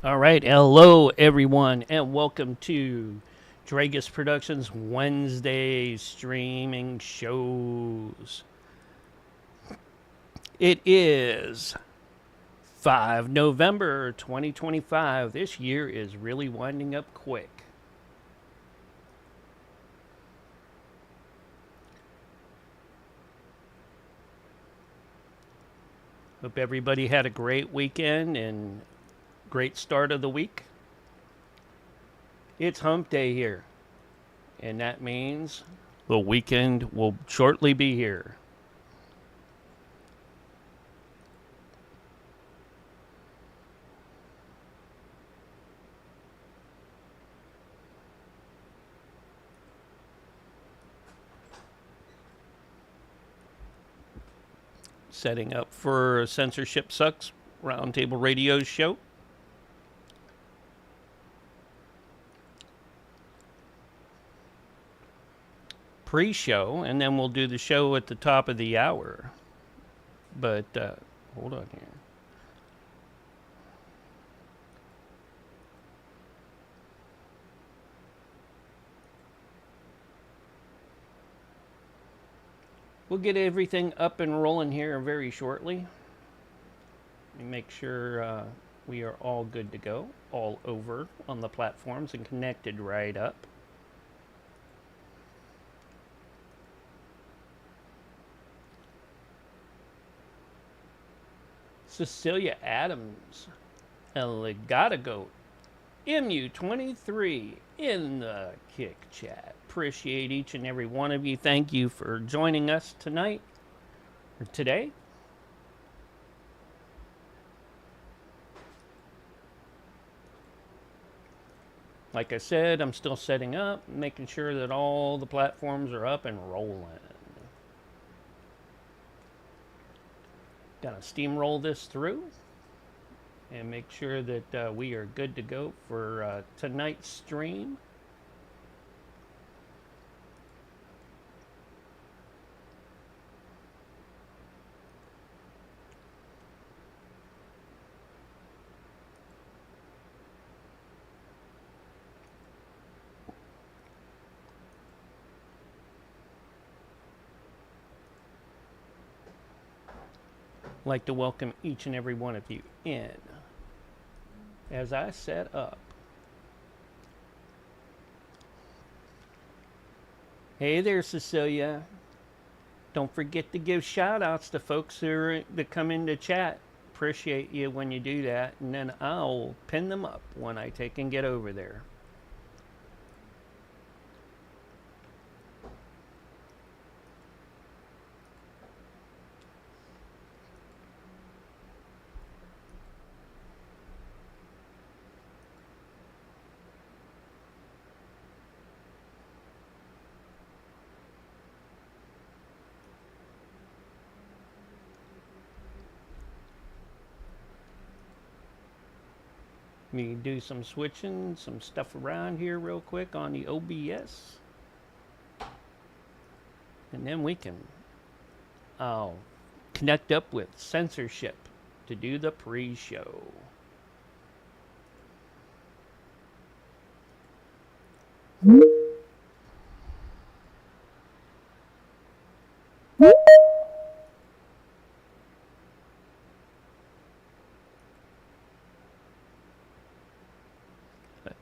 All right, hello everyone, and welcome to DREAGUS Productions Wednesday streaming shows. It is 5 November 2025. This year is really winding up quick. Hope everybody had a great weekend and great start of the week. It's hump day here, and that means the weekend will shortly be here. Setting up for Censorship Sucks Roundtable Radio show. Pre-show, and then we'll do the show at the top of the hour. But hold on here. We'll get everything up and rolling here very shortly. Let me make sure we are all good to go, all over on the platforms and connected right up. Cecilia Adams, Eligata Goat, MU23 in the Kick Chat. Appreciate each and every one of you. Thank you for joining us tonight or today. Like I said, I'm still setting up, making sure that all the platforms are up and rolling. Gonna steamroll this through and make sure that we are good to go for tonight's stream. Like to welcome each and every one of you in as I set up. Hey there, Cecilia. Don't forget to give shout outs to folks that come into chat. Appreciate you when you do that, and then I'll pin them up when I take and get over there. Me do some switching, some stuff around here real quick on the OBS. And then we can connect up with censorship to do the pre-show.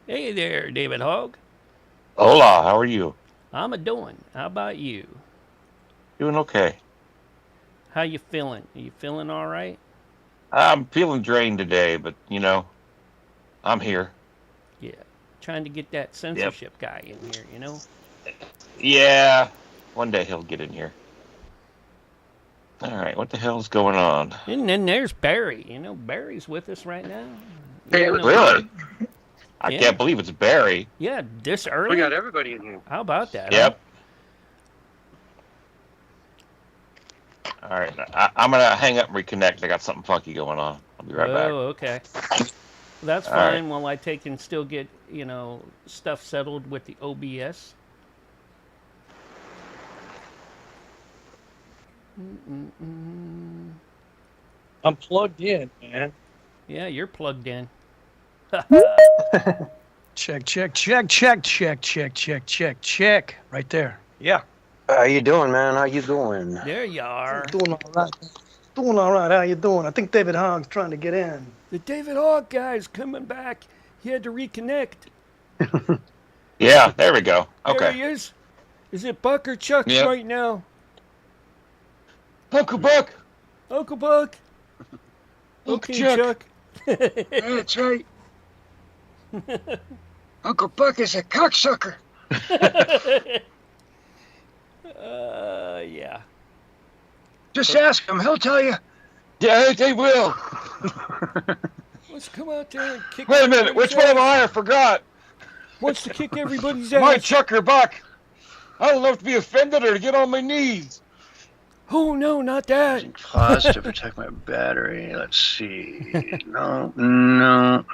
Hey there, David Hogg. Hola, how are you? I'm a-doing. How about you? Doing okay. How you feeling? Are you feeling all right? I'm feeling drained today, but I'm here. Yeah. Trying to get that Yep. censorship guy in here, you know? Yeah. One day he'll get in here. All right, what the hell's going on? And then there's Barry. You know, Barry's with us right now. Really? I Yeah. can't believe it's Barry. Yeah, this early? We got everybody in here. How about that? Yep. All right, I'm gonna hang up and reconnect. I got something funky going on. I'll be right back. Oh, okay. That's All fine right. while I take and still get, stuff settled with the OBS. I'm plugged in, man. Yeah, you're plugged in. Check, check, check, check, check, check, check, check, check. Right there. Yeah. How you doing, man? How you doing? There you are. Doing all right. Doing all right. How you doing? I think David Hogg's trying to get in. The David Hogg guy's coming back. He had to reconnect. Yeah, there we go. There Okay. he is. Is it Buck or Chuck Yep. right now? Uncle Buck. Uncle Buck. Uncle Okay, Chuck. That's right. Uncle Buck is a cocksucker. Yeah. Just ask him. He'll tell you. Yeah, they will. Let's come out there and kick. Wait a minute. Which one am I? I forgot. Wants to kick everybody's My ass. Chuck or Buck. I don't know if to be offended or to get on my knees. Oh no, not that. Pause to protect my battery. Let's see. No.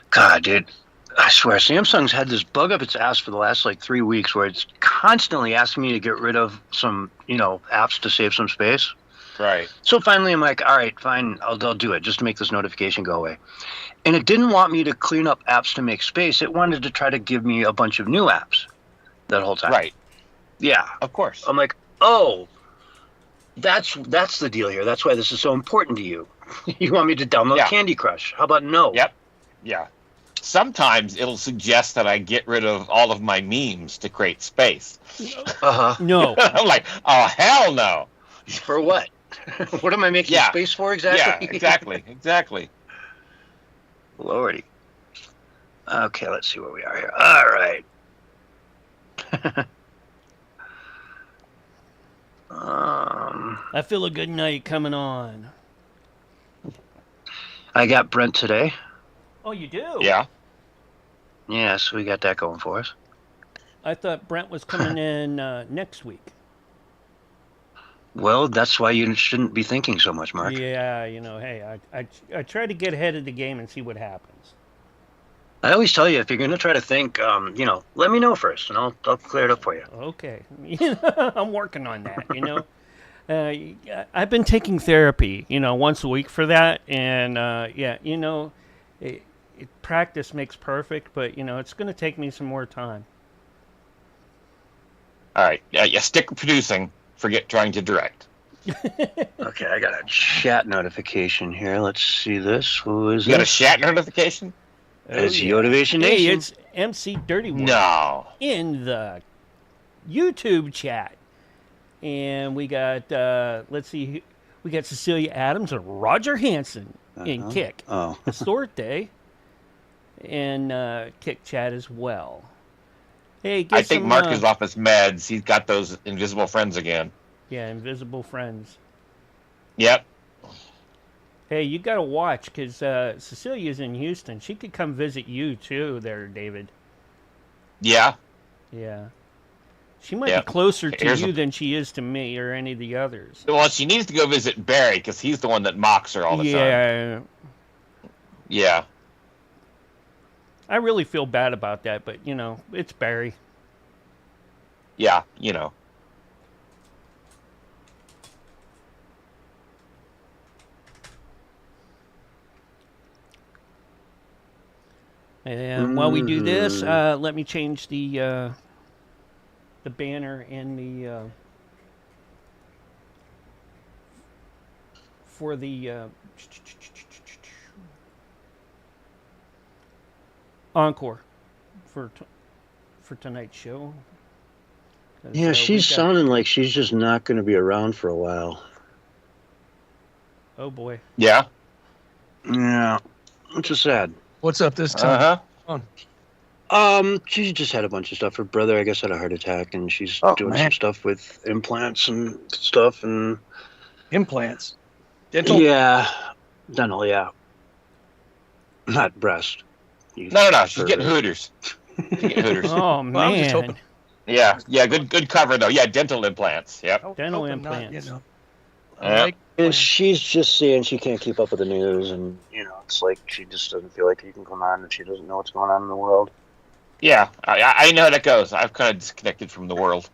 God, dude. I swear, Samsung's had this bug up its ass for the last like 3 weeks where it's constantly asking me to get rid of some, apps to save some space. Right. So finally I'm like, all right, fine, I'll do it just to make this notification go away. And it didn't want me to clean up apps to make space. It wanted to try to give me a bunch of new apps that whole time. Right. Yeah. Of course. I'm like, oh, that's the deal here. That's why this is so important to you. You want me to download Yeah. Candy Crush? How about no? Yep. Yeah. Sometimes it'll suggest that I get rid of all of my memes to create space. Uh-huh. No. I'm like, oh, hell no. For what? What am I making Yeah. space for exactly? Yeah, exactly. Lordy. Okay, let's see where we are here. All right. I feel a good night coming on. I got Brent today. Oh, you do? Yeah. Yeah, so we got that going for us. I thought Brent was coming in next week. Well, that's why you shouldn't be thinking so much, Mark. Yeah, hey, I try to get ahead of the game and see what happens. I always tell you, if you're going to try to think, let me know first, and I'll clear it up for you. Okay. I'm working on that, I've been taking therapy, once a week for that. And, practice makes perfect, but, it's going to take me some more time. All right. Yeah, stick with producing. Forget trying to direct. Okay, I got a chat notification here. Let's see this. Who is You got a this? chat notification? It's yeah. Yotivation Hey, Nation. it's MC Dirty One No. in the YouTube chat. And we got, let's see, we got Cecilia Adams and Roger Hansen in Kick. Oh. Sorte and Kick chat as well. Hey, I think Mark is off his meds. He's got those invisible friends again. Yeah, invisible friends. Yep. Hey, you got to watch because Cecilia's in Houston. She could come visit you too there, David. Yeah. Yeah. She might Yeah. be closer to Here's you a- than she is to me or any of the others. Well, she needs to go visit Barry because he's the one that mocks her all the time. Yeah. Yeah. I really feel bad about that, but, it's Barry. Yeah. And while we do this, let me change the banner and the for the encore for tonight's show. 'Cause, Yeah, we she's got- sounding like she's just not going to be around for a while. Oh boy. Yeah. Yeah, which is sad. What's up this time? She just had a bunch of stuff. Her brother, I guess, had a heart attack, and she's Oh, doing man. some stuff with implants and stuff, and Implants. Dental? yeah, dental, yeah, not breast. No. She's getting Hooters. She's getting Hooters. Oh Well, I'm just man. hoping. Yeah. Good cover though. Yeah, dental implants. Yep. Dental Hoping not, implants. Yeah. And she's just saying she can't keep up with the news, and it's like she just doesn't feel like you can come on, and she doesn't know what's going on in the world. Yeah. I know how that goes. I've kind of disconnected from the world.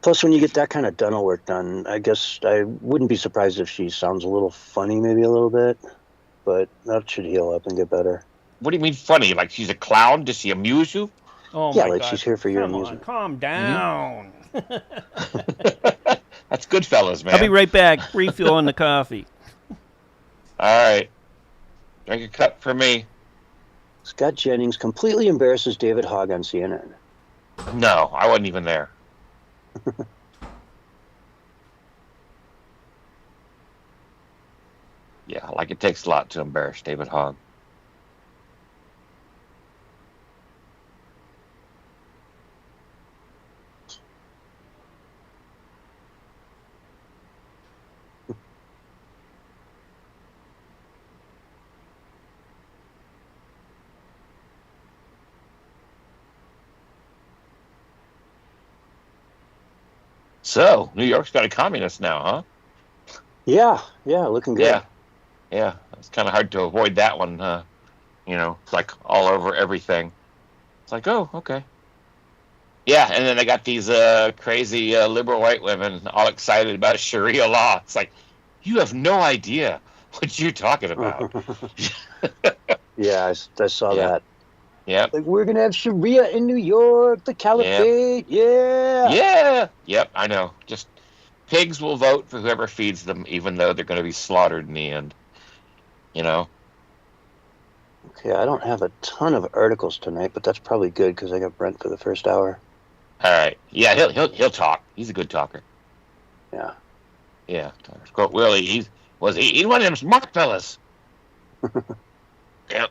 Plus, when you get that kind of dental work done, I guess I wouldn't be surprised if she sounds a little funny, maybe a little bit, but that should heal up and get better. What do you mean funny? Like she's a clown? Does she amuse you? Oh Yeah, my like God. she's here for your Come on, amusement. calm down. That's good, fellas, man. I'll be right back. Refill on the coffee. All right. Drink a cup for me. Scott Jennings completely embarrasses David Hogg on CNN. No, I wasn't even there. Yeah, like it takes a lot to embarrass David Hogg. So, New York's got a communist now, huh? Yeah, looking good. Yeah. It's kind of hard to avoid that one, you know, it's like all over everything. It's like, oh, okay. Yeah, and then they got these crazy liberal white women all excited about Sharia law. It's like, you have no idea what you're talking about. Yeah, I saw Yeah. that. Yep. Like, we're going to have Sharia in New York, the caliphate. Yeah. Yeah. Yep, I know. Just pigs will vote for whoever feeds them, even though they're going to be slaughtered in the end. You know? Okay, I don't have a ton of articles tonight, but that's probably good because I got Brent for the first hour. All right. Yeah, he'll talk. He's a good talker. Yeah. Yeah. Scott Willie, he's one of them smart fellas. Yep.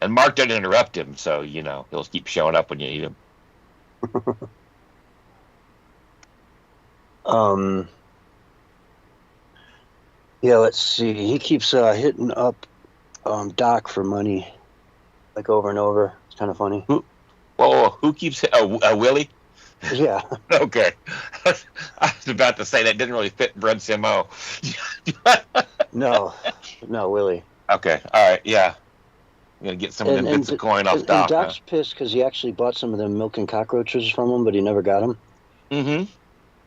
And Mark doesn't interrupt him, so you know he'll keep showing up when you need him. Yeah, let's see. He keeps hitting up Doc for money, like over and over. It's kind of funny. Whoa, who keeps Willie? Yeah. Okay. I was about to say that didn't really fit Brent's MO. No, Willie. Okay, all right, yeah. I'm going to get some of them bits of coin off Doc. And Doc's pissed because he actually bought some of them milk and cockroaches from him, but he never got them. Mm-hmm.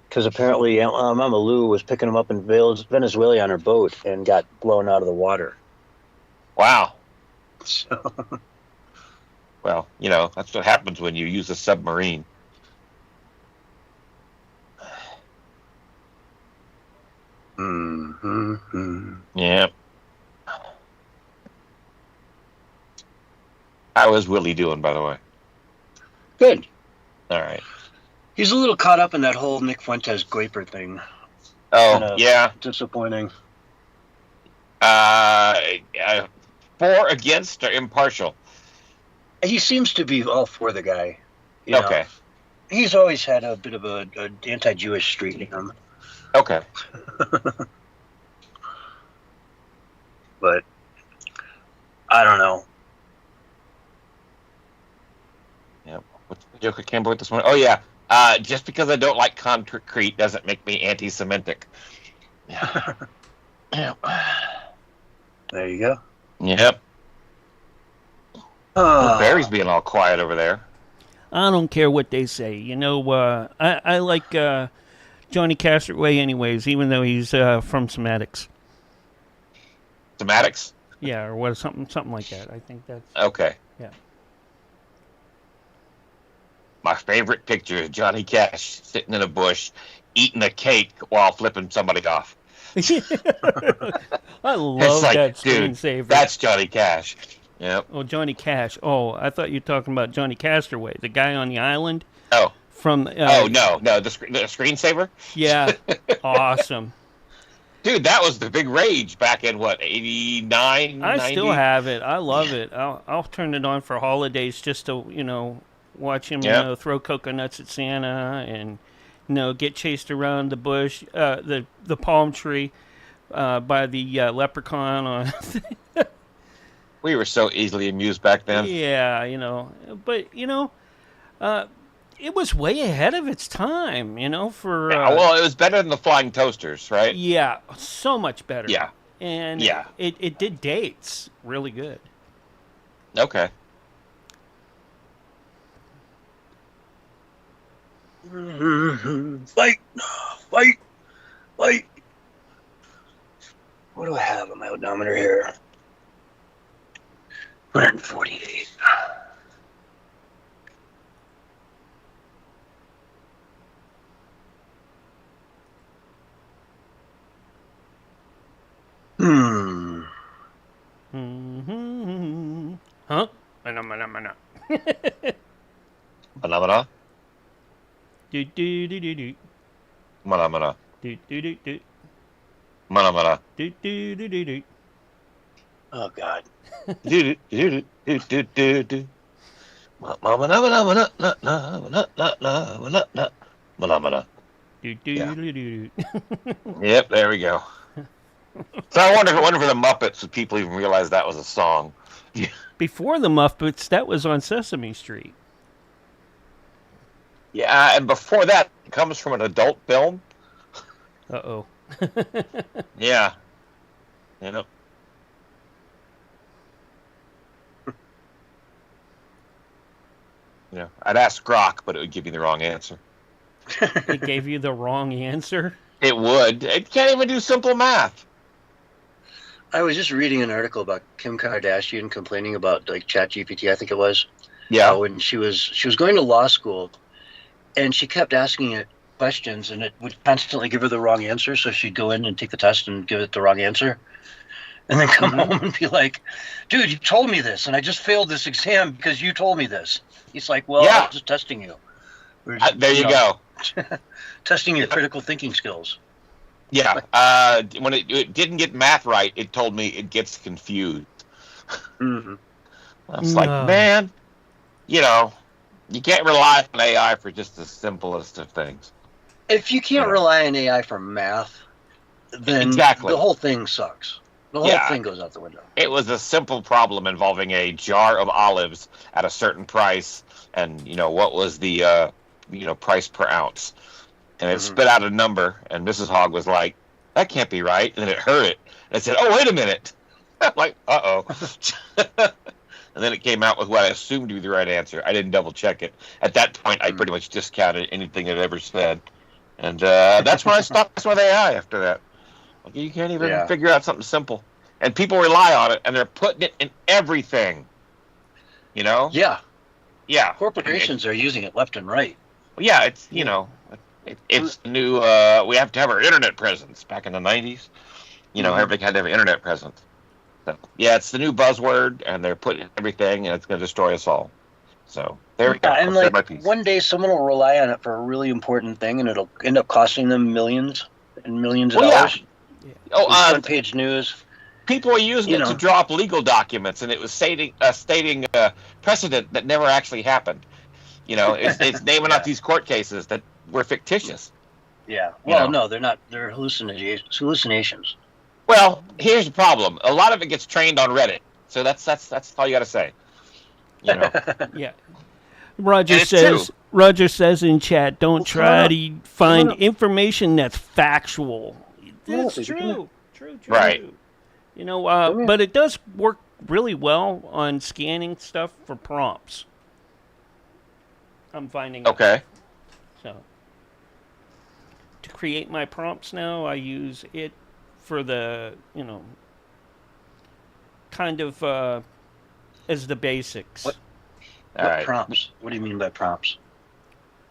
Because apparently Mama Lou was picking them up in Venezuela on her boat and got blown out of the water. Wow. So. Well, you know, that's what happens when you use a submarine. Mm-hmm. Yeah. How is Willie doing, by the way? Good. All right. He's a little caught up in that whole Nick Fuentes Graper thing. Oh, Kinda yeah. Disappointing. For, against, or impartial? He seems to be all for the guy. You know. Okay. He's always had a bit of a anti-Jewish streak in him. Okay. But I don't know. Yeah. What's the joke I came up with this morning? Oh, yeah. Just because I don't like concrete doesn't make me anti-Semitic. Yeah. Yeah. There you go. Yep. Barry's being all quiet over there. I don't care what they say. You know, I like Johnny Castaway anyways, even though he's from Somatics. Somatics? Yeah, or what, something like that. I think that's... Okay. Yeah. My favorite picture is Johnny Cash sitting in a bush eating a cake while flipping somebody off. I love It's like, that dude, screensaver. that's Johnny Cash. Yep. Oh, Johnny Cash. Oh, I thought you were talking about Johnny Castaway, the guy on the island. Oh. From. Oh, no, the screensaver? Yeah. Awesome. Dude, that was the big rage back in, what, 89, I 90? still have it. I love it. I'll turn it on for holidays just to, you know, watch him, you know, throw coconuts at Santa and, you know, get chased around the bush, the palm tree by the leprechaun on... We were so easily amused back then. Yeah, you know, but you know, it was way ahead of its time. You know, for well, it was better than the flying toasters, right? Yeah, so much better. Yeah, and yeah, it did dates really good. Okay. Fight! What do I have on my odometer here? 148. Hmm. Mm-hmm. Huh? Mana. Mana Do do do do do mana do do do do mana. do do do do do. Oh God. Do do do do do do. Mana. Do do Yeah. do do. Yep, there we go. So I wonder for the Muppets, if people even realize that was a song. Before the Muppets, that was on Sesame Street. Yeah, and before that, it comes from an adult film. Uh-oh. Yeah. You know. You know, I'd ask Grok, but it would give me the wrong answer. It gave you the wrong answer? It would. It can't even do simple math. I was just reading an article about Kim Kardashian complaining about like ChatGPT, I think it was. Yeah. When she was going to law school, and she kept asking it questions, and it would constantly give her the wrong answer. So she'd go in and take the test and give it the wrong answer, and then come home and be like, "Dude, you told me this, and I just failed this exam because you told me this." He's like, "Well, Yeah. I was just testing you. There you go. Testing your critical thinking skills." Yeah. When it didn't get math right, it told me it gets confused. Mm-hmm. I was like, man, you know, you can't rely on AI for just the simplest of things. If you can't rely on AI for math, then Exactly. the whole thing sucks. The whole thing goes out the window. It was a simple problem involving a jar of olives at a certain price, and you know what was the price per ounce, and it spit out a number, and Mrs. Hogg was like, "That can't be right," and then it heard it, and it said, "Oh, wait a minute." I'm like, "Uh-oh." And then it came out with what I assumed to be the right answer. I didn't double check it. At that point, I pretty much discounted anything it ever said, and that's when I stopped with AI after that. Like, you can't even figure out something simple, and people rely on it, and they're putting it in everything. You know? Yeah. Yeah. Corporations are using it left and right. Yeah, it's it's new. We have to have our internet presence. Back in the 90s, everybody had to have an internet presence. So, yeah, it's the new buzzword, and they're putting everything, and it's going to destroy us all. So there we go. And like one day, someone will rely on it for a really important thing, and it'll end up costing them millions and millions of dollars. Yeah. Oh, front page news. People were using it to draw up legal documents, and it was stating precedent that never actually happened. It's naming off these court cases that were fictitious. Yeah. Well, no, they're not. They're hallucinations. Well, here's the problem. A lot of it gets trained on Reddit, so that's all you got to say. Yeah. Roger says in chat, don't try to find information that's factual. That's true. True. Right. But it does work really well on scanning stuff for prompts. I'm finding out. Okay. So to create my prompts now, I use it for the, kind of as the basics. What right. Prompts? What do you mean by prompts?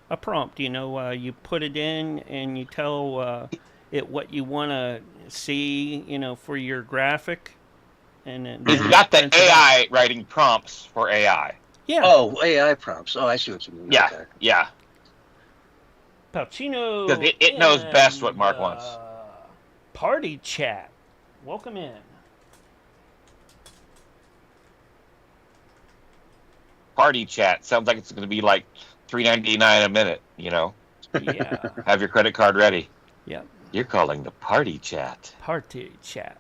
A prompt, you put it in and you tell it what you want to see, for your graphic. And then you've got the AI writing prompts for AI. Yeah. Oh, AI prompts. Oh, I see what you mean. Yeah, okay. yeah. Palcino. Because it knows best what Mark wants. Party chat. Welcome in. Party chat sounds like it's going to be like $3.99 a minute. Yeah. Have your credit card ready. Yep. You're calling the party chat. Party chat.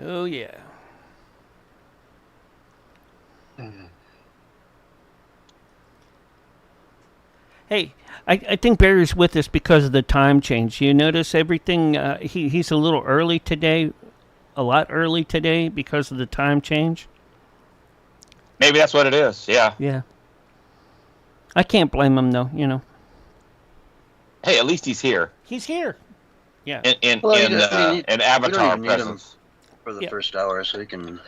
Oh, yeah. Hey, I think Barry's with us because of the time change. You notice everything, he's a little early today, a lot early today because of the time change? Maybe that's what it is. Yeah. Yeah. I can't blame him, though, you know. Hey, at least he's here He's here. Yeah. in Well, in we don't Avatar even need him presence. for the Yeah. first hour, so he can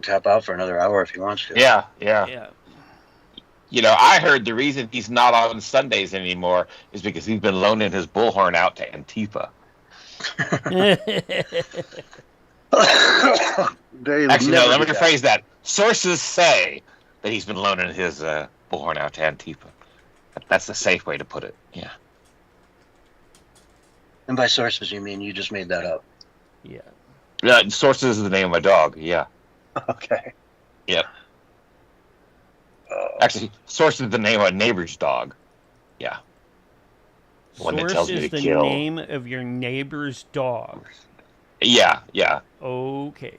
tap out for another hour if he wants to. Yeah, yeah. Yeah. You know, I heard the reason he's not on Sundays anymore is because he's been loaning his bullhorn out to Antifa. Actually, no, let me rephrase that. Sources say that he's been loaning his bullhorn out to Antifa. That's the safe way to put it. Yeah. And by sources, you mean you just made that up? Yeah. Sources is the name of my dog. Yeah. Okay. Yep. Actually, Source is the name of a neighbor's dog. Yeah. The one that Source tells me is to the kill. name of your neighbor's dog. Yeah, yeah. Okay.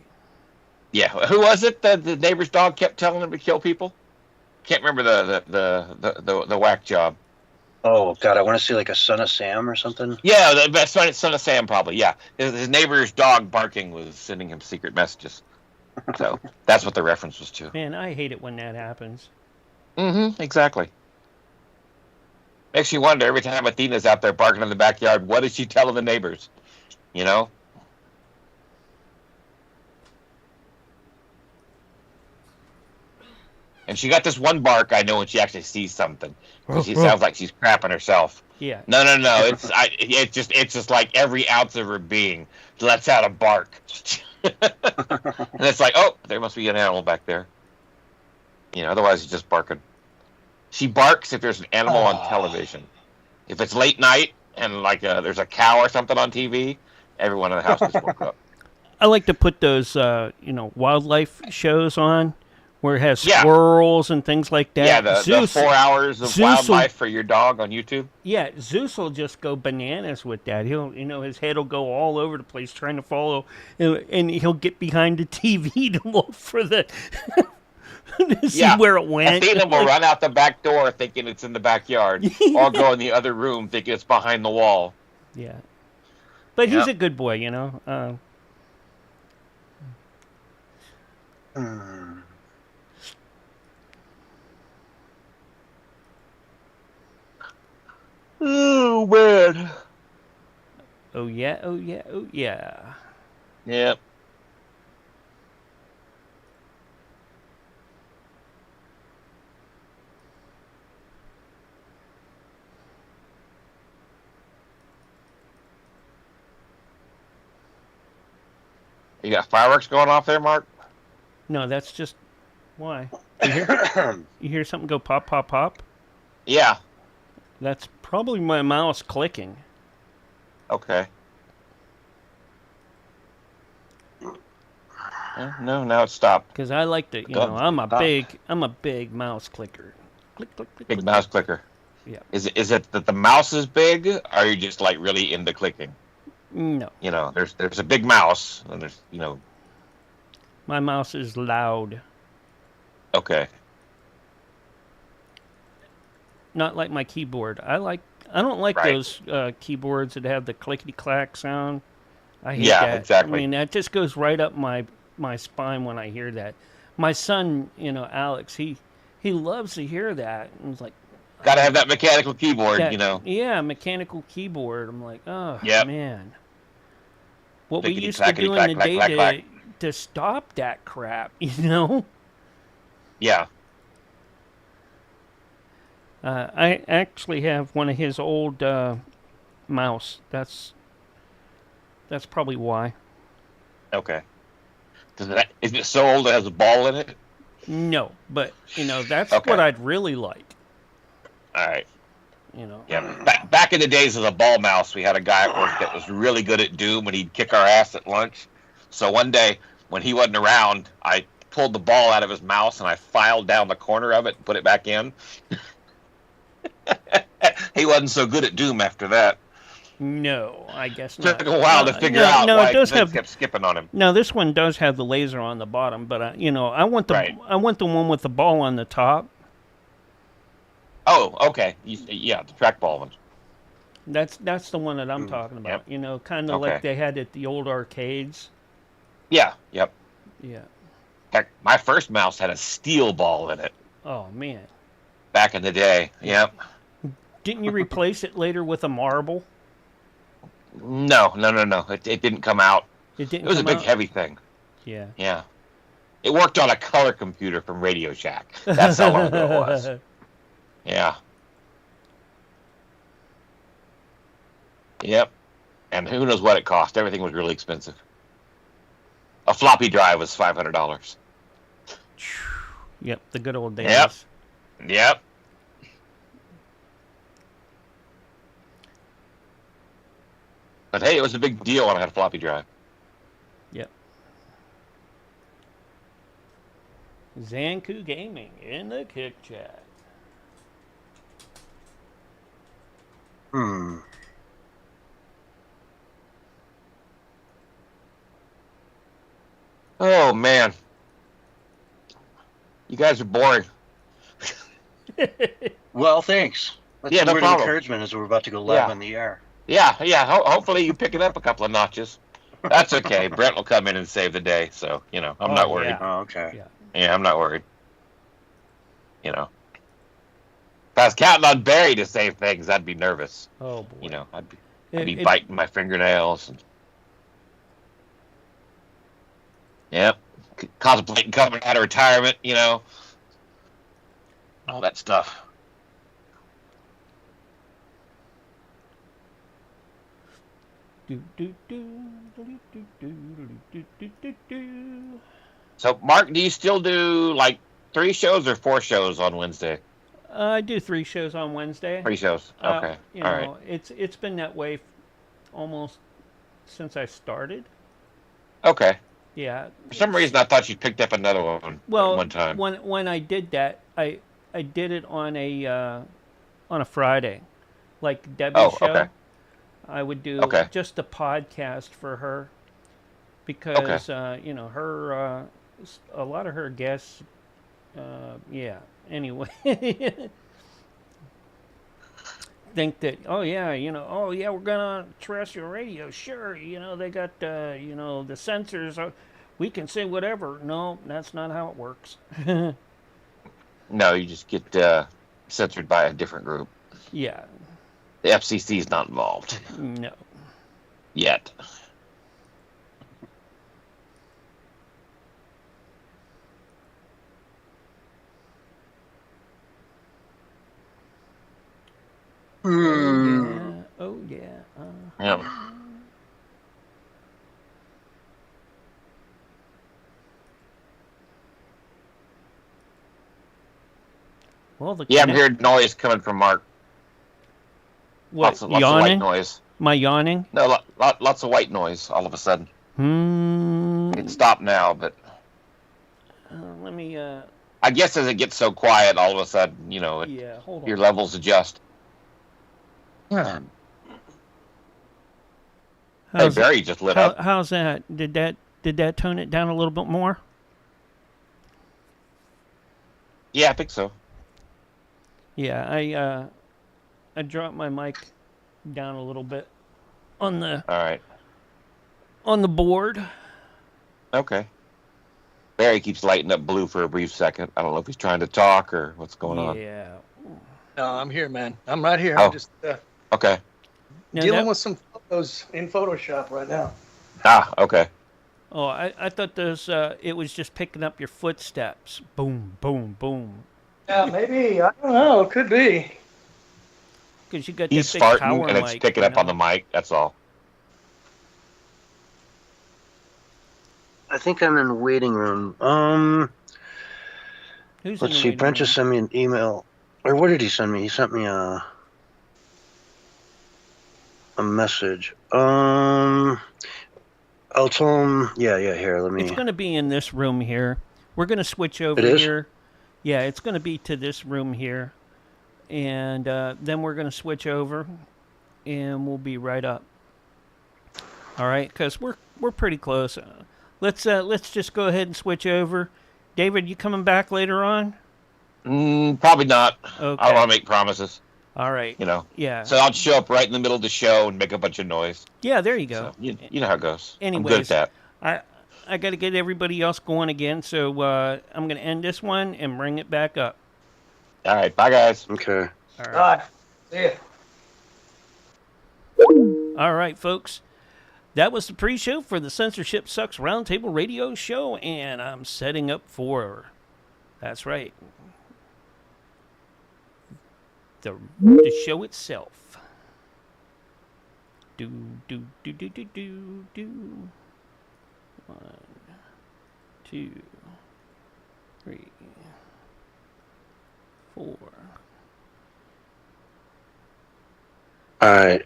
Yeah. Who was it that the neighbor's dog kept telling him to kill people? Can't remember the whack job. Oh God, I want to say like a Son of Sam or something. Yeah, the best son of Sam probably. Yeah, his neighbor's dog barking was sending him secret messages. So that's what the reference was to. Man, I hate it when that happens. Mm-hmm. Exactly. Makes you wonder every time Athena's out there barking in the backyard. What is she telling the neighbors? You know. And she got this one bark I know when she actually sees something. She sounds like she's crapping herself. Yeah. No. It's just like every ounce of her being lets out a bark. And it's like, oh, there must be an animal back there. You know, otherwise it's just barking. She barks if there's an animal on television. If it's late night and like there's a cow or something on TV, everyone in the house just woke up. I like to put those, wildlife shows on where it has Yeah. squirrels and things like that. Yeah, the 4 hours of Zeus wildlife for your dog on YouTube. Yeah, Zeus will just go bananas with that. He'll, his head will go all over the place trying to follow, and he'll get behind the TV to look for the, to see where it went. Athena will run out the back door thinking it's in the backyard, or go in the other room thinking it's behind the wall. Yeah, but he's a good boy, you know. Oh, man. Oh, yeah, oh, yeah, oh, yeah. Yep. You got fireworks going off there, Mark? No, that's just, why? You hear something go pop, pop, pop? Yeah. That's probably my mouse clicking. Okay. No, now it's stopped. Because I like to, I'm a big mouse clicker. Click, click, click. Big click, mouse click. clicker. Yeah. Is it that the mouse is big, or are you just like really into clicking? No. You know, there's a big mouse, and there's My mouse is loud. Okay. Not like my keyboard. I don't like Right. those keyboards that have the clickety clack sound. I hate Yeah, that. exactly. I mean, that just goes right up my spine when I hear that. My son, Alex, he loves to hear that, and it's like, Got to have that mechanical keyboard, Yeah, mechanical keyboard. I'm like, oh Yep. man. What we Clickety, used to clackety, do clack, in the clack, day clack, clack. to stop that crap, Yeah. I actually have one of his old mouse. That's probably why. Okay. Is it so old it has a ball in it? No, but that's Okay. what I'd really like. All right. Yeah. Back in the days of the ball mouse, we had a guy at work that was really good at Doom, and he'd kick our ass at lunch. So one day, when he wasn't around, I pulled the ball out of his mouse and I filed down the corner of it and put it back in. He wasn't so good at Doom after that. No, I guess not. Took a while to figure out why it kept skipping on him. No, this one does have the laser on the bottom, but I want the Right. I want the one with the ball on the top. Oh, okay. Yeah, the trackball one. That's the one that I'm talking about. Yep. You know, kind of Okay. like they had at the old arcades. Yeah, yep. Yeah. Heck, my first mouse had a steel ball in it Oh man. back in the day. Yep. Didn't you replace it later with a marble? No. It didn't come out. It didn't. It was a come big, out? heavy thing. Yeah. Yeah. It worked on a color computer from Radio Shack. That's how long ago it was. Yeah. Yep. And who knows what it cost? Everything was really expensive. A floppy drive was $500. Yep, the good old days. Yep. Yep. But hey, it was a big deal when I had a floppy drive. Yep. Zanku Gaming in the kick chat. Hmm. Oh man, you guys are boring. Well, thanks. That's Yeah, a no word of problem. encouragement as we're about to go live Yeah. on the air. Yeah. Hopefully you pick it up a couple of notches. That's okay. Brent will come in and save the day, so I'm not worried. Yeah. Oh, okay. Yeah. Yeah, I'm not worried. If I was counting on Barry to save things, I'd be nervous. Oh boy. I'd be It- biting my fingernails. Yep. Contemplating coming out of retirement, all that stuff. do, do, do, do, do, do, do, do, do, do. So, Mark, do you still do like 3 shows or 4 shows on Wednesday? I do 3 shows on Wednesday. 3 shows. Okay. You All know, right. it's been that way almost since I started. Okay. Yeah. For some reason, I thought you picked up another one at Well, one time. when I did that, I did it on a Friday, like Debbie's show. Okay. I would do Okay. just a podcast for her because her a lot of her guests. Yeah. Anyway. Think that we're gonna terrestrial radio, sure, they got the sensors, we can say whatever. No, that's not how it works. No, you just get censored by a different group. Yeah. The FCC is not involved No. yet. Hmm. Oh yeah. Yeah. Well, the Yeah, I'm connect- hearing noise coming from Mark. What, Lots of white yawning? noise. My yawning? No, lots of white noise all of a sudden. It stopped now, but Let me. I guess as it gets so quiet, all of a sudden, Yeah. Hold on. your levels adjust. Hey, How's, Barry just lit up. how's that? Did that tone it down a little bit more? Yeah, I think so. Yeah, I dropped my mic down a little bit on the All right. board. Okay. Barry keeps lighting up blue for a brief second. I don't know if he's trying to talk or what's going on. Yeah. No, I'm here, man. I'm right here. Oh. I'm just Okay. Now dealing that- with some photos in Photoshop right now. Okay. Oh, I thought those. It was just picking up your footsteps. Boom, boom, boom. Yeah, maybe. I don't know. It could be. Because you got He's that big farting power and it's mic, picking you up on know? the mic. That's all. I think I'm in the waiting room. Who's in Let's the see. waiting Brent just room? sent me an email. Or what did he send me? He sent me a message. I'll tell him. Yeah. Here, let me. It's going to be in this room here. We're going to switch over It is? here. Yeah, it's going to be to this room here. And then we're going to switch over and we'll be right up. All right, cuz we're pretty close. Let's just go ahead and switch over. David, you coming back later on? Probably not. Okay. I don't want to make promises. All right. You know. Yeah. So I'll show up right in the middle of the show and make a bunch of noise. Yeah, there you go. So you know how it goes. Anyways, I'm good at that. I got to get everybody else going again, so I'm going to end this one and bring it back up. All right. Bye, guys. Okay. All right. All right. See ya. All right, folks. That was the pre-show for the Censorship Sucks Roundtable Radio Show, and I'm setting up for, that's right, the show itself. Do. 1, 2, 3, 4. All right.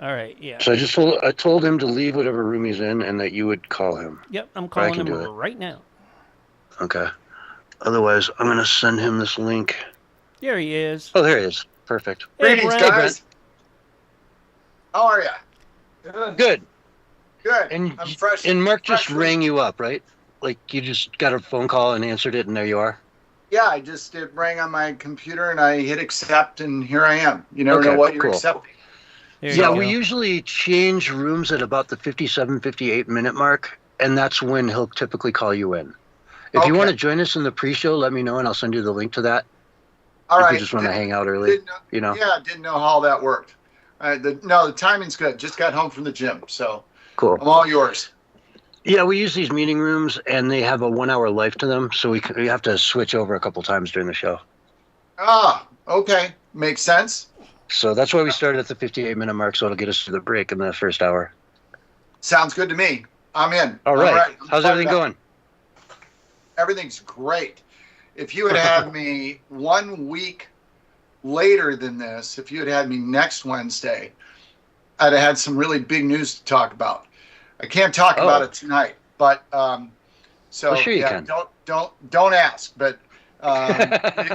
All right, yeah. So I told him to leave whatever room he's in and that you would call him. Yep, I'm calling can him do it. right now. Okay. Otherwise, I'm going to send him this link. There he is. Oh, there he is. Perfect. Hey, Greetings, Brent. guys. How are you? Good. Good. And I'm fresh. And Mark just freshly- rang you up, right? Like you just got a phone call and answered it, and there you are. Yeah, it rang on my computer and I hit accept, and here I am. You never Okay, know what you're cool. accepting. There you Yeah, go. we usually change rooms at about the 57, 58 minute mark, and that's when he'll typically call you in. If you Okay. want to join us in the pre-show, let me know, and I'll send you the link to that. All if right. you just want to hang out early, Didn't know- you know. Yeah, didn't know how that worked. The timing's good. Just got home from the gym, so Cool. I'm all yours. Yeah, we use these meeting rooms, and they have a 1 hour life to them, so we have to switch over a couple times during the show. Ah, okay. Makes sense. So that's why we started at the 58 minute mark, so it'll get us to the break in the first hour. Sounds good to me. I'm in. All right. I'm How's fired everything up. going? Everything's great. If you had had me 1 week later than this, if you had had me next Wednesday, I'd have had some really big news to talk about. I can't talk about it tonight, but so Well, sure you yeah, can. don't ask, but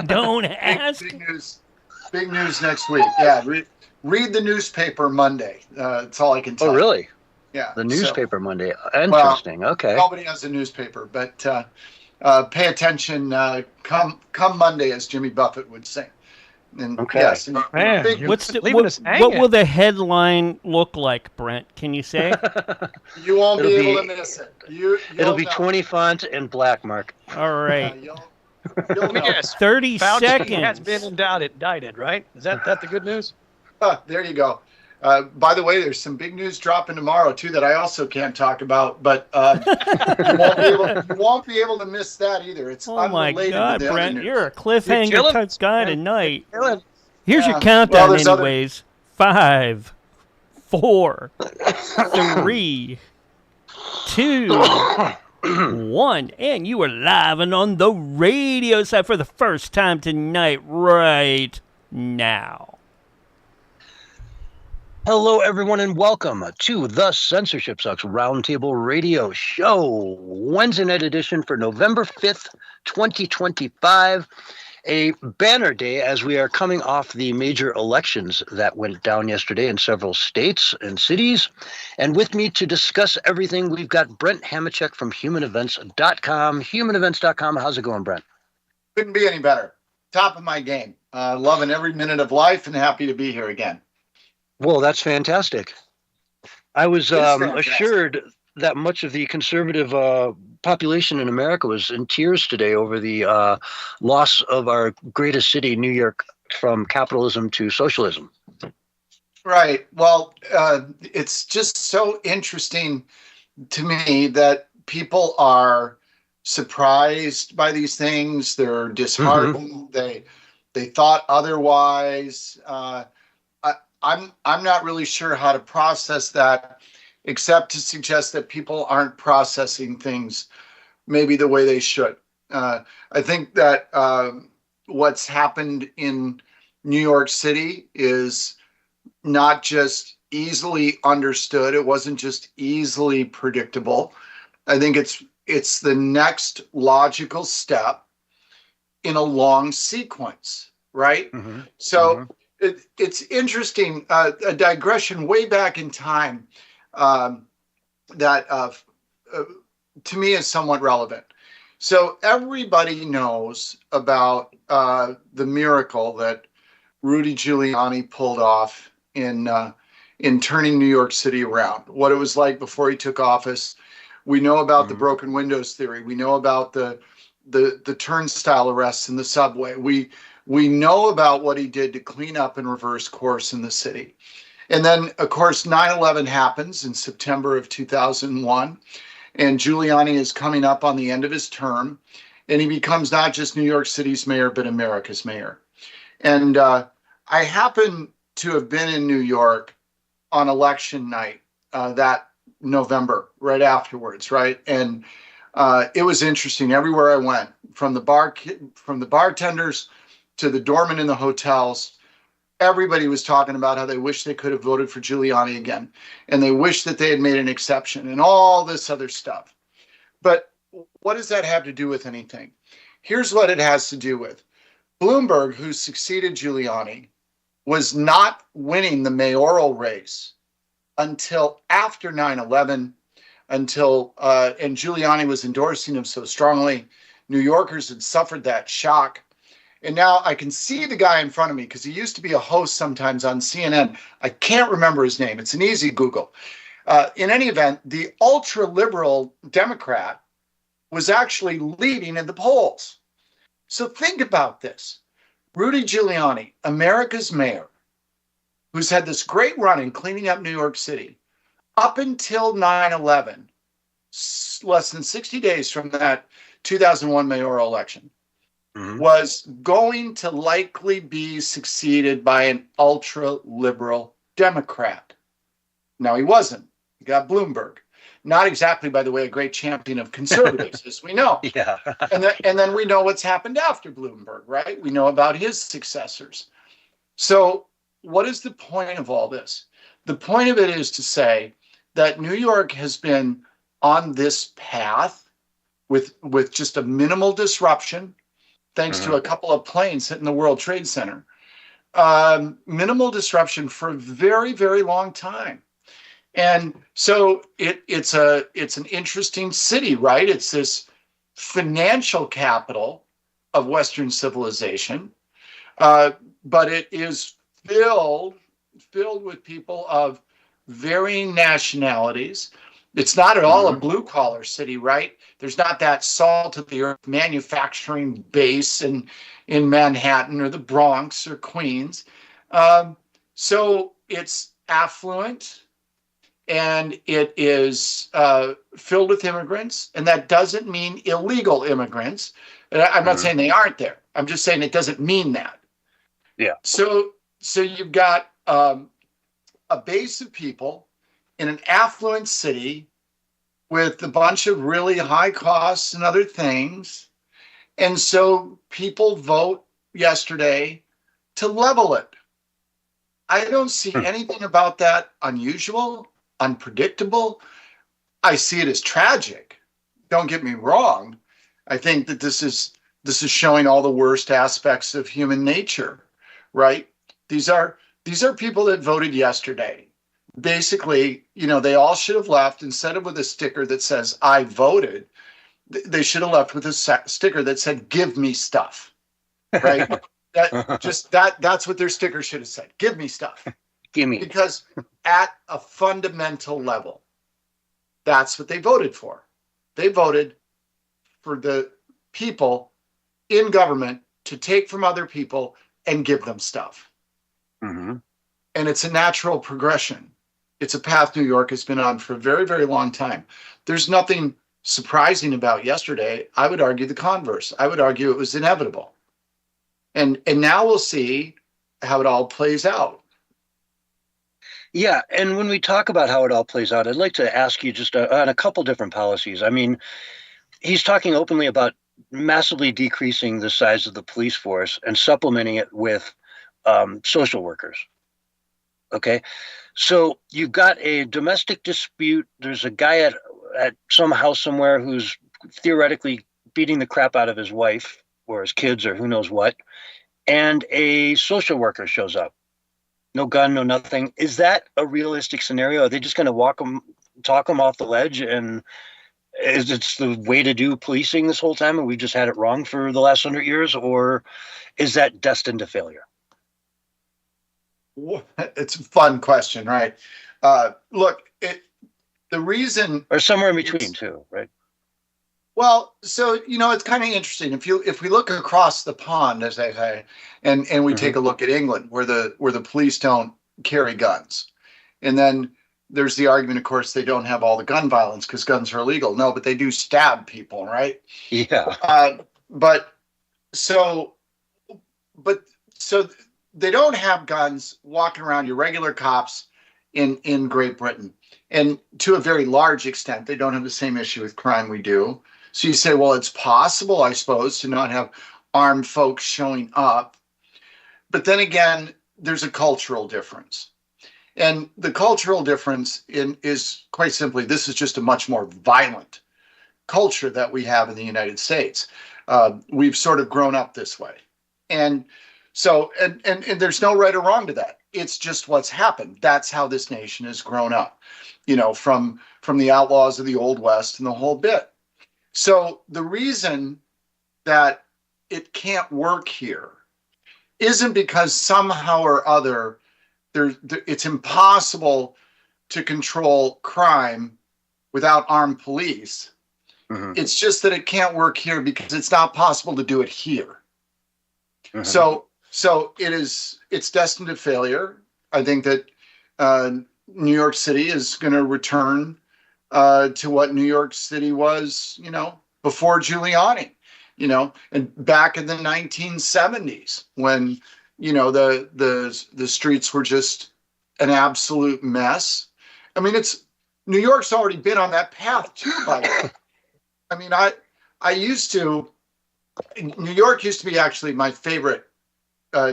Don't ask. big news next week. Yeah, read the newspaper Monday. That's all I can tell Oh, you. really? Yeah, The so- newspaper Monday. Interesting. Okay. Nobody has a newspaper, but pay attention. Come Monday, as Jimmy Buffett would say. And Okay. yes, and Man, big- you're What's the, leaving us what hanging. will the headline look like, Brent? Can you say? you won't be It'll able be- to miss it. It'll be 20 font and black, Mark. All right. You'll Let me know. guess. 30 Fauci has seconds. been indicted, right? Is that the good news? There you go. By the way, there's some big news dropping tomorrow too that I also can't talk about, but you won't be able to miss that either. It's Oh my unrelated God, to the other Brent, news. you're a cliffhanger chilling? type guy Yeah. tonight. Ellen, Here's Yeah. your countdown, Well, there's other- anyways. 5, 4, 3, 2, 1, and you are live and on the radio side for the first time tonight, right now. Hello, everyone, and welcome to the Censorship Sucks Roundtable Radio Show, Wednesday night edition for November 5th, 2025. A banner day as we are coming off the major elections that went down yesterday in several states and cities. And with me to discuss everything, we've got Brent Hamachek from humanevents.com. Humanevents.com. How's it going, Brent? Couldn't be any better. Top of my game. Loving every minute of life and happy to be here again. Well, that's fantastic. I was fantastic. assured that much of the conservative population in America was in tears today over the loss of our greatest city, New York, from capitalism to socialism. Right. Well, it's just so interesting to me that people are surprised by these things. They're disheartened. They thought otherwise. I'm not really sure how to process that, except to suggest that people aren't processing things maybe the way they should. I think that what's happened in New York City is not just easily understood. It wasn't just easily predictable. I think it's the next logical step in a long sequence, right? Mm-hmm. So it's interesting, a digression way back in time that to me is somewhat relevant. So everybody knows about the miracle that Rudy Giuliani pulled off in turning New York City around. What it was like before he took office. We know about the broken windows theory. We know about the turnstile arrests in the subway. We know about what he did to clean up and reverse course in the city. And then, of course, 9/11 happens in September of 2001. And Giuliani is coming up on the end of his term. And he becomes not just New York City's mayor, but America's mayor. And I happen to have been in New York on election night that November, right afterwards, right? And it was interesting everywhere I went, from the bartenders to the doormen in the hotels. Everybody was talking about how they wish they could have voted for Giuliani again, and they wish that they had made an exception and all this other stuff. But what does that have to do with anything? Here's what it has to do with. Bloomberg, who succeeded Giuliani, was not winning the mayoral race until after 9/11, and Giuliani was endorsing him so strongly. New Yorkers had suffered that shock. And now I can see the guy in front of me because he used to be a host sometimes on CNN. I can't remember his name. It's an easy Google. In any event, the ultra-liberal Democrat was actually leading in the polls. So think about this. Rudy Giuliani, America's mayor, who's had this great run in cleaning up New York City, up until 9/11, less than 60 days from that 2001 mayoral election, was going to likely be succeeded by an ultra-liberal Democrat. Now, he wasn't. He got Bloomberg. Not exactly, by the way, a great champion of conservatives, as we know. Yeah. And then we know what's happened after Bloomberg, right? We know about his successors. So what is the point of all this? The point of it is to say that New York has been on this path with just a minimal disruption, thanks to a couple of planes hitting the World Trade Center. Minimal disruption for a very, very long time. And so it's an interesting city, right? It's this financial capital of Western civilization, but it is filled with people of varying nationalities. It's not at all a blue-collar city, right? There's not that salt-of-the-earth manufacturing base in Manhattan or the Bronx or Queens. So it's affluent, and it is filled with immigrants, and that doesn't mean illegal immigrants. And I'm not saying they aren't there. I'm just saying it doesn't mean that. Yeah. So you've got a base of people in an affluent city with a bunch of really high costs and other things. And so people vote yesterday to level it. I don't see anything about that unusual, unpredictable. I see it as tragic. Don't get me wrong. I think that this is showing all the worst aspects of human nature, right? These are people that voted yesterday. Basically, they all should have left, instead of with a sticker that says I voted, they should have left with a sticker that said give me stuff, right? That's what their sticker should have said. Give me stuff. Give me. Because at a fundamental level, that's what they voted for. They voted for the people in government to take from other people and give them stuff. And it's a natural progression. It's a path New York has been on for a very, very long time. There's nothing surprising about yesterday. I would argue the converse. I would argue it was inevitable. And now we'll see how it all plays out. Yeah, and when we talk about how it all plays out, I'd like to ask you just on a couple different policies. I mean, he's talking openly about massively decreasing the size of the police force and supplementing it with social workers. Okay, so you've got a domestic dispute. There's a guy at some house somewhere who's theoretically beating the crap out of his wife or his kids or who knows what, and a social worker shows up. No gun, no nothing. Is that a realistic scenario? Are they just going to talk them off the ledge and Is it the way to do policing this whole time, and we just had it wrong for the last 100 years, or is that destined to failure? It's a fun question, right? Look, the reason, Or somewhere in between too, right? well, so it's kind of interesting. If we look across the pond, as they say, and we take a look at England, where the police don't carry guns, and then there's the argument, of course, they don't have all the gun violence because guns are illegal. No, but they do stab people, right? Yeah. But so they don't have guns walking around, your regular cops in Great Britain. And to a very large extent, they don't have the same issue with crime we do. So you say, well, it's possible, I suppose, to not have armed folks showing up. But then again, there's a cultural difference. And the cultural difference is quite simply, this is just a much more violent culture that we have in the United States. We've sort of grown up this way. And so, and there's no right or wrong to that. It's just what's happened. That's how this nation has grown up, from the outlaws of the Old West and the whole bit. So the reason that it can't work here isn't because somehow or other it's impossible to control crime without armed police. Mm-hmm. It's just that it can't work here because it's not possible to do it here. Mm-hmm. So it's destined to failure. I think that New York City is going to return to what New York City was, before Giuliani, and back in the 1970s when, the streets were just an absolute mess. I mean, New York's already been on that path too, by the way. I mean, New York used to be actually my favorite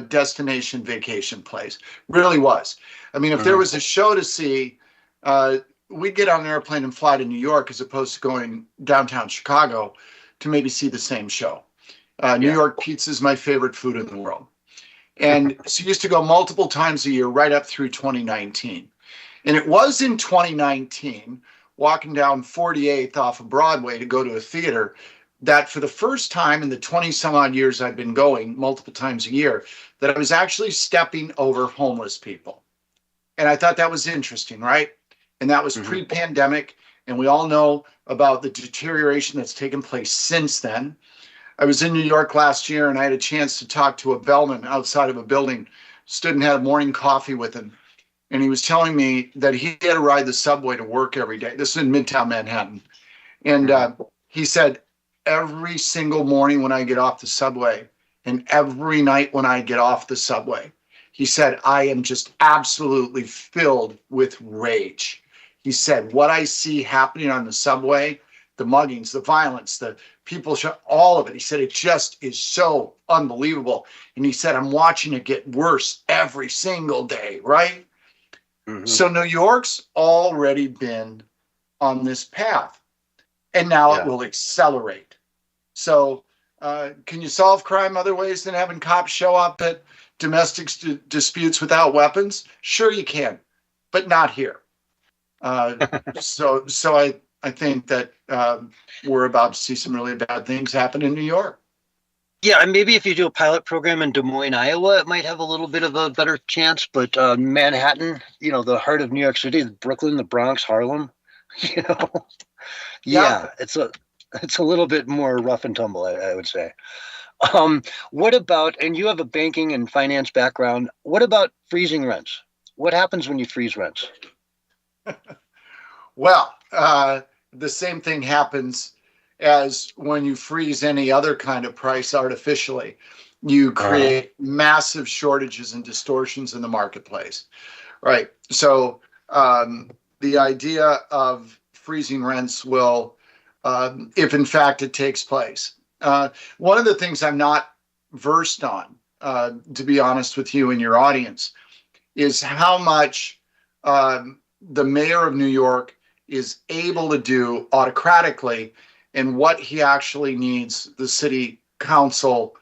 destination vacation place. Really was. I mean, if there was a show to see, we'd get on an airplane and fly to New York as opposed to going downtown Chicago to maybe see the same show. New York pizza is my favorite food in the world. And so used to go multiple times a year right up through 2019. And it was in 2019, walking down 48th off of Broadway to go to a theater, that for the first time in the 20 some odd years I've been going multiple times a year, that I was actually stepping over homeless people. And I thought that was interesting, right? And that was pre-pandemic. And we all know about the deterioration that's taken place since then. I was in New York last year and I had a chance to talk to a bellman outside of a building, stood and had a morning coffee with him. And he was telling me that he had to ride the subway to work every day. This is in Midtown Manhattan. And he said, every single morning when I get off the subway and every night when I get off the subway, he said, I am just absolutely filled with rage. He said, what I see happening on the subway, the muggings, the violence, the people, all of it. He said, it just is so unbelievable. And he said, I'm watching it get worse every single day, right? Mm-hmm. So New York's already been on this path, and now it will accelerate. So can you solve crime other ways than having cops show up at domestic disputes without weapons? Sure you can, but not here. So I think that we're about to see some really bad things happen in New York. Yeah, and maybe if you do a pilot program in Des Moines, Iowa, it might have a little bit of a better chance. But Manhattan, the heart of New York City, Brooklyn, the Bronx, Harlem, it's a little bit more rough and tumble, I would say. What about, and you have a banking and finance background, what about freezing rents? What happens when you freeze rents? Well, the same thing happens as when you freeze any other kind of price artificially. You create massive shortages and distortions in the marketplace, right? So the idea of freezing rents will, if in fact it takes place. One of the things I'm not versed on, to be honest with you and your audience, is how much the mayor of New York is able to do autocratically and what he actually needs the city council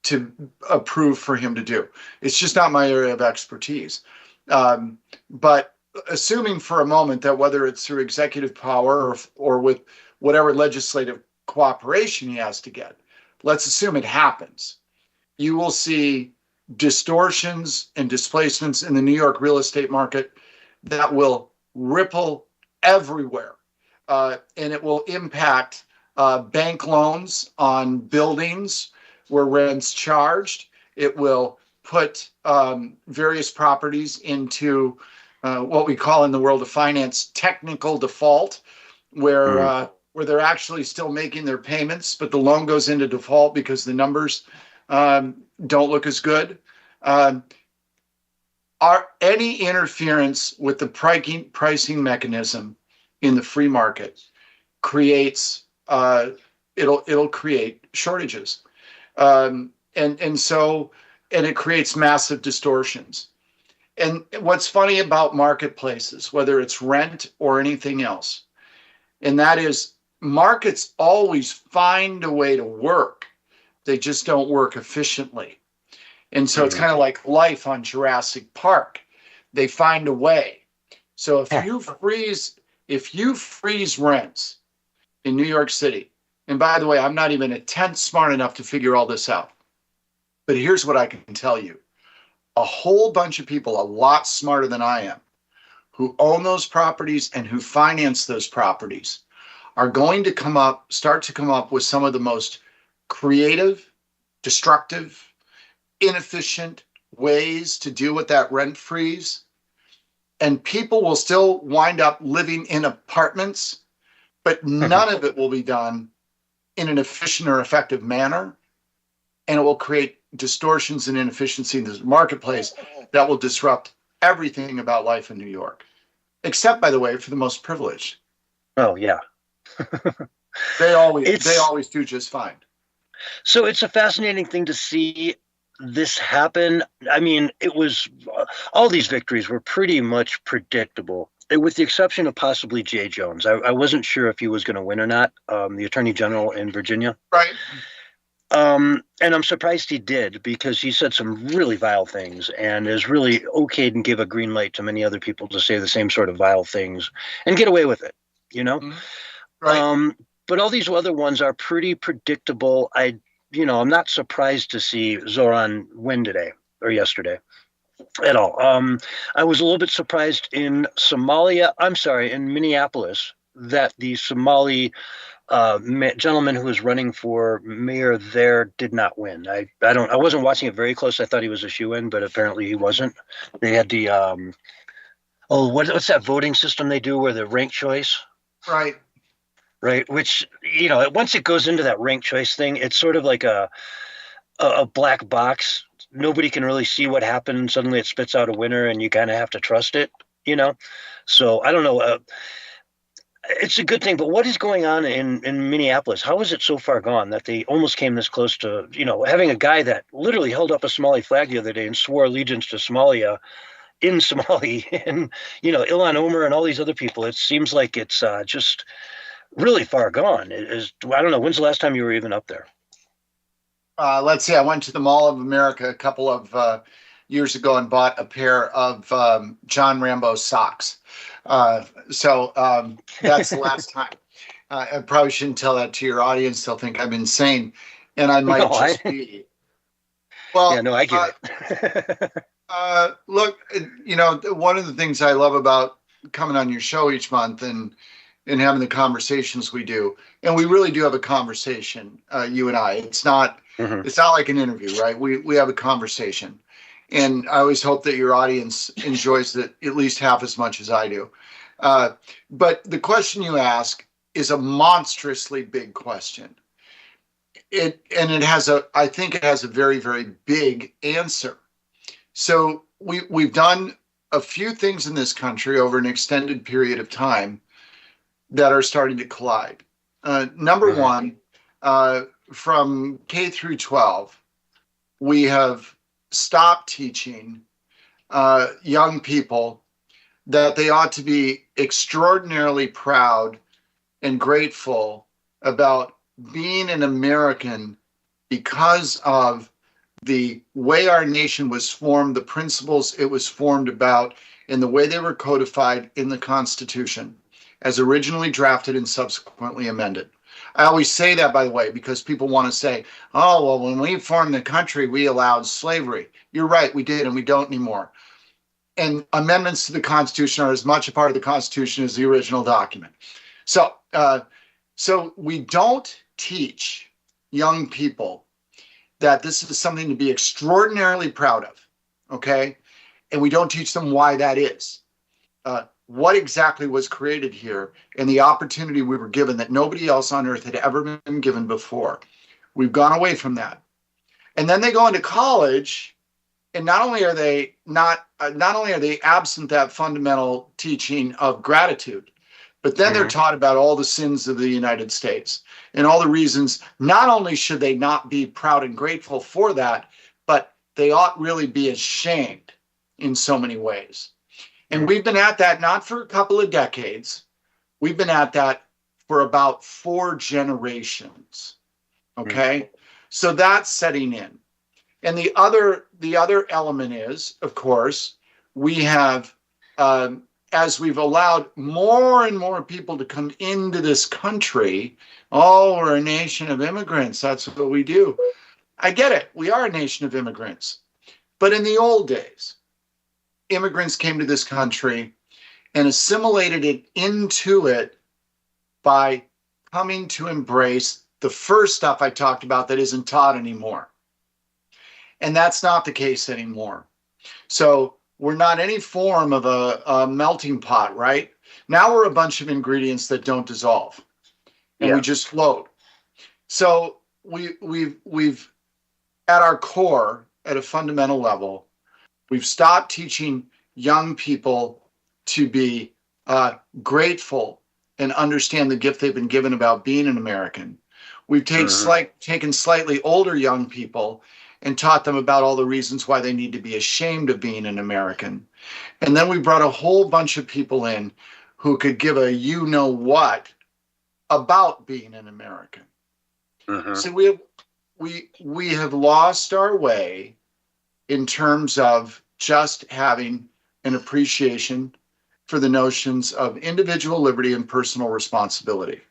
to approve for him to do. It's just not my area of expertise. But assuming for a moment that whether it's through executive power or with whatever legislative cooperation he has to get, let's assume it happens. You will see distortions and displacements in the New York real estate market that will ripple everywhere. And it will impact bank loans on buildings where rent's charged. It will put various properties into what we call in the world of finance technical default, where they're actually still making their payments, but the loan goes into default because the numbers don't look as good. Any interference with the pricing mechanism in the free market creates it'll create shortages, and it creates massive distortions. And what's funny about marketplaces, whether it's rent or anything else, and that is markets always find a way to work. They just don't work efficiently. And so it's kind of like life on Jurassic Park. They find a way. So if you freeze rents in New York City, and by the way, I'm not even a tenth smart enough to figure all this out, but here's what I can tell you. A whole bunch of people, a lot smarter than I am, who own those properties and who finance those properties are going to start to come up with some of the most creative, destructive, inefficient ways to deal with that rent freeze. And people will still wind up living in apartments, but none of it will be done in an efficient or effective manner. And it will create distortions and inefficiency in the marketplace that will disrupt everything about life in New York, except, by the way, for the most privileged. Oh, yeah. They always do just fine. So it's a fascinating thing to see this happen. I mean, it was all these victories were pretty much predictable, with the exception of possibly Jay Jones. I wasn't sure if he was going to win or not, the Attorney General in Virginia. Right. And I'm surprised he did, because he said some really vile things and is really okayed and give a green light to many other people to say the same sort of vile things and get away with it, you know? Right. But all these other ones are pretty predictable. I'm not surprised to see Zoran win today or yesterday at all. I was a little bit surprised in Minneapolis, that the Somali gentleman who was running for mayor there did not win. I wasn't watching it very close. I thought he was a shoo-in, but apparently he wasn't. They had the what's that voting system they do where the ranked choice? Right, which, once it goes into that ranked choice thing, it's sort of like a black box. Nobody can really see what happened. Suddenly it spits out a winner and you kind of have to trust it, So I don't know. It's a good thing, but what is going on in Minneapolis? How is it so far gone that they almost came this close to, having a guy that literally held up a Somali flag the other day and swore allegiance to Somalia in Somali, and, Ilhan Omar and all these other people? It seems like it's just really far gone. I don't know. When's the last time you were even up there? Let's see. I went to the Mall of America a couple of years ago and bought a pair of John Rambo socks. So that's the last time. I probably shouldn't tell that to your audience. They'll think I'm insane, and I might be. Well, yeah, no, I get it. Look, one of the things I love about coming on your show each month and having the conversations we do, and we really do have a conversation, you and I. It's not like an interview, right? We have a conversation. And I always hope that your audience enjoys it at least half as much as I do. But the question you ask is a monstrously big question. I think it has a very, very big answer. So we've done a few things in this country over an extended period of time that are starting to collide. Number one, from K through 12, we have stopped teaching young people that they ought to be extraordinarily proud and grateful about being an American because of the way our nation was formed, the principles it was formed about, in the way they were codified in the Constitution as originally drafted and subsequently amended. I always say that, by the way, because people want to say, oh, well, when we formed the country, we allowed slavery. You're right, we did, and we don't anymore. And amendments to the Constitution are as much a part of the Constitution as the original document. So we don't teach young people that this is something to be extraordinarily proud of, okay? And we don't teach them why that is. What exactly was created here and the opportunity we were given that nobody else on earth had ever been given before. We've gone away from that. And then they go into college, and not only are they absent that fundamental teaching of gratitude, but then they're taught about all the sins of the United States and all the reasons. Not only should they not be proud and grateful for that, but they ought really be ashamed in so many ways. And we've been at that not for a couple of decades. We've been at that for about 4 generations. Okay? So that's setting in. And the other element is, of course, we have, as we've allowed more and more people to come into this country, oh, we're a nation of immigrants. That's what we do. I get it. We are a nation of immigrants. But in the old days, immigrants came to this country and assimilated it into it by coming to embrace the first stuff I talked about that isn't taught anymore. And that's not the case anymore. So we're not any form of a melting pot, right? Now we're a bunch of ingredients that don't dissolve, and we just float. So we've at our core, at a fundamental level, we've stopped teaching young people to be grateful and understand the gift they've been given about being an American. We've taken slightly older young people and taught them about all the reasons why they need to be ashamed of being an American. And then we brought a whole bunch of people in who could give a you-know-what about being an American. So we have lost our way in terms of just having an appreciation for the notions of individual liberty and personal responsibility.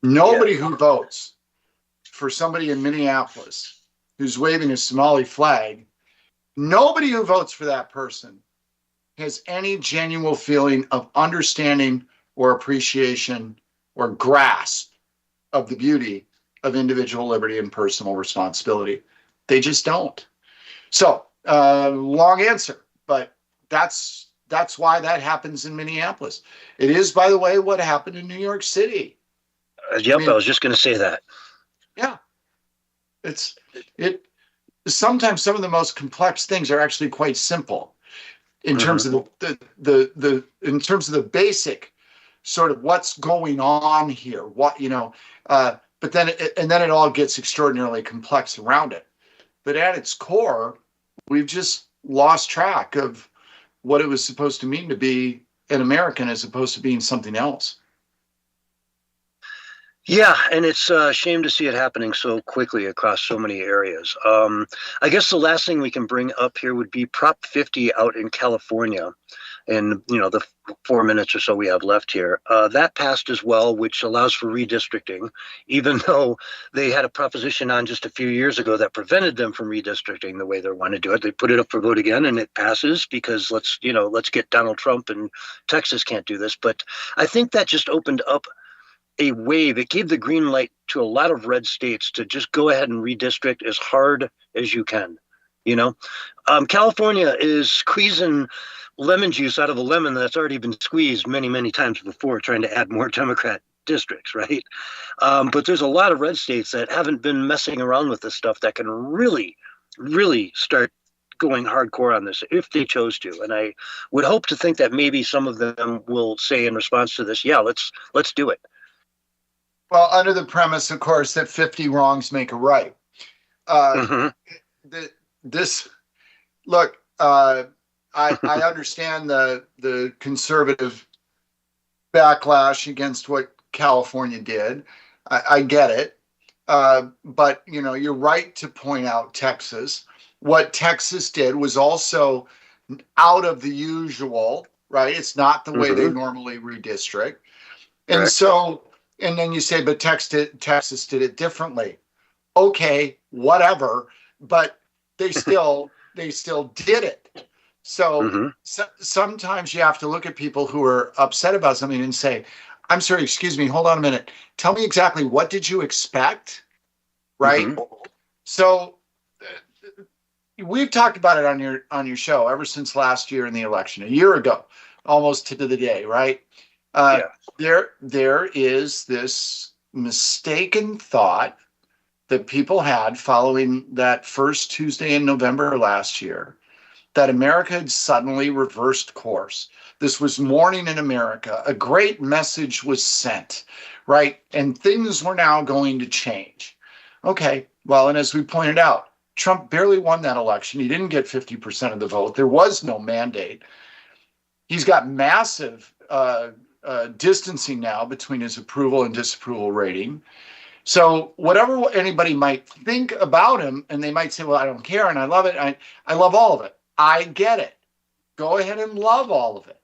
Nobody who votes for somebody in Minneapolis who's waving a Somali flag, nobody who votes for that person has any genuine feeling of understanding or appreciation or grasp of the beauty of individual liberty and personal responsibility. They just don't. So, long answer, but that's why that happens in Minneapolis. It is, by the way, what happened in New York City. Yep, I was just going to say that. Yeah, sometimes some of the most complex things are actually quite simple in terms of in terms of the basic sort of what's going on here. But then it all gets extraordinarily complex around it. But at its core, we've just lost track of what it was supposed to mean to be an American as opposed to being something else. Yeah, and it's a shame to see it happening so quickly across so many areas. I guess the last thing we can bring up here would be Prop 50 out in California. And, the 4 minutes or so we have left here. That passed as well, which allows for redistricting, even though they had a proposition on just a few years ago that prevented them from redistricting the way they want to do it. They put it up for vote again, and it passes because let's get Donald Trump, and Texas can't do this. But I think that just opened up a wave. It gave the green light to a lot of red states to just go ahead and redistrict as hard as you can. California is squeezing lemon juice out of a lemon that's already been squeezed many, many times before, trying to add more Democrat districts, right? But there's a lot of red states that haven't been messing around with this stuff that can really, really start going hardcore on this if they chose to. And I would hope to think that maybe some of them will say in response to this, yeah, let's do it. Well, under the premise, of course, that 50 wrongs make a right. I understand the conservative backlash against what California did. I get it. But, you're right to point out Texas. What Texas did was also out of the usual, right? It's not the way they normally redistrict. And Right. so, and then you say, but Texas did it differently. Okay, whatever, but they still did it. So, sometimes you have to look at people who are upset about something and say, I'm sorry, excuse me, hold on a minute. Tell me exactly, what did you expect? Right? So we've talked about it on your show ever since last year in the election, a year ago, almost to the day, right? There is this mistaken thought that people had following that first Tuesday in November last year, that America had suddenly reversed course. This was morning in America. A great message was sent, right? And things were now going to change. Okay, well, and as we pointed out, Trump barely won that election. He didn't get 50% of the vote. There was no mandate. He's got massive distancing now between his approval and disapproval rating. So whatever anybody might think about him, and they might say, well, I don't care and I love it. I love all of it. I get it. Go ahead and love all of it.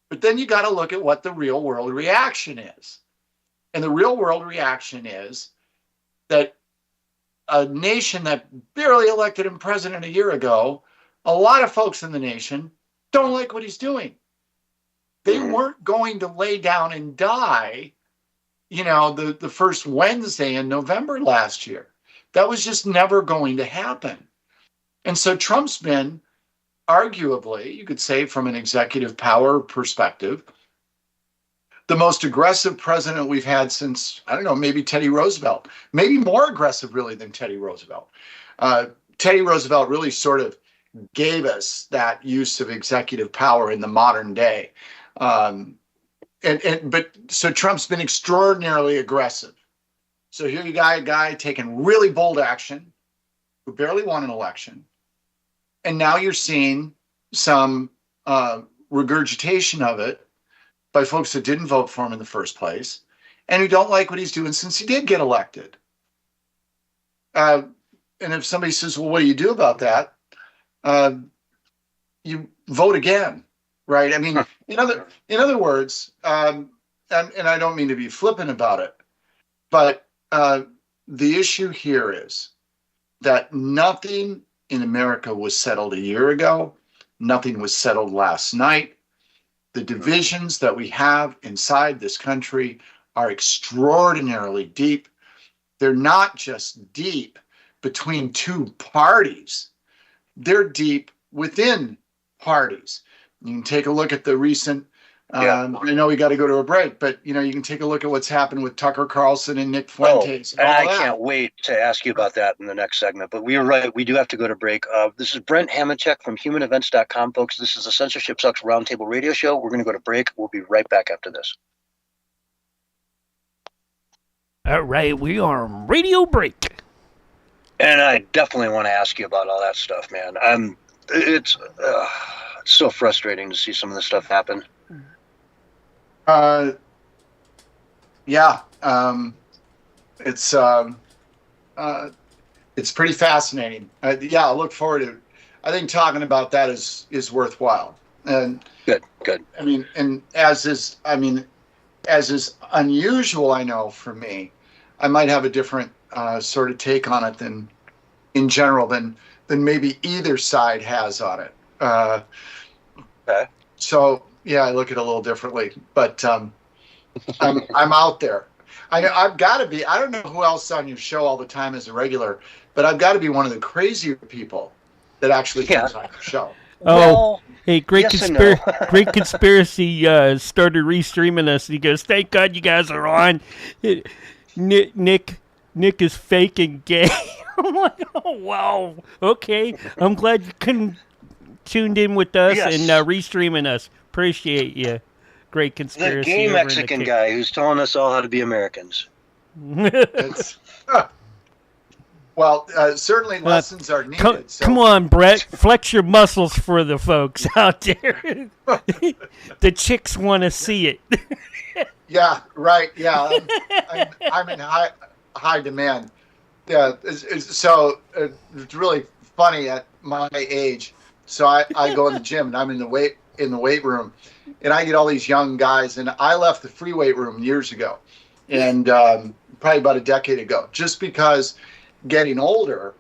But then you got to look at what the real world reaction is. And the real world reaction is that a nation that barely elected him president a year ago, a lot of folks in the nation don't like what he's doing. They weren't going to lay down and die, the first Wednesday in November last year. That was just never going to happen. And so Trump's been, arguably, you could say from an executive power perspective, the most aggressive president we've had since, I don't know, maybe Teddy Roosevelt. Maybe more aggressive, really, than Teddy Roosevelt. Teddy Roosevelt really sort of gave us that use of executive power in the modern day. But Trump's been extraordinarily aggressive. So here you got a guy taking really bold action who barely won an election. And now you're seeing some regurgitation of it by folks that didn't vote for him in the first place and who don't like what he's doing since he did get elected. And if somebody says, well, what do you do about that? You vote again, right? I mean, in other words, and I don't mean to be flippant about it, but the issue here is that nothing in America was settled a year ago. Nothing was settled last night. The divisions that we have inside this country are extraordinarily deep. They're not just deep between two parties. They're deep within parties. You can take a look at the recent, I know we got to go to a break, but you can take a look at what's happened with Tucker Carlson and Nick Fuentes. And I can't wait to ask you about that in the next segment, but we are right. We do have to go to break. This is Brent Hamachek from humanevents.com, folks. This is the Censorship Sucks Roundtable Radio Show. We're going to go to break. We'll be right back after this. All right, we are on radio break. And I definitely want to ask you about all that stuff, man. It's so frustrating to see some of this stuff happen. It's pretty fascinating. I look forward to. I think talking about that is worthwhile. And good. I mean, and as is unusual, I know for me, I might have a different sort of take on it than in general than maybe either side has on it. Okay. So yeah, I look at it a little differently, but I'm out there. I've got to be. I don't know who else on your show all the time as a regular, but I've got to be one of the crazier people that actually comes on your show. Oh, Well, hey, great yes and no. great conspiracy started restreaming us. He goes, "Thank God you guys are on." Nick is fake and gay. I'm like, oh wow, okay. I'm glad you tuned in with us and restreaming us. Appreciate you. Great the conspiracy. gay over in the Mexican kick. guy who's telling us all how to be Americans. It's, well, certainly lessons are needed. Come on, Brett. Flex your muscles for the folks out there. The chicks want to see it. Yeah, right. Yeah, I'm in high demand. Yeah, so it's really funny at my age. So I go in the gym and I'm in the weight room, and I get all these young guys. And I left the free weight room years ago, and probably about a decade ago, just because getting older,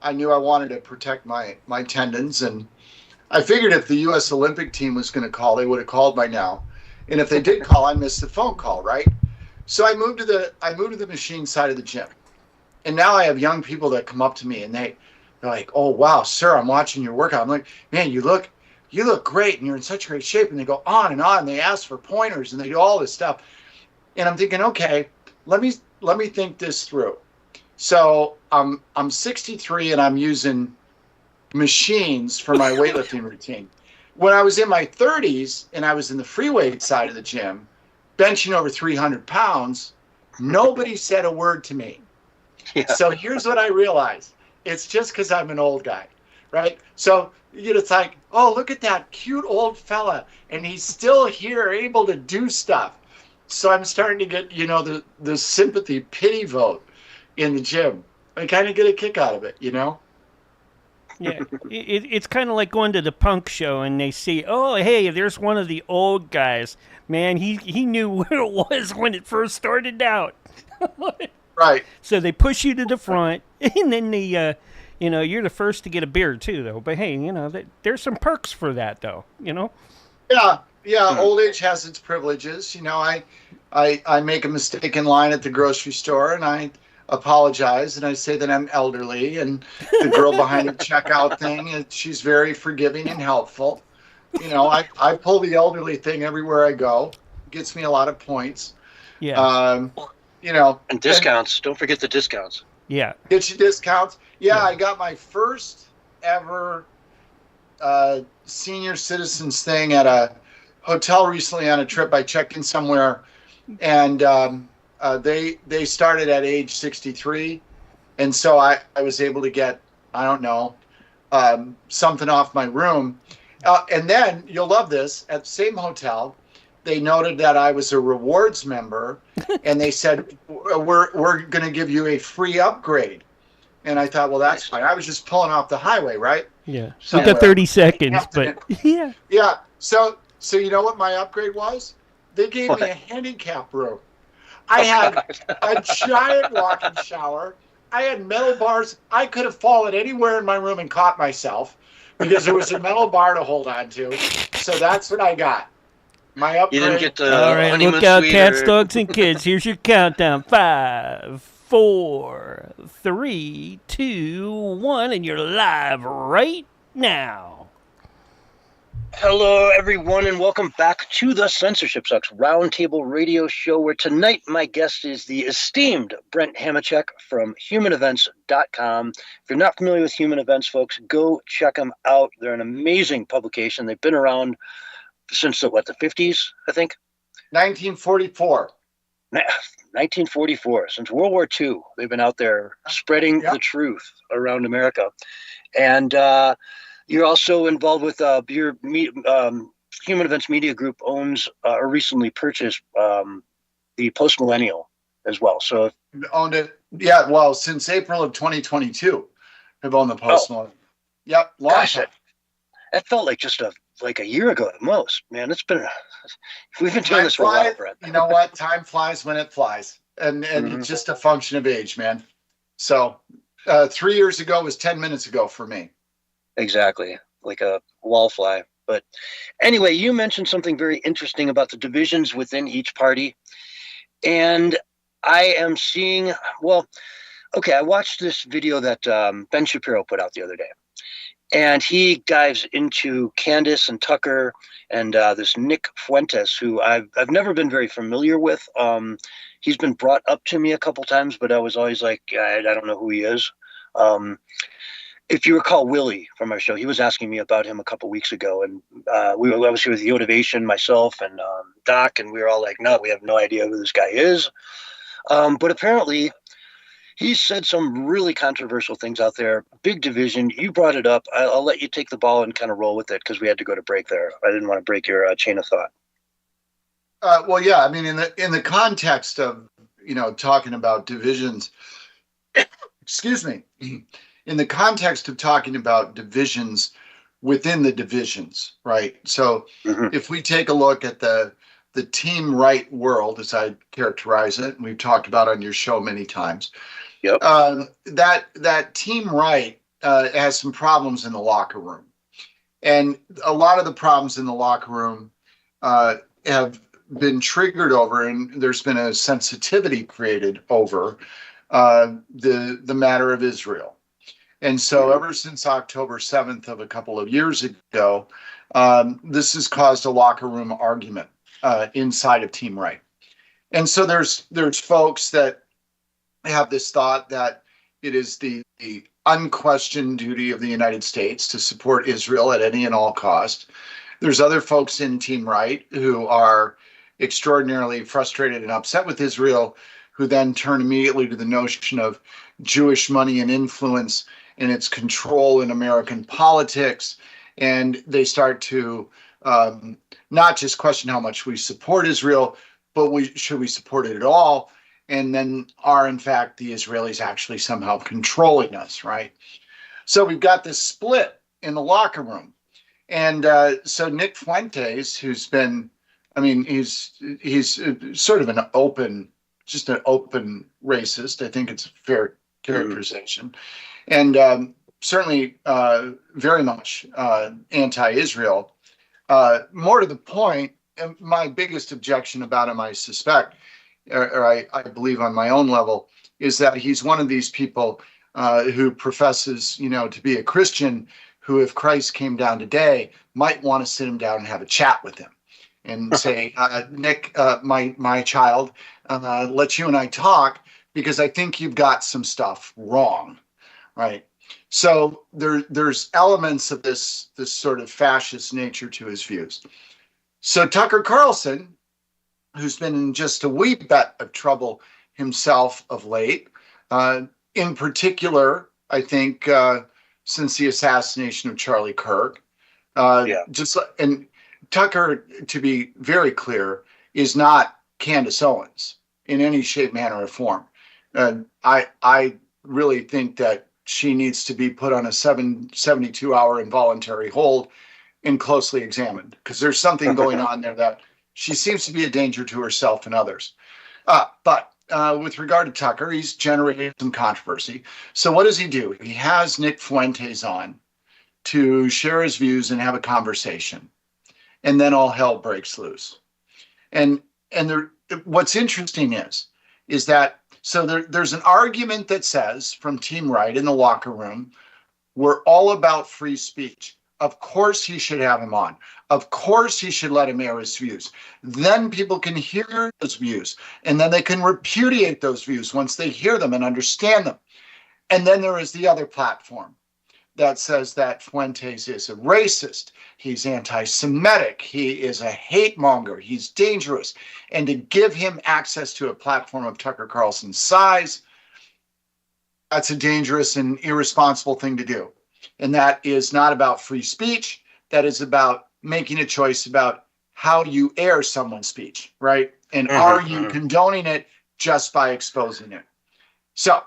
I knew I wanted to protect my tendons. And I figured if the U.S. Olympic team was going to call, they would have called by now. And if they did call, I missed the phone call, right? So I moved to the machine side of the gym. And now I have young people that come up to me and they're like, "Oh, wow, sir, I'm watching your workout." I'm like, "Man, you look great and you're in such great shape." And they go on and on. And they ask for pointers and they do all this stuff. And I'm thinking, okay, let me think this through. So I'm 63 and I'm using machines for my weightlifting routine. When I was in my 30s and I was in the free weight side of the gym, benching over 300 pounds, nobody said a word to me. Yeah. So here's what I realized. It's just because I'm an old guy, right? So it's like, oh, look at that cute old fella, and he's still here, able to do stuff. So I'm starting to get, the sympathy, pity vote in the gym. I kind of get a kick out of it, Yeah, it's kind of like going to the punk show and they see, oh, hey, there's one of the old guys. Man, he knew what it was when it first started out. Right. So they push you to the front, and then you're the first to get a beer too, though. But hey, there's some perks for that, though. Yeah. Old age has its privileges. I make a mistake in line at the grocery store, and I apologize, and I say that I'm elderly, and the girl behind the checkout thing, she's very forgiving and helpful. I pull the elderly thing everywhere I go. It gets me a lot of points. Yeah. And discounts. Don't forget the discounts. Yeah. Get you discounts. Yeah, I got my first ever senior citizens thing at a hotel recently on a trip. I checked in somewhere, and they started at age 63, and so I was able to get, I don't know, something off my room. And then you'll love this, at the same hotel, they noted that I was a rewards member, and they said, we're going to give you a free upgrade. And I thought, well, that's fine. I was just pulling off the highway, right? Yeah. Somewhere. You got 30 seconds, but yeah. Yeah. So you know what my upgrade was? They gave me a handicap room. I had a giant walk-in shower. I had metal bars. I could have fallen anywhere in my room and caught myself because there was a metal bar to hold on to. So that's what I got. My upgrade. You didn't get the All right, honeymoon look out, suite cats, or- dogs, and kids. Here's your countdown. 5, 4, 3, 2, 1, and you're live right now. Hello, everyone, and welcome back to the Censorship Sucks Roundtable Radio Show, where tonight my guest is the esteemed Brent Hamachek from humanevents.com. If you're not familiar with Human Events, folks, go check them out. They're an amazing publication. They've been around since the 50s, I think? 1944. 1944, since World War II. They've been out there spreading the truth around America. And you're also involved with your Human Events Media Group owns or recently purchased the Post Millennial as well. So Owned it. Yeah, well, since April of 2022, I've owned the Post Millennial. Yep, long gosh, time. that felt like just a year ago at most. Man, we've been doing this for a while, Brett. You know what? Time flies when it flies. And it's just a function of age, man. So 3 years ago was 10 minutes ago for me. Exactly, like a wallfly. But anyway, you mentioned something very interesting about the divisions within each party. And I am seeing, I watched this video that Ben Shapiro put out the other day. And he dives into Candace and Tucker and this Nick Fuentes, who I've never been very familiar with. He's been brought up to me a couple times, but I was always like, I don't know who he is. If you recall Willie from our show, he was asking me about him a couple weeks ago, and I was here with Yotivation, myself, and Doc, and we were all like, no, we have no idea who this guy is. But apparently, he's said some really controversial things out there. Big division. You brought it up. I'll let you take the ball and kind of roll with it because we had to go to break there. I didn't want to break your chain of thought. Well, yeah. I mean, in the context of talking about divisions, excuse me. In the context of talking about divisions within the divisions, right? So Mhm. if we take a look at the team right world, as I characterize it, and we've talked about on your show many times, Yep. that team right has some problems in the locker room. And a lot of the problems in the locker room have been triggered over, and there's been a sensitivity created over the matter of Israel. And so ever since October 7th of a couple of years ago, this has caused a locker room argument inside of Team Right. And so there's folks that have this thought that it is the unquestioned duty of the United States to support Israel at any and all cost. There's other folks in Team Right who are extraordinarily frustrated and upset with Israel, who then turn immediately to the notion of Jewish money and influence and its control in American politics. And they start to not just question how much we support Israel, but should we support it at all? And then are, in fact, the Israelis actually somehow controlling us, right? So we've got this split in the locker room. And so Nick Fuentes, who's been, I mean, he's sort of an open racist. I think it's a fair characterization. And certainly very much anti-Israel. More to the point, my biggest objection about him, I suspect, or I believe on my own level, is that he's one of these people who professes, to be a Christian, who, if Christ came down today, might want to sit him down and have a chat with him and say, Nick, my child, let you and I talk, because I think you've got some stuff wrong, right? So there's elements of this sort of fascist nature to his views. So Tucker Carlson, who's been in just a wee bit of trouble himself of late, in particular, I think, since the assassination of Charlie Kirk. And Tucker, to be very clear, is not Candace Owens in any shape, manner, or form. I really think that she needs to be put on a 72-hour involuntary hold and closely examined, because there's something going on there that she seems to be a danger to herself and others. But with regard to Tucker, he's generated some controversy. So what does he do? He has Nick Fuentes on to share his views and have a conversation. And then all hell breaks loose. And what's interesting is that, so there's an argument that says from Team Right in the locker room, we're all about free speech. Of course he should have him on. Of course he should let him air his views. Then people can hear those views, and then they can repudiate those views once they hear them and understand them. And then there is the other platform that says that Fuentes is a racist, he's anti-Semitic, he is a hate monger, he's dangerous. And to give him access to a platform of Tucker Carlson's size, that's a dangerous and irresponsible thing to do. And that is not about free speech. That is about making a choice about how you air someone's speech, right? And are you condoning it just by exposing it? So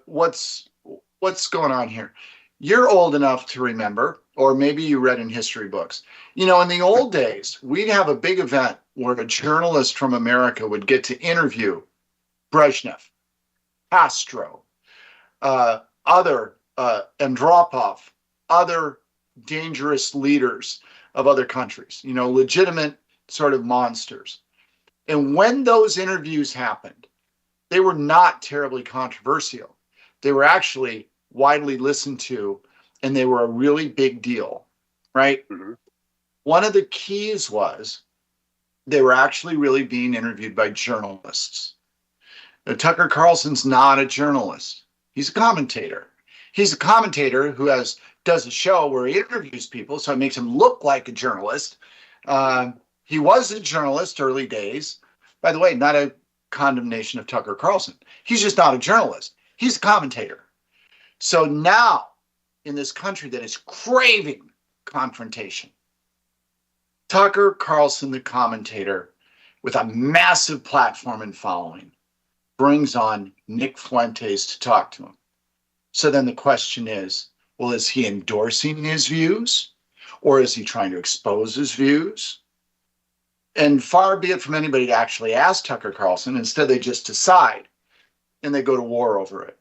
what's going on here? You're old enough to remember, or maybe you read in history books. In the old days, we'd have a big event where a journalist from America would get to interview Brezhnev, Castro, Andropov, other dangerous leaders of other countries, legitimate sort of monsters. And when those interviews happened, they were not terribly controversial. They were actually widely listened to, and they were a really big deal, right? Mm-hmm. One of the keys was they were actually really being interviewed by journalists. Now, Tucker Carlson's not a journalist. He's a commentator. He's a commentator who does a show where he interviews people, so it makes him look like a journalist. He was a journalist early days. By the way, not a condemnation of Tucker Carlson. He's just not a journalist. He's a commentator. So now, in this country that is craving confrontation, Tucker Carlson, the commentator, with a massive platform and following, brings on Nick Fuentes to talk to him. So then the question is, well, is he endorsing his views, Or is he trying to expose his views? And far be it from anybody to actually ask Tucker Carlson. Instead, they just decide and they go to war over it.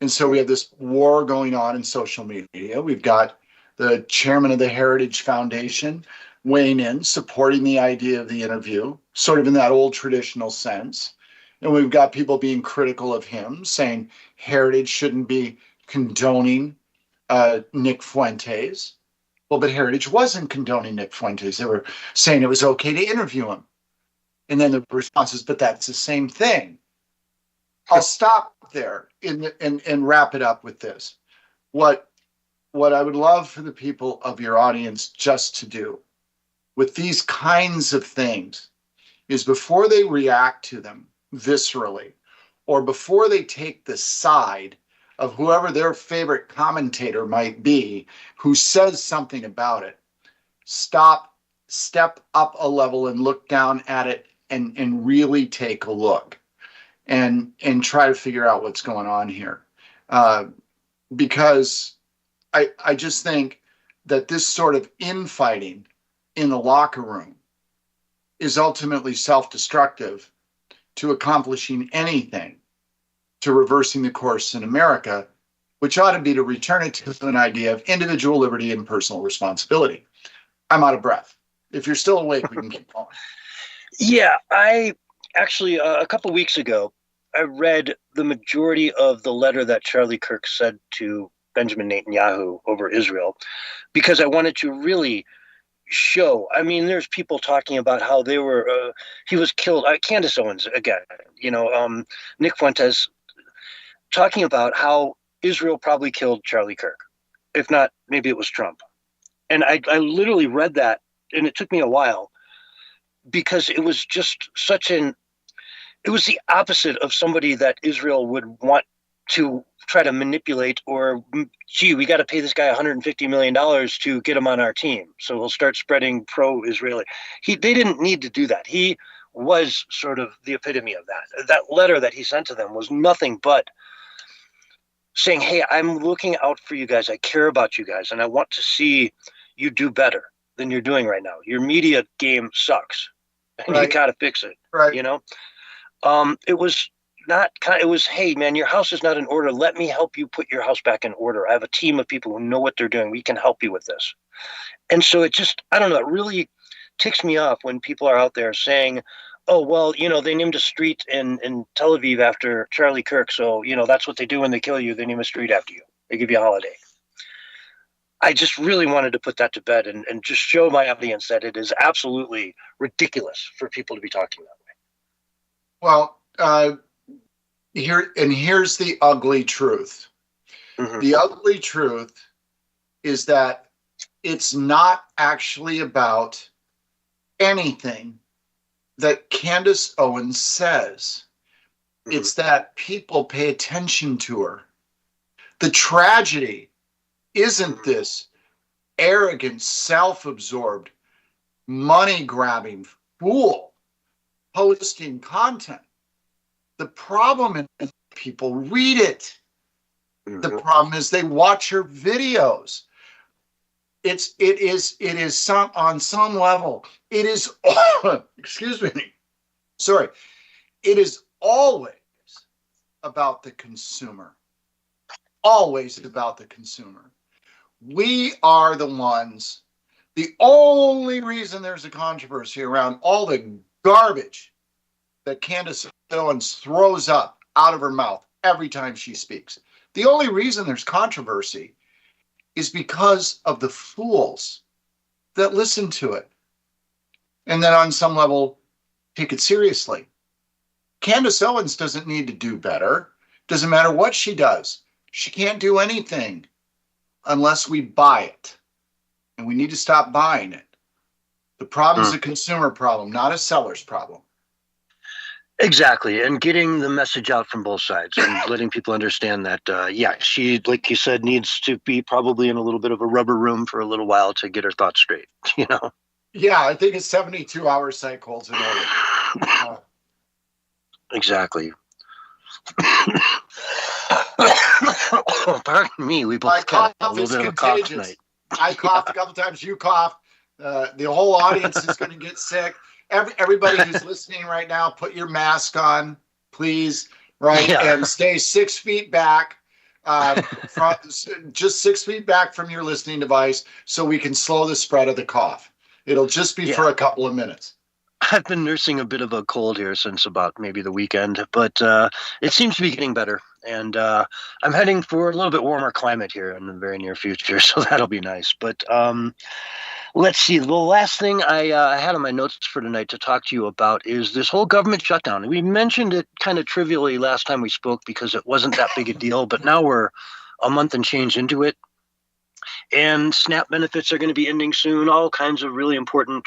And so we have this war going on in social media. We've got the chairman of the Heritage Foundation weighing in, supporting the idea of the interview, sort of in that old traditional sense. And we've got people being critical of him, saying Heritage shouldn't be condoning Nick Fuentes. Well, but Heritage wasn't condoning Nick Fuentes. They were saying it was okay to interview him. And then the response is, but that's the same thing. I'll stop there and wrap it up with this. What I would love for the people of your audience just to do with these kinds of things is before they react to them viscerally, or before they take the side of whoever their favorite commentator might be who says something about it, step up a level and look down at it and really take a look and try to figure out what's going on here. Because I just think that this sort of infighting in the locker room is ultimately self-destructive to accomplishing anything, to reversing the course in America, which ought to be to return it to an idea of individual liberty and personal responsibility. I'm out of breath. If you're still awake, we can keep going. Yeah, I actually, a couple weeks ago, I read the majority of the letter that Charlie Kirk said to Benjamin Netanyahu over Israel, because I wanted to really show. I mean, there's people talking about how they were, he was killed. Candace Owens, again, Nick Fuentes, talking about how Israel probably killed Charlie Kirk. If not, maybe it was Trump. And I literally read that, and it took me a while, because it was just it was the opposite of somebody that Israel would want to try to manipulate, or, gee, we got to pay this guy $150 million to get him on our team, so he'll start spreading pro-Israeli. They didn't need to do that. He was sort of the epitome of that. That letter that he sent to them was nothing but saying, hey, I'm looking out for you guys. I care about you guys, and I want to see you do better than you're doing right now. Your media game sucks, and Right. you got to fix it. Right. It was not it was, hey man, your house is not in order. Let me help you put your house back in order. I have a team of people who know what they're doing. We can help you with this. And so it just, I don't know, it really ticks me off when people are out there saying, oh, well, they named a street in Tel Aviv after Charlie Kirk. So, that's what they do when they kill you. They name a street after you. They give you a holiday. I just really wanted to put that to bed and just show my audience that it is absolutely ridiculous for people to be talking that way. Well, here's the ugly truth. Mm-hmm. The ugly truth is that it's not actually about anything that Candace Owens says. Mm-hmm. It's that people pay attention to her. The tragedy isn't this arrogant, self-absorbed, money-grabbing fool posting content. The problem is people read it. Mm-hmm. The problem is they watch her videos. It is on some level. It is, excuse me. Sorry. It is always about the consumer. Always about the consumer. We are the ones. The only reason there's a controversy around all the garbage that Candace Owens throws up out of her mouth every time she speaks. The only reason there's controversy is because of the fools that listen to it and then on some level take it seriously. Candace Owens doesn't need to do better. Doesn't matter what she does. She can't do anything unless we buy it. And we need to stop buying it. The problem is a consumer problem, not a seller's problem. Exactly. And getting the message out from both sides and letting people understand that, she, like you said, needs to be probably in a little bit of a rubber room for a little while to get her thoughts straight, Yeah, I think a 72-hour cycle holds in order. Exactly. Pardon me. We both My got a cough little is bit of a cough contagious. tonight. I coughed a couple times. You coughed. The whole audience is going to get sick. Everybody who's listening right now, put your mask on, please. Right, Yeah. and stay 6 feet back. Just 6 feet back from your listening device, so we can slow the spread of the cough. It'll just be for a couple of minutes. I've been nursing a bit of a cold here since about maybe the weekend, but it seems to be getting better. And I'm heading for a little bit warmer climate here in the very near future, so that'll be nice. But let's see. The last thing I had on my notes for tonight to talk to you about is this whole government shutdown. We mentioned it kind of trivially last time we spoke because it wasn't that big a deal, but now we're a month and change into it. And SNAP benefits are going to be ending soon. All kinds of really important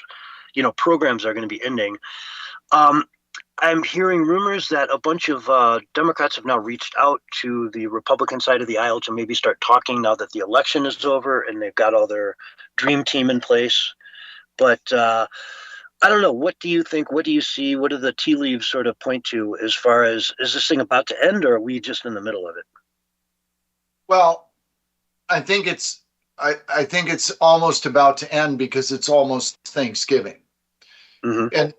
programs are going to be ending. I'm hearing rumors that a bunch of Democrats have now reached out to the Republican side of the aisle to maybe start talking now that the election is over and they've got all their dream team in place. But I don't know. What do you think? What do you see? What do the tea leaves sort of point to as far as, is this thing about to end, or are we just in the middle of it? Well, I think it's almost about to end because it's almost Thanksgiving. Mm-hmm. And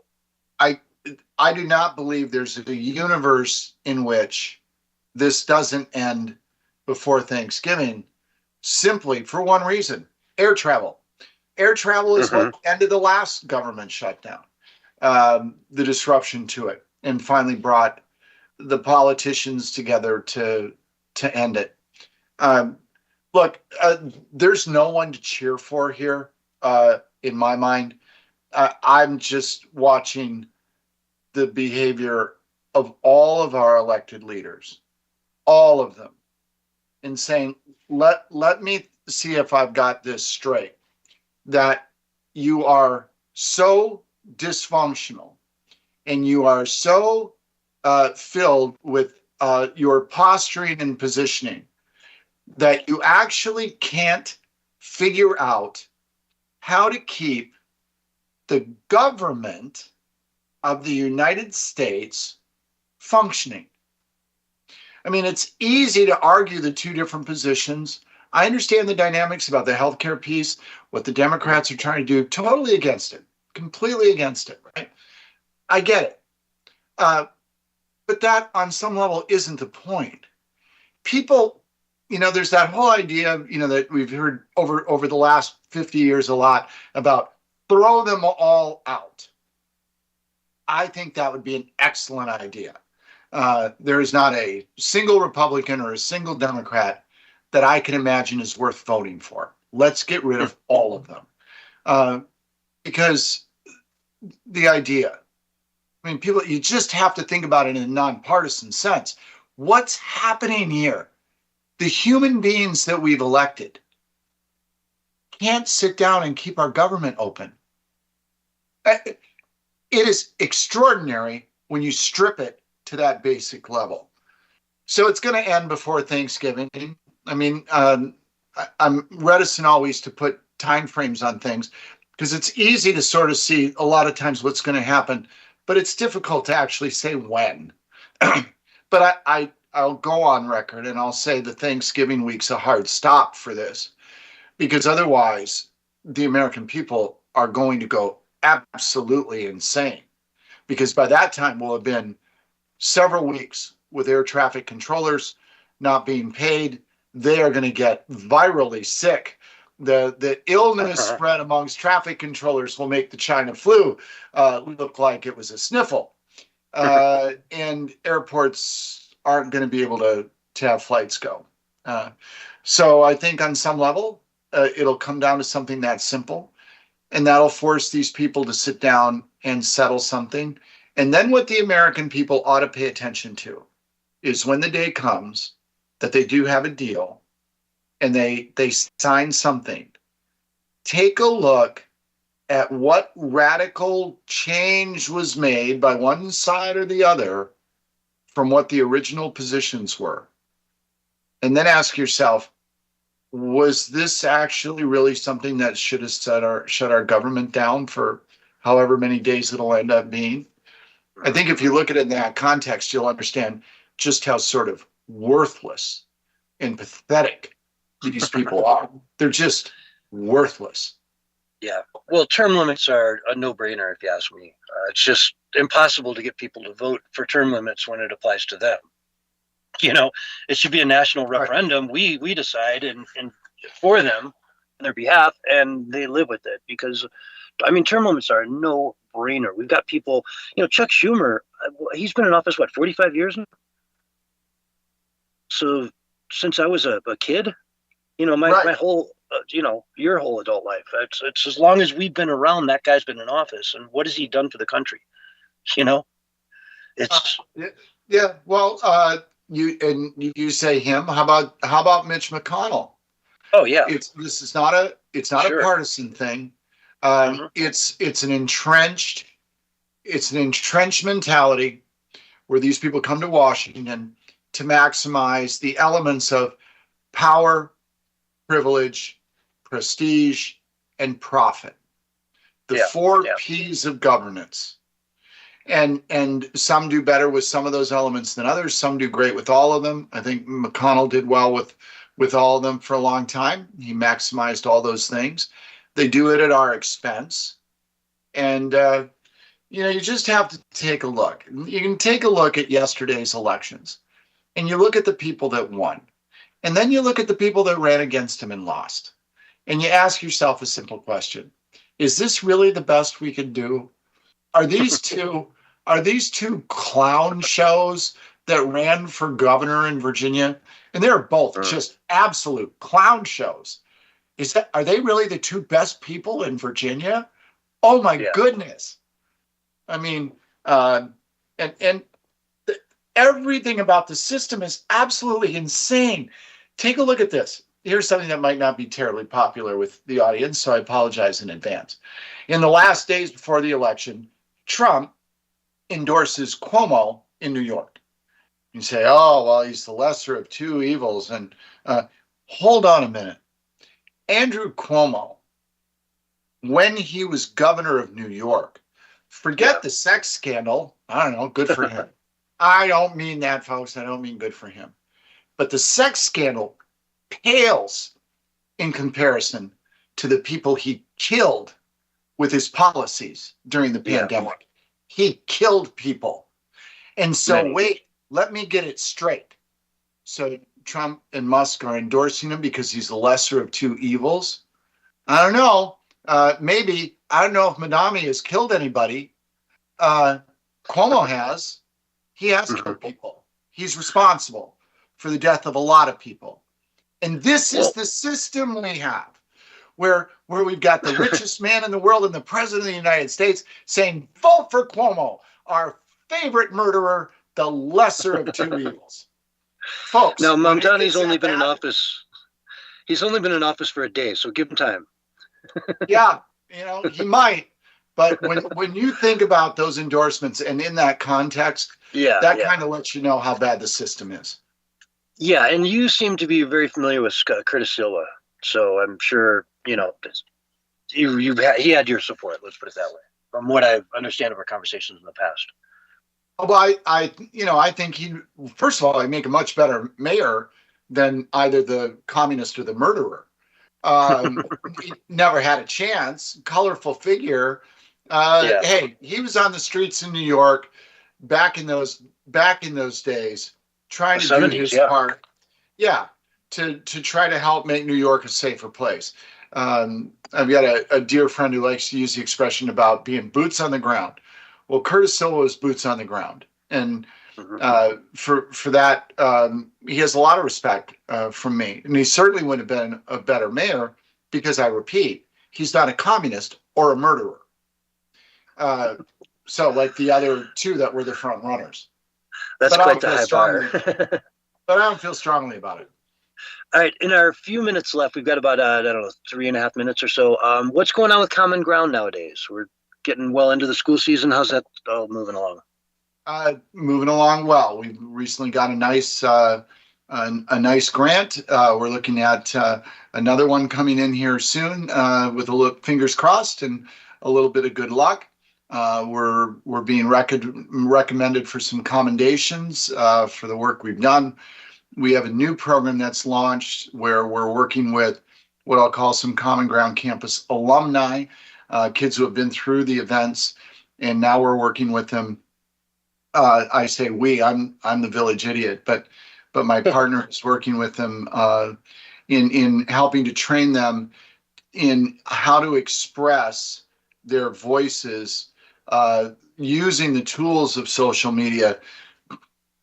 I do not believe there's a universe in which this doesn't end before Thanksgiving, simply for one reason: air travel. Air travel is what ended the last government shutdown, the disruption to it, and finally brought the politicians together to end it. Look, there's no one to cheer for here, in my mind. I'm just watching the behavior of all of our elected leaders, all of them, and saying, let me see if I've got this straight, that you are so dysfunctional and you are so filled with your posturing and positioning that you actually can't figure out how to keep the government of the United States functioning. I mean, it's easy to argue the two different positions. I understand the dynamics about the healthcare piece, what the Democrats are trying to do, totally against it, completely against it, right? I get it. But that on some level isn't the point. People, there's that whole idea, that we've heard over the last 50 years a lot about throw them all out. I think that would be an excellent idea. There is not a single Republican or a single Democrat that I can imagine is worth voting for. Let's get rid of all of them. Because the idea, people, you just have to think about it in a nonpartisan sense. What's happening here? The human beings that we've elected can't sit down and keep our government open. It is extraordinary when you strip it to that basic level. So it's going to end before Thanksgiving. I'm reticent always to put time frames on things because it's easy to sort of see a lot of times what's going to happen, but it's difficult to actually say when. But I'll go on record and I'll say the Thanksgiving week's a hard stop for this, because otherwise the American people are going to go absolutely insane, because by that time we'll have been several weeks with air traffic controllers not being paid. They are going to get virally sick. The illness spread amongst traffic controllers will make the China flu look like it was a sniffle. And airports aren't going to be able to have flights go. So I think on some level, it'll come down to something that simple. And that'll force these people to sit down and settle something. And then what the American people ought to pay attention to is when the day comes that they do have a deal and they sign something, take a look at what radical change was made by one side or the other from what the original positions were. And then ask yourself, was this actually really something that should have shut our government down for however many days it'll end up being? I think if you look at it in that context, you'll understand just how sort of worthless and pathetic these people are. They're just worthless. Yeah. Well, term limits are a no-brainer, if you ask me. It's just impossible to get people to vote for term limits when it applies to them. You know, it should be a national referendum. We decide and for them on their behalf, and they live with it because, I mean, term limits are a no-brainer. We've got people, you know, Chuck Schumer, he's been in office, what, 45 years now? So since I was a kid, you know, my whole, you know, your whole adult life, it's as long as we've been around, that guy's been in office. And what has he done for the country? You know, it's. Yeah. Well, you say him. How about Mitch McConnell? Oh yeah. This is not a Sure. a partisan thing. It's an entrenched mentality where these people come to Washington to maximize the elements of power, privilege, prestige, and profit. The four P's of governance. And some do better with some of those elements than others. Some do great with all of them. I think McConnell did well with all of them for a long time. He maximized all those things. They do it at our expense. And, you know, you just have to take a look. You can take a look at yesterday's elections, and you look at the people that won. And then you look at the people that ran against him and lost. And you ask yourself a simple question. Is this really the best we can do? Are these two clown shows that ran for governor in Virginia? And they're both just absolute clown shows. Are they really the two best people in Virginia? Oh my goodness. I mean, everything about the system is absolutely insane. Take a look at this. Here's something that might not be terribly popular with the audience, so I apologize in advance. In the last days before the election, Trump endorses Cuomo in New York. You say, oh, well, he's the lesser of two evils. And hold on a minute. Andrew Cuomo, when he was governor of New York, forget the sex scandal. I don't know, good for him. I don't mean that, folks. I don't mean good for him. But the sex scandal pales in comparison to the people he killed with his policies during the pandemic. He killed people. And so, let me get it straight. So Trump and Musk are endorsing him because he's the lesser of two evils. I don't know. Maybe. I don't know if Madami has killed anybody. Cuomo has. He has killed people. He's responsible for the death of a lot of people. And this is the system we have, where we've got the richest man in the world and the president of the United States saying, vote for Cuomo, our favorite murderer, the lesser of two evils. Folks. Now, Mamdani's only been in office. He's only been in office for a day, so give him time. Yeah, you know, he might. But when you think about those endorsements and in that context, that kind of lets you know how bad the system is. Yeah, and you seem to be very familiar with Curtis Silva, so I'm sure, you know, he had your support, let's put it that way, from what I understand of our conversations in the past. Well, I think first of all, he'd make a much better mayor than either the communist or the murderer. He never had a chance. Colorful figure. Hey, he was on the streets in New York back in those days, trying to do his part. Yeah, to try to help make New York a safer place. I've got a dear friend who likes to use the expression about being boots on the ground. Well, Curtis Silva was boots on the ground, and for that, he has a lot of respect from me, and he certainly would have been a better mayor because, I repeat, he's not a communist or a murderer. So, like the other two that were the front runners. That's quite the high bar. But I don't feel strongly about it. All right, in our few minutes left, we've got about, 3.5 minutes or so. What's going on with Common Ground nowadays? We're getting well into the school season. How's that all moving along? Moving along well. We recently got a nice grant. We're looking at another one coming in here soon with a look, fingers crossed, and a little bit of good luck. We're being recommended for some commendations for the work we've done. We have a new program that's launched where we're working with what I'll call some Common Ground Campus alumni, kids who have been through the events, and now we're working with them. I say we, I'm the village idiot, but my partner is working with them in helping to train them in how to express their voices using the tools of social media,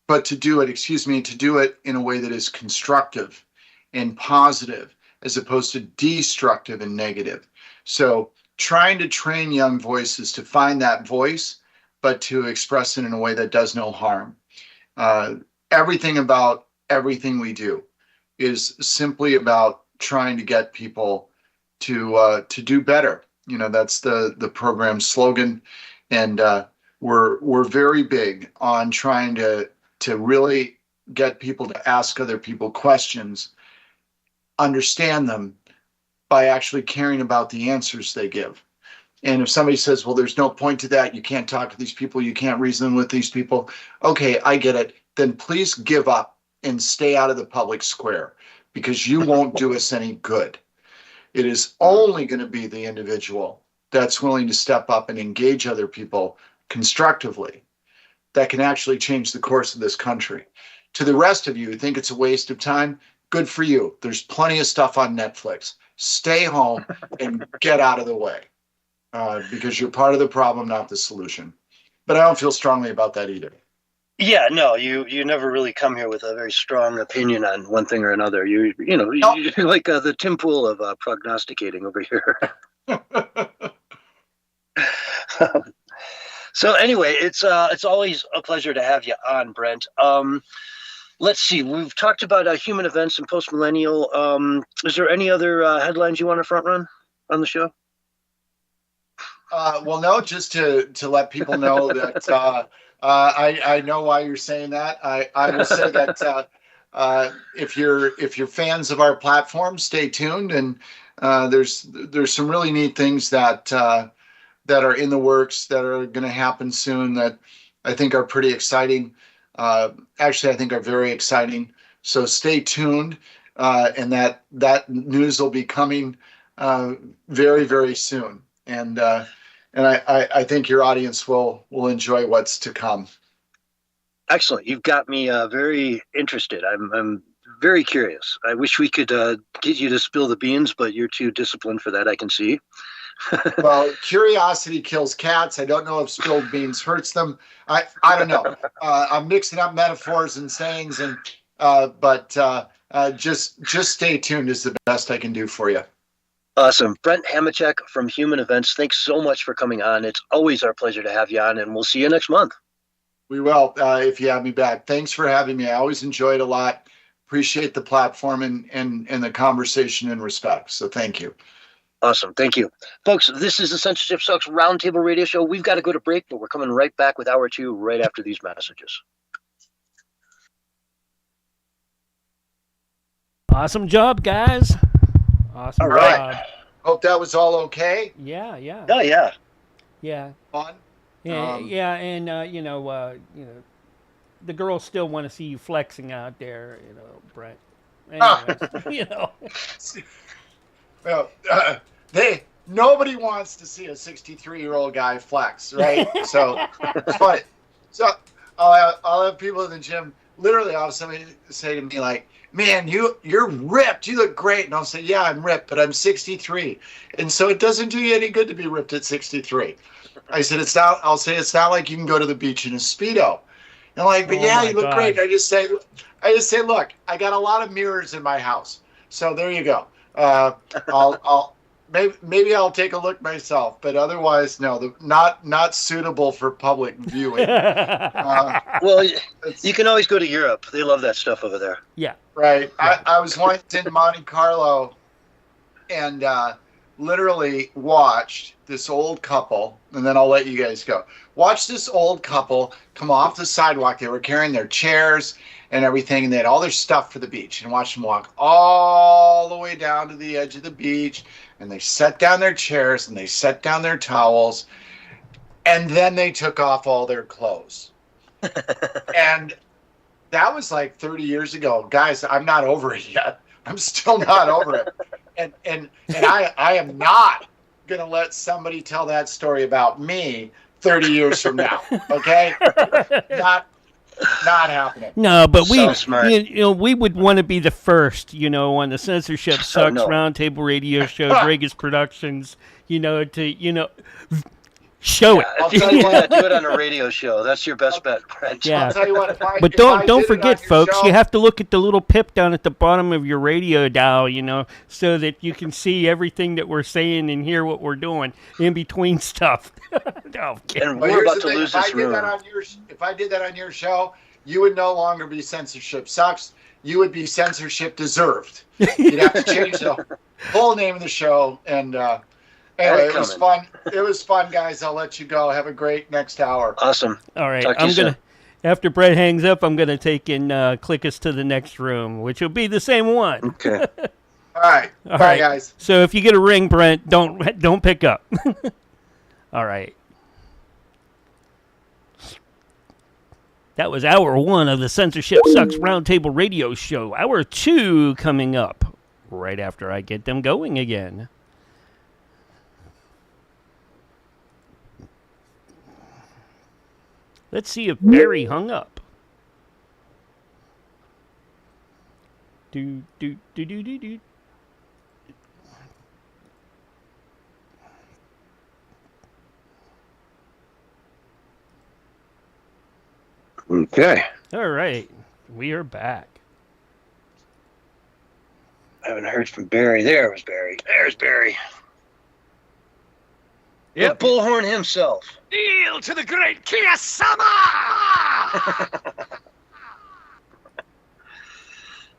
but to do it in a way that is constructive and positive as opposed to destructive and negative. So trying to train young voices to find that voice, but to express it in a way that does no harm. Everything about everything we do is simply about trying to get people to do better. You know, that's the program's slogan, and we're very big on trying to really get people to ask other people questions, understand them by actually caring about the answers they give. And if somebody says, well, there's no point to that, you can't talk to these people, you can't reason with these people, okay, I get it, then please give up and stay out of the public square, because you won't do us any good. It is only going to be the individual that's willing to step up and engage other people constructively that can actually change the course of this country. To the rest of you who think it's a waste of time, good for you. There's plenty of stuff on Netflix. Stay home and get out of the way, because you're part of the problem, not the solution. But I don't feel strongly about that either. Yeah, no, you never really come here with a very strong opinion on one thing or another. You're like the Tim Pool of prognosticating over here. So anyway, it's always a pleasure to have you on, Brent. Let's see. We've talked about human events and post-millennial. Is there any other headlines you want to front run on the show? Well, no, just to let people know that I know why you're saying that. I will say that if you're fans of our platform, stay tuned, and there's some really neat things that are in the works that are going to happen soon that I think are pretty exciting. Actually, I think are very exciting. So stay tuned, and that news will be coming very, very soon. And I think your audience will enjoy what's to come. Excellent. You've got me very interested. I'm very curious. I wish we could get you to spill the beans, but you're too disciplined for that, I can see. Well, curiosity kills cats. I don't know if spilled beans hurts them. I don't know. I'm mixing up metaphors and sayings, but just stay tuned is the best I can do for you. Awesome. Brent Hamachek from Human Events, thanks so much for coming on. It's always our pleasure to have you on, and we'll see you next month. We will, if you have me back. Thanks for having me. I always enjoy it a lot. Appreciate the platform and the conversation and respect. So thank you. Awesome. Thank you. Folks, this is the Censorship Sucks Roundtable Radio Show. We've got to go to break, but we're coming right back with hour two right after these messages. Awesome job, guys. Awesome All right. job. Hope that was all okay. Yeah. Oh, yeah. Yeah. Fun. Yeah, and the girls still want to see you flexing out there, Brent. Anyways, Well, nobody wants to see a 63-year-old guy flex, right? So it's funny. So I'll have people in the gym. Literally, I'll have somebody say to me like, "Man, you're ripped. You look great." And I'll say, "Yeah, I'm ripped, but I'm 63." And so it doesn't do you any good to be ripped at 63. I said, it's not like you can go to the beach in a Speedo. And I'm like, but you look great. I just say, look, I got a lot of mirrors in my house. So there you go. Maybe I'll take a look myself, but otherwise, no, not suitable for public viewing. Well, you can always go to Europe. They love that stuff over there. Yeah. Right. I was once in Monte Carlo and literally watched this old couple, and then I'll let you guys go. Watch this old couple come off the sidewalk. They were carrying their chairs and everything, and they had all their stuff for the beach, and watch them walk all the way down to the edge of the beach, and they set down their chairs and they set down their towels, and then they took off all their clothes. And that was like 30 years ago. Guys, I'm not over it yet. I'm still not over it. and I am not going to let somebody tell that story about me 30 years from now. Okay, not happening. No, but we, So smart. you know, we would want to be the first, you know, on the Censorship Sucks no. Roundtable Radio Show, DREAGUS Productions, you know, to, you know, show I'll it. tell you what, do it on a radio show. That's your best bet, Brent. Yeah. I'll tell you what. But don't forget, folks, you have to look at the little pip down at the bottom of your radio dial, you know, so that you can see everything that we're saying and hear what we're doing in between stuff. No, I'm kidding. And But we're here's about the to thing, lose this room. if I did that on your show, you would no longer be Censorship Sucks. You would be Censorship Deserved. You'd have to change the whole name of the show. And anyway, it was fun. It was fun, guys. I'll let you go. Have a great next hour. Awesome. All right, Talk to you I'm going to, after Brett hangs up, I'm going to take and click us to the next room, which will be the same one. Okay. All right. All Bye, right. guys. So if you get a ring, Brent, don't pick up. All right. That was hour 1 of the Censorship Sucks Roundtable Radio Show. Hour 2 coming up right after I get them going again. Let's see if Barry hung up. Do do do do do do. Okay. All right, we are back. I haven't heard from Barry. There was Barry. There's Barry. Yep. The bullhorn himself. Kneel to the great Kiyosama!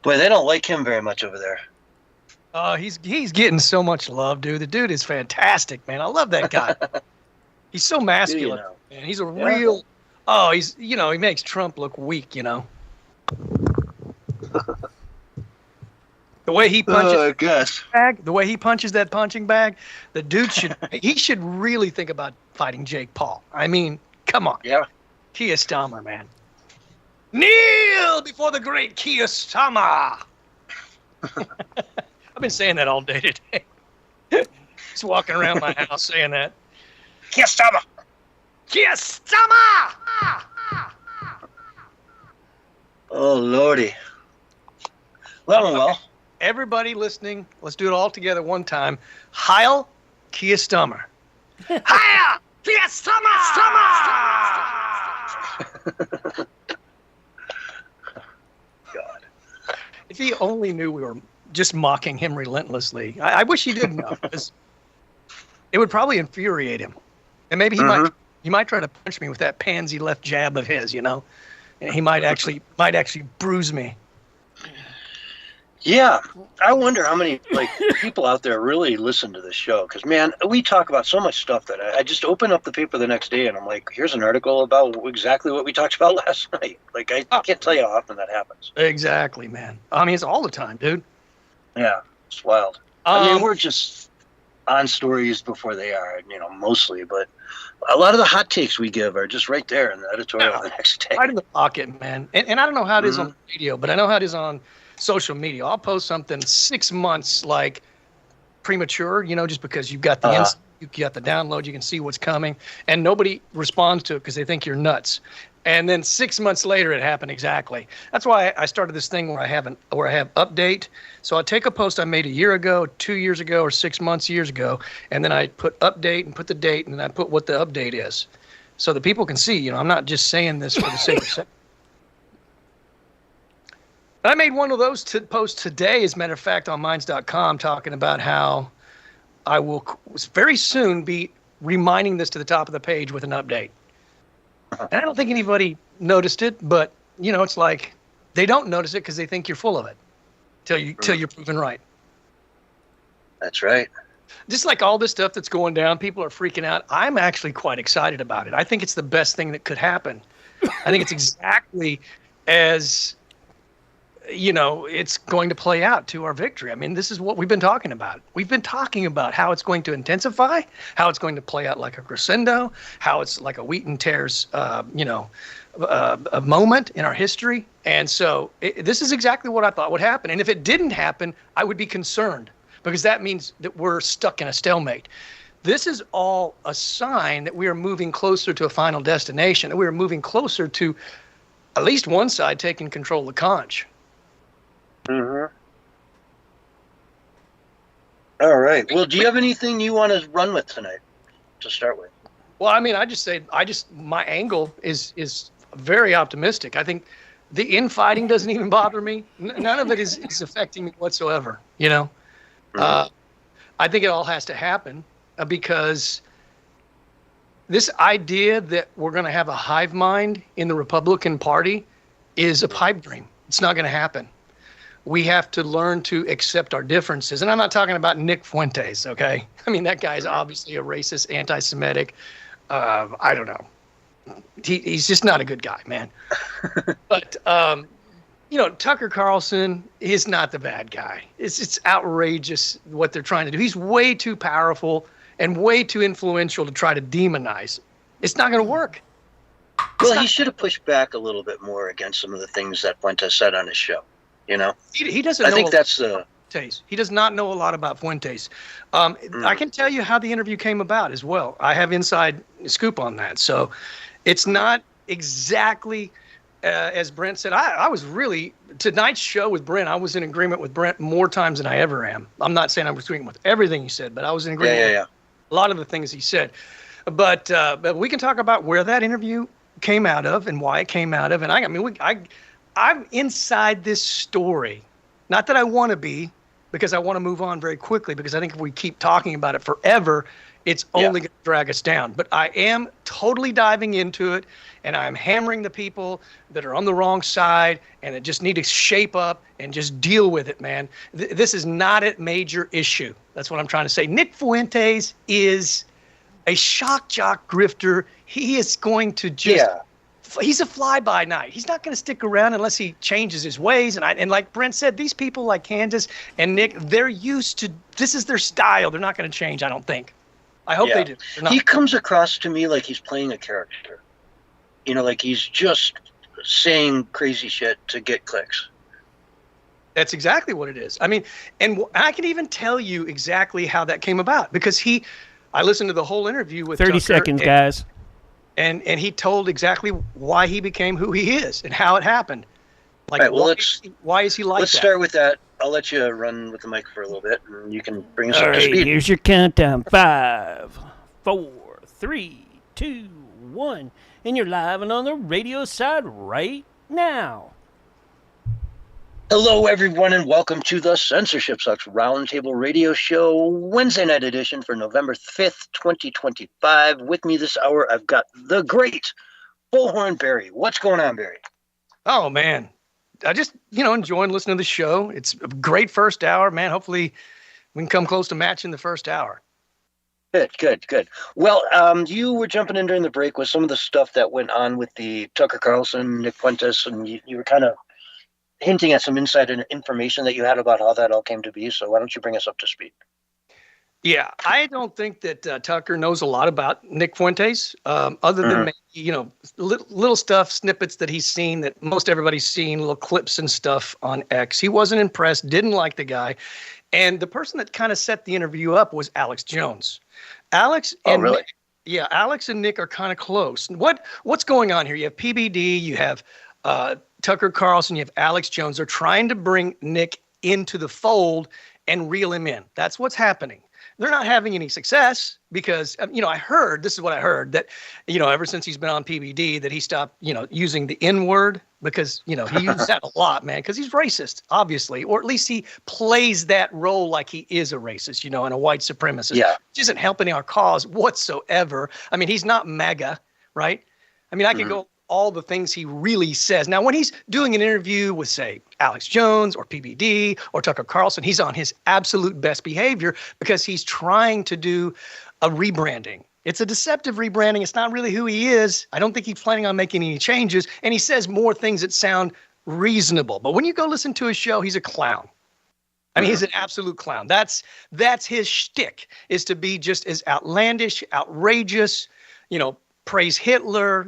Boy, they don't like him very much over there. He's getting so much love, dude. The dude is fantastic, man. I love that guy. He's so masculine, man. He's a real. Oh, he's, you know, he makes Trump look weak, you know. The way he punches I guess. bag, the way he punches that punching bag, the dude should really think about fighting Jake Paul. I mean, come on. Yeah. Kiyosama, man. Kneel before the great Kiyosama. I've been saying that all day today. Just walking around my house saying that. Kiyosama. Kiyosama! Oh, Lordy. Well. Everybody listening, let's do it all together one time. Heil Kiyosama. Heil Kiyosama! God. If he only knew we were just mocking him relentlessly. I wish he didn't know, because it would probably infuriate him. And maybe he might try to punch me with that pansy left jab of his, you know. And he might actually bruise me. Yeah, I wonder how many people out there really listen to this show. Because, man, we talk about so much stuff that I just open up the paper the next day and I'm like, here's an article about exactly what we talked about last night. Like, I can't tell you how often that happens. Exactly, man. I mean, it's all the time, dude. Yeah, it's wild. I mean, we're just on stories before they are, you know, mostly. But a lot of the hot takes we give are just right there in the editorial the next day. Right in the pocket, man. And I don't know how it is on radio, but I know how it is on social media. I'll post something 6 months like premature, you know, just because you've got the you got the download, you can see what's coming, and nobody responds to it because they think you're nuts. And then 6 months later, it happened exactly. That's why I started this thing where I have update. So I take a post I made a year ago, 2 years ago, or 6 months, years ago, and then I put update and put the date, and then I put what the update is, so that people can see. You know, I'm not just saying this for the sake of saying. I made one of those posts today, as a matter of fact, on minds.com, talking about how I will very soon be reminding this to the top of the page with an update. And I don't think anybody noticed it, but, you know, it's like they don't notice it because they think you're full of it till you're proven right. That's right. Just like all this stuff that's going down, people are freaking out. I'm actually quite excited about it. I think it's the best thing that could happen. I think it's exactly as, you know, it's going to play out to our victory. I mean, this is what we've been talking about. We've been talking about how it's going to intensify, how it's going to play out like a crescendo, how it's like a wheat and tears, a moment in our history. And so this is exactly what I thought would happen. And if it didn't happen, I would be concerned, because that means that we're stuck in a stalemate. This is all a sign that we are moving closer to a final destination, that we are moving closer to at least one side taking control of the conch. Mm-hmm. All right. Well, do you have anything you want to run with tonight to start with? Well, I mean, my angle is very optimistic. I think the infighting doesn't even bother me. None of it is affecting me whatsoever. You know, I think it all has to happen because this idea that we're going to have a hive mind in the Republican Party is a pipe dream. It's not going to happen. We have to learn to accept our differences. And I'm not talking about Nick Fuentes, okay? I mean, that guy's obviously a racist, anti-Semitic. I don't know. He's just not a good guy, man. But, you know, Tucker Carlson is not the bad guy. It's outrageous what they're trying to do. He's way too powerful and way too influential to try to demonize. It's not going to work. Well, he should have pushed back a little bit more against some of the things that Fuentes said on his show. You know, he doesn't know. I think that's Fuentes. He does not know a lot about Fuentes. I can tell you how the interview came about as well. I have inside scoop on that. So it's not exactly as Brent said. I was really, tonight's show with Brent, I was in agreement with Brent more times than I ever am. I'm not saying I was agreeing with everything he said, but I was in agreement with a lot of the things he said. But we can talk about where that interview came out of and why it came out of. And I'm inside this story. Not that I want to be, because I want to move on very quickly, because I think if we keep talking about it forever, it's only going to drag us down. But I am totally diving into it, and I'm hammering the people that are on the wrong side and that just need to shape up and just deal with it, man. This is not a major issue. That's what I'm trying to say. Nick Fuentes is a shock jock grifter. He is going to just... He's a fly-by-night. He's not going to stick around unless he changes his ways. And like Brent said, these people like Candace and Nick, they're used to, this is their style. They're not going to change, I don't think. I hope they do. He comes across to me like he's playing a character. You know, like he's just saying crazy shit to get clicks. That's exactly what it is. I mean, and I can even tell you exactly how that came about, because I listened to the whole interview with 30 Tucker, seconds, guys. And he told exactly why he became who he is and how it happened. Like, right, well, why is he like that? Let's start with that. I'll let you run with the mic for a little bit, and you can bring us All up to right, speed. here's your countdown. 5, 4, 3, 2, 1. And you're live and on the radio side right now. Hello, everyone, and welcome to the Censorship Sucks Roundtable Radio Show, Wednesday night edition for November 5th, 2025. With me this hour, I've got the great Bullhorn Barry. What's going on, Barry? Oh, man. I just, enjoying listening to the show. It's a great first hour, man. Hopefully we can come close to matching the first hour. Good. Well, you were jumping in during the break with some of the stuff that went on with the Tucker Carlson, Nick Fuentes, and you were kind of hinting at some inside information that you had about how that all came to be. So why don't you bring us up to speed? Yeah, I don't think that Tucker knows a lot about Nick Fuentes, other than maybe, little stuff, snippets that he's seen that most everybody's seen, little clips and stuff on X. He wasn't impressed, didn't like the guy. And the person that kind of set the interview up was Alex Jones. Alex and really? Nick, Alex and Nick are kind of close. What's going on here? You have PBD, you have Tucker Carlson, you have Alex Jones. They're trying to bring Nick into the fold and reel him in. That's what's happening. They're not having any success because, this is what I heard, that, ever since he's been on PBD, that he stopped, using the N-word because, he uses that a lot, man, because he's racist, obviously, or at least he plays that role like he is a racist, and a white supremacist, which isn't helping our cause whatsoever. I mean, he's not MAGA, right? I mean, I could go all the things he really says. Now, when he's doing an interview with, say, Alex Jones or PBD or Tucker Carlson, he's on his absolute best behavior because he's trying to do a rebranding. It's a deceptive rebranding. It's not really who he is. I don't think he's planning on making any changes. And he says more things that sound reasonable. But when you go listen to his show, he's a clown. I mean, he's an absolute clown. That's his shtick, is to be just as outlandish, outrageous, praise Hitler,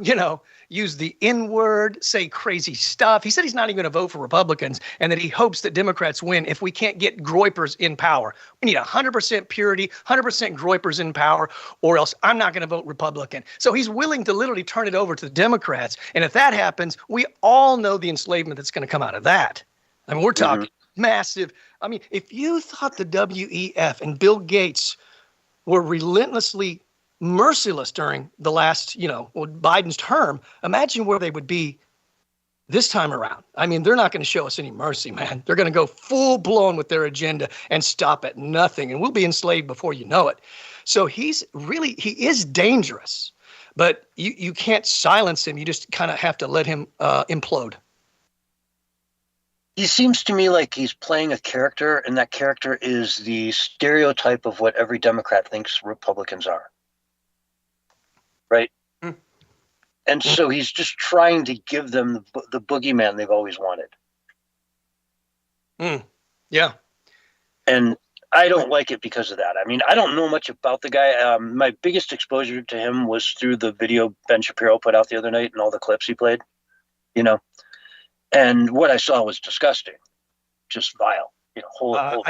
use the N-word, say crazy stuff. He said he's not even going to vote for Republicans and that he hopes that Democrats win if we can't get groypers in power. We need 100% purity, 100% groypers in power, or else I'm not going to vote Republican. So he's willing to literally turn it over to the Democrats. And if that happens, we all know the enslavement that's going to come out of that. I mean, we're talking massive. I mean, if you thought the WEF and Bill Gates were relentlessly merciless during the last, Biden's term, imagine where they would be this time around. I mean, they're not going to show us any mercy, man. They're going to go full blown with their agenda and stop at nothing. And we'll be enslaved before you know it. So he is dangerous, but you can't silence him. You just kind of have to let him implode. He seems to me like he's playing a character, and that character is the stereotype of what every Democrat thinks Republicans are. Right? And so he's just trying to give them the boogeyman they've always wanted. Yeah. And I don't like it because of that. I mean, I don't know much about the guy. My biggest exposure to him was through the video Ben Shapiro put out the other night and all the clips he played, And what I saw was disgusting, just vile. Horrible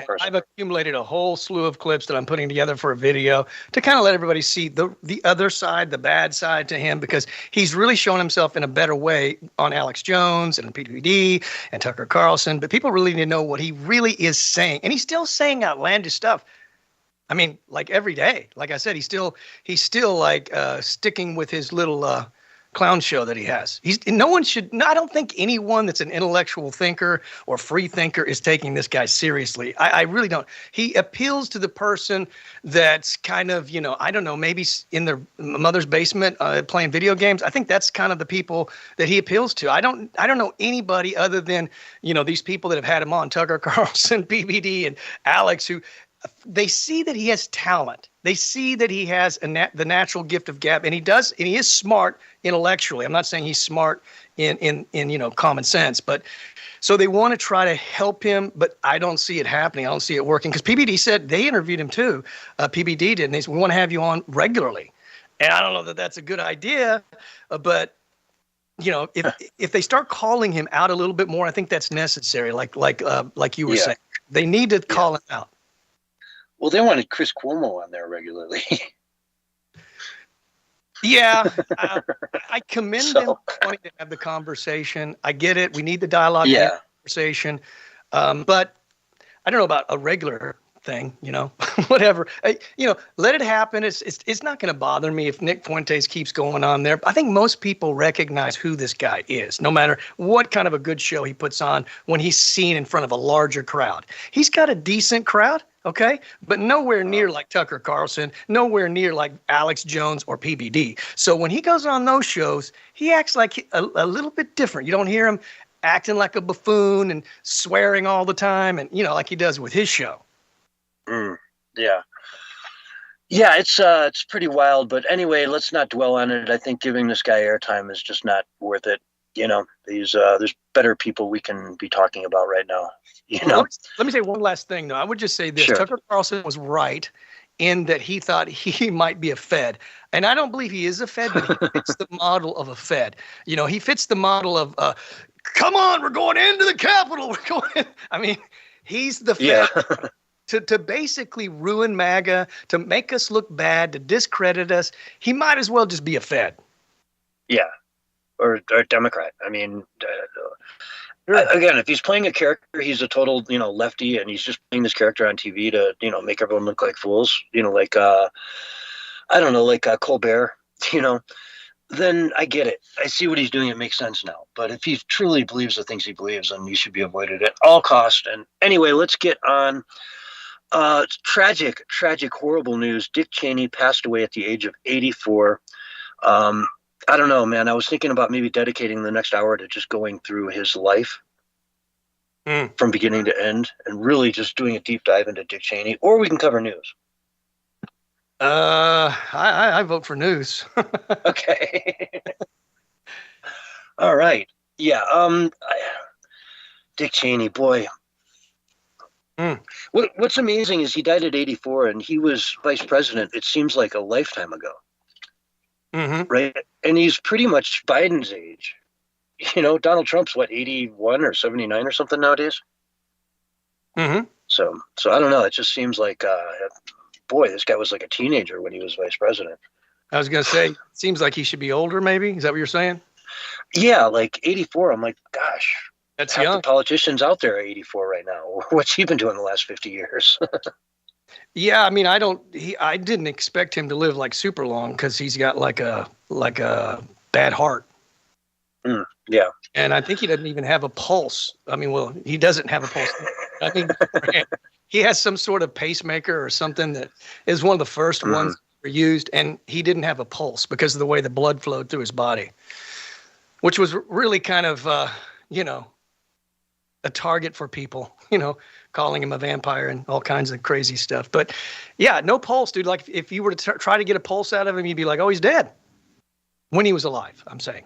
person. I've accumulated a whole slew of clips that I'm putting together for a video to kind of let everybody see the other side, the bad side to him, because he's really shown himself in a better way on Alex Jones and PWD and Tucker Carlson. But people really need to know what he really is saying, and he's still saying outlandish stuff. I mean, like every day. Like I said, he's still like sticking with his little clown show that he has. I don't think anyone that's an intellectual thinker or free thinker is taking this guy seriously. I really don't. He appeals to the person that's kind of, I don't know, maybe in their mother's basement playing video games. I think that's kind of the people that he appeals to. I don't know anybody other than, these people that have had him on, Tucker Carlson, PBD, and Alex, who they see that he has talent. They see that he has the natural gift of gab, and he is smart intellectually. I'm not saying he's smart in common sense, but so they want to try to help him, but I don't see it happening. I don't see it working, because PBD said they interviewed him too. PBD did, and they said, we want to have you on regularly. And I don't know that that's a good idea, but if they start calling him out a little bit more, I think that's necessary. Like you were saying, they need to call him out. Well, they wanted Chris Cuomo on there regularly. Yeah, I commend them for wanting to have the conversation. I get it. We need the dialogue, conversation. But I don't know about a regular thing, whatever. Let it happen. It's not going to bother me if Nick Fuentes keeps going on there. I think most people recognize who this guy is, no matter what kind of a good show he puts on when he's seen in front of a larger crowd. He's got a decent crowd. Okay, but nowhere near like Tucker Carlson, nowhere near like Alex Jones or PBD. So when he goes on those shows, he acts like a little bit different. You don't hear him acting like a buffoon and swearing all the time, and like he does with his show. Yeah, it's pretty wild. But anyway, let's not dwell on it. I think giving this guy airtime is just not worth it. There's better people we can be talking about right now. Let me say one last thing, though. I would just say this. Sure. Tucker Carlson was right in that he thought he might be a Fed. And I don't believe he is a Fed, but he fits the model of a Fed. He fits the model of, come on, we're going into the Capitol. We're going in. I mean, he's the Fed. To basically ruin MAGA, to make us look bad, to discredit us. He might as well just be a Fed. Yeah. Or Democrat. I mean, again, if he's playing a character, he's a total, lefty, and he's just playing this character on TV to, make everyone look like fools, like Colbert, then I get it. I see what he's doing. It makes sense now. But if he truly believes the things he believes, then he should be avoided at all costs. And anyway, let's get on. Tragic, horrible news. Dick Cheney passed away at the age of 84. I don't know, man. I was thinking about maybe dedicating the next hour to just going through his life from beginning to end and really just doing a deep dive into Dick Cheney, or we can cover news. I vote for news. Okay. All right. Yeah. Dick Cheney, boy. What's amazing is he died at 84 and he was vice president. It seems like a lifetime ago. Mm-hmm. right? And he's pretty much Biden's age. You know, Donald Trump's what, 81 or 79 or something nowadays. Mm-hmm. So I don't know. It just seems like, boy, this guy was like a teenager when he was vice president. I was gonna say, seems like he should be older. Maybe is that what you're saying? Yeah, like 84. I'm like, gosh, That's half young. the politicians out there are 84 right now. What's he been doing the last 50 years? Yeah, I mean, I didn't expect him to live like super long because he's got like a bad heart. Yeah. And I think he doesn't even have a pulse. I mean, well, he doesn't have a pulse. I mean, he has some sort of pacemaker or something that is one of the first ones that were used, and he didn't have a pulse because of the way the blood flowed through his body, which was really kind of, you know, a target for people, you know, calling him a vampire and all kinds of crazy stuff. But yeah, no pulse, dude. Like if you were to try to get a pulse out of him, you'd be like, oh, he's dead. When he was alive, I'm saying.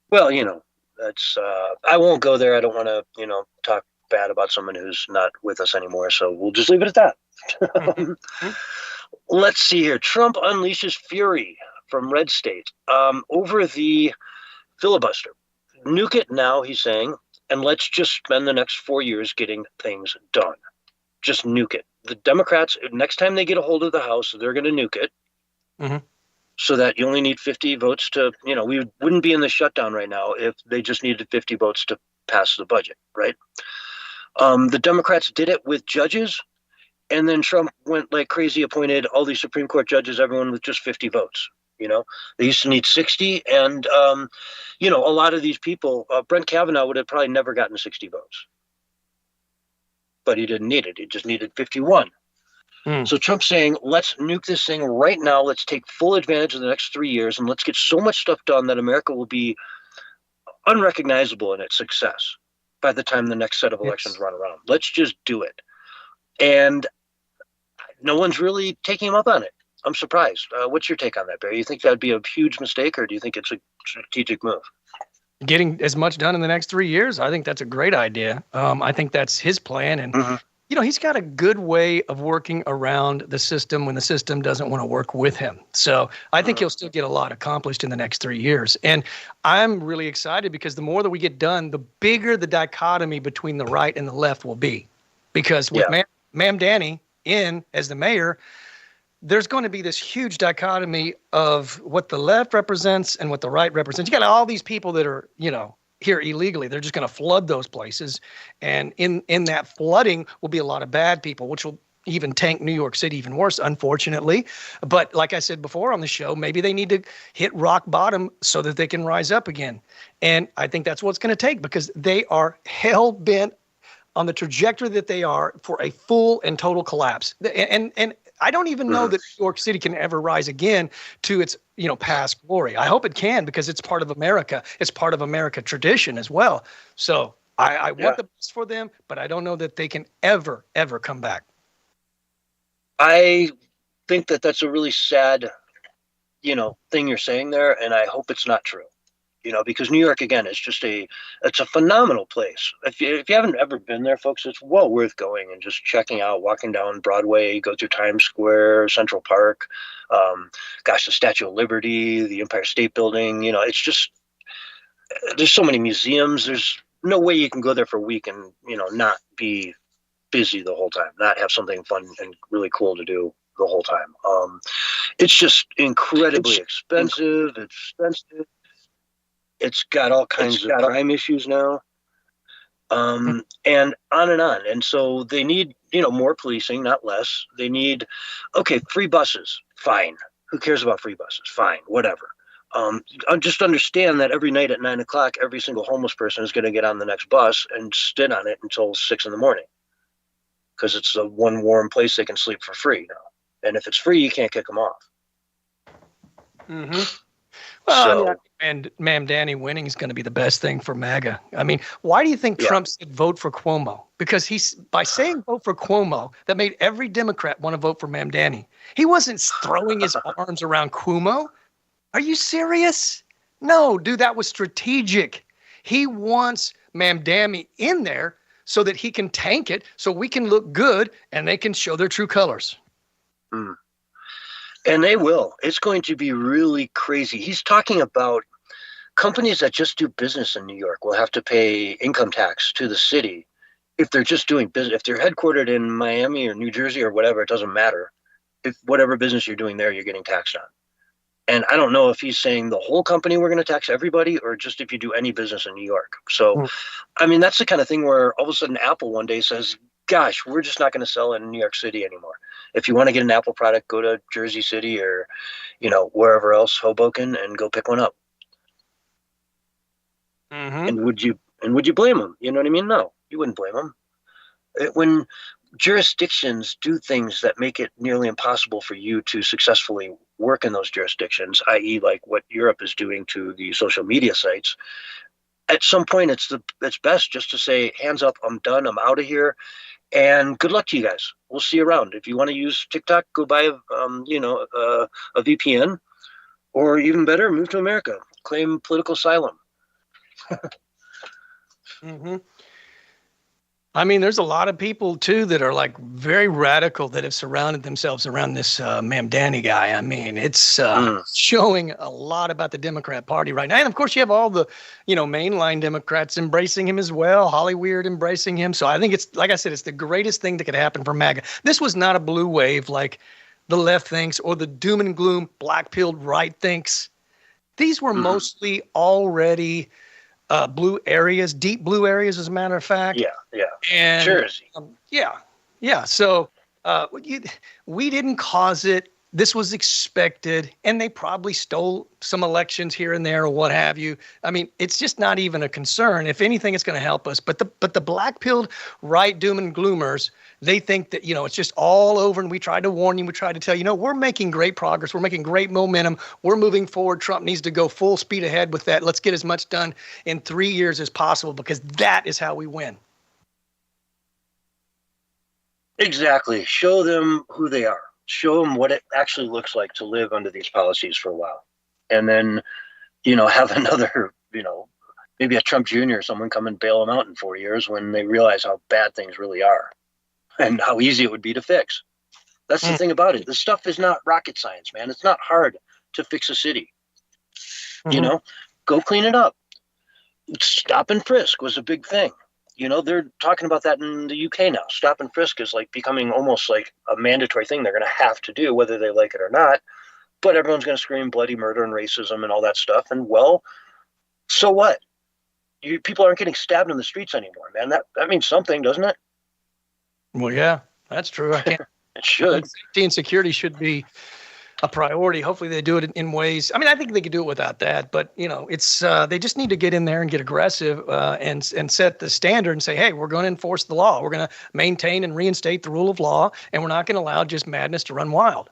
Well, you know, that's, I won't go there. I don't want to, you know, talk bad about someone who's not with us anymore. So we'll just leave it at that. Let's see here. Trump unleashes fury from red state over the filibuster. Nuke it now, he's saying, and let's just spend the next 4 years getting things done. Just nuke it. The Democrats, next time they get a hold of the House, they're going to nuke it. Mm-hmm. So that you only need 50 votes to, you know, we wouldn't be in the shutdown right now if they just needed 50 votes to pass the budget, right? The Democrats did it with judges, and then Trump went like crazy, appointed all these Supreme Court judges, everyone with just 50 votes. You know, they used to need 60, and, you know, a lot of these people, Brett Kavanaugh would have probably never gotten 60 votes. But he didn't need it. He just needed 51. So Trump's saying, let's nuke this thing right now. Let's take full advantage of the next 3 years, and let's get so much stuff done that America will be unrecognizable in its success by the time the next set of elections run around. Let's just do it. And no one's really taking him up on it. I'm surprised. What's your take on that, Barry? You think that'd be a huge mistake, or do you think it's a strategic move? Getting as much done in the next 3 years, I think that's a great idea. I think that's his plan. And, you know, he's got a good way of working around the system when the system doesn't want to work with him. So I think he'll still get a lot accomplished in the next 3 years. And I'm really excited because the more that we get done, the bigger the dichotomy between the right and the left will be. Because with Ma'am Danny in as the mayor, there's going to be this huge dichotomy of what the left represents and what the right represents. You got all these people that are, you know, here illegally. They're just going to flood those places. And in that flooding will be a lot of bad people, which will even tank New York City even worse, unfortunately. But like I said before on the show, maybe they need to hit rock bottom so that they can rise up again. And I think that's what it's going to take because they are hell-bent on the trajectory that they are for a full and total collapse. And I don't even know that New York City can ever rise again to its, you know, past glory. I hope it can because it's part of America. It's part of America tradition as well. So I want the best for them, but I don't know that they can ever come back. I think that that's a really sad, you know, thing you're saying there, and I hope it's not true. You know, because New York, again, is just it's a phenomenal place. If you haven't ever been there, folks, it's well worth going and just checking out, walking down Broadway, go through Times Square, Central Park, the Statue of Liberty, the Empire State Building. You know, it's just, there's so many museums. There's no way you can go there for a week and, you know, not be busy the whole time, not have something fun and really cool to do the whole time. It's just incredibly expensive. It's got all kinds of crime issues now, and on and on. And so they need, you know, more policing, not less. They need, free buses, fine. Who cares about free buses? Fine, whatever. Just understand that every night at 9 o'clock, every single homeless person is going to get on the next bus and sit on it until 6 a.m. because it's the one warm place they can sleep for free now. And if it's free, you can't kick them off. Well, and Ma'am Danny winning is going to be the best thing for MAGA. I mean, why do you think Trump said vote for Cuomo? Because by saying vote for Cuomo, that made every Democrat want to vote for Ma'am Danny. He wasn't throwing his arms around Cuomo. Are you serious? No, dude, that was strategic. He wants Ma'am Danny in there so that he can tank it, so we can look good and they can show their true colors. And they will. It's going to be really crazy. He's talking about companies that just do business in New York will have to pay income tax to the city if they're just doing business. If they're headquartered in Miami or New Jersey or whatever, it doesn't matter. If whatever business you're doing there, you're getting taxed on. And I don't know if he's saying the whole company we're going to tax everybody or just if you do any business in New York. So, I mean, that's the kind of thing where all of a sudden Apple one day says, gosh, we're just not going to sell in New York City anymore. If you want to get an Apple product, go to Jersey City or, wherever else, Hoboken, and go pick one up. Mm-hmm. And would you blame them? You know what I mean? No, you wouldn't blame them. When jurisdictions do things that make it nearly impossible for you to successfully work in those jurisdictions, i.e. like what Europe is doing to the social media sites, at some point it's best just to say, hands up, I'm done, I'm out of here, and good luck to you guys. We'll see you around. If you want to use TikTok, go buy a VPN, or even better, move to America, claim political asylum. Mm-hmm. I mean, there's a lot of people too that are like very radical that have surrounded themselves around this Mamdani guy. I mean, it's showing a lot about the Democrat Party right now. And of course, you have all the, mainline Democrats embracing him as well. Hollyweird embracing him. So I think it's, like I said, it's the greatest thing that could happen for MAGA. This was not a blue wave like the left thinks or the doom and gloom black-pilled right thinks. These were mostly already blue areas, deep blue areas, as a matter of fact. Yeah. And Jersey. Yeah. So we didn't cause it. This was expected, and they probably stole some elections here and there or what have you. I mean, it's just not even a concern. If anything, it's going to help us. But the black-pilled right doom and gloomers, they think that, it's just all over, and we tried to warn you. We tried to tell you, we're making great progress. We're making great momentum. We're moving forward. Trump needs to go full speed ahead with that. Let's get as much done in 3 years as possible because that is how we win. Exactly. Show them who they are. Show them what it actually looks like to live under these policies for a while. And then, have another, maybe a Trump Jr. or someone come and bail them out in 4 years when they realize how bad things really are and how easy it would be to fix. That's the thing about it. This stuff is not rocket science, man. It's not hard to fix a city. Go clean it up. Stop and frisk was a big thing. They're talking about that in the UK now. Stop and frisk is like becoming almost like a mandatory thing they're going to have to do, whether they like it or not. But everyone's going to scream bloody murder and racism and all that stuff. And well, so what? People aren't getting stabbed in the streets anymore, man. That means something, doesn't it? Well, yeah, that's true. I can't. It should. Safety and security should be a priority. Hopefully they do it in ways. I mean, I think they could do it without that, but it's they just need to get in there and get aggressive and set the standard and say, hey, we're going to enforce the law. We're going to maintain and reinstate the rule of law, and we're not going to allow just madness to run wild.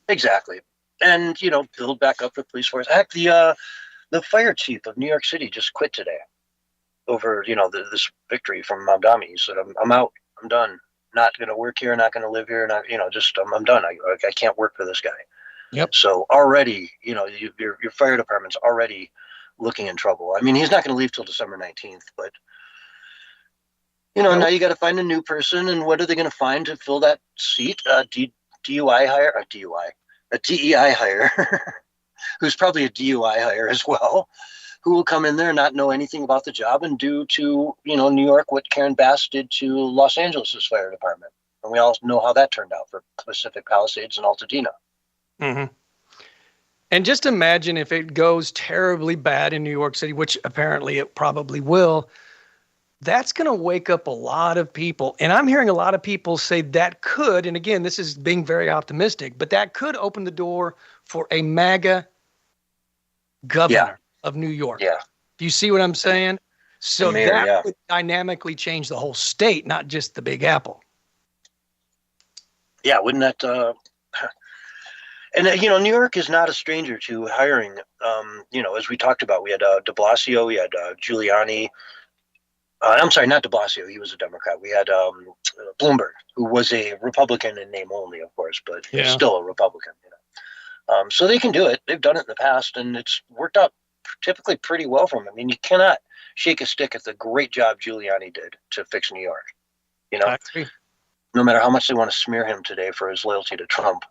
Exactly. And, build back up the police force. Heck, the fire chief of New York City just quit today over, this victory from Mamdani. He said, I'm out. I'm done. Not going to work here, not going to live here, not, I'm done. I can't work for this guy. Yep. So already, your fire department's already looking in trouble. I mean, he's not going to leave till December 19th, but now you got to find a new person, and what are they going to find to fill that seat? A DEI hire, who's probably a DUI hire as well, who will come in there and not know anything about the job and do to, New York what Karen Bass did to Los Angeles' fire department. And we all know how that turned out for Pacific Palisades and Altadena. Mm-hmm. And just imagine if it goes terribly bad in New York City, which apparently it probably will. That's going to wake up a lot of people. And I'm hearing a lot of people say that could, and again, this is being very optimistic, but that could open the door for a MAGA governor of New York. Yeah. Do you see what I'm saying? So that would dynamically change the whole state, not just the Big Apple. Yeah, wouldn't that... And, New York is not a stranger to hiring. As we talked about, we had de Blasio, we had Giuliani. I'm sorry, not de Blasio. He was a Democrat. We had Bloomberg, who was a Republican in name only, of course, but still a Republican. So they can do it. They've done it in the past, and it's worked out typically pretty well for them. I mean, you cannot shake a stick at the great job Giuliani did to fix New York. I agree. no matter how much they want to smear him today for his loyalty to Trump,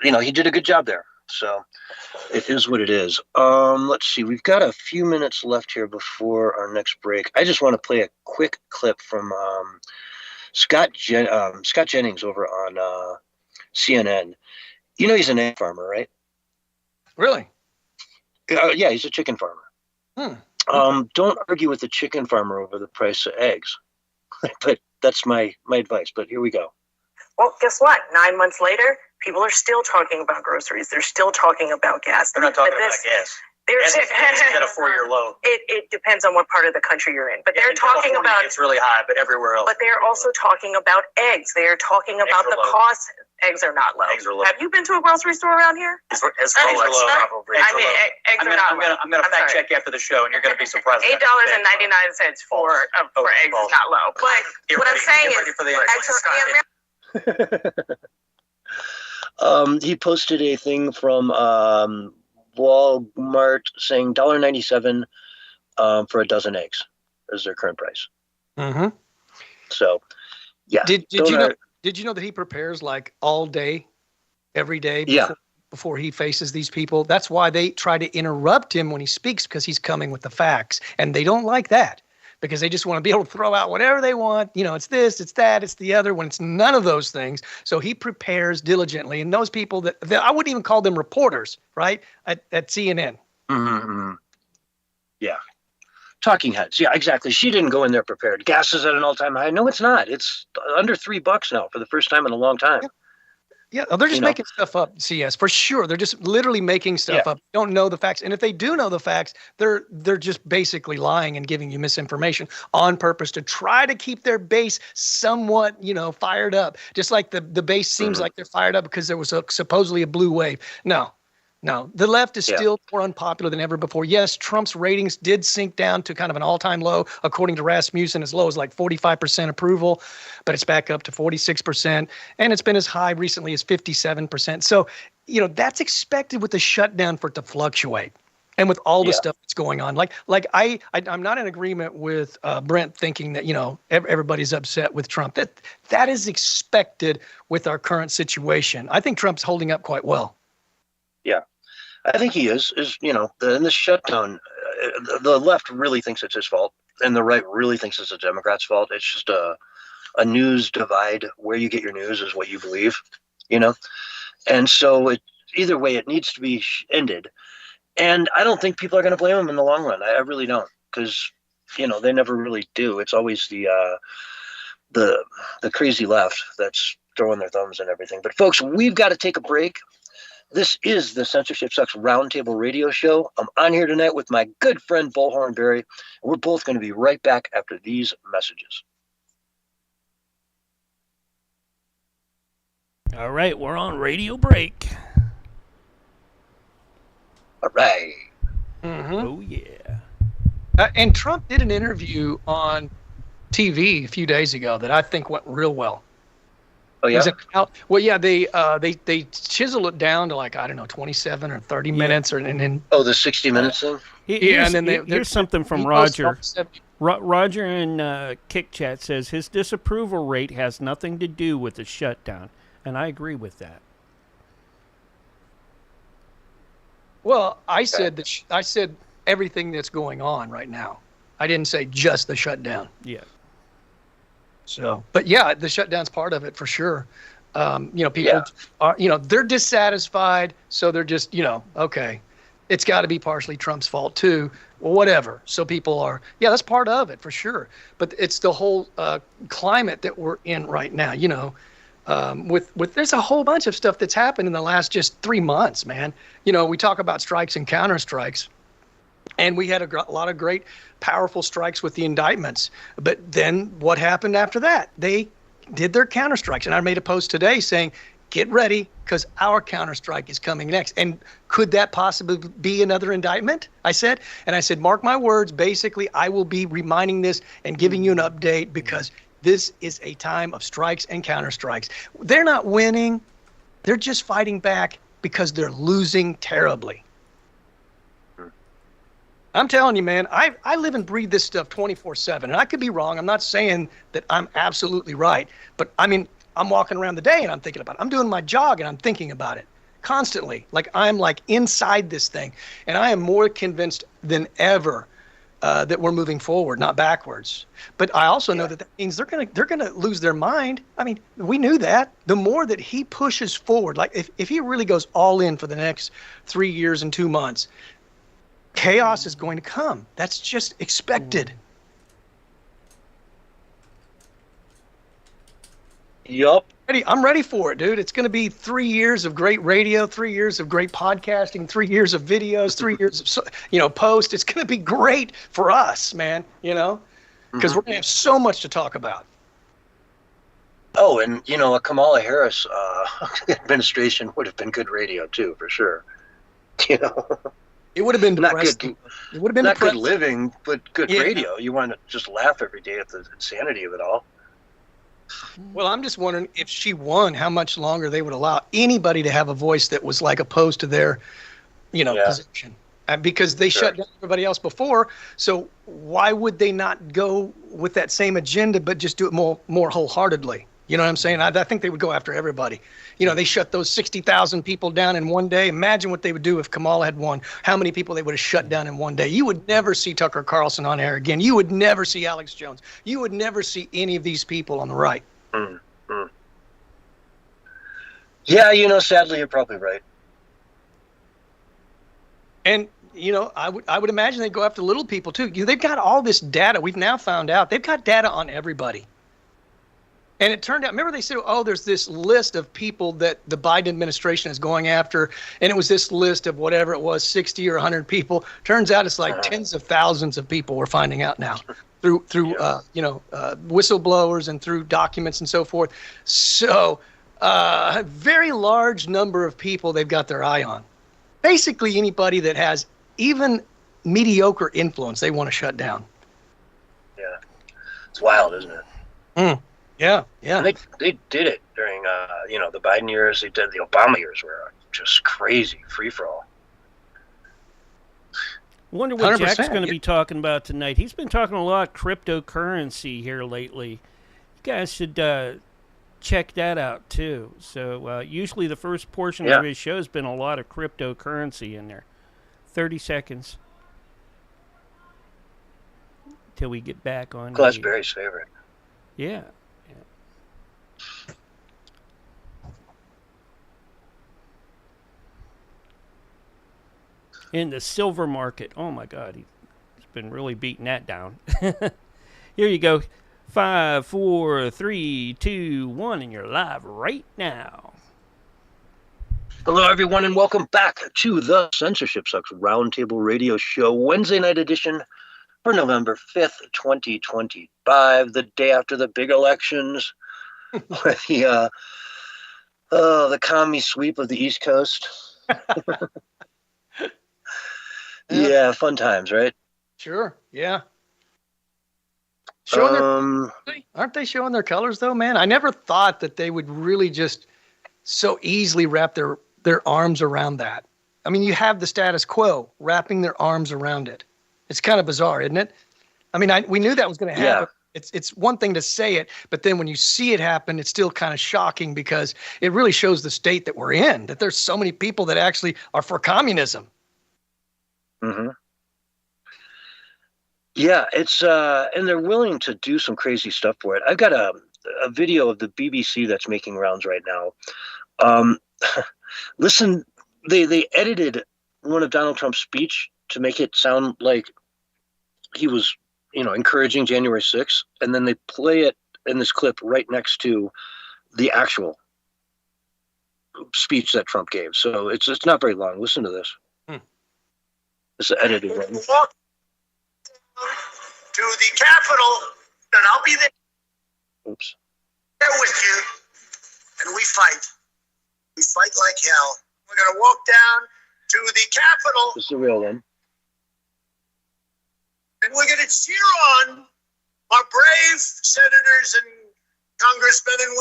he did a good job there. So it is what it is. Let's see. We've got a few minutes left here before our next break. I just want to play a quick clip from Scott Jennings over on CNN. He's an egg farmer, right? Really? Yeah, he's a chicken farmer. Don't argue with the chicken farmer over the price of eggs. But that's my advice. But here we go. Well, guess what? 9 months later, people are still talking about groceries. They're still talking about gas. They're not talking about gas. Gas is at a 4-year low. It depends on what part of the country you're in. But they're talking about... It's really high, but everywhere else. But they're also talking about eggs. They are talking about the cost. Eggs are not low. Eggs are low. Have you been to a grocery store around here? Eggs are low. Eggs are not low. I'm going to fact check after the show, and you're going to be surprised. $8.99 for eggs is not low. But what I'm saying is... He posted a thing from Walmart saying $1.97 for a dozen eggs is their current price. Mm-hmm. So, yeah. Did you know that he prepares like all day, every day before he faces these people? That's why they try to interrupt him when he speaks, because he's coming with the facts, and they don't like that. Because they just want to be able to throw out whatever they want. It's this, it's that, it's the other, when it's none of those things. So he prepares diligently. And those people that I wouldn't even call them reporters, right, at CNN. Mm-hmm. Yeah. Talking heads. Yeah, exactly. She didn't go in there prepared. Gas is at an all-time high. No, it's not. It's under $3 now for the first time in a long time. Yeah, they're just making stuff up, CS, for sure. They're just literally making stuff up. They don't know the facts. And if they do know the facts, they're just basically lying and giving you misinformation on purpose to try to keep their base somewhat, fired up. Just like the base seems like they're fired up because there was supposedly a blue wave. No, the left is still more unpopular than ever before. Yes, Trump's ratings did sink down to kind of an all-time low, according to Rasmussen, as low as like 45% approval, but it's back up to 46%, and it's been as high recently as 57%. So, that's expected with the shutdown for it to fluctuate, and with all the stuff that's going on. I'm not in agreement with Brent thinking that everybody's upset with Trump. That is expected with our current situation. I think Trump's holding up quite well. Yeah, I think he is. In this shutdown, the left really thinks it's his fault, and the right really thinks it's the Democrats' fault. It's just a news divide. Where you get your news is what you believe, And so either way, it needs to be ended. And I don't think people are going to blame him in the long run. I really don't, because they never really do. It's always the crazy left that's throwing their thumbs and everything. But folks, we've got to take a break. This is the Censorship Sucks Roundtable Radio Show. I'm on here tonight with my good friend Bullhorn Barry. We're both going to be right back after these messages. All right, we're on radio break. All right. Mm-hmm. Oh, yeah. And Trump did an interview on TV a few days ago that I think went real well. Oh, yeah? They chisel it down to 27 or 30 minutes, and then the 60 minutes thing. Here's something from Roger. Roger in Kick Chat says his disapproval rate has nothing to do with the shutdown, and I agree with that. Well, I said everything that's going on right now. I didn't say just the shutdown. Yeah. So, but the shutdown's part of it for sure. People are, they're dissatisfied. So they're just, okay, it's got to be partially Trump's fault too. Well, whatever. So people are, that's part of it for sure. But it's the whole climate that we're in right now, with there's a whole bunch of stuff that's happened in the last just 3 months, man. We talk about strikes and counter strikes. And we had a lot of great, powerful strikes with the indictments. But then what happened after that? They did their counterstrikes. And I made a post today saying, get ready, because our counterstrike is coming next. And could that possibly be another indictment? I said, mark my words, basically, I will be reminding this and giving you an update, because this is a time of strikes and counterstrikes. They're not winning. They're just fighting back because they're losing terribly. I'm telling you, man, I live and breathe this stuff 24/7, and I could be wrong. I'm not saying that I'm absolutely right, but I mean, I'm walking around the day and I'm thinking about it. I'm doing my jog and I'm thinking about it constantly. Like I'm like inside this thing, and I am more convinced than ever that we're moving forward, not backwards. But I also know that means they're gonna lose their mind. I mean, we knew that. The more that he pushes forward, like if he really goes all in for the next 3 years and 2 months, chaos is going to come. That's just expected. Yup. I'm ready for it, dude. It's going to be 3 years of great radio, 3 years of great podcasting, 3 years of videos, 3 years of, post. It's going to be great for us, man, because we're going to have so much to talk about. Oh, and, a Kamala Harris administration would have been good radio, too, for sure. It would have been depressing. It would have been not depressing. Good living, but good radio. You want to just laugh every day at the insanity of it all. Well, I'm just wondering if she won, how much longer they would allow anybody to have a voice that was like opposed to their, position. Because they shut down everybody else before. So why would they not go with that same agenda, but just do it more wholeheartedly? You know what I'm saying? I think they would go after everybody. They shut those 60,000 people down in one day. Imagine what they would do if Kamala had won. How many people they would have shut down in one day. You would never see Tucker Carlson on air again. You would never see Alex Jones. You would never see any of these people on the right. Yeah, sadly, you're probably right. And, I would imagine they'd go after little people, too. They've got all this data. We've now found out. They've got data on everybody. And it turned out, remember they said, there's this list of people that the Biden administration is going after, and it was this list of whatever it was, 60 or 100 people. Turns out it's like tens of thousands of people we're finding out now through whistleblowers and through documents and so forth. So a very large number of people they've got their eye on. Basically anybody that has even mediocre influence, they want to shut down. Yeah. It's wild, isn't it? Yeah. And they did it during, the Biden years. They did the Obama years were just crazy, free-for-all. Wonder what Jack's 100%, going to be talking about tonight. He's been talking a lot cryptocurrency here lately. You guys should check that out, too. So usually the first portion of his show has been a lot of cryptocurrency in there. 30 seconds till we get back on. That's Barry's favorite. Yeah. In the silver market. Oh, my God. He's been really beating that down. Here you go. 5, 4, 3, 2, 1, and you're live right now. Hello, everyone, and welcome back to the Censorship Sucks Roundtable Radio Show, Wednesday night edition for November 5th, 2025, the day after the big elections, with the commie sweep of the East Coast. Yeah, fun times, right? Sure, yeah. Aren't they showing their colors, though, man? I never thought that they would really just so easily wrap their arms around that. I mean, you have the status quo wrapping their arms around it. It's kind of bizarre, isn't it? I mean, we knew that was going to happen. Yeah. It's one thing to say it, but then when you see it happen, it's still kind of shocking because it really shows the state that we're in, that there's so many people that actually are for communism. Mm-hmm. Yeah, it's and they're willing to do some crazy stuff for it. I've got a video of the BBC that's making rounds right now. Listen, they edited one of Donald Trump's speech to make it sound like he was, encouraging January 6th, and then they play it in this clip right next to the actual speech that Trump gave. So it's not very long. Listen to this. It's an edited one. Walk to the Capitol, and I'll be there. Oops. There with you, and we fight. We fight like hell. We're going to walk down to the Capitol. This is the real one. And we're going to cheer on our brave senators and congressmen and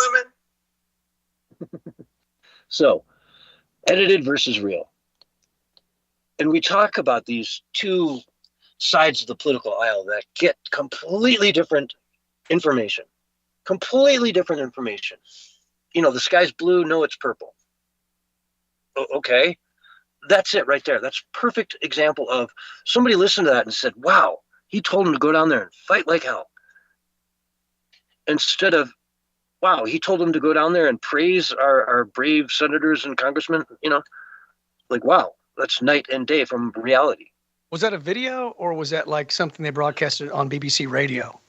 women. So, edited versus real. And we talk about these two sides of the political aisle that get completely different information. Completely different information. You know, the sky's blue, no, it's purple. Okay. That's it right there. That's a perfect example of somebody listened to that and said, wow, he told him to go down there and fight like hell. Instead of, wow, he told him to go down there and praise our brave senators and congressmen, you know, like, wow, that's night and day from reality. Was that a video or was that like something they broadcasted on BBC Radio?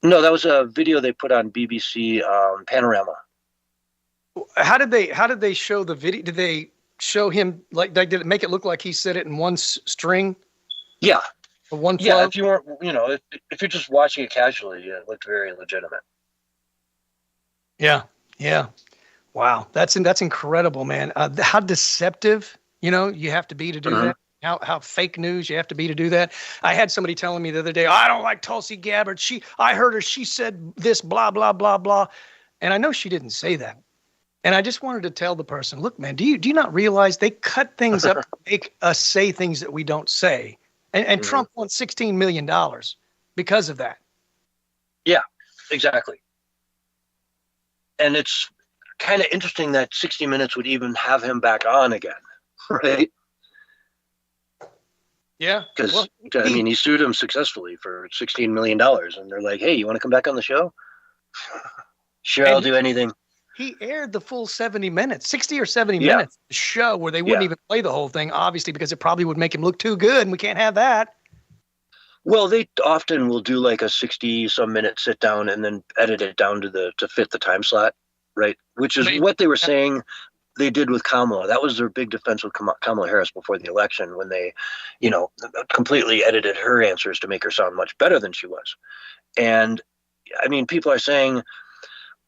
No, that was a video they put on BBC Panorama. How did they show the video? Did they show him like, did it make it look like he said it in one string? Yeah. Or one flow? Yeah, if you weren't, you know, if you're just watching it casually, it looked very legitimate. Yeah. Yeah. Wow. That's incredible, man. How deceptive, you know, you have to be to do that. How fake news you have to be to do that. I had somebody telling me the other day, I don't like Tulsi Gabbard. I heard her, she said this, blah, blah, blah, blah. And I know she didn't say that. And I just wanted to tell the person, look, man, do you not realize they cut things up to make us say things that we don't say? And Trump won $16 million because of that. Yeah, exactly. And it's kind of interesting that 60 Minutes would even have him back on again, right? Yeah. Because, I mean, he sued him successfully for $16 million. And they're like, hey, you want to come back on the show? Sure, I'll do anything. He aired the full 70 minutes, 60 or 70 minutes of the show where they wouldn't even play the whole thing, obviously, because it probably would make him look too good, and we can't have that. Well, they often will do like a 60-some minute sit down and then edit it down to fit the time slot, right? Which is what they were saying they did with Kamala. That was their big defense with Kamala Harris before the election, when they, you know, completely edited her answers to make her sound much better than she was. And I mean, people are saying,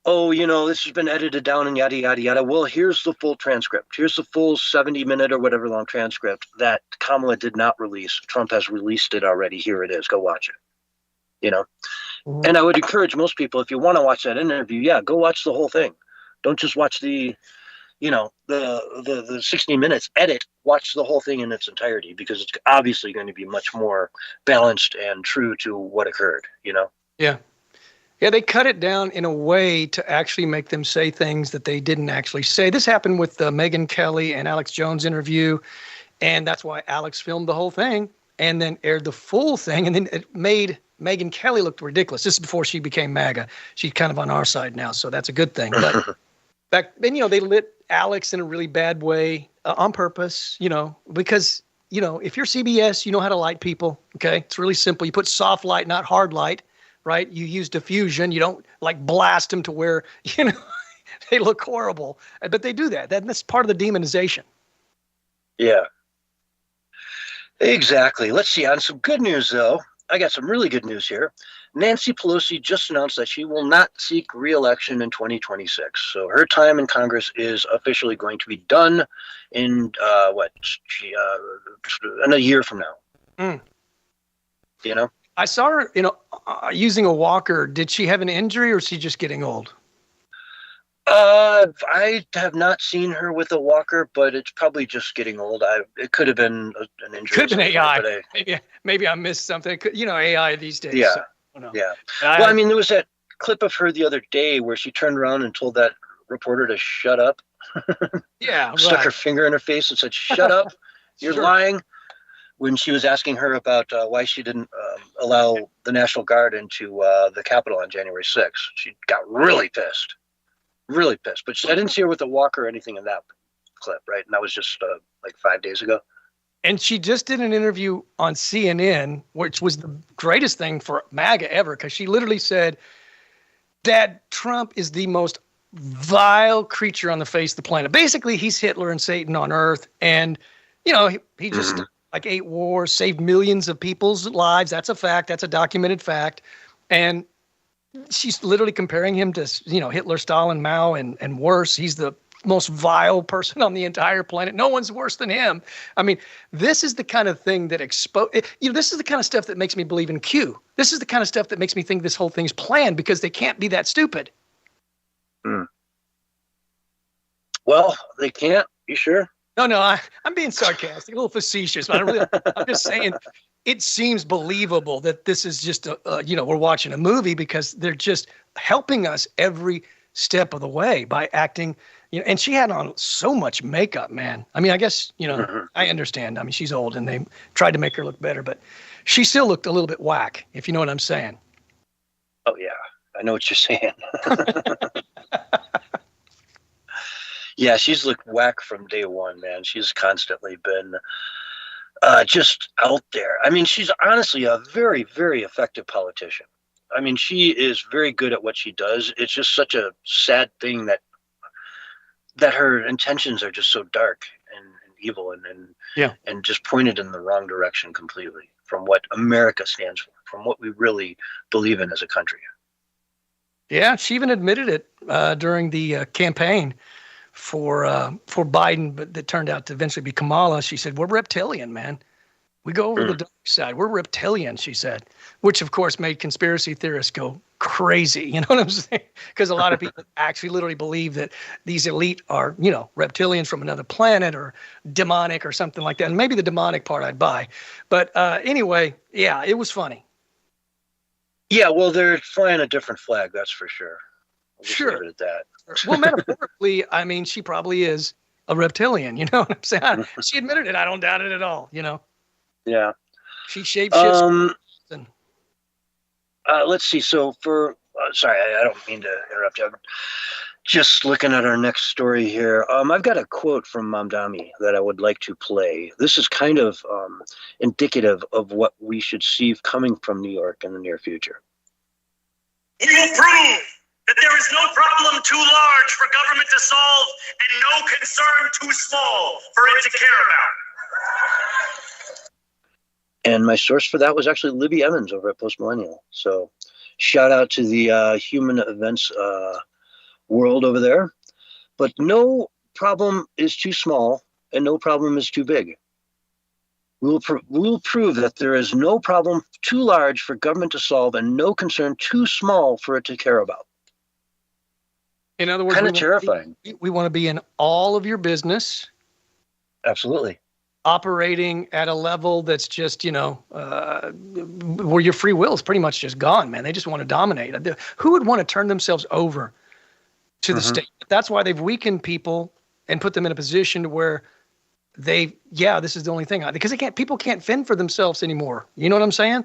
oh, you know, this has been edited down and yada, yada, yada. Well, here's the full transcript. Here's the full 70-minute or whatever long transcript that Kamala did not release. Trump has released it already. Here it is. Go watch it. You know? And I would encourage most people, if you want to watch that interview, go watch the whole thing. Don't just watch the 60 minutes edit. Watch the whole thing in its entirety, because it's obviously going to be much more balanced and true to what occurred, you know? Yeah. Yeah, they cut it down in a way to actually make them say things that they didn't actually say. This happened with the Megyn Kelly and Alex Jones interview, and that's why Alex filmed the whole thing and then aired the full thing, and then it made Megyn Kelly look ridiculous. This is before she became MAGA. She's kind of on our side now, so that's a good thing. But back then, you know, they lit Alex in a really bad way on purpose, you know, because, you know, if you're CBS, you know how to light people, okay? It's really simple. You put soft light, not hard light. Right? You use diffusion. You don't like blast them to where, you know, they look horrible. But they do that. That's part of the demonization. Yeah. Exactly. Let's see. On some good news, though, I got some really good news here. Nancy Pelosi just announced that she will not seek re-election in 2026. So her time in Congress is officially going to be done in, in a year from now. You know? I saw her, you know, using a walker. Did she have an injury, or is she just getting old? I have not seen her with a walker, but it's probably just getting old. It could have been an injury. Could have been AI. Maybe I missed something. You know, AI these days. Yeah. So, yeah. Well, I mean, there was that clip of her the other day where she turned around and told that reporter to shut up. Yeah. Stuck her finger in her face and said, "Shut up. You're lying." When she was asking her about why she didn't allow the National Guard into the Capitol on January 6th, she got really pissed. Really pissed. But I didn't see her with a walker or anything in that clip, right? And that was just like 5 days ago. And she just did an interview on CNN, which was the greatest thing for MAGA ever, because she literally said that Trump is the most vile creature on the face of the planet. Basically, he's Hitler and Satan on Earth. And, you know, he just... like 8 wars, saved millions of people's lives. That's a fact. That's a documented fact. And she's literally comparing him to, you know, Hitler, Stalin, Mao, and worse. He's the most vile person on the entire planet. No one's worse than him. I mean, this is the kind of thing that this is the kind of stuff that makes me believe in Q. This is the kind of stuff that makes me think this whole thing's planned, because they can't be that stupid. Well, they can't. You sure? No, I'm being sarcastic, a little facetious, but I'm just saying, it seems believable that this is just we're watching a movie, because they're just helping us every step of the way by acting. And she had on so much makeup, man. I mean, I guess, I understand. I mean, she's old and they tried to make her look better, but she still looked a little bit whack, if you know what I'm saying. Oh, yeah. I know what you're saying. Yeah, she's looked whack from day one, man. She's constantly been just out there. I mean, she's honestly a very, very effective politician. I mean, she is very good at what she does. It's just such a sad thing that her intentions are just so dark and evil and just pointed in the wrong direction completely from what America stands for, from what we really believe in as a country. Yeah, she even admitted it during the campaign for Biden, but that turned out to eventually be Kamala. She said, "We're reptilian, man. We go over the dark side. We're reptilian," she said, which of course made conspiracy theorists go crazy. You know what I'm saying? Because a lot of people actually literally believe that these elite are, reptilians from another planet or demonic or something like that. And maybe the demonic part I'd buy. But anyway, yeah, it was funny. Yeah, well, they're flying a different flag, that's for sure. I'll just leave it at that. Well, metaphorically, I mean, she probably is a reptilian. You know what I'm saying? She admitted it. I don't doubt it at all. Yeah. She shapeshifts. Let's see. So for sorry, I don't mean to interrupt you. I'm just looking at our next story here. I've got a quote from Mamdani that I would like to play. This is kind of indicative of what we should see coming from New York in the near future. We will prove that there is no problem too large for government to solve and no concern too small for it to care about. And my source for that was actually Libby Emmons over at Post Millennial. So shout out to the human events world over there. But no problem is too small and no problem is too big. We will prove that there is no problem too large for government to solve and no concern too small for it to care about. In other words, kind of terrifying. We want to be in all of your business. Absolutely. Operating at a level that's just, where your free will is pretty much just gone, man. They just want to dominate. Who would want to turn themselves over to the state? That's why they've weakened people and put them in a position to where this is the only thing. Because people can't fend for themselves anymore. You know what I'm saying?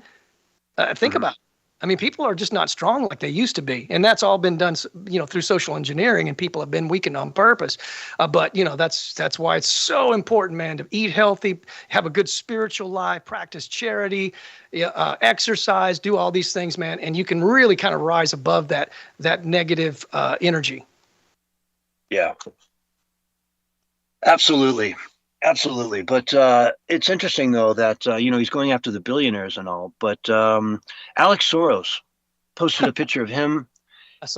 Think about it. I mean, people are just not strong like they used to be. And that's all been done, through social engineering, and people have been weakened on purpose. But, that's why it's so important, man, to eat healthy, have a good spiritual life, practice charity, exercise, do all these things, man. And you can really kind of rise above that negative energy. Yeah. Absolutely. Absolutely. But it's interesting, though, that, he's going after the billionaires and all. But Alex Soros posted a picture of him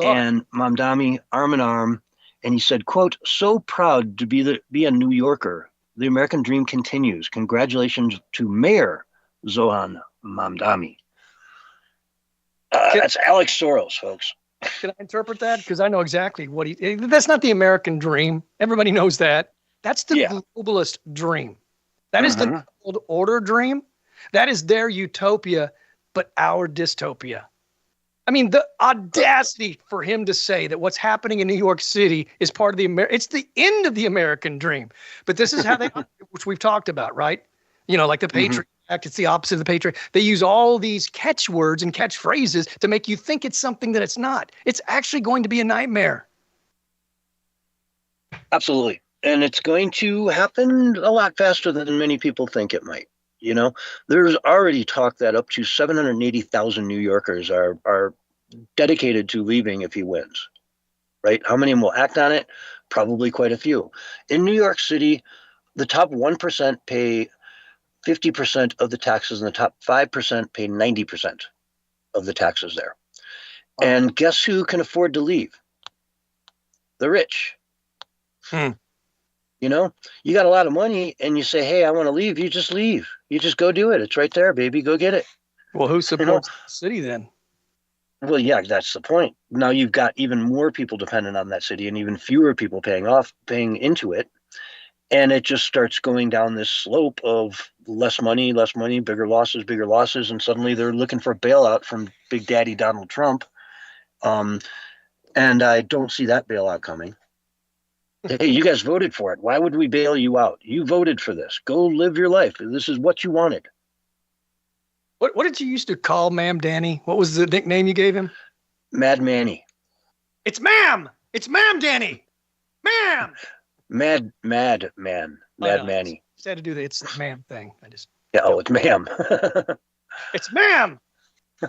and Mamdani arm in arm. And he said, quote, "So proud to be a New Yorker. The American dream continues. Congratulations to Mayor Zohan Mamdani." That's Alex Soros, folks. Can I interpret that? Because I know exactly what that's not the American dream. Everybody knows that. That's the globalist dream. That is the old order dream. That is their utopia, but our dystopia. I mean, the audacity for him to say that what's happening in New York City is part of it's the end of the American dream. But this is how they, which we've talked about, right? Like the Patriot Act, it's the opposite of the Patriot. They use all these catchwords and catchphrases to make you think it's something that it's not. It's actually going to be a nightmare. Absolutely. And it's going to happen a lot faster than many people think it might. There's already talk that up to 780,000 New Yorkers are dedicated to leaving if he wins, right? How many will act on it? Probably quite a few. In New York City, the top 1% pay 50% of the taxes and the top 5% pay 90% of the taxes there. And guess who can afford to leave? The rich. You got a lot of money and you say, "Hey, I want to leave." You just leave. You just go do it. It's right there, baby. Go get it. Well, who supports the city then? Well, yeah, that's the point. Now you've got even more people dependent on that city and even fewer people paying into it. And it just starts going down this slope of less money, bigger losses, and suddenly they're looking for a bailout from Big Daddy Donald Trump. And I don't see that bailout coming. Hey, you guys voted for it. Why would we bail you out? You voted for this. Go live your life. This is what you wanted. What did you used to call Ma'am Danny? What was the nickname you gave him? Mad Manny. It's Ma'am. It's Ma'am Danny. Ma'am. Mad Man. Mad Manny. Just had to do the it's the ma'am thing. Yeah, oh, it's ma'am. It's ma'am. I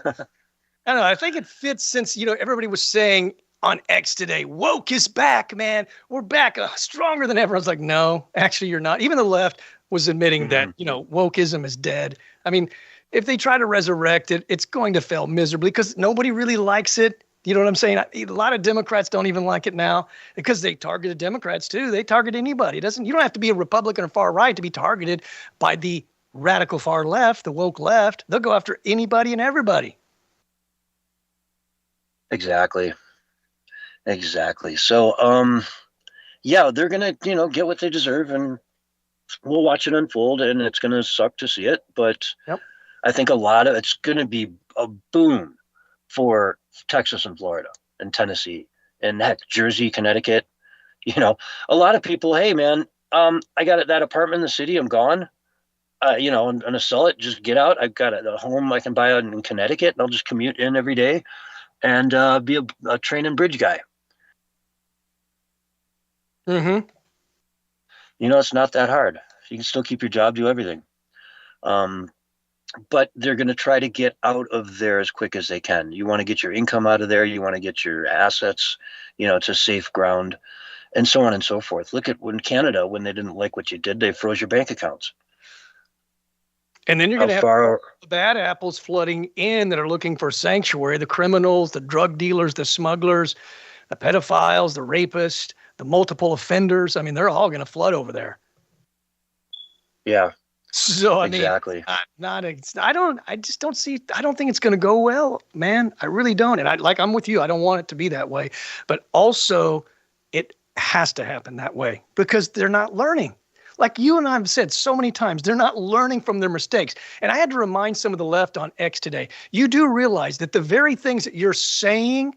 don't know. I think it fits since, everybody was saying on X today, woke is back, man. We're back stronger than ever. I was like, no, actually, you're not. Even the left was admitting that, wokeism is dead. I mean, if they try to resurrect it, it's going to fail miserably because nobody really likes it. You know what I'm saying? A lot of Democrats don't even like it now because they targeted Democrats too. They target anybody. You don't have to be a Republican or far right to be targeted by the radical far left, the woke left. They'll go after anybody and everybody. Exactly. So, yeah, they're going to, get what they deserve, and we'll watch it unfold, and it's going to suck to see it. But I think a lot of it's going to be a boom for Texas and Florida and Tennessee and heck, Jersey, Connecticut. A lot of people, hey, man, I got that apartment in the city. I'm gone. I'm going to sell it. Just get out. I've got a home I can buy out in Connecticut, and I'll just commute in every day and be a train and bridge guy. Mm-hmm. It's not that hard. You can still keep your job, do everything. But they're going to try to get out of there as quick as they can. You want to get your income out of there. You want to get your assets, to safe ground, and so on and so forth. Look at Canada, when they didn't like what you did, they froze your bank accounts. And then you're going to have the bad apples flooding in that are looking for sanctuary, the criminals, the drug dealers, the smugglers, the pedophiles, the rapists, the multiple offenders. I mean, they're all going to flood over there. Yeah. So, I exactly. mean, I don't think it's going to go well, man. I really don't. And I'm with you. I don't want it to be that way, but also it has to happen that way because they're not learning. Like you and I have said so many times, they're not learning from their mistakes. And I had to remind some of the left on X today, you do realize that the very things that you're saying,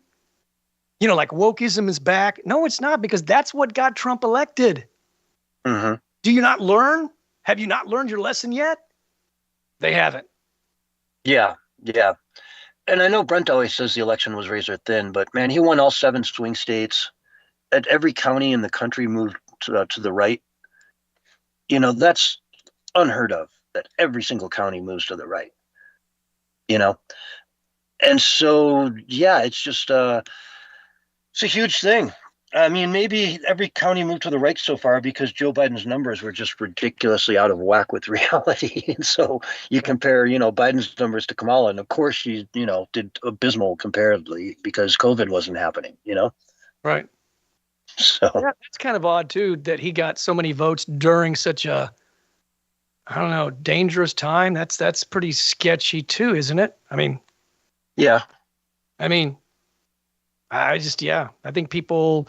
like wokeism is back. No, it's not, because that's what got Trump elected. Mm-hmm. Do you not learn? Have you not learned your lesson yet? They haven't. Yeah. And I know Brent always says the election was razor thin, but man, he won all 7 swing states. At every county in the country moved to the right. That's unheard of, that every single county moves to the right, And so, yeah, it's just, it's a huge thing. I mean, maybe every county moved to the right so far because Joe Biden's numbers were just ridiculously out of whack with reality. And so you compare, Biden's numbers to Kamala, and of course she, did abysmal comparatively because COVID wasn't happening, Right. So yeah, that's kind of odd too, that he got so many votes during such a, I don't know, dangerous time. That's pretty sketchy too, isn't it? I mean, yeah. I think people,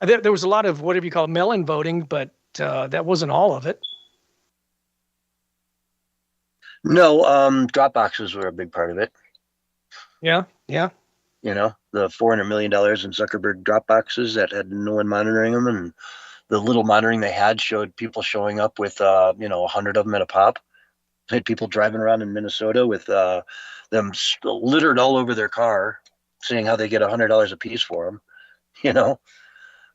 there was a lot of whatever you call mail-in voting, but that wasn't all of it. No, drop boxes were a big part of it. Yeah. The $400 million in Zuckerberg drop boxes that had no one monitoring them, and the little monitoring they had showed people showing up with 100 of them at a pop. They had people driving around in Minnesota with them littered all over their car, saying how they get $100 a piece for them.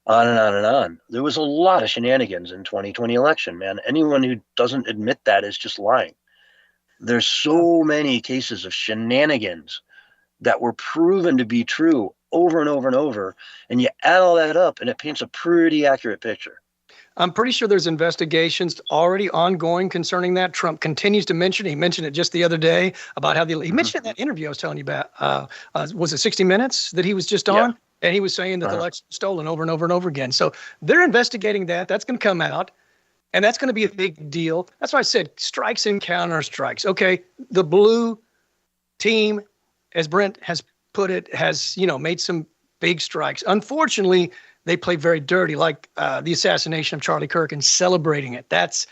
On and on and on. There was a lot of shenanigans in 2020 election, man. Anyone who doesn't admit that is just lying. There's so many cases of shenanigans that were proven to be true over and over and over. And you add all that up and it paints a pretty accurate picture. I'm pretty sure there's investigations already ongoing concerning that. Trump continues to mention, he mentioned it just the other day about how he mentioned that interview I was telling you about, was it 60 Minutes that he was just on? Yeah. And he was saying that the election was stolen over and over and over again. So they're investigating that. That's going to come out. And that's going to be a big deal. That's why I said strikes and counter strikes. Okay, the blue team, as Brent has put it, has, made some big strikes. Unfortunately, They play very dirty, like the assassination of Charlie Kirk and celebrating it. That's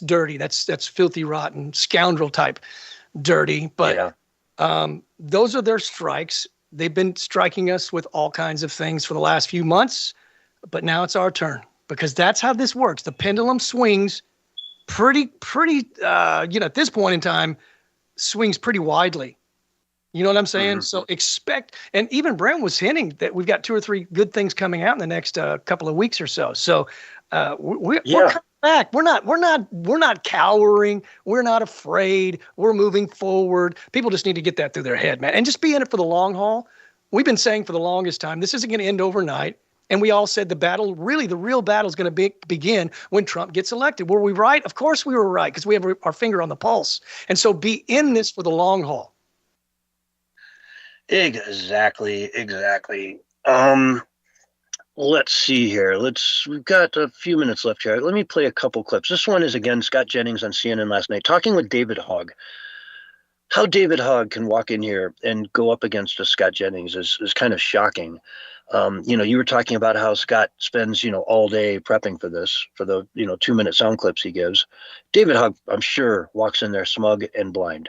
dirty. That's filthy, rotten, scoundrel type dirty. But those are their strikes. They've been striking us with all kinds of things for the last few months, but now it's our turn because that's how this works. The pendulum swings pretty, at this point in time, swings pretty widely. You know what I'm saying? So expect, and even Brent was hinting that we've got 2 or 3 good things coming out in the next couple of weeks or so. So we're coming back. We're not cowering. We're not afraid. We're moving forward. People just need to get that through their head, man, and just be in it for the long haul. We've been saying for the longest time, this isn't going to end overnight. And we all said the real battle is going to begin when Trump gets elected. Were we right? Of course we were right, because we have our finger on the pulse. And so be in this for the long haul. Exactly. Let's see here. We've got a few minutes left here. Let me play a couple clips. This one is, again, Scott Jennings on CNN last night talking with David Hogg. How David Hogg can walk in here and go up against a Scott Jennings is kind of shocking. You were talking about how Scott spends, all day prepping for this, for the, 2-minute sound clips he gives. David Hogg, I'm sure, walks in there smug and blind,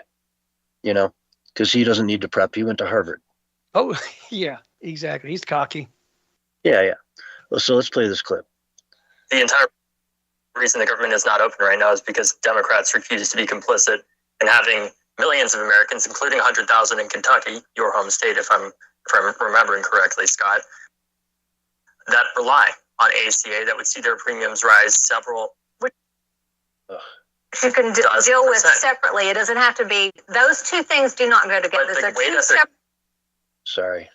because he doesn't need to prep. He went to Harvard. Oh, yeah, exactly. He's cocky. Yeah. Well, so let's play this clip. The entire reason the government is not open right now is because Democrats refuse to be complicit in having millions of Americans, including 100,000 in Kentucky, your home state, if I'm remembering correctly, Scott, that rely on ACA, that would see their premiums rise several. You can deal with separately. It doesn't have to be. Those two things do not go together. But the way that they're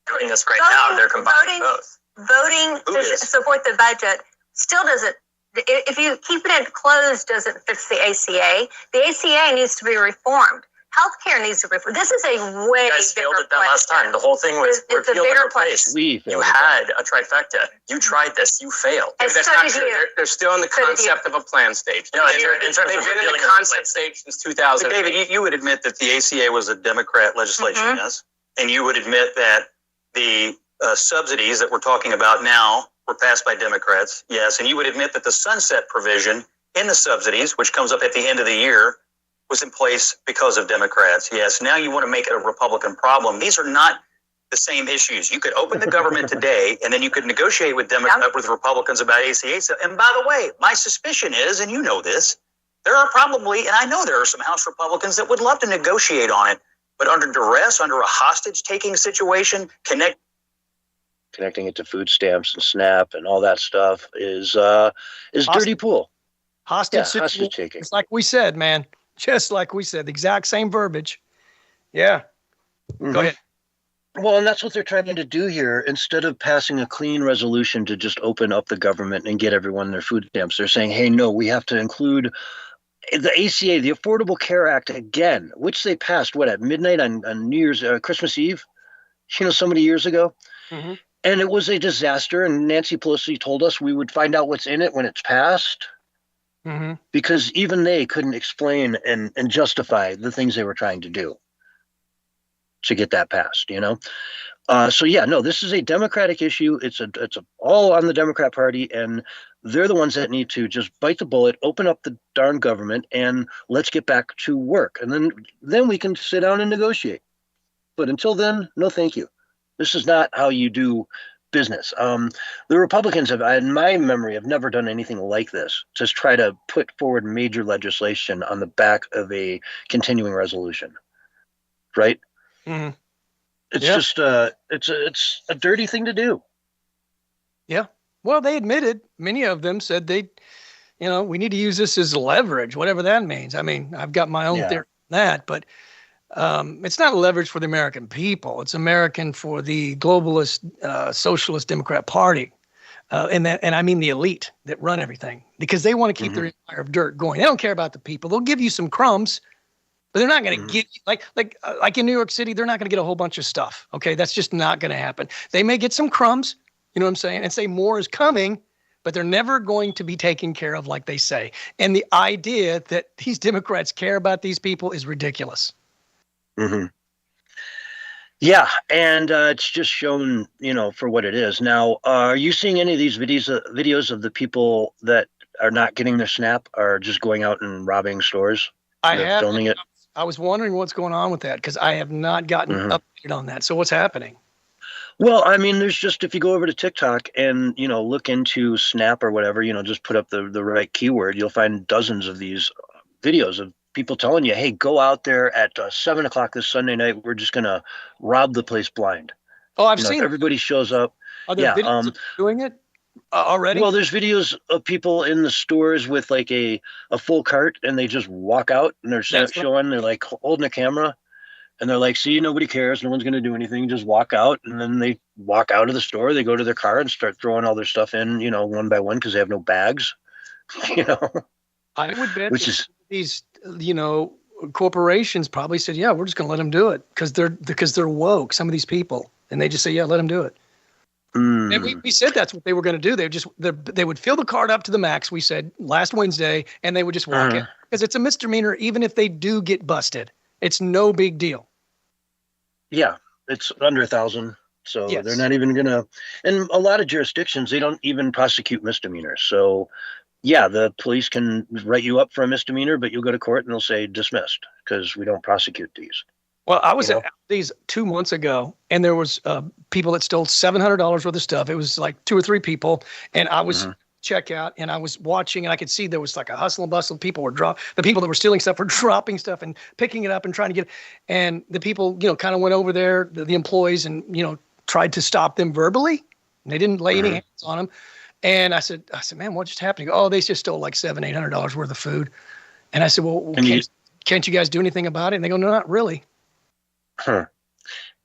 doing this right now, they're combining both. Voting to support the budget still doesn't. If you keep it closed, doesn't fix the ACA. The ACA needs to be reformed. Healthcare needs to be reformed. This is a way you guys failed at that last time. The whole thing was it's a bigger place. You had a trifecta. You tried this. You failed. That's not true. They're still in the concept of a plan stage. No, in terms of they've been in repealing the concept stage since 2000. David, you would admit that the ACA was a Democrat legislation, yes? And you would admit that the subsidies that we're talking about now were passed by Democrats, yes. And you would admit that the sunset provision in the subsidies, which comes up at the end of the year, was in place because of Democrats, yes. Now you want to make it a Republican problem. These are not the same issues. You could open the government today, and then you could negotiate with with Republicans about ACA. And by the way, my suspicion is, and you know this, there are probably, and I know there are some House Republicans that would love to negotiate on it, but under duress, under a hostage-taking situation, connecting it to food stamps and SNAP and all that stuff is dirty pool. Hostage taking. It's like we said, man. Just like we said, the exact same verbiage. Yeah. Go ahead. Well, and that's what they're trying to do here. Instead of passing a clean resolution to just open up the government and get everyone their food stamps, they're saying, hey, no, we have to include the ACA, the Affordable Care Act again, which they passed, at midnight on New Year's, Christmas Eve, so many years ago. Mm-hmm. And it was a disaster. And Nancy Pelosi told us we would find out what's in it when it's passed. Mm-hmm. Because even they couldn't explain and justify the things they were trying to do to get that passed, this is a Democratic issue. It's all on the Democrat Party, and they're the ones that need to just bite the bullet, open up the darn government, and let's get back to work. And then we can sit down and negotiate. But until then, no thank you. This is not how you do business. The Republicans in my memory, have never done anything like this. Just try to put forward major legislation on the back of a continuing resolution, right? Mm-hmm. It's just it's a dirty thing to do. Yeah. Well, they admitted. Many of them said we need to use this as leverage, whatever that means. I mean, I've got my own theory on that, but it's not a leverage for the American people. It's American for the globalist, socialist Democrat Party. And I mean the elite that run everything, because they want to keep their empire of dirt going. They don't care about the people. They'll give you some crumbs, but they're not going to get like in New York City, they're not going to get a whole bunch of stuff. Okay. That's just not going to happen. They may get some crumbs, you know what I'm saying, and say more is coming, but they're never going to be taken care of like they say. And the idea that these Democrats care about these people is ridiculous. Mm-hmm. Yeah, and it's just shown, for what it is. Now, are you seeing any of these videos of the people that are not getting their SNAP are just going out and robbing stores? I They're have. filming it. I was wondering what's going on with that because I have not gotten updated on that. So what's happening? Well, I mean, there's just, if you go over to TikTok and, look into Snap or whatever, just put up the right keyword, you'll find dozens of these videos of people telling you, hey, go out there at 7 o'clock this Sunday night. We're just going to rob the place blind. Oh, I've seen everybody shows up. Are there videos of doing it already? Well, there's videos of people in the stores with like a full cart and they just walk out and they're showing, they're like holding a camera. And they're like, see, nobody cares. No one's going to do anything. Just walk out. And then they walk out of the store. They go to their car and start throwing all their stuff in, one by one because they have no bags, I would bet Which is, these, corporations probably said, yeah, we're just going to let them do it because they're woke, some of these people. And they just say, yeah, let them do it. And we said that's what they were going to do. They would fill the cart up to the max, we said, last Wednesday, and they would just walk in. Because it's a misdemeanor even if they do get busted. It's no big deal. Yeah, it's under 1,000. So Yes. they're not even going to, in a lot of jurisdictions, they don't even prosecute misdemeanors. So yeah, the police can write you up for a misdemeanor, but you'll go to court and they'll say dismissed because we don't prosecute these. Well, I was at these 2 months ago, and there was people that stole $700 worth of stuff. It was like 2 or 3 people, and I was checkout, and I was watching, and I could see there was like a hustle and bustle. People were the people that were stealing stuff were dropping stuff and picking it up and trying to get it. And the people, kind of went over there, the employees, and tried to stop them verbally. And they didn't lay any hands on them. And I said, man, what just happened? Oh, they just stole like $700-800 worth of food. And I said, well, can't you guys do anything about it? And they go, no, not really. Huh.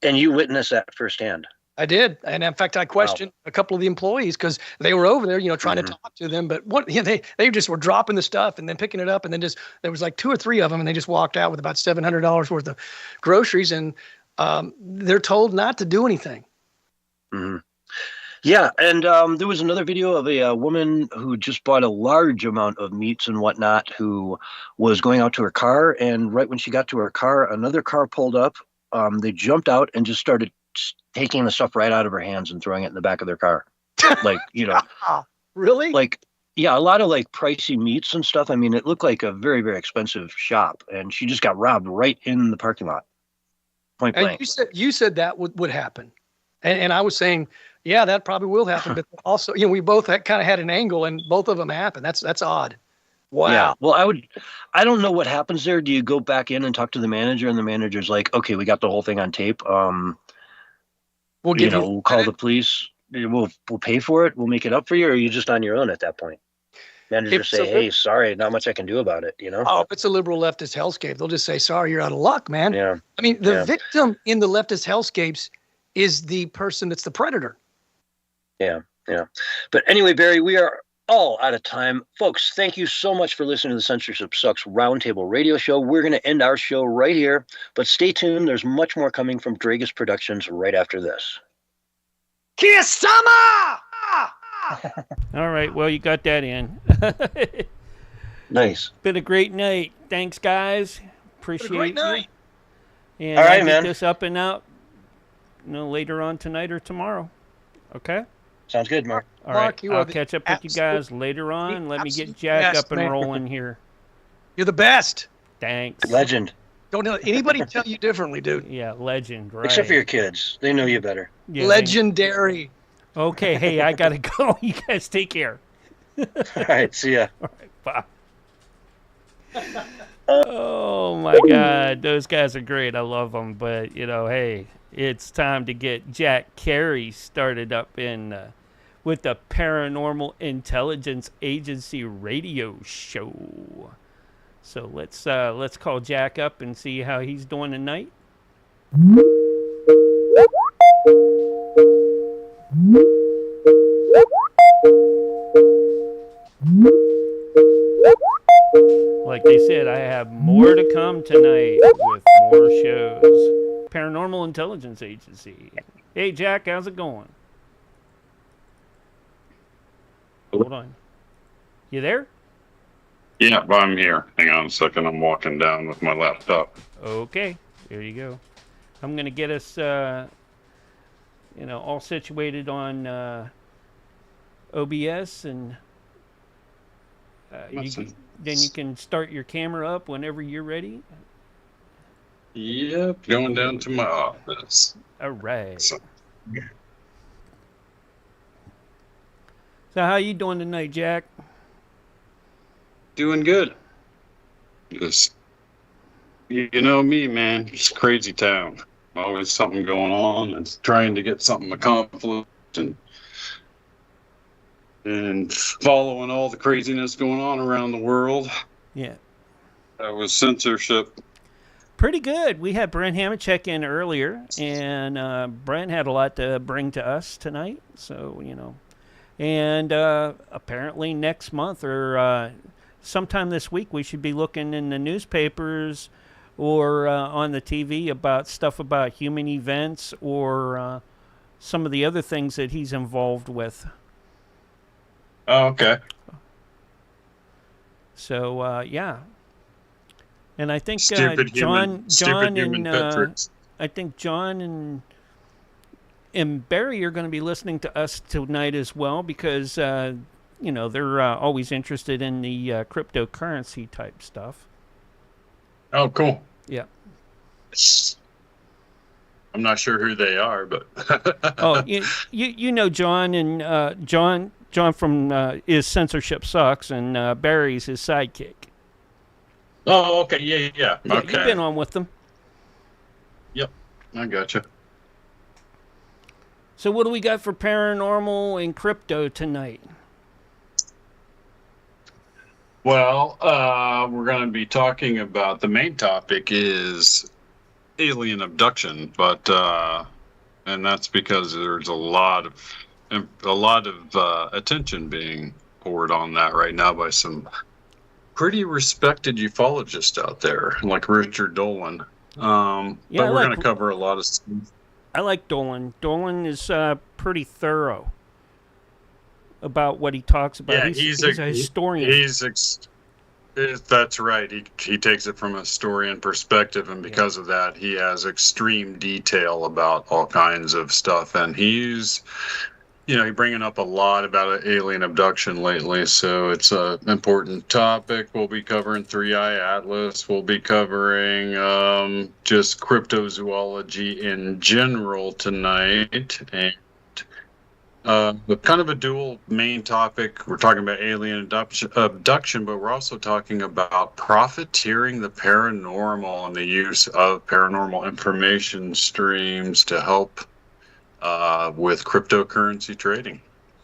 And you witnessed that firsthand. I did. And in fact, I questioned a couple of the employees because they were over there, trying to talk to them. But they just were dropping the stuff and then picking it up. And then there was like 2 or 3 of them. And they just walked out with about $700 worth of groceries. And they're told not to do anything. Yeah. And there was another video of a woman who just bought a large amount of meats and whatnot, who was going out to her car. And right when she got to her car, another car pulled up. They jumped out and just started taking the stuff right out of her hands and throwing it in the back of their car. Like, Really? Like, yeah, a lot of like pricey meats and stuff. I mean, it looked like a very, very expensive shop, and she just got robbed right in the parking lot. Point blank. And you said that would happen. And I was saying, yeah, that probably will happen. But also, we both kind of had an angle and both of them happened. That's odd. Wow. Yeah. Well, I don't know what happens there. Do you go back in and talk to the manager, and the manager's like, okay, we got the whole thing on tape. We'll call the police. We'll pay for it. We'll make it up for you. Or are you just on your own at that point? Managers say, hey, sorry, not much I can do about it. Oh, if it's a liberal leftist hellscape, they'll just say, sorry, you're out of luck, man. Yeah. I mean, the victim in the leftist hellscapes is the person that's the predator. Yeah. Yeah. But anyway, Barry, we are all out of time. Folks, thank you so much for listening to the Censorship Sucks Roundtable Radio Show. We're going to end our show right here, but stay tuned. There's much more coming from DREAGUS Productions right after this. Kisama! All right, well, you got that in. Nice. Been a great night. Thanks, guys. Appreciate Great night. you. And all right, I'll man. get this up and out later on tonight or tomorrow. Okay? Sounds good, Mark. All Mark, right, you are I'll the catch up with you guys later on. Let me get absolute Jack best, up and man. rolling here. You're the best. Thanks. Legend. Don't let anybody tell you differently, dude. Yeah, legend, right? Except for your kids. They know you better. Yeah, Legendary. Okay, hey, I gotta go. You guys take care. All right, see ya. All right, bye. Oh my God, those guys are great. I love them, but hey, it's time to get Jack Carey started up in with the Paranormal Intelligence Agency radio show. So let's call Jack up and see how he's doing tonight. Like they said, I have more to come tonight with more shows. Paranormal Intelligence Agency. Hey, Jack, how's it going? Hold on. You there? Yeah, I'm here. Hang on a second. I'm walking down with my laptop. Okay, there you go. I'm going to get us, all situated on OBS, and then you can start your camera up whenever you're ready. Yep, going down to my office. All right. So how you doing tonight, Jack? Doing good. Just, you know me, man. It's a crazy town. Always something going on and trying to get something accomplished and following all the craziness going on around the world. Yeah. That was censorship. Pretty good. We had Brent Hammond check in earlier, and Brent had a lot to bring to us tonight. So, and apparently next month or sometime this week, we should be looking in the newspapers or on the TV about stuff about human events or some of the other things that he's involved with. Oh, okay. So, yeah. And I think John and I think John and Barry are going to be listening to us tonight as well because they're always interested in the cryptocurrency type stuff. Oh, cool. Yeah. I'm not sure who they are, but oh, you know John and John from is Censorship Sucks, and Barry's his sidekick. Oh, okay, yeah. Okay. You've been on with them. Yep, I gotcha. So what do we got for paranormal and crypto tonight? Well, we're going to be talking about, the main topic is alien abduction, but and that's because there's a lot of attention being poured on that right now by some pretty respected ufologists out there, like Richard Dolan. But we're going to cover a lot of stuff. I like Dolan. Dolan is pretty thorough about what he talks about. Yeah, he's a historian. That's right. He takes it from a historian perspective, and because of that, he has extreme detail about all kinds of stuff. And he's bringing up a lot about alien abduction lately, so it's an important topic. We'll be covering 3i Atlas. We'll be covering just cryptozoology in general tonight, and kind of a dual main topic. We're talking about alien abduction, but we're also talking about profiteering the paranormal and the use of paranormal information streams to help with cryptocurrency trading.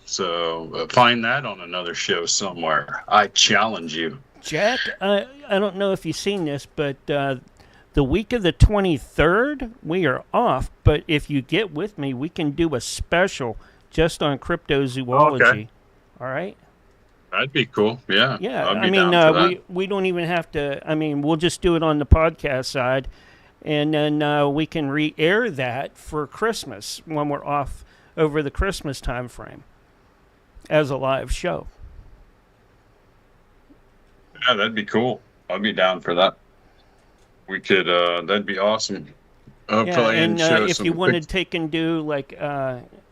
So find that on another show somewhere. I challenge you. Jack, I don't know if you've seen this, but the week of the 23rd, we are off. But if you get with me, we can do a special just on cryptozoology. Okay. All right? That'd be cool. Yeah. Yeah. I mean, we don't even have to. I mean, we'll just do it on the podcast side. And then we can re-air that for Christmas when we're off over the Christmas time frame as a live show. Yeah, that'd be cool. I'd be down for that. We could, that'd be awesome. Hopefully, and if you want to take and do like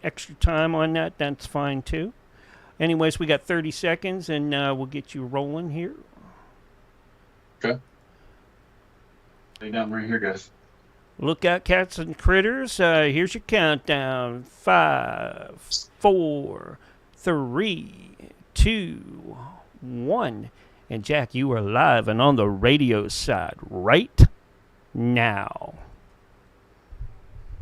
extra time on that, that's fine too. Anyways, we got 30 seconds and we'll get you rolling here. Okay. Stay down right here, guys. Look out, cats and critters. Here's your countdown. 5, 4, 3, 2, 1. And Jack, you are live and on the radio side right now.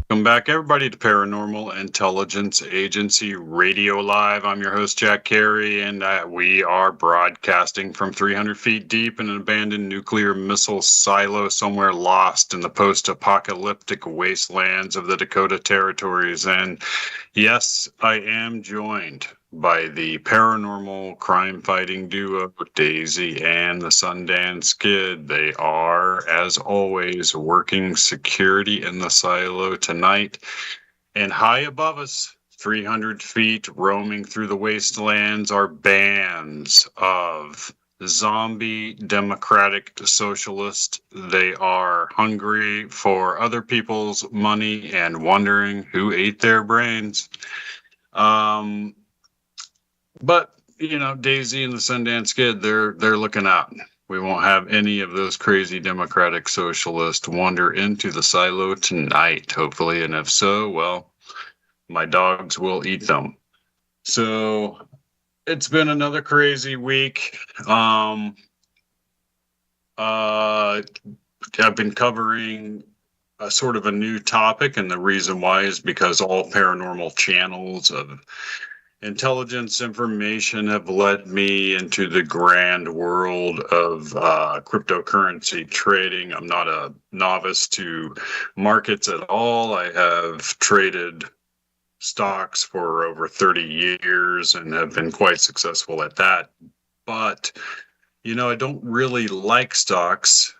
Welcome back, everybody, to Paranormal Intelligence Agency Radio Live. I'm your host, Jack Carey, and we are broadcasting from 300 feet deep in an abandoned nuclear missile silo somewhere lost in the post-apocalyptic wastelands of the Dakota Territories. And yes, I am joined by the paranormal crime-fighting duo Daisy and the Sundance Kid. They are, as always, working security in the silo tonight. And high above us, 300 feet, roaming through the wastelands, are bands of zombie democratic socialist. They are hungry for other people's money and wondering who ate their brains. But you know, Daisy and the Sundance Kid, they're looking out. We won't have any of those crazy democratic socialists wander into the silo tonight, hopefully. And if so, well, my dogs will eat them. So it's been another crazy week. I've been covering a sort of a new topic, and the reason why is because all paranormal channels of intelligence information have led me into the grand world of cryptocurrency trading. I'm not a novice to markets at all. I have traded stocks for over 30 years and have been quite successful at that. But, you know, I don't really like stocks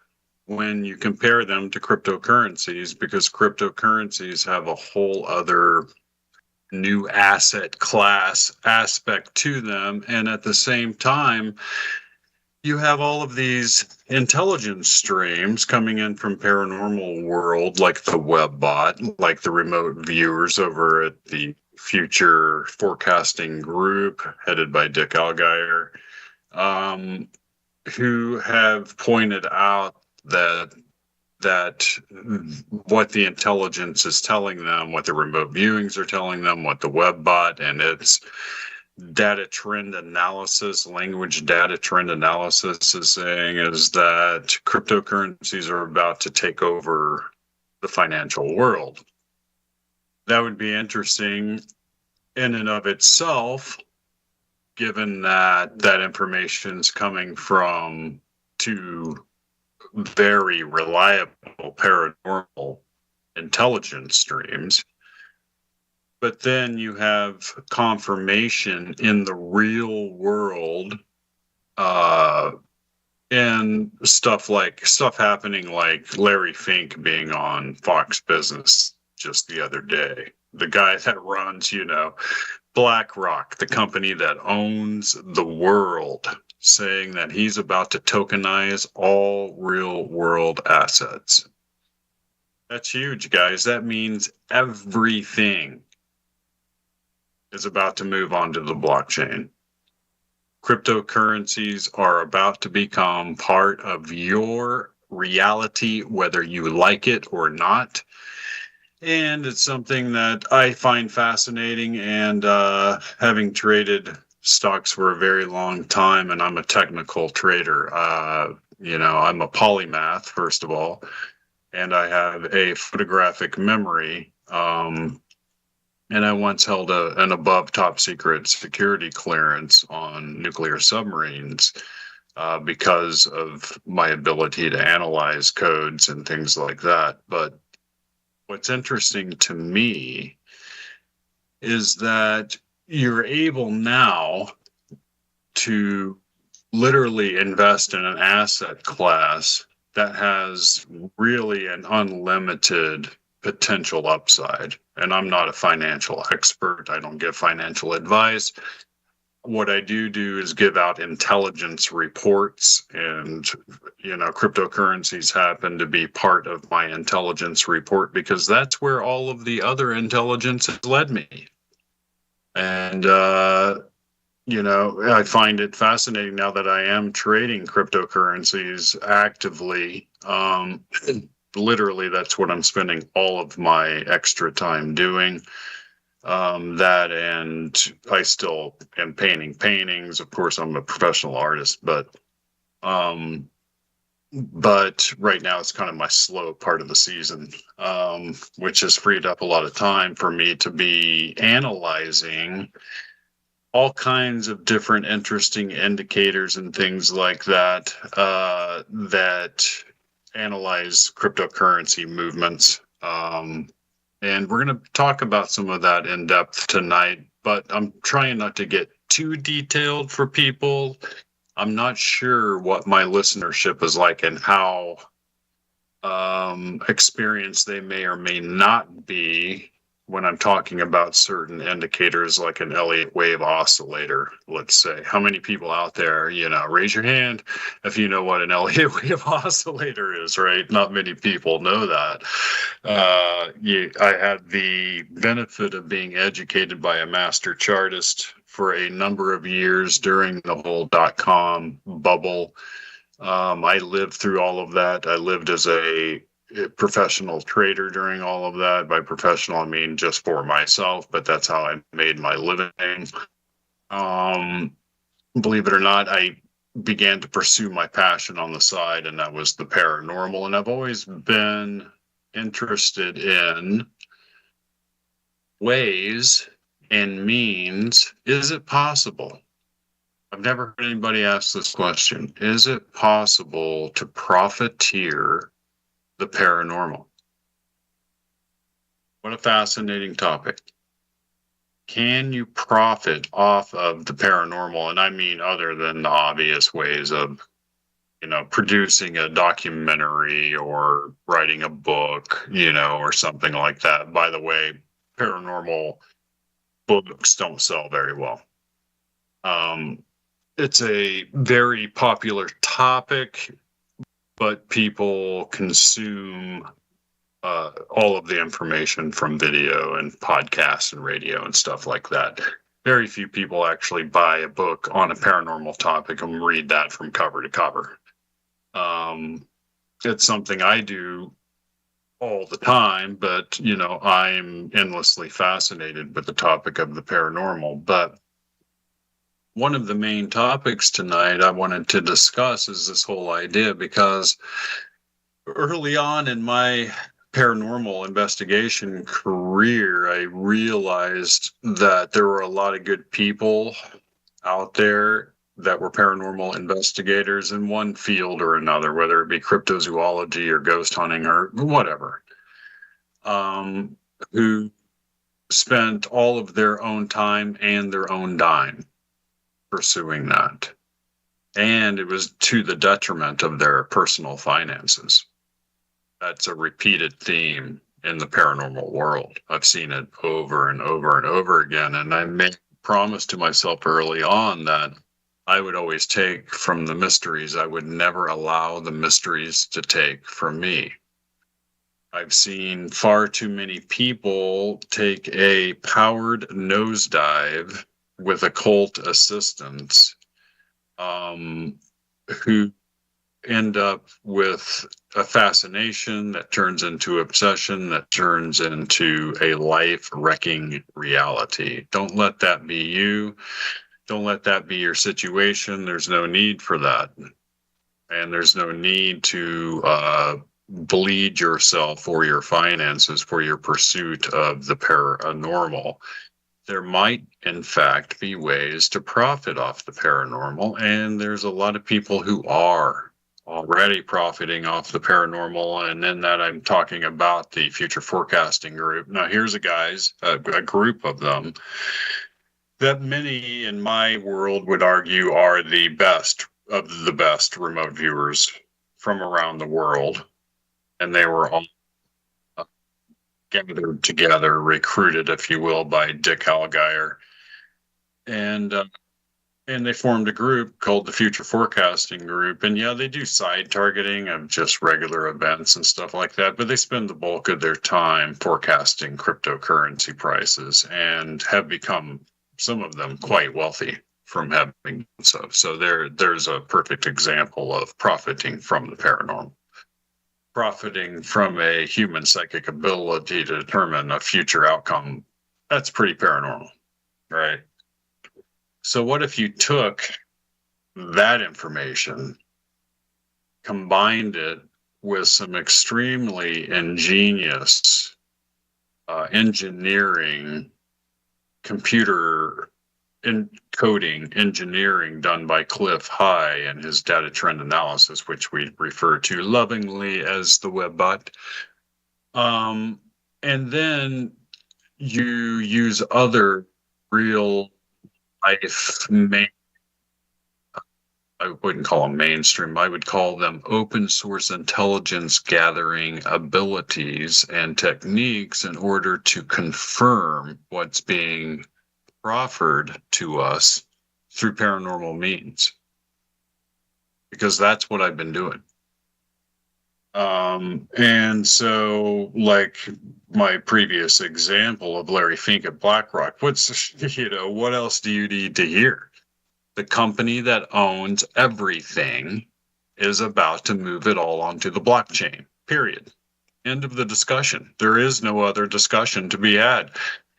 when you compare them to cryptocurrencies, because cryptocurrencies have a whole other new asset class aspect to them. And at the same time, you have all of these intelligence streams coming in from paranormal world, like the WebBot, like the remote viewers over at the Future Forecasting Group, headed by Dick Algeier, who have pointed out that what the intelligence is telling them, what the remote viewings are telling them, what the WebBot and its data trend analysis, language data trend analysis is saying is that cryptocurrencies are about to take over the financial world. That would be interesting in and of itself, given that that information is coming from two very reliable paranormal intelligence streams. But then you have confirmation in the real world, and stuff happening like Larry Fink being on Fox Business just the other day. The guy that runs, you know, BlackRock, the company that owns the world, saying that he's about to tokenize all real world assets. That's huge, guys. That means everything is about to move onto the blockchain. Cryptocurrencies are about to become part of your reality, whether you like it or not. And it's something that I find fascinating, and having traded stocks for a very long time, and I'm a technical trader. You know, I'm a polymath, first of all, and I have a photographic memory. And I once held an above top secret security clearance on nuclear submarines because of my ability to analyze codes and things like that. But what's interesting to me is that you're able now to literally invest in an asset class that has really an unlimited potential upside. And I'm not a financial expert. I don't give financial advice. What I do is give out intelligence reports, and, you know, cryptocurrencies happen to be part of my intelligence report because that's where all of the other intelligence has led me. And, you know, I find it fascinating now that I am trading cryptocurrencies actively. Literally, that's what I'm spending all of my extra time doing. That, and I still am painting paintings. Of course, I'm a professional artist, but right now it's kind of my slow part of the season, which has freed up a lot of time for me to be analyzing all kinds of different interesting indicators and things like that, that analyze cryptocurrency movements. And we're going to talk about some of that in depth tonight, but I'm trying not to get too detailed for people. I'm not sure what my listenership is like and how experienced they may or may not be when I'm talking about certain indicators like an Elliott wave oscillator, let's say. How many people out there, raise your hand if you know what an Elliott wave oscillator is, right? Not many people know that. I had the benefit of being educated by a master chartist for a number of years during the whole .com bubble. I lived through all of that. I lived as a professional trader during all of that. By professional, I mean just for myself, but that's how I made my living. Believe it or not, I began to pursue my passion on the side, and that was the paranormal. And I've always been interested in ways and means. Is it possible? I've never heard anybody ask this question. Is it possible to profiteer the paranormal? What a fascinating topic. Can you profit off of the paranormal? And I mean, other than the obvious ways of, producing a documentary or writing a book, or something like that. By the way, paranormal books don't sell very well. It's a very popular topic, but people consume all of the information from video and podcasts and radio and stuff like that. Very few people actually buy a book on a paranormal topic and read that from cover to cover. It's something I do all the time, but, I'm endlessly fascinated with the topic of the paranormal. But one of the main topics tonight I wanted to discuss is this whole idea, because early on in my paranormal investigation career, I realized that there were a lot of good people out there that were paranormal investigators in one field or another, whether it be cryptozoology or ghost hunting or whatever, who spent all of their own time and their own dime pursuing that. And it was to the detriment of their personal finances. That's a repeated theme in the paranormal world. I've seen it over and over and over again. And I made a promise to myself early on that I would always take from the mysteries. I would never allow the mysteries to take from me. I've seen far too many people take a powered nosedive with occult assistance, who end up with a fascination that turns into obsession, that turns into a life-wrecking reality. Don't let that be you. Don't let that be your situation. There's no need for that. And there's no need to bleed yourself or your finances for your pursuit of the paranormal. There might, in fact, be ways to profit off the paranormal, and there's a lot of people who are already profiting off the paranormal. And in that, I'm talking about the future forecasting group. Now, here's a group of them that many in my world would argue are the best of the best remote viewers from around the world. And they were all gathered together, recruited, if you will, by Dick Hallgeier. And they formed a group called the Future Forecasting Group. And yeah, they do side targeting of just regular events and stuff like that, but they spend the bulk of their time forecasting cryptocurrency prices and have become, some of them, quite wealthy from having so. So there's a perfect example of profiting from the paranormal. Profiting from a human psychic ability to determine a future outcome. That's pretty paranormal, right? So what if you took that information, combined it with some extremely ingenious engineering, computer encoding engineering done by Cliff High and his data trend analysis, which we refer to lovingly as the webbot. And then you use other real life I wouldn't call them mainstream. I would call them open source intelligence gathering abilities and techniques in order to confirm what's being proffered to us through paranormal means. Because that's what I've been doing. And so, like my previous example of Larry Fink at BlackRock, what else do you need to hear? The company that owns everything is about to move it all onto the blockchain, period. End of the discussion. There is no other discussion to be had.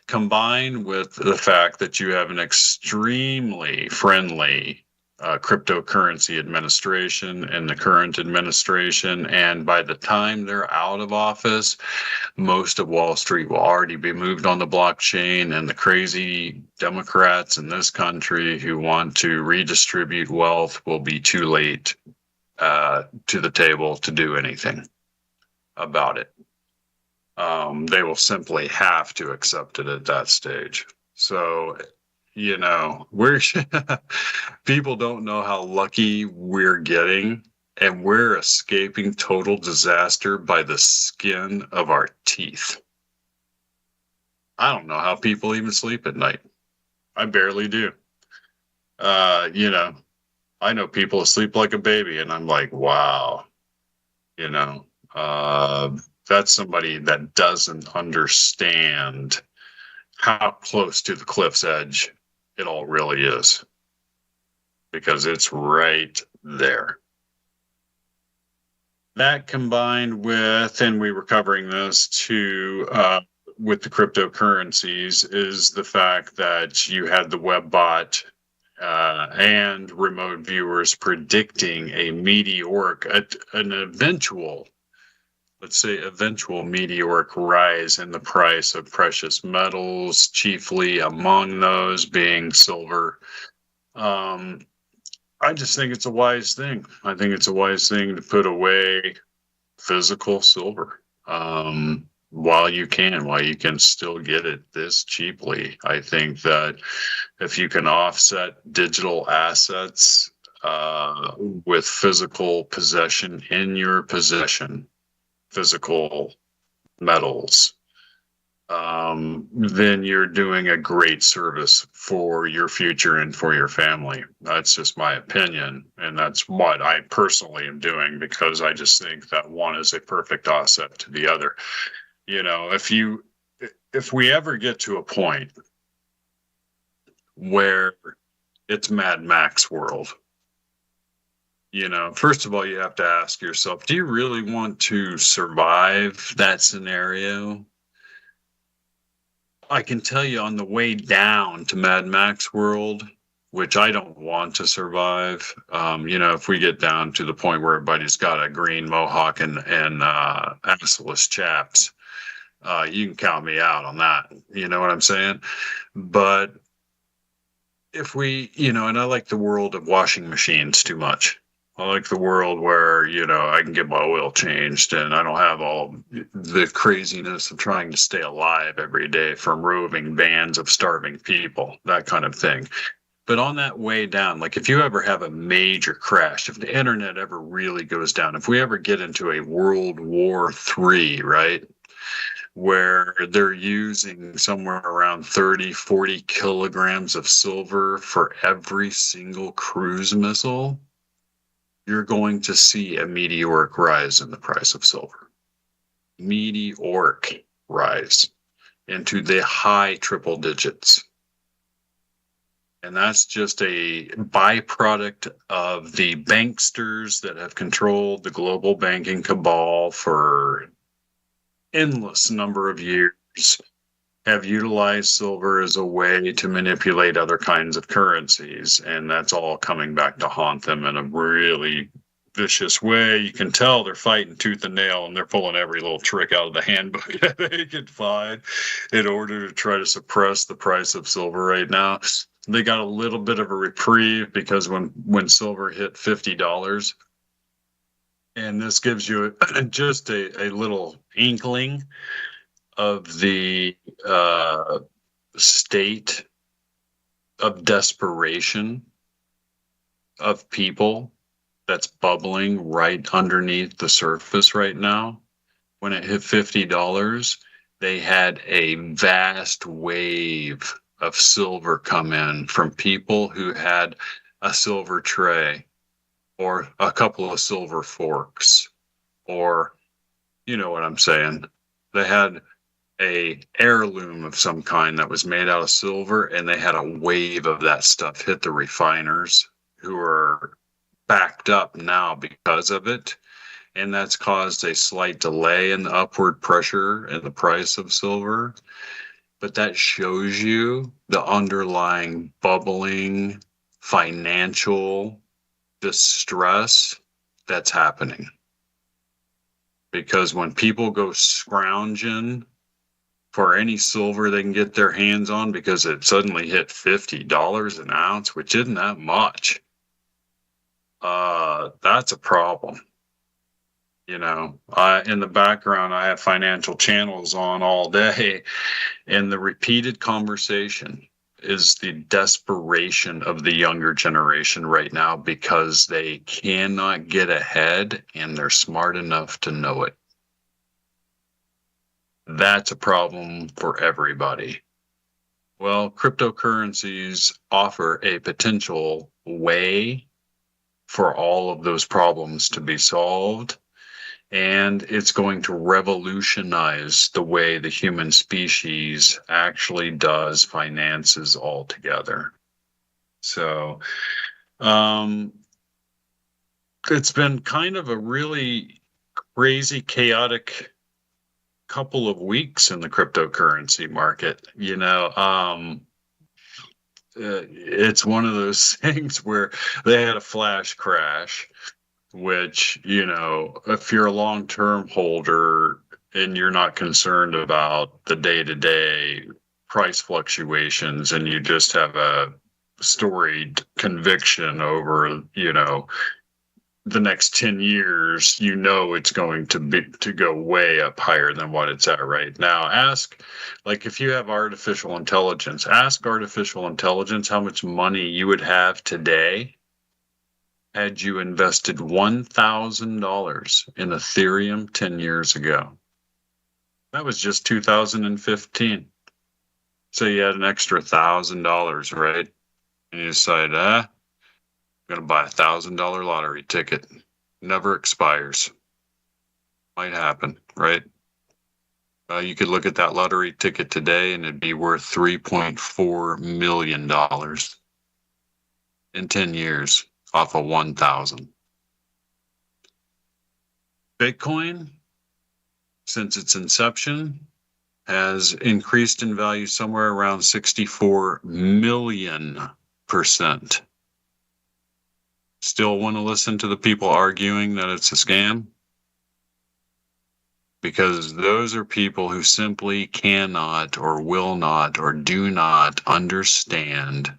Combined with the fact that you have an extremely friendly cryptocurrency administration and the current administration, and by the time they're out of office, most of Wall Street will already be moved on the blockchain, and the crazy Democrats in this country who want to redistribute wealth will be too late to the table to do anything about it. They will simply have to accept it at that stage. So, we're people don't know how lucky we're getting, and we're escaping total disaster by the skin of our teeth. I don't know how people even sleep at night. I barely do. I know people asleep like a baby, and I'm like, wow, that's somebody that doesn't understand how close to the cliff's edge it all really is, because it's right there. That combined with, and we were covering this too, with the cryptocurrencies, is the fact that you had the webbot and remote viewers predicting a meteoric, an eventual meteoric rise in the price of precious metals, chiefly among those being silver. I just think it's a wise thing. I think it's a wise thing to put away physical silver while you can still get it this cheaply. I think that if you can offset digital assets with physical possession in your possession, physical metals, then you're doing a great service for your future and for your family. That's just my opinion, and that's what I personally am doing, because I just think that one is a perfect offset to the other. If we ever get to a point where it's Mad Max world, first of all, you have to ask yourself, do you really want to survive that scenario? I can tell you on the way down to Mad Max world, which I don't want to survive. If we get down to the point where everybody's got a green mohawk and assless chaps, you can count me out on that. You know what I'm saying? But if we, and I like the world of washing machines too much. I like the world where, I can get my oil changed and I don't have all the craziness of trying to stay alive every day from roving bands of starving people, that kind of thing. But on that way down, like if you ever have a major crash, if the internet ever really goes down, if we ever get into a World War III, right, where they're using somewhere around 30, 40 kilograms of silver for every single cruise missile, you're going to see a meteoric rise in the price of silver. Meteoric rise into the high triple digits. And that's just a byproduct of the banksters that have controlled the global banking cabal for endless number of years, have utilized silver as a way to manipulate other kinds of currencies. And that's all coming back to haunt them in a really vicious way. You can tell they're fighting tooth and nail, and they're pulling every little trick out of the handbook that they can find in order to try to suppress the price of silver right now. They got a little bit of a reprieve because when silver hit $50, and this gives you just a little inkling of the state of desperation of people that's bubbling right underneath the surface right now. When it hit $50, they had a vast wave of silver come in from people who had a silver tray or a couple of silver forks, or you know what I'm saying. They had a heirloom of some kind that was made out of silver, and they had a wave of that stuff hit the refiners, who are backed up now because of it. And that's caused a slight delay in the upward pressure in the price of silver. But that shows you the underlying bubbling financial distress that's happening. Because when people go scrounging for any silver they can get their hands on, because it suddenly hit $50 an ounce, which isn't that much, that's a problem. You know, in the background, I have financial channels on all day, and the repeated conversation is the desperation of the younger generation right now, because they cannot get ahead and they're smart enough to know it. That's a problem for everybody. Well, cryptocurrencies offer a potential way for all of those problems to be solved. And it's going to revolutionize the way the human species actually does finances altogether. So it's been kind of a really crazy, chaotic couple of weeks in the cryptocurrency market. You know, it's one of those things where they had a flash crash, which, you know, if you're a long-term holder and you're not concerned about the day-to-day price fluctuations, and you just have a storied conviction over, you know, the next 10 years, you know, it's going to go way up higher than what it's at right now. Ask, like, if you have artificial intelligence, ask artificial intelligence how much money you would have today had you invested $1,000 in Ethereum 10 years ago. That was just 2015. So you had an extra $1,000, right? And you decide, I'm going to buy a $1,000 lottery ticket. Never expires. Might happen, right? You could look at that lottery ticket today and it'd be worth $3.4 million in 10 years. Off of 1,000. Bitcoin, since its inception, has increased in value somewhere around 64 million%. Still want to listen to the people arguing that it's a scam? Because those are people who simply cannot or will not or do not understand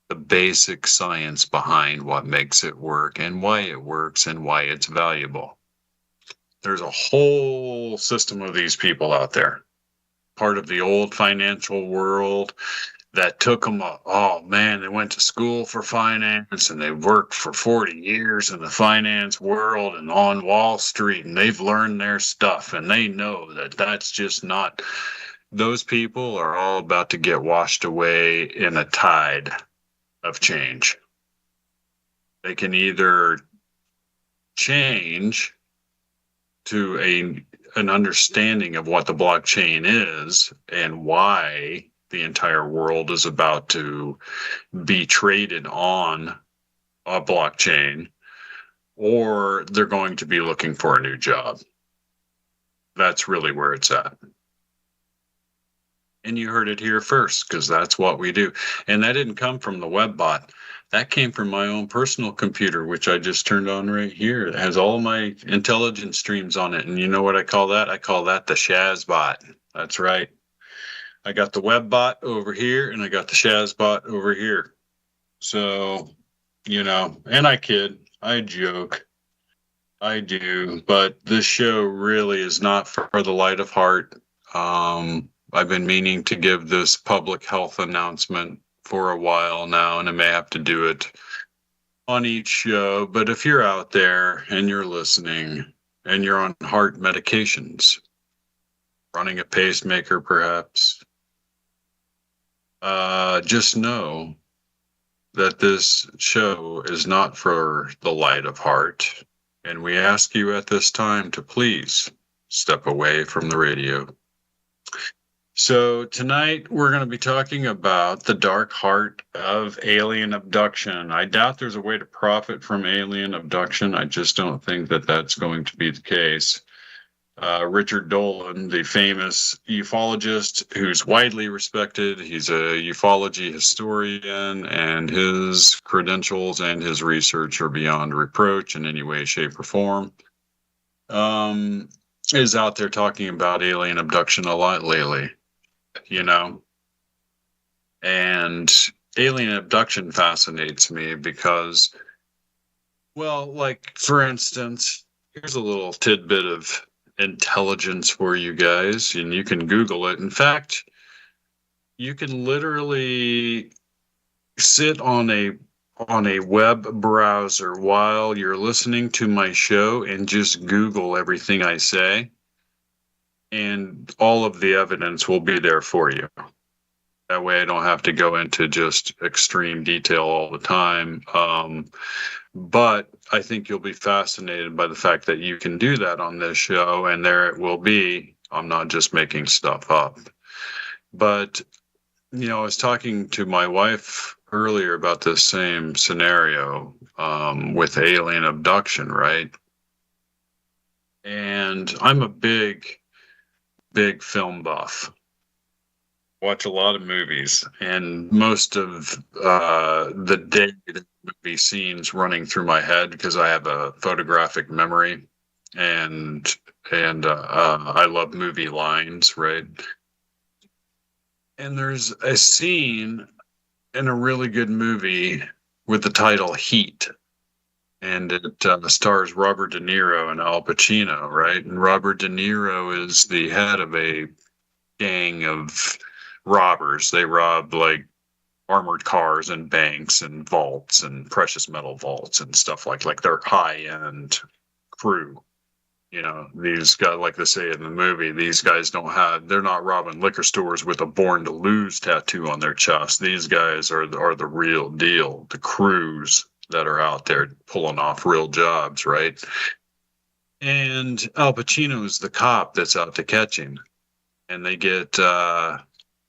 the basic science behind what makes it work and why it works and why it's valuable. There's a whole system of these people out there, part of the old financial world, that took them, oh man, they went to school for finance and they worked for 40 years in the finance world and on Wall Street, and they've learned their stuff, and they know that that's just not, those people are all about to get washed away in a tide of change. They can either change to an understanding of what the blockchain is and why the entire world is about to be traded on a blockchain, or they're going to be looking for a new job. That's really where it's at. And you heard it here first, because that's what we do. And that didn't come from the web bot. That came from my own personal computer, which I just turned on right here. It has all my intelligence streams on it. And you know what I call that? I call that the Shaz bot. That's right. I got the web bot over here, and I got the Shaz bot over here. So, you know, and I kid, I joke, I do, but this show really is not for the light of heart. I've been meaning to give this public health announcement for a while now, and I may have to do it on each show. But if you're out there and you're listening and you're on heart medications, running a pacemaker perhaps, just know that this show is not for the light of heart. And we ask you at this time to please step away from the radio. So tonight we're going to be talking about the dark heart of alien abduction. I doubt there's a way to profit from alien abduction. I just don't think that that's going to be the case. Richard Dolan, the famous ufologist who's widely respected, he's a ufology historian, and his credentials and his research are beyond reproach in any way, shape, or form. Is out there talking about alien abduction a lot lately, you know? And alien abduction fascinates me because, well, like, for instance, here's a little tidbit of intelligence for you guys, and you can Google it. In fact, you can literally sit on a web browser while you're listening to my show and just Google everything I say, and all of the evidence will be there for you. That way I don't have to go into just extreme detail all the time. But I think you'll be fascinated by the fact that you can do that on this show, and there it will be. I'm not just making stuff up. But, you know, I was talking to my wife earlier about this same scenario with alien abduction, right? And I'm a big film buff. Watch a lot of movies, and most of the day the movie scenes running through my head because I have a photographic memory, and I love movie lines, right? And there's a scene in a really good movie with the title Heat, and it stars Robert De Niro and Al Pacino, right? And Robert De Niro is the head of a gang of robbers. They rob like armored cars and banks and vaults and precious metal vaults and stuff like they're high-end crew. You know, these guys, like they say in the movie, these guys they're not robbing liquor stores with a Born to Lose tattoo on their chest. These guys are the real deal, the crews that are out there pulling off real jobs, right? And Al Pacino is the cop that's out to catch him. And they get an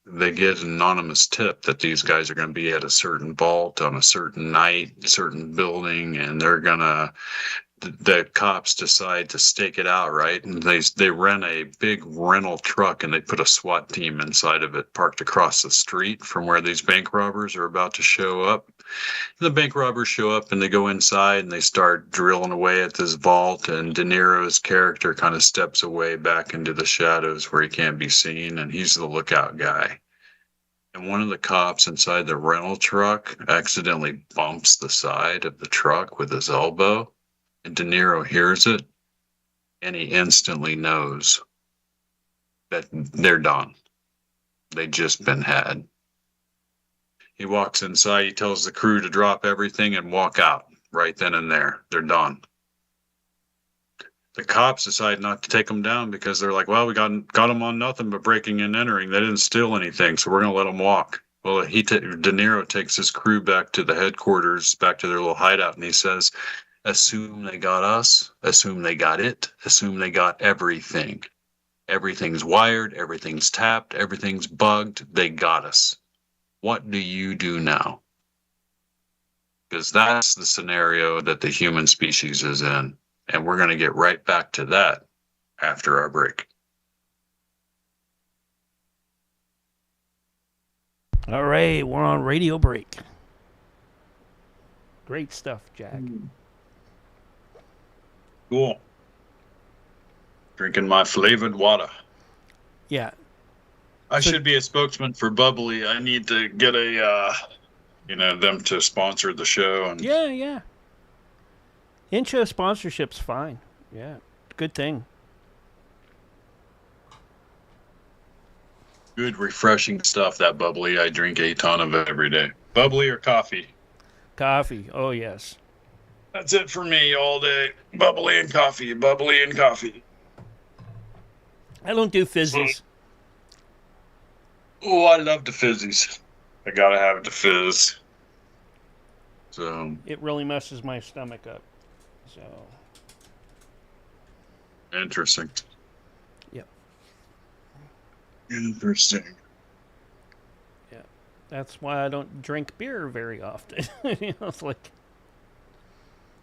anonymous tip that these guys are going to be at a certain vault on a certain night, a certain building, and the cops decide to stake it out, right? And they rent a big rental truck, and they put a SWAT team inside of it, parked across the street from where these bank robbers are about to show up. And the bank robbers show up, and they go inside, and they start drilling away at this vault, and De Niro's character kind of steps away back into the shadows where he can't be seen, and he's the lookout guy. And one of the cops inside the rental truck accidentally bumps the side of the truck with his elbow, and De Niro hears it, and he instantly knows that they're done. They've just been had. He walks inside, he tells the crew to drop everything and walk out right then and there. They're done. The cops decide not to take them down because they're like, well, we got them on nothing but breaking and entering. They didn't steal anything, so we're going to let them walk. Well, De Niro takes his crew back to the headquarters, back to their little hideout, and he says, assume they got us, assume they got it, assume they got everything. Everything's wired, everything's tapped, everything's bugged. They got us. What do you do now? Because that's the scenario that the human species is in. And we're going to get right back to that after our break. All right, we're on radio break. Great stuff, Jack. Cool. Drinking my flavored water. Yeah. I should be a spokesman for Bubbly. I need to get them to sponsor the show. And Yeah. Intro sponsorship's fine. Yeah, good thing. Good, refreshing stuff, that Bubbly. I drink a ton of it every day. Bubbly or coffee? Coffee. Oh, yes. That's it for me all day. Bubbly and coffee, bubbly and coffee. I don't do fizzes. Oh, I love the fizzies. I gotta have the fizz. So It really messes my stomach up. So interesting. Yep. Interesting. Yeah. That's why I don't drink beer very often. You know, it's like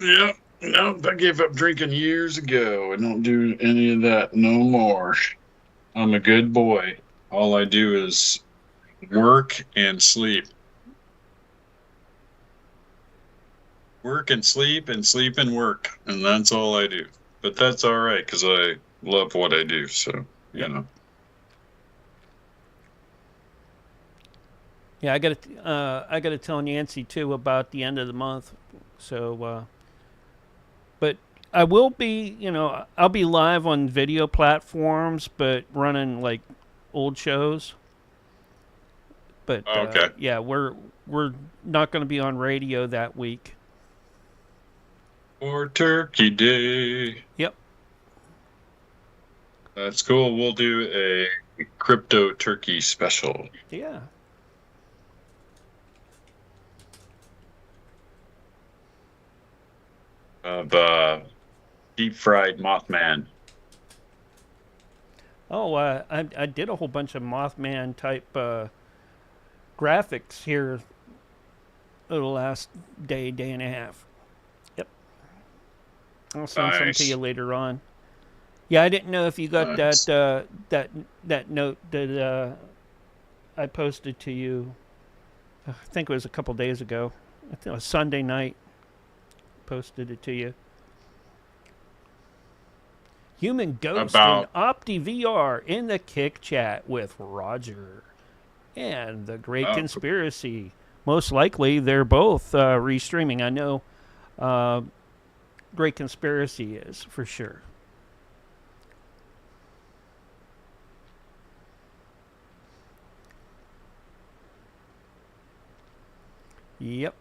Yeah. No, I gave up drinking years ago. I don't do any of that no more. I'm a good boy. All I do is work and sleep. Work and sleep and work. And that's all I do. But that's all right because I love what I do. So, you know. yeah, I gotta tell Nancy too about the end of the month. So but I will be, you know, I'll be live on video platforms, but running like old shows. But Okay. yeah, we're not going to be on radio that week. For Turkey Day. Yep. That's cool. We'll do a crypto turkey special. Yeah. Of deep fried Mothman. Oh, I did a whole bunch of Mothman type graphics here over the last day and a half. Yep. I'll send some to you later on. Yeah, I didn't know if you got that note that I posted to you. I think it was a couple days ago. I think it was Sunday night. Posted it to you. Human Ghost and OptiVR in the Kick Chat with Roger and the Great Conspiracy. Most likely, they're both restreaming. I know Great Conspiracy is for sure. Yep.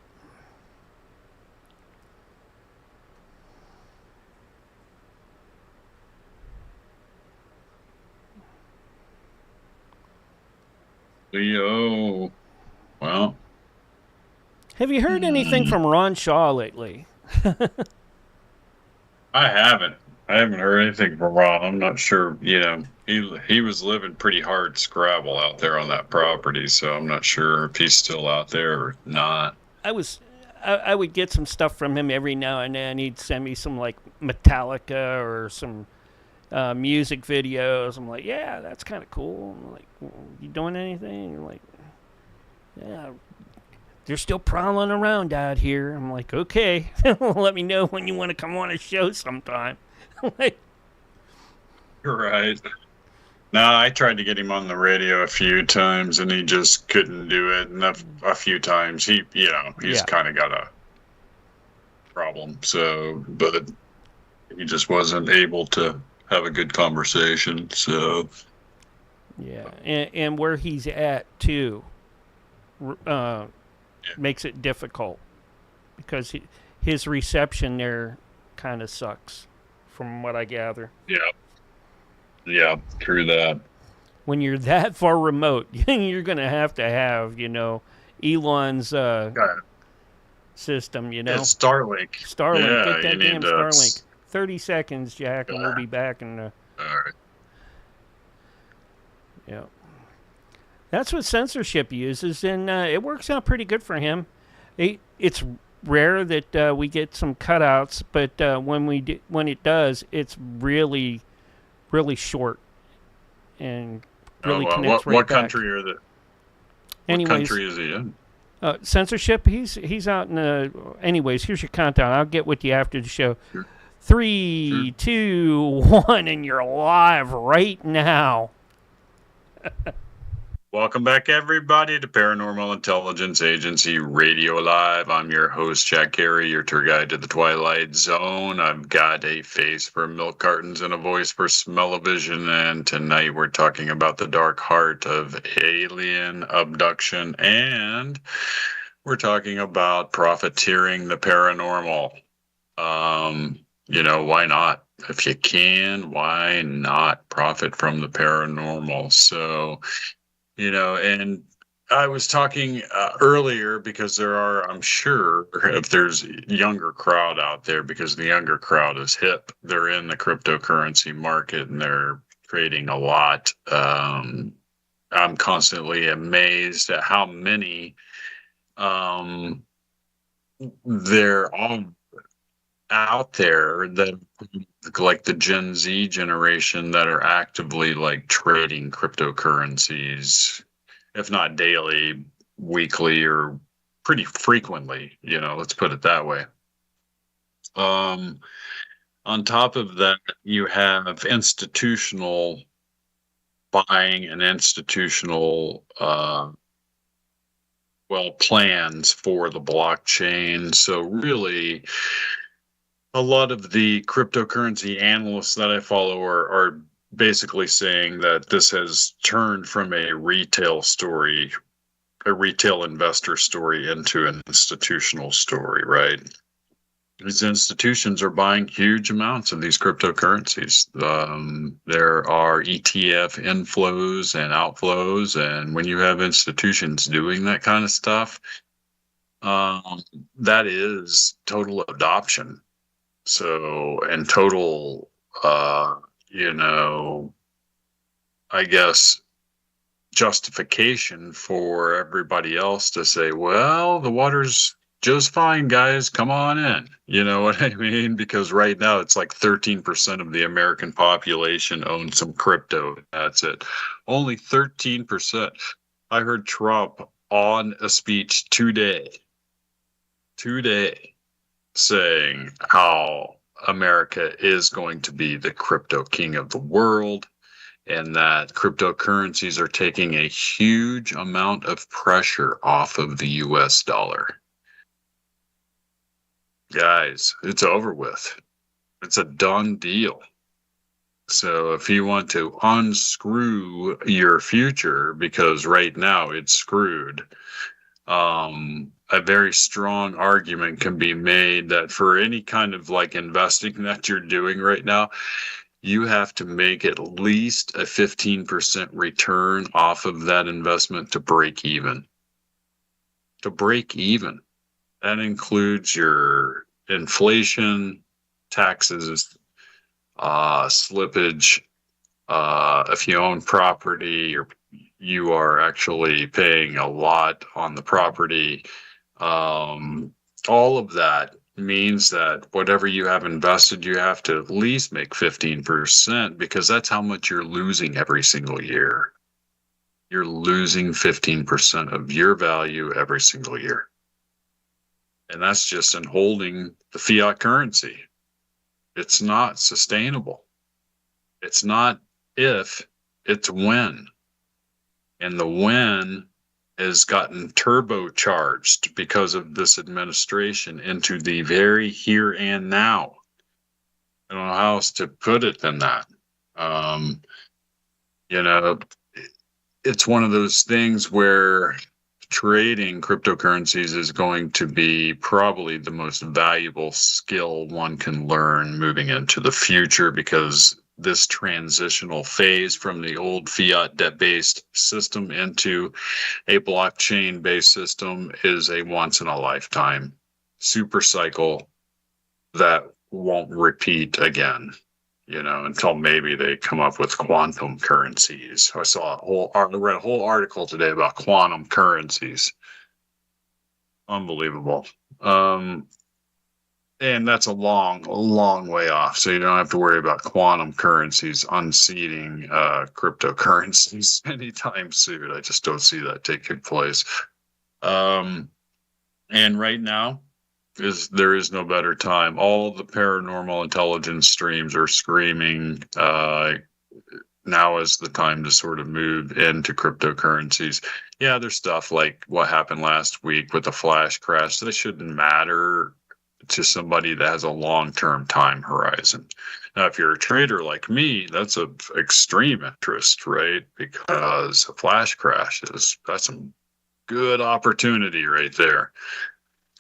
Leo. Well. Have you heard anything from Ron Shaw lately? I haven't heard anything from Ron. I'm not sure, you know, he was living pretty hard Scrabble out there on that property, so I'm not sure if he's still out there or not. I would get some stuff from him every now and then. He'd send me some like Metallica or some music videos. I'm like, yeah, that's kind of cool. I'm like, you doing anything? You're like, yeah, they're still prowling around out here. I'm like, okay, let me know when you want to come on a show sometime. Like, right. No, I tried to get him on the radio a few times, and he just couldn't do it. And a few times, he's kind of got a problem. So, but he just wasn't able to have a good conversation. So, yeah, and where he's at too makes it difficult because his reception there kind of sucks, from what I gather. Yeah, true that. When you're that far remote, you're going to have, you know, Elon's system, you know. It's Starlink. Starlink, Yeah, get that you need damn Starlink. 30 seconds, Jack, and we'll be back in the... All right. Yeah. That's what censorship uses, and it works out pretty good for him. It's rare that we get some cutouts, but when it does, it's really, really short and really connects right what back. country are the? Anyways, what country is he in? Censorship. He's out in the. Anyways, here's your countdown. I'll get with you after the show. 3, 2, 1, and you're live right now. Welcome back, everybody, to Paranormal Intelligence Agency Radio Live. I'm your host, Jack Carey, your tour guide to the Twilight Zone. I've got a face for milk cartons and a voice for smell-o-vision, and tonight we're talking about the dark heart of alien abduction, and we're talking about profiteering the paranormal. Why not? If you can, why not profit from the paranormal? So, and I was talking earlier because I'm sure if there's a younger crowd out there, because the younger crowd is hip, they're in the cryptocurrency market and they're trading a lot. I'm constantly amazed at how many there are out there that, like the Gen Z generation, that are actively like trading cryptocurrencies, if not daily, weekly, or pretty frequently, let's put it that way. On top of that, you have institutional buying and institutional plans for the blockchain. So really, a lot of the cryptocurrency analysts that I follow are basically saying that this has turned from a retail investor story into an institutional story, right? These institutions are buying huge amounts of these cryptocurrencies. There are ETF inflows and outflows, and when you have institutions doing that kind of stuff, that is total adoption. So, and total, I guess, justification for everybody else to say, well, the water's just fine, guys, come on in. You know what I mean? Because right now it's like 13% of the American population owns some crypto. That's it. Only 13%. I heard Trump on a speech today, saying how America is going to be the crypto king of the world, and that cryptocurrencies are taking a huge amount of pressure off of the US dollar. Guys, it's over with. It's a done deal. So if you want to unscrew your future, because right now it's screwed, a very strong argument can be made that for any kind of like investing that you're doing right now, you have to make at least a 15% return off of that investment to break even. To break even. That includes your inflation, taxes, slippage. If you own property, you are actually paying a lot on the property. All of that means that whatever you have invested, you have to at least make 15%, because that's how much you're losing every single year. You're losing 15% of your value every single year. And that's just in holding the fiat currency. It's not sustainable. It's not if, it's when. And the when has gotten turbocharged because of this administration into the very here and now. I don't know how else to put it than that. It's one of those things where trading cryptocurrencies is going to be probably the most valuable skill one can learn moving into the future, because this transitional phase from the old fiat debt-based system into a blockchain-based system is a once-in-a-lifetime super cycle that won't repeat again, until maybe they come up with quantum currencies. I read a whole article today about quantum currencies. Unbelievable. And that's a long way off. So you don't have to worry about quantum currencies unseating cryptocurrencies anytime soon. I just don't see that taking place. And right now, there is no better time. All the paranormal intelligence streams are screaming, now is the time to sort of move into cryptocurrencies. Yeah, there's stuff like what happened last week with the flash crash. That shouldn't matter to somebody that has a long-term time horizon. Now, if you're a trader like me, that's of extreme interest, right? Because a flash crash that's some good opportunity right there.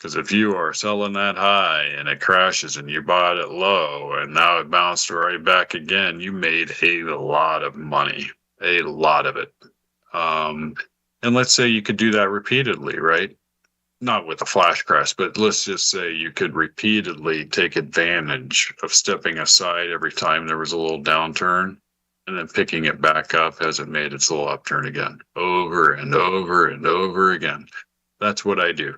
Because if you are selling that high and it crashes and you bought it low and now it bounced right back again, you made a lot of money, a lot of it. And let's say you could do that repeatedly, right? Not with a flash crash, but let's just say you could repeatedly take advantage of stepping aside every time there was a little downturn and then picking it back up as it made its little upturn again, over and over and over again. That's what I do.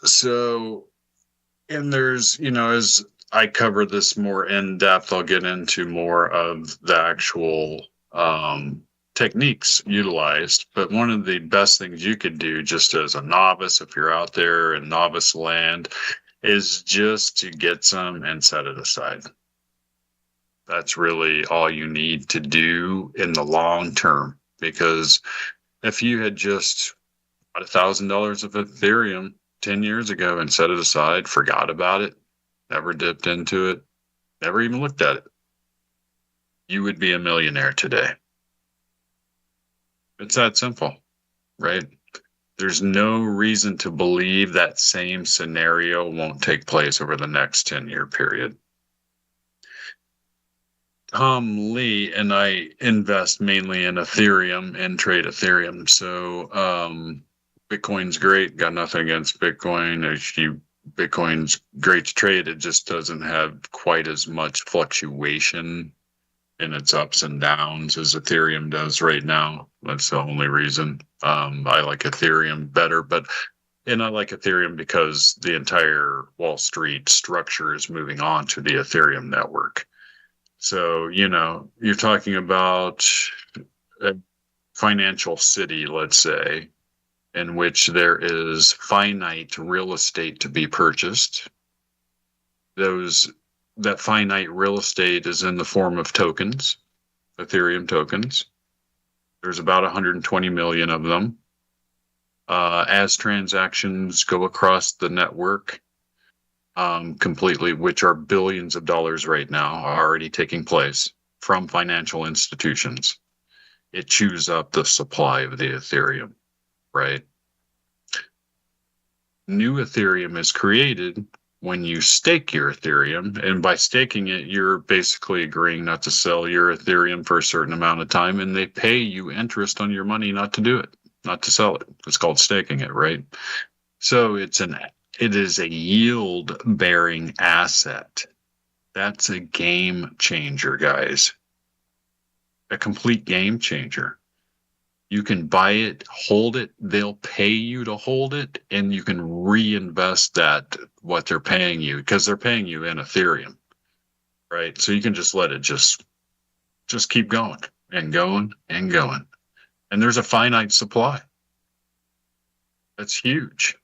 So, and there's, you know, as I cover this more in depth, I'll get into more of the actual techniques utilized. But one of the best things you could do just as a novice, if you're out there in novice land, is just to get some and set it aside. That's really all you need to do in the long term. Because if you had just $1,000 of Ethereum 10 years ago and set it aside, forgot about it, never dipped into it, never even looked at it, you would be a millionaire today. It's that simple, right? There's no reason to believe that same scenario won't take place over the next 10-year period. Tom Lee and I invest mainly in Ethereum and trade Ethereum. So Bitcoin's great. Got nothing against Bitcoin. Bitcoin's great to trade. It just doesn't have quite as much fluctuation in its ups and downs as Ethereum does right now. That's the only reason. I like Ethereum better, and I like Ethereum because the entire Wall Street structure is moving on to the Ethereum network. So, you know, you're talking about a financial city, let's say, in which there is finite real estate to be purchased. That finite real estate is in the form of tokens, Ethereum tokens. There's about 120 million of them. As transactions go across the network, completely, which are billions of dollars right now, are already taking place from financial institutions. It chews up the supply of the Ethereum, right? New Ethereum is created when you stake your Ethereum, and by staking it, you're basically agreeing not to sell your Ethereum for a certain amount of time, and they pay you interest on your money not to do it, not to sell it. It's called staking it, right? So it is a yield-bearing asset. That's a game changer, guys. A complete game changer. You can buy it, hold it, they'll pay you to hold it, and you can reinvest that, what they're paying you, because they're paying you in Ethereum, right? So you can just let it just keep going and going and going. And there's a finite supply. That's huge.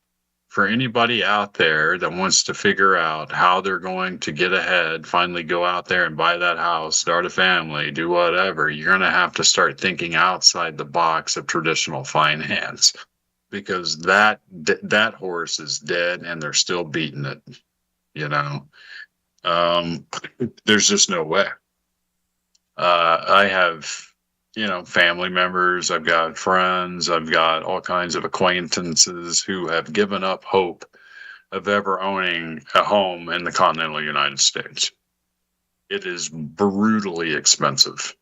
For anybody out there that wants to figure out how they're going to get ahead, finally go out there and buy that house, start a family, do whatever, you're going to have to start thinking outside the box of traditional finance, because that horse is dead and they're still beating it. You know, there's just no way. I have, you know, family members, I've got friends, I've got all kinds of acquaintances who have given up hope of ever owning a home in the continental United States. It is brutally expensive.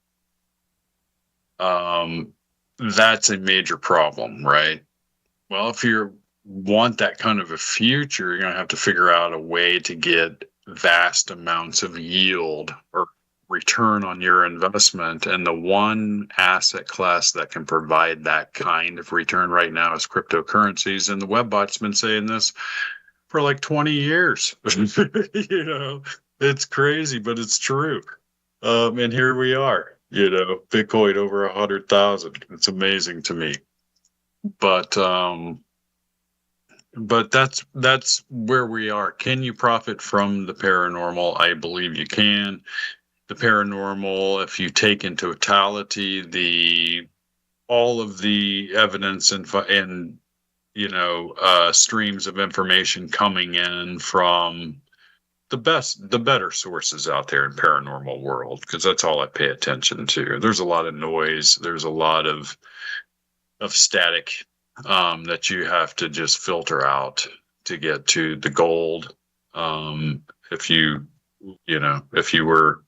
That's a major problem, right? Well, if you want that kind of a future, you're going to have to figure out a way to get vast amounts of yield or return on your investment, and the one asset class that can provide that kind of return right now is cryptocurrencies. And the Webbot's been saying this for like 20 years. You know, it's crazy, but it's true. And here we are, you know, Bitcoin over 100,000. It's amazing to me. But that's where we are. Can you profit from the paranormal? I believe you can. The paranormal, if you take in totality all of the evidence and you know, streams of information coming in from the better sources out there in paranormal world, because that's all I pay attention to. There's a lot of noise. There's a lot of static that you have to just filter out to get to the gold. If you were,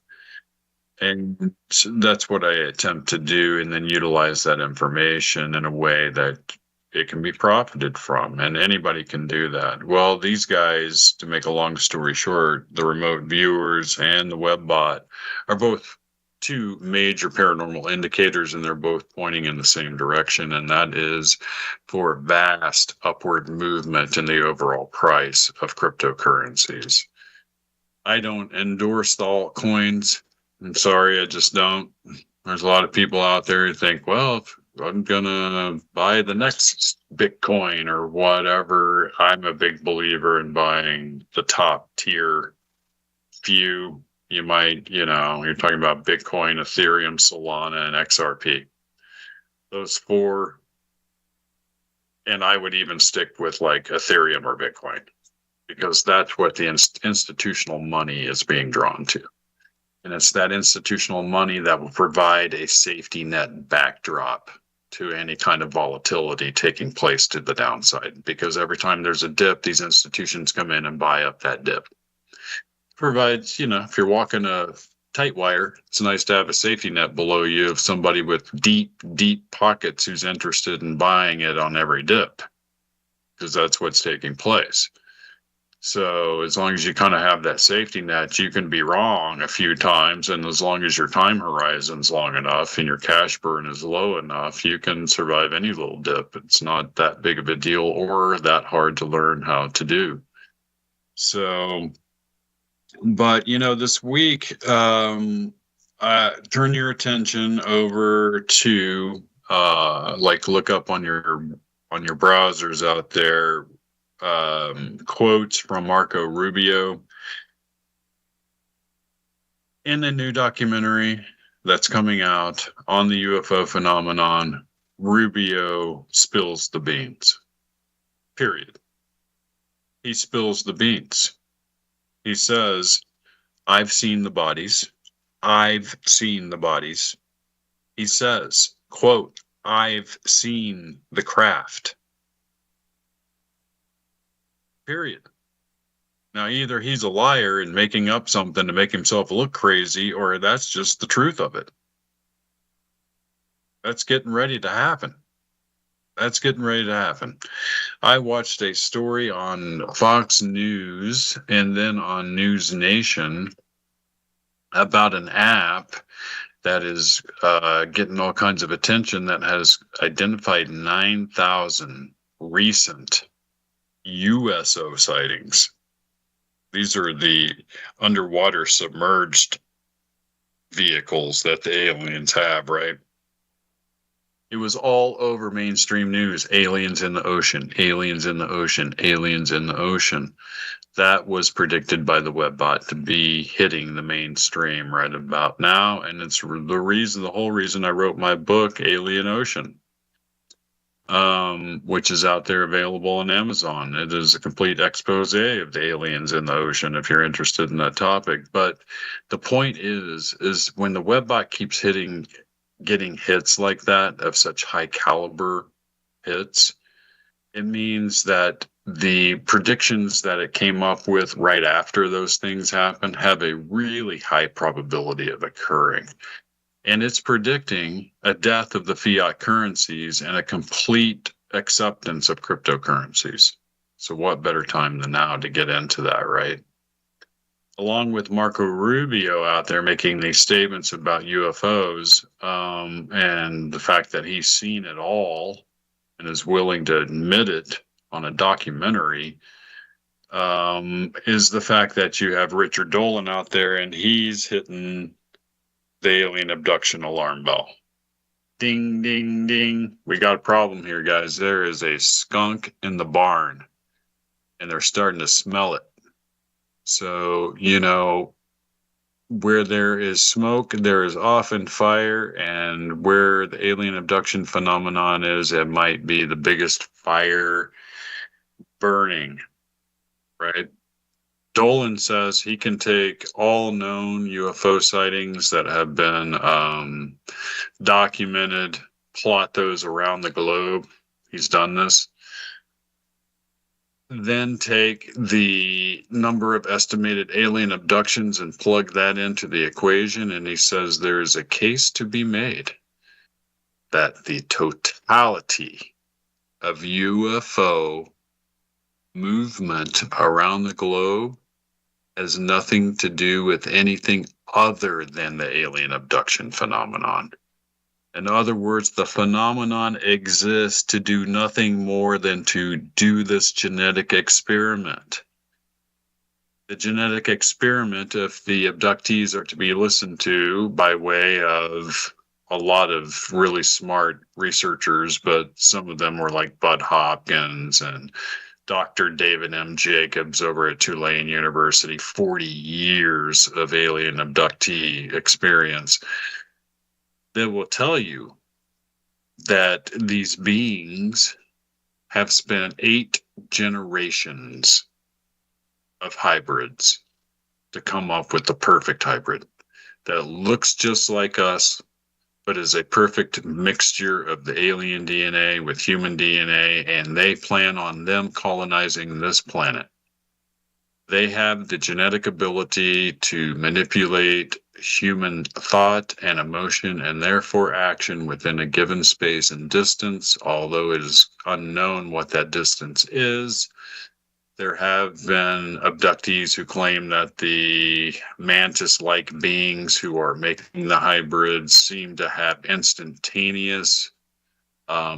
and so that's what I attempt to do, and then utilize that information in a way that it can be profited from, and anybody can do that. Well, these guys, to make a long story short, the remote viewers and the web bot are both two major paranormal indicators, and they're both pointing in the same direction, and that is for vast upward movement in the overall price of cryptocurrencies. I don't endorse the altcoins. I'm sorry, I just don't. There's a lot of people out there who think, well, if I'm gonna buy the next Bitcoin or whatever, I'm a big believer in buying the top tier few. You might, you're talking about Bitcoin, Ethereum, Solana, and XRP. Those four, and I would even stick with like Ethereum or Bitcoin, because that's what the institutional money is being drawn to. And it's that institutional money that will provide a safety net backdrop to any kind of volatility taking place to the downside. Because every time there's a dip, these institutions come in and buy up that dip. Provides, if you're walking a tight wire, it's nice to have a safety net below you of somebody with deep, deep pockets who's interested in buying it on every dip, because that's what's taking place. So as long as you kind of have that safety net, you can be wrong a few times. And as long as your time horizon's long enough and your cash burn is low enough, you can survive any little dip. It's not that big of a deal or that hard to learn how to do. So, but, this week, turn your attention over to, look up on your browsers out there, quotes from Marco Rubio in a new documentary that's coming out on the UFO phenomenon. Rubio spills the beans. Period. He spills the beans. He says, I've seen the bodies. I've seen the bodies. He says, quote, I've seen the craft. Period. Now, either he's a liar and making up something to make himself look crazy, or that's just the truth of it. That's getting ready to happen. That's getting ready to happen. I watched a story on Fox News and then on News Nation about an app that is getting all kinds of attention that has identified 9,000 recent USO sightings. These are the underwater submerged vehicles that the aliens have, right? It was all over mainstream news. Aliens in the ocean, aliens in the ocean, aliens in the ocean. That was predicted by the webbot to be hitting the mainstream right about now. And it's the whole reason I wrote my book, Alien Ocean, which is out there available on Amazon. It is a complete expose of the aliens in the ocean if you're interested in that topic. But the point is when the webbot keeps getting hits like that of such high caliber hits, it means that the predictions that it came up with right after those things happen have a really high probability of occurring. And it's predicting a death of the fiat currencies and a complete acceptance of cryptocurrencies. So what better time than now to get into that, right? Along with Marco Rubio out there making these statements about UFOs, and the fact that he's seen it all and is willing to admit it on a documentary, is the fact that you have Richard Dolan out there and he's hitting the alien abduction alarm bell. Ding, ding, ding. We got a problem here, guys. There is a skunk in the barn and they're starting to smell it. So, where there is smoke, there is often fire, and where the alien abduction phenomenon is, it might be the biggest fire burning, right? Dolan says he can take all known UFO sightings that have been documented, plot those around the globe. He's done this. Then take the number of estimated alien abductions and plug that into the equation, and he says there is a case to be made that the totality of UFO movement around the globe has nothing to do with anything other than the alien abduction phenomenon. In other words, the phenomenon exists to do nothing more than to do this genetic experiment. The genetic experiment, if the abductees are to be listened to by way of a lot of really smart researchers, but some of them were like Bud Hopkins and Dr. David M. Jacobs over at Tulane University, 40 years of alien abductee experience. They will tell you that these beings have spent 8 generations of hybrids to come up with the perfect hybrid that looks just like us, but is a perfect mixture of the alien DNA with human DNA, and they plan on them colonizing this planet. They have the genetic ability to manipulate human thought and emotion and therefore action within a given space and distance, although it is unknown what that distance is. There have been abductees who claim that the mantis-like beings who are making the hybrids seem to have instantaneous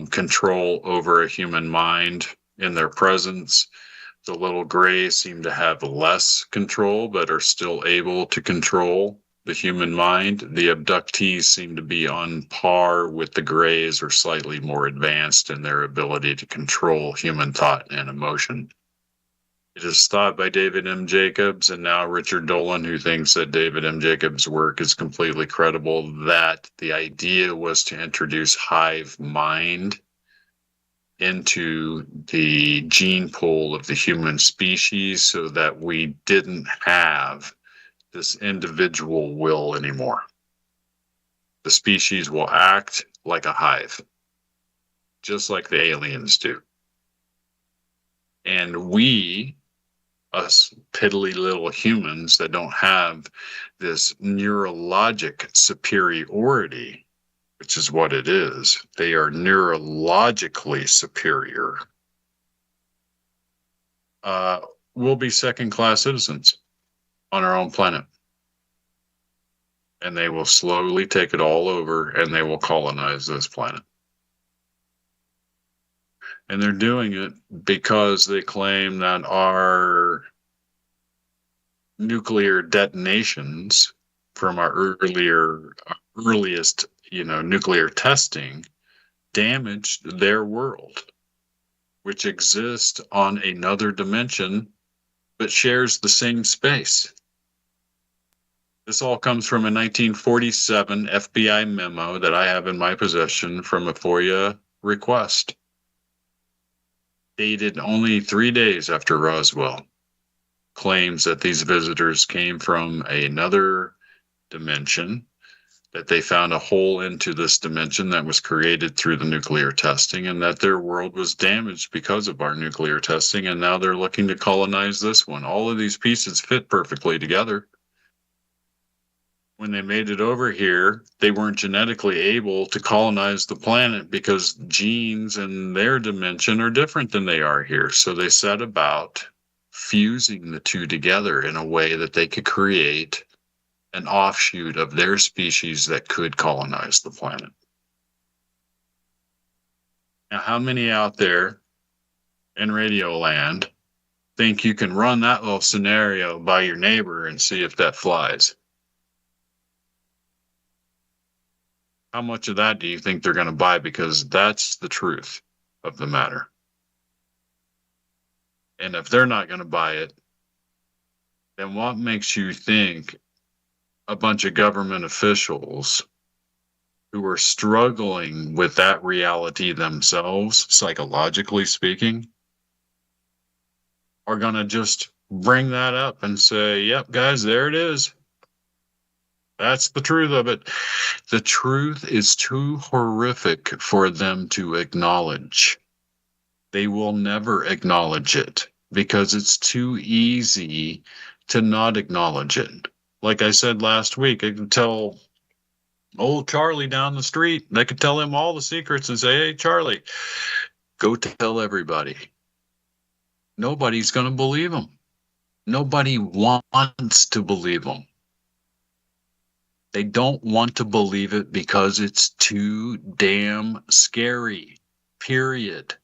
control over a human mind in their presence. The little grays seem to have less control, but are still able to control the human mind. The abductees seem to be on par with the grays or slightly more advanced in their ability to control human thought and emotion. It is thought by David M. Jacobs and now Richard Dolan, who thinks that David M. Jacobs' work is completely credible, that the idea was to introduce hive mind into the gene pool of the human species so that we didn't have this individual will anymore. The species will act like a hive, just like the aliens do. And we, us piddly little humans that don't have this neurologic superiority, which is what it is, they are neurologically superior, will be second-class citizens on our own planet. And they will slowly take it all over and they will colonize this planet. And they're doing it because they claim that our nuclear detonations from our earliest, nuclear testing damaged their world, which exists on another dimension, but shares the same space. This all comes from a 1947 FBI memo that I have in my possession from a FOIA request, dated only 3 days after Roswell, claims that these visitors came from another dimension, that they found a hole into this dimension that was created through the nuclear testing, and that their world was damaged because of our nuclear testing, and now they're looking to colonize this one. All of these pieces fit perfectly together. When they made it over here, they weren't genetically able to colonize the planet because genes in their dimension are different than they are here. So they set about fusing the two together in a way that they could create an offshoot of their species that could colonize the planet. Now, how many out there in Radio Land think you can run that little scenario by your neighbor and see if that flies? How much of that do you think they're going to buy? Because that's the truth of the matter. And if they're not going to buy it, then what makes you think a bunch of government officials who are struggling with that reality themselves, psychologically speaking, are going to just bring that up and say, yep, guys, there it is. That's the truth of it. The truth is too horrific for them to acknowledge. They will never acknowledge it because it's too easy to not acknowledge it. Like I said last week, I can tell old Charlie down the street, they could tell him all the secrets and say, hey, Charlie, go tell everybody. Nobody's going to believe him. Nobody wants to believe him. They don't want to believe it because it's too damn scary, period.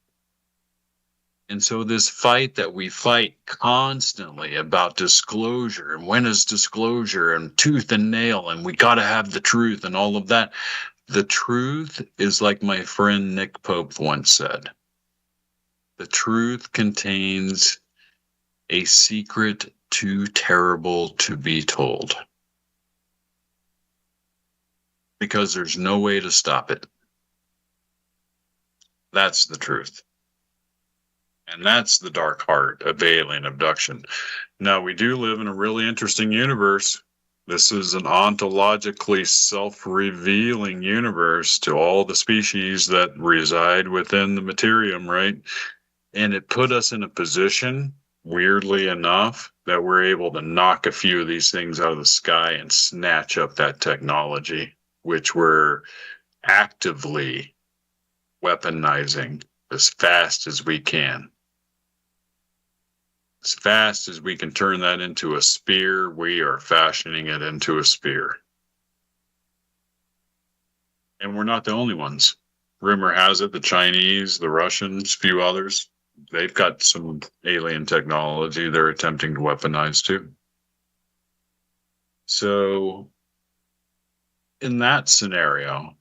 And so this fight that we fight constantly about disclosure and when is disclosure and tooth and nail and we got to have the truth and all of that. The truth is like my friend Nick Pope once said. The truth contains a secret too terrible to be told. Because there's no way to stop it. That's the truth. And that's the dark heart of alien abduction. Now, we do live in a really interesting universe. This is an ontologically self-revealing universe to all the species that reside within the materium, right? And it put us in a position, weirdly enough, that we're able to knock a few of these things out of the sky and snatch up that technology, which we're actively weaponizing as fast as we can. As fast as we can turn that into a spear, we are fashioning it into a spear. And we're not the only ones. Rumor has it the Chinese, the Russians, a few others, they've got some alien technology they're attempting to weaponize too. So, in that scenario,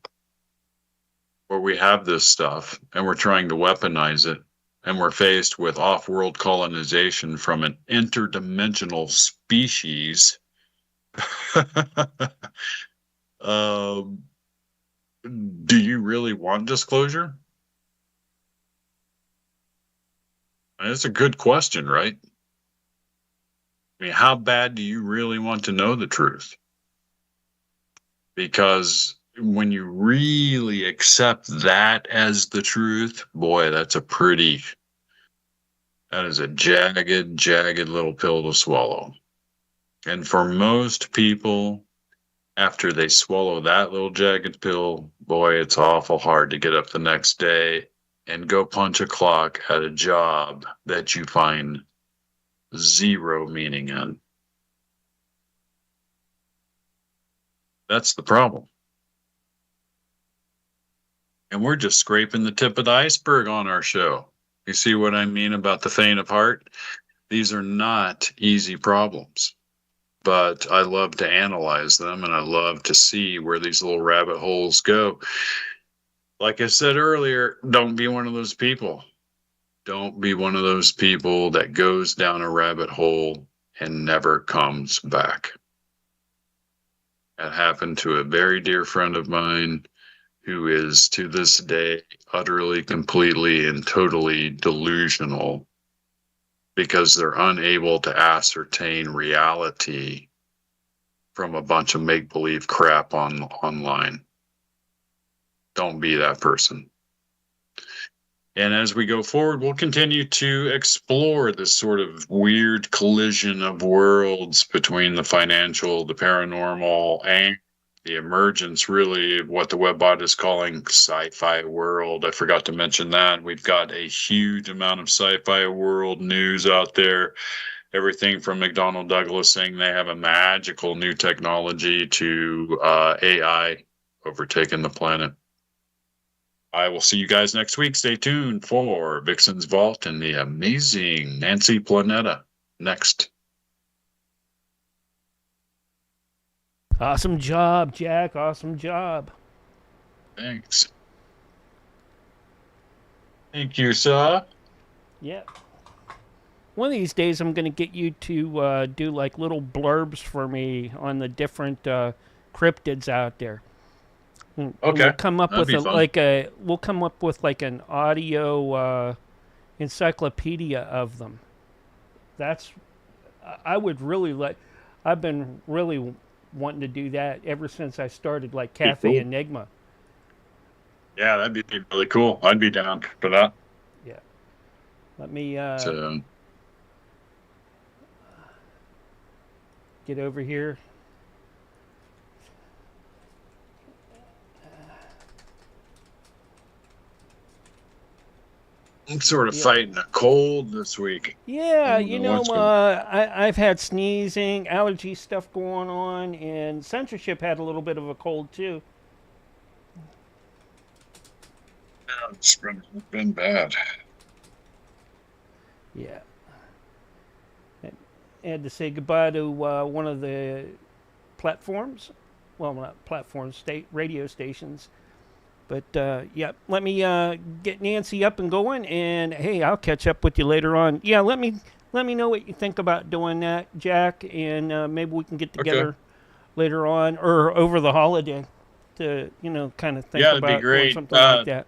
where we have this stuff and we're trying to weaponize it, and we're faced with off-world colonization from an interdimensional species, do you really want disclosure? That's a good question, right? I mean, how bad do you really want to know the truth? Because when you really accept that as the truth, boy, that is a jagged little pill to swallow. And for most people, after they swallow that little jagged pill, boy, it's awful hard to get up the next day and go punch a clock at a job that you find zero meaning in. That's the problem. And we're just scraping the tip of the iceberg on our show. You see what I mean about the faint of heart? These are not easy problems, but I love to analyze them and I love to see where these little rabbit holes go. Like I said earlier, don't be one of those people. Don't be one of those people that goes down a rabbit hole and never comes back. That happened to a very dear friend of mine who is to this day utterly, completely, and totally delusional because they're unable to ascertain reality from a bunch of make-believe crap online. Don't be that person. And as we go forward, we'll continue to explore this sort of weird collision of worlds between the financial, the paranormal, and the emergence, really, of what the Webbot is calling sci-fi world. I forgot to mention that. We've got a huge amount of sci-fi world news out there. Everything from McDonnell Douglas saying they have a magical new technology to AI overtaking the planet. I will see you guys next week. Stay tuned for Vixen's Vault and the amazing Nancy Planeta next. Awesome job, Jack. Awesome job. Thanks. Thank you, sir. Yeah. One of these days, I'm going to get you to do like little blurbs for me on the different cryptids out there. Okay. We'll come up That'd with be fun. we'll come up with like an audio encyclopedia of them. I would really like. I've been really wanting to do that ever since I started like Cafe cool. Enigma. Yeah, that'd be really cool. I'd be down for that. Yeah. Let me get over here. I'm sort of fighting a cold this week. Yeah, I've had sneezing, allergy stuff going on, and censorship had a little bit of a cold too. It's been bad. Yeah. I had to say goodbye to one of the platforms. Well, not platforms, radio stations. But, yeah, let me get Nancy up and going, and, hey, I'll catch up with you later on. Yeah, let me know what you think about doing that, Jack, and maybe we can get together later on or over the holiday to, kind of think about that'd be great. Something like that.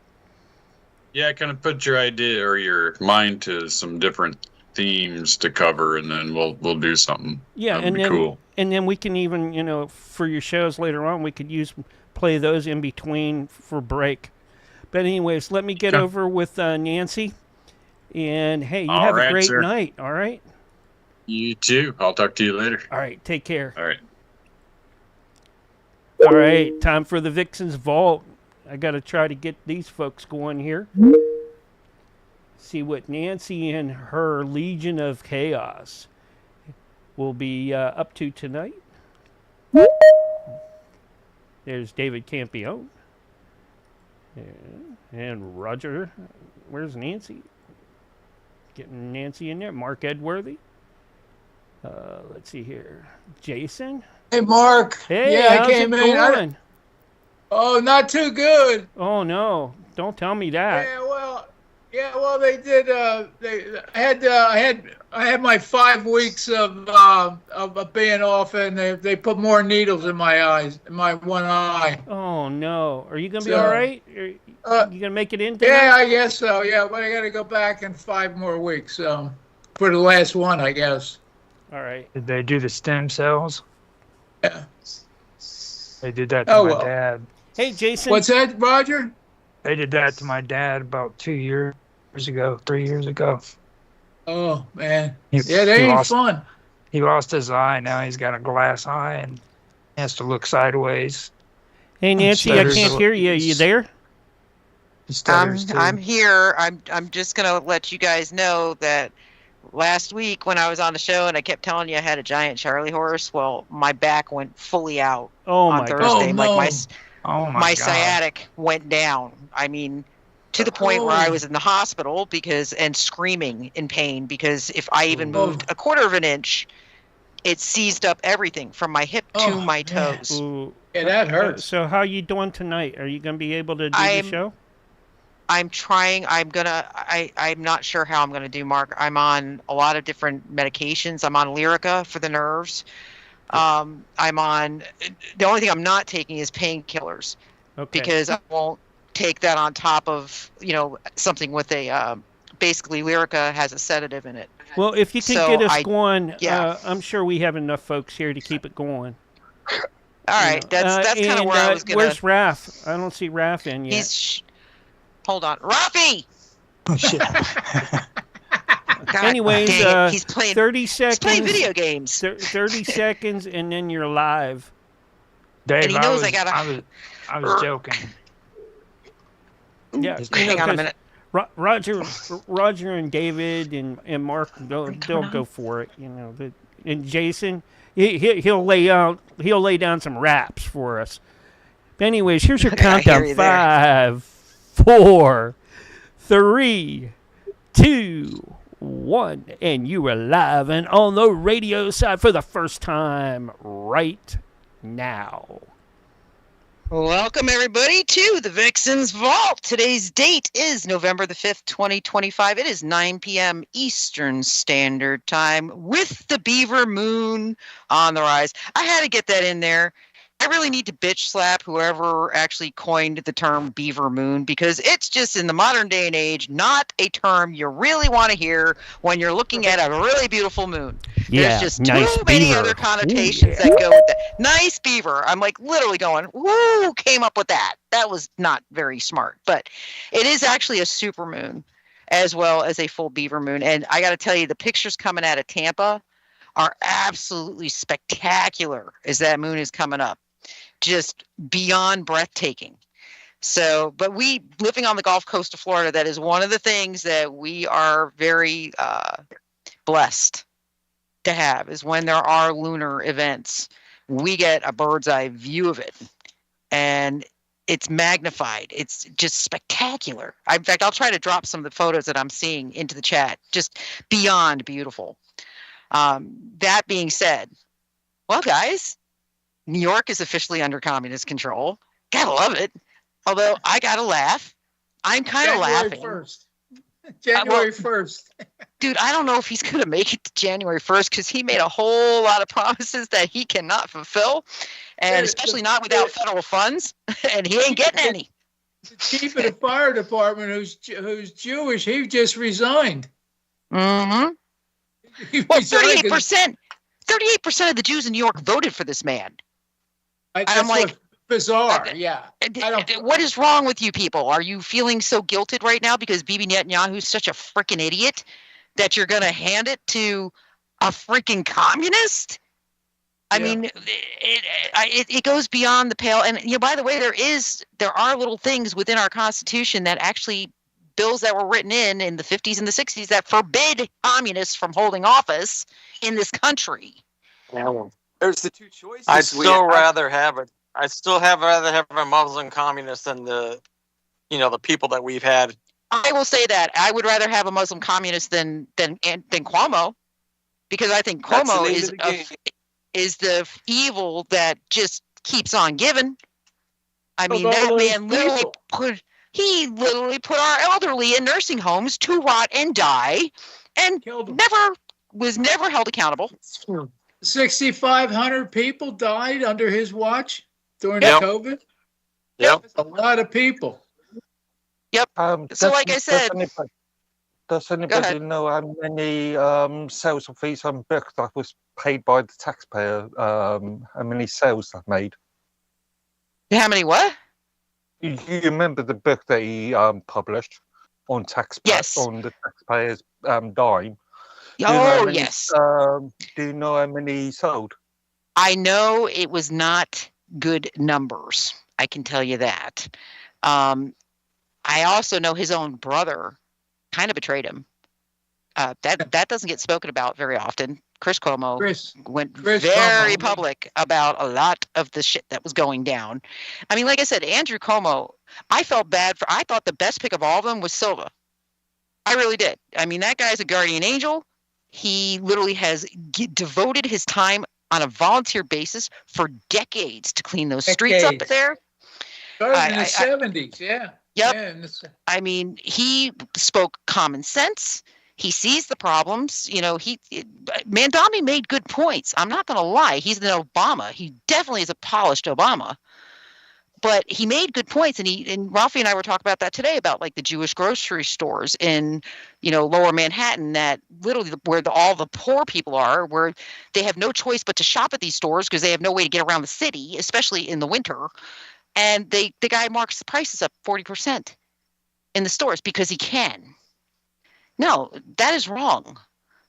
Yeah, kind of put your idea or your mind to some different themes to cover, and then we'll do something. Yeah, that'd be cool. And then we can even, for your shows later on, we could play those in between for break. But anyways, let me get over with Nancy. And, hey, you have a great night, all right? You too. I'll talk to you later. All right, take care. All right. All right, time for the Vixen's Vault. I got to try to get these folks going here. See what Nancy and her Legion of Chaos will be up to tonight. There's David Campione. And Roger. Where's Nancy? Getting Nancy in there. Mark Edworthy. Let's see here. Jason. Hey, Mark. Hey, yeah, how's I came it in. going? Oh, not too good. Oh, no. Don't tell me that. Yeah, well, they did. I had my 5 weeks of being off, and they put more needles in my eyes, in my one eye. Oh no! Are you gonna be all right? You gonna make it in? Yeah, I guess so. Yeah, but I got to go back in 5 more weeks. For the last one, I guess. All right. Did they do the stem cells? Yeah. They did that to my dad. Hey, Jason. What's that, Roger? They did that to my dad about 2 years ago, 3 years ago. Oh, man. Yeah, they ain't fun. He lost his eye. Now he's got a glass eye and has to look sideways. Hey, Nancy, I can't hear you. Are you there? I'm here. I'm just going to let you guys know that last week when I was on the show and I kept telling you I had a giant Charlie horse, well, my back went fully out on Thursday. My sciatic went down. I mean, to the point where I was in the hospital and screaming in pain because if I even moved a quarter of an inch, it seized up everything from my hip to my toes. Yeah, that hurts. So how are you doing tonight? Are you going to be able to do the show? I'm trying. I'm not sure how I'm going to do, Mark. I'm on a lot of different medications. I'm on Lyrica for the nerves. I'm on, the only thing I'm not taking is painkillers because I won't take that on top of, something with basically Lyrica has a sedative in it. Well, if you could get us going, I'm sure we have enough folks here to keep it going. All right. That's kind of where I was going to. Where's Raph? I don't see Raph in yet. Hold on. Rafi! Oh, shit. Anyways, he's playing 30 seconds. He's playing video games. 30 seconds, and then you're live. Dave, and he knows I was joking. Yeah, hang on a minute. Roger and David and Mark, they'll go for it. And Jason, he'll lay down some raps for us. But anyways, here's your countdown: 5, 4, 3, 2, 1, and you are live and on the radio side for the first time right now. Welcome, everybody, to the Vixen's Vault. Today's date is November the 5th, 2025. It is 9 p.m. Eastern Standard Time with the Beaver Moon on the rise. I had to get that in there. I really need to bitch slap whoever actually coined the term Beaver Moon because it's just in the modern day and age not a term you really want to hear when you're looking at a really beautiful moon. Yeah, there's just too many other connotations that go with that. Nice beaver. I'm like literally going, who came up with that? That was not very smart, but it is actually a super moon. as well as a full beaver moon. And I got to tell you, the pictures coming out of Tampa are absolutely spectacular as that moon is coming up. Just beyond breathtaking. So, but we living on the Gulf Coast of Florida, that is one of the things that we are very blessed to have, is when there are lunar events, we get a bird's eye view of it, and it's magnified. It's just spectacular. In fact, I'll try to drop some of the photos that I'm seeing into the chat. Just beyond beautiful. That being said, well, guys, New York is officially under communist control. Gotta love it. Although I gotta laugh. I'm kind of laughing. 1st. January 1st. Dude, I don't know if he's going to make it to January 1st because he made a whole lot of promises that he cannot fulfill, and especially not without federal funds, and he ain't getting any. The chief of the fire department, who's Jewish, he just resigned. Mm-hmm. Well, 38% of the Jews in New York voted for this man. I'm like, bizarre. Yeah. What is wrong with you people? Are you feeling so guilted right now because Bibi Netanyahu is such a freaking idiot that you're going to hand it to a freaking communist? I mean, it goes beyond the pale. And by the way, there are little things within our Constitution that actually bills that were written in the 50s and the 60s that forbid communists from holding office in this country. Yeah. There's the two choices. I'd still rather have it. I'd still rather have a Muslim communist than the people that we've had. I will say that I would rather have a Muslim communist than Cuomo, because I think Cuomo is the evil that just keeps on giving. I mean, that man literally put our elderly in nursing homes to rot and die, and was never held accountable. 6,500 people died under his watch during COVID. Yep. That's a lot of people. Yep. So like I said, does anybody know how many sales of these books that was paid by the taxpayer? How many sales that made? How many what? You remember the book that he published on on the taxpayer's dime? Yes. Do you know how many he sold? I know it was not good numbers. I can tell you that. I also know his own brother kind of betrayed him. That doesn't get spoken about very often. Chris Cuomo went very public about a lot of the shit that was going down. I mean, like I said, Andrew Cuomo, I felt bad for. I thought the best pick of all of them was Silva. I really did. I mean, that guy's a guardian angel. He literally has devoted his time on a volunteer basis for decades to clean those streets up there. Started in the 70s, yeah. Yep. Yeah, I mean, he spoke common sense. He sees the problems. Mandami made good points. I'm not going to lie. He's an Obama. He definitely is a polished Obama. But he made good points, and Ralphie and I were talking about that today, about like the Jewish grocery stores in, Lower Manhattan, that literally where all the poor people are, where they have no choice but to shop at these stores because they have no way to get around the city, especially in the winter. And the guy marks the prices up 40% in the stores because he can. No, that is wrong.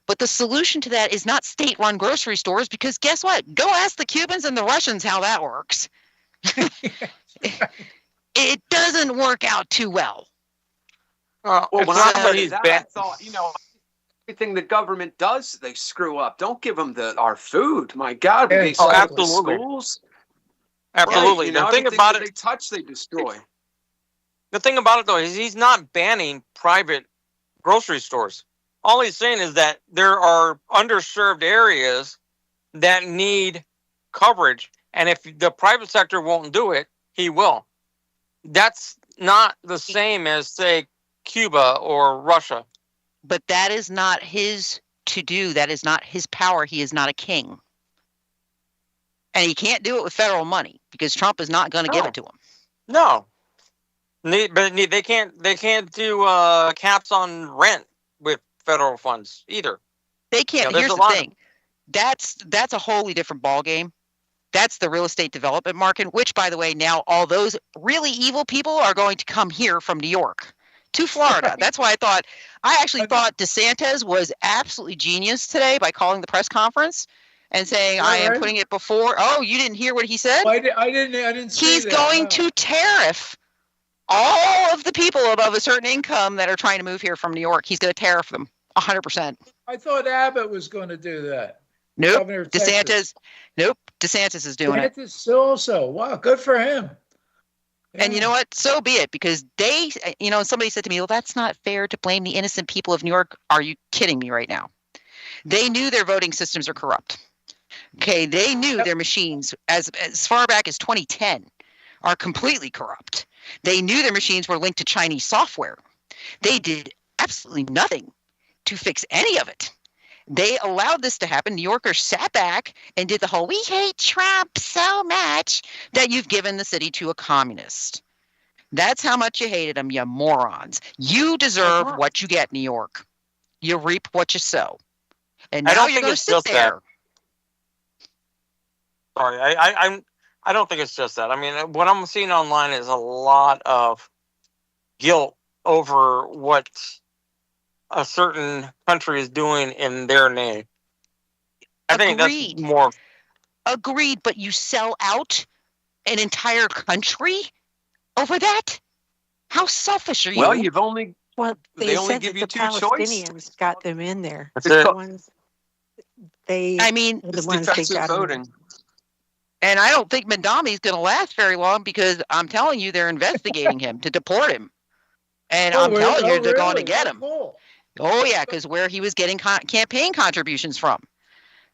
But the solution to that is not state-run grocery stores, because guess what? Go ask the Cubans and the Russians how that works. It doesn't work out too well. Well, when I read that, I thought, everything the government does, they screw up. Don't give them our food. My God, when they sell the schools. Absolutely. Right, the thing about they touch, they destroy. The thing about it, though, is he's not banning private grocery stores. All he's saying is that there are underserved areas that need coverage, and if the private sector won't do it, he will. That's not the same as, say, Cuba or Russia. But that is not his to do. That is not his power. He is not a king. And he can't do it with federal money because Trump is not going to give it to him. No. But they can't do caps on rent with federal funds either. They can't. Here's the thing. That's a wholly different ballgame. That's the real estate development market, which, by the way, now all those really evil people are going to come here from New York to Florida. That's why I actually thought DeSantis was absolutely genius today by calling the press conference and saying, I am putting it before. Oh, you didn't hear what he said? I didn't see He's that, going no. to tariff all of the people above a certain income that are trying to move here from New York. He's going to tariff them 100%. I thought Abbott was going to do that. Nope. Governor of Texas. DeSantis is doing it. DeSantis also. Wow, good for him. And you know what? So be it, because they, somebody said to me, well, that's not fair to blame the innocent people of New York. Are you kidding me right now? They knew their voting systems are corrupt. Okay, they knew their machines as far back as 2010 are completely corrupt. They knew their machines were linked to Chinese software. They did absolutely nothing to fix any of it. They allowed this to happen. New Yorkers sat back and did the whole, we hate Trump so much that you've given the city to a communist. That's how much you hated him, you morons. You deserve what you get, New York. You reap what you sow. And now you're going to sit there. Sorry, I don't think it's just that. I mean, what I'm seeing online is a lot of guilt over what a certain country is doing in their name. I think that's more. Agreed, but you sell out an entire country over that? How selfish are you? Well, you've only they only said give that you the two Palestinians choices. got them in there. That's the it. ones It's ones they defensive got voting. And I don't think Mandami's going to last very long, because I'm telling you, they're investigating him to deport him. And I'm telling you, they're going to get him. Cool. Oh, yeah, because where he was getting campaign contributions from.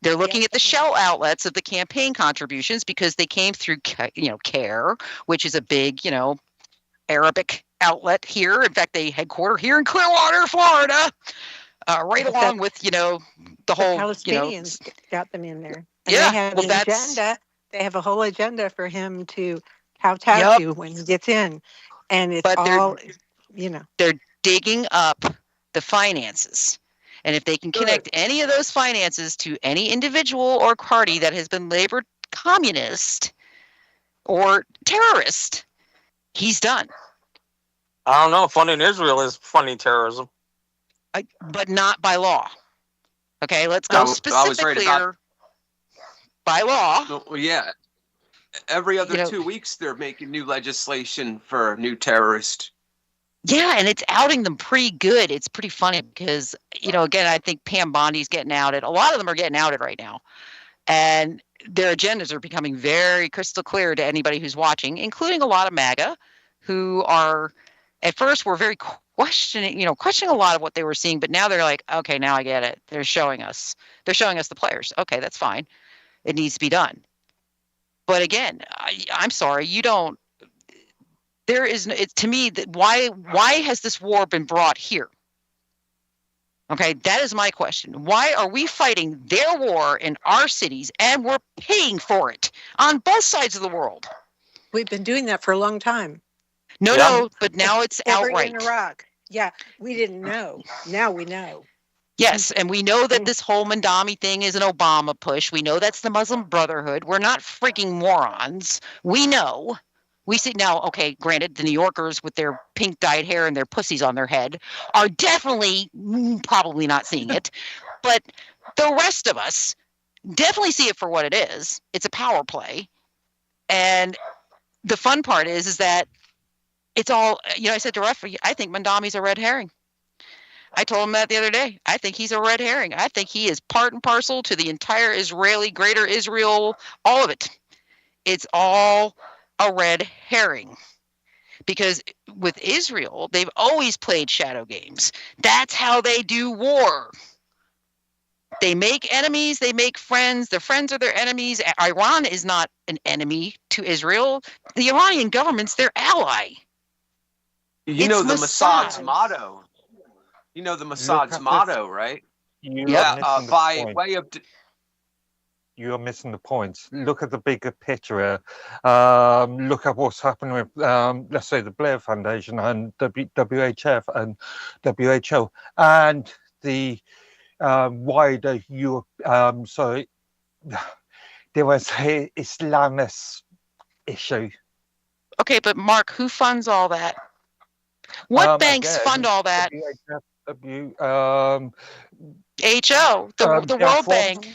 They're looking at the shell outlets of the campaign contributions, because they came through, CARE, which is a big, Arabic outlet here. In fact, they headquarter here in Clearwater, Florida, right along with, the whole, Palestinians got them in there. And Yeah, they have well, an that's- agenda. They have a whole agenda for him to kowtow to when he gets in. And it's all, They're digging up the finances. And if they can connect any of those finances to any individual or party that has been labeled communist or terrorist, he's done. I don't know. Funding Israel is funding terrorism. But not by law. Okay, let's go I was right specifically about- by law. Well, yeah. Every other 2 weeks, they're making new legislation for new terrorists. Yeah, and it's outing them pretty good. It's pretty funny because, again, I think Pam Bondi's getting outed. A lot of them are getting outed right now. And their agendas are becoming very crystal clear to anybody who's watching, including a lot of MAGA who are, at first, were very questioning a lot of what they were seeing. But now they're like, okay, now I get it. They're showing us the players. Okay, that's fine. It needs to be done. But again, I'm sorry, there is, to me, why has this war been brought here? Okay, that is my question. Why are we fighting their war in our cities and we're paying for it on both sides of the world? We've been doing that for a long time. No, but now it's outright. In Iraq. Yeah, we didn't know. Now we know. Yes, and we know that this whole Mandami thing is an Obama push. We know that's the Muslim Brotherhood. We're not freaking morons. We know. We see now, okay, granted, the New Yorkers with their pink dyed hair and their pussies on their head are definitely probably not seeing it. But the rest of us definitely see it for what it is. It's a power play. And the fun part is that it's all, I said to Ruff, I think Mandami's a red herring. I told him that the other day. I think he's a red herring. I think he is part and parcel to the entire greater Israel, all of it. It's all a red herring. Because with Israel, they've always played shadow games. That's how they do war. They make enemies, they make friends. Their friends are their enemies. Iran is not an enemy to Israel. The Iranian government's their ally. You know the Mossad's motto. You know the Mossad's motto, right? By way of you are missing the point. Look at the bigger picture. Look at what's happening with, let's say, the Blair Foundation and WHF and WHO and the wider Europe. So there was a Islamist issue. Okay, but Mark, who funds all that? What banks again, fund all that? WHF, HO, the yeah, World Bank.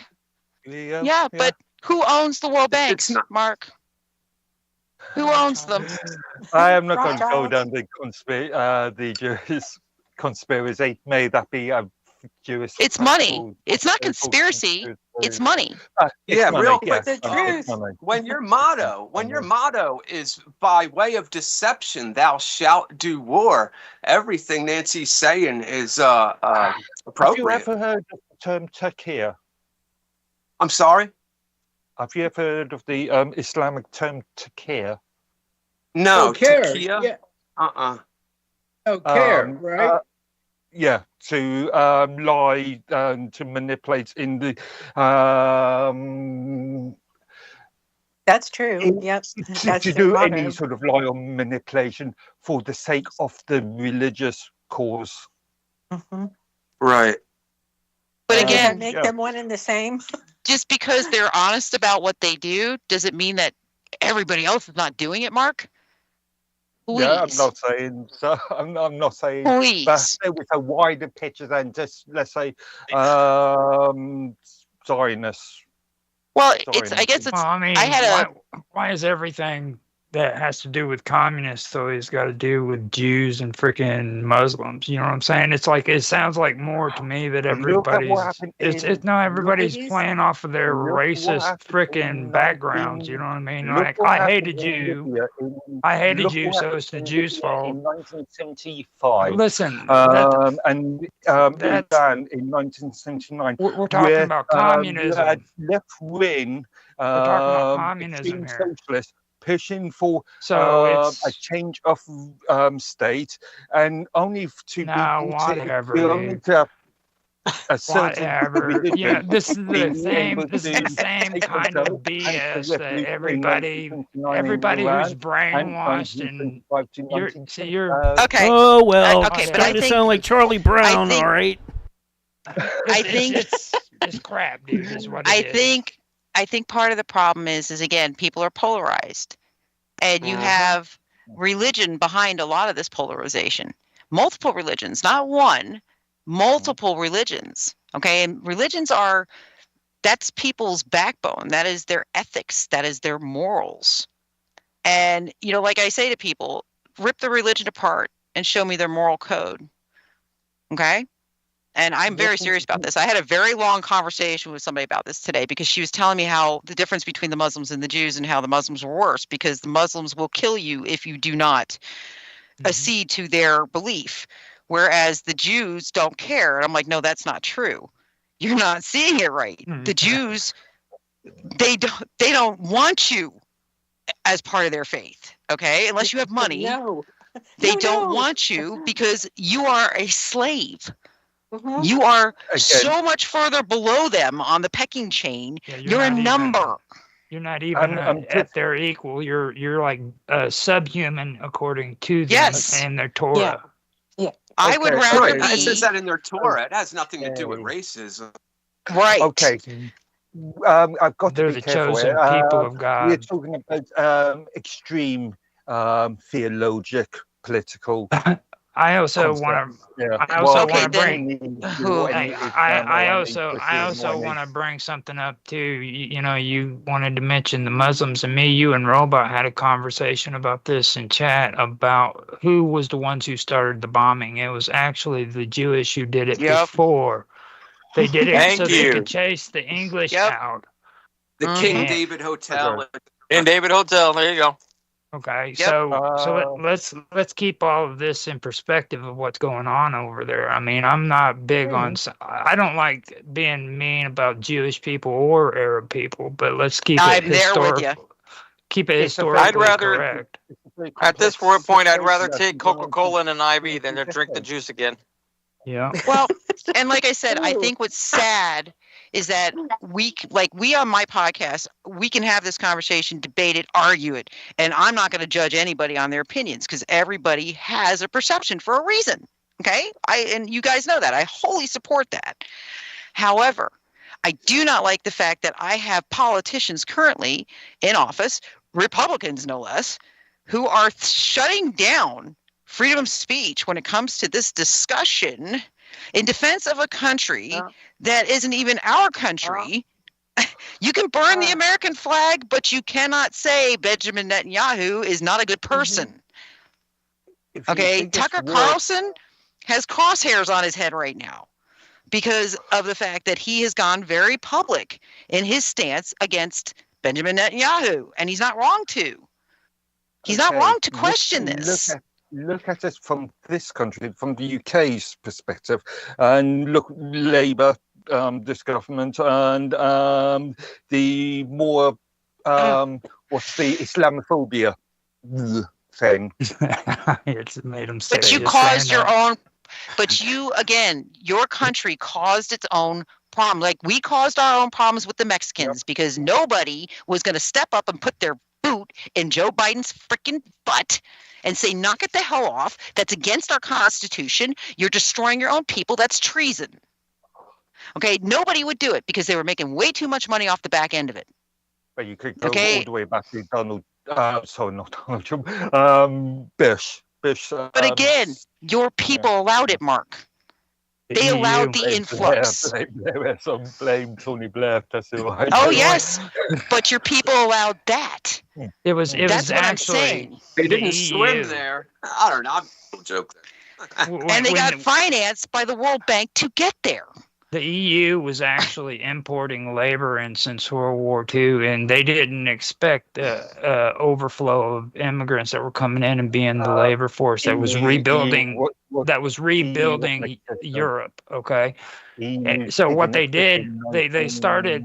Yeah, but who owns the World Banks, Mark? Who owns them? I am not going to go down the Jewish conspiracy. May that be a Jewish. It's money. It's not conspiracy. It's money. Yeah, money, real quick. it's money. When your motto is by way of deception, thou shalt do war. Everything Nancy's saying is appropriate. Have you ever heard of the term Turkey? I'm sorry? Have you ever heard of the Islamic term Turkey? No, care. Yeah. No care, right? Yeah, to lie and to manipulate in the. That's true. Yep. To do any sort of lie or manipulation for the sake of the religious cause. Mm-hmm. Right. But again, make them one and the same. Just because they're honest about what they do, does it mean that everybody else is not doing it, Mark? Please. Yeah, I'm not saying so. I'm not saying. Please. But with a wider picture than just, let's say, Zionists. Well, I guess it's. Well, I mean, I had why is everything that has to do with communists always got to do with Jews and freaking Muslims? You know what I'm saying? It's like, it sounds like more to me that everybody's everybody's playing off of their racist freaking backgrounds. You know what I mean? Like, I hated you, so it's the Jews' fault. In 1975. Listen, and Iran in 1979. We're talking about communism. Left wing. We're talking about communism here. Socialists pushing for So a change of state, and only to whatever. A certain whatever. Yeah, this is the same. This is the same kind of BS that everybody who's brainwashed and you're okay. Oh well, okay, but starting to sound like Charlie Brown. All right. I think it's crap, dude. Is what it is. I think part of the problem is again, people are polarized, and you have religion behind a lot of this polarization. Multiple religions, not one, multiple religions. Okay, and religions that's people's backbone. That is their ethics. That is their morals. And like I say to people, rip the religion apart and show me their moral code. Okay. And I'm very serious about this. I had a very long conversation with somebody about this today because she was telling me how the difference between the Muslims and the Jews and how the Muslims were worse because the Muslims will kill you if you do not accede to their belief, whereas the Jews don't care. And I'm like, no, that's not true. You're not seeing it right. The Jews, they don't want you as part of their faith, okay? Unless you have money. They don't want you because you are a slave. You are so much further below them on the pecking chain. You're a number. You're not even at their equal. You're like subhuman according to them and their Torah. Yeah. I would rather be. It says that in their Torah. It has nothing to do with racism. Right. Okay. I've got They're to be the careful. chosen people of God. We're talking about extreme theologic, political. I also want to. I also want to bring. I also want to bring something up too. You wanted to mention the Muslims, and you and Robot had a conversation about this in chat about who was the ones who started the bombing. It was actually the Jewish who did it before. They did it so they could chase the English out. The King David Hotel. King David Hotel. There you go. Okay, so let's keep all of this in perspective of what's going on over there. I mean, I'm not big on. I don't like being mean about Jewish people or Arab people, but let's keep it historical. Keep it historically correct. At this point, I'd rather take Coca-Cola and an IV than to drink the juice again. Yeah. Well, and like I said, I think what's sad is that we on my podcast, we can have this conversation, debate it, argue it, and I'm not going to judge anybody on their opinions because everybody has a perception for a reason. Okay, and you guys know that. I wholly support that. However, I do not like the fact that I have politicians currently in office, Republicans no less, who are shutting down freedom of speech when it comes to this discussion in defense of a country that isn't even our country. You can burn the American flag, but you cannot say Benjamin Netanyahu is not a good person. Okay, Tucker Carlson has crosshairs on his head right now because of the fact that he has gone very public in his stance against Benjamin Netanyahu, and he's not wrong to. He's not wrong to question this. Look at it from this country, from the UK's perspective, and look, Labour, this government, and the more what's the Islamophobia thing? It's made them say. But you caused your own. But you, again, your country caused its own problem. Like we caused our own problems with the Mexicans because nobody was going to step up and put their boot in Joe Biden's freaking butt and say, knock it the hell off. That's against our Constitution. You're destroying your own people. That's treason. Okay, nobody would do it because they were making way too much money off the back end of it. But you could go all the way back to not Donald Trump, Bush. But again, your people allowed it, Mark. They allowed the influx. Blame Tony Blair. That's right. Oh yes, but your people allowed that. It was That's what actually. I'm saying. They didn't swim there. I don't know. I'm a joke there. And they got financed by the World Bank to get there. The EU was actually importing labor in since World War II, and they didn't expect the overflow of immigrants that were coming in and being the labor force that was rebuilding. Europe. Okay, and so what they did, they started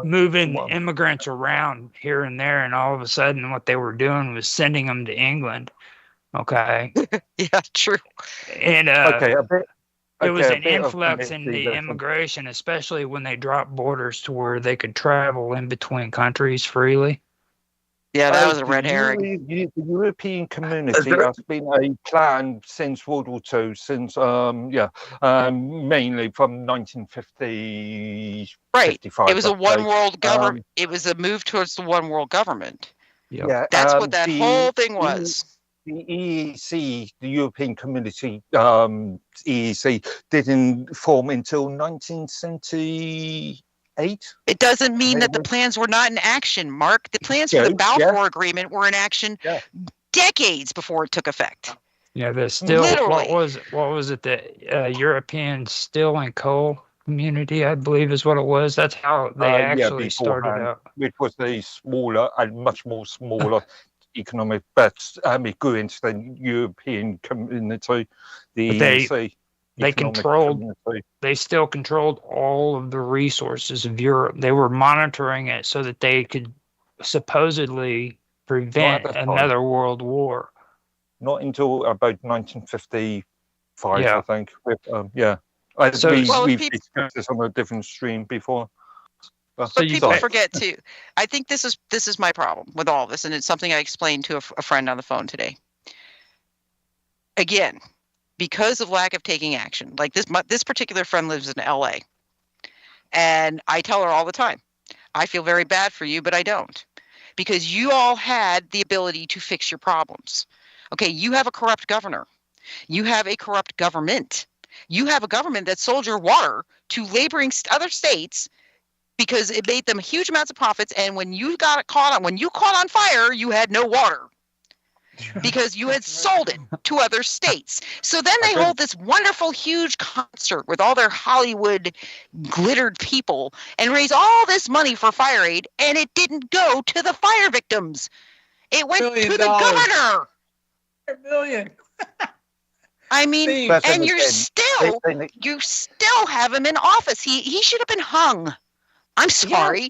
moving immigrants around here and there, and all of a sudden, what they were doing was sending them to England. Okay. Yeah, true. And it was an bit of influx in the immigration, especially when they dropped borders to where they could travel in between countries freely. Yeah, that was a red herring. The European community has been a plan since World War II, since mainly from 1950. Right. 55, It was a one world government. It was a move towards the one world government. Yeah, That's what that whole thing was. The EEC, the European Community, EEC, didn't form until 1978. It doesn't mean that the plans were not in action, Mark. The plans for the Balfour Agreement were in action decades before it took effect. Yeah, there's still Literally. what was it? The European Steel and Coal Community, I believe, is what it was. That's how they actually started out. Which was a smaller and much more smaller economic, but it grew into the European community. They still controlled all of the resources of Europe. They were monitoring it so that they could supposedly prevent another world war. Not until about 1955, Yeah. I think. We've discussed this on a different stream before. But people forget too. I think this is my problem with all this, and it's something I explained to a friend on the phone today. Again, because of lack of taking action, like this particular friend lives in LA, and I tell her all the time, I feel very bad for you, but I don't, because you all had the ability to fix your problems. Okay, you have a corrupt governor, you have a corrupt government, you have a government that sold your water to laboring other states, because it made them huge amounts of profits. And when you caught on fire, you had no water because you had sold it to other states. So then they hold this wonderful, huge concert with all their Hollywood glittered people and raise all this money for fire aid. And it didn't go to the fire victims. It went to the governor. $1 million. I mean, and you still have him in office. He should have been hung. I'm sorry.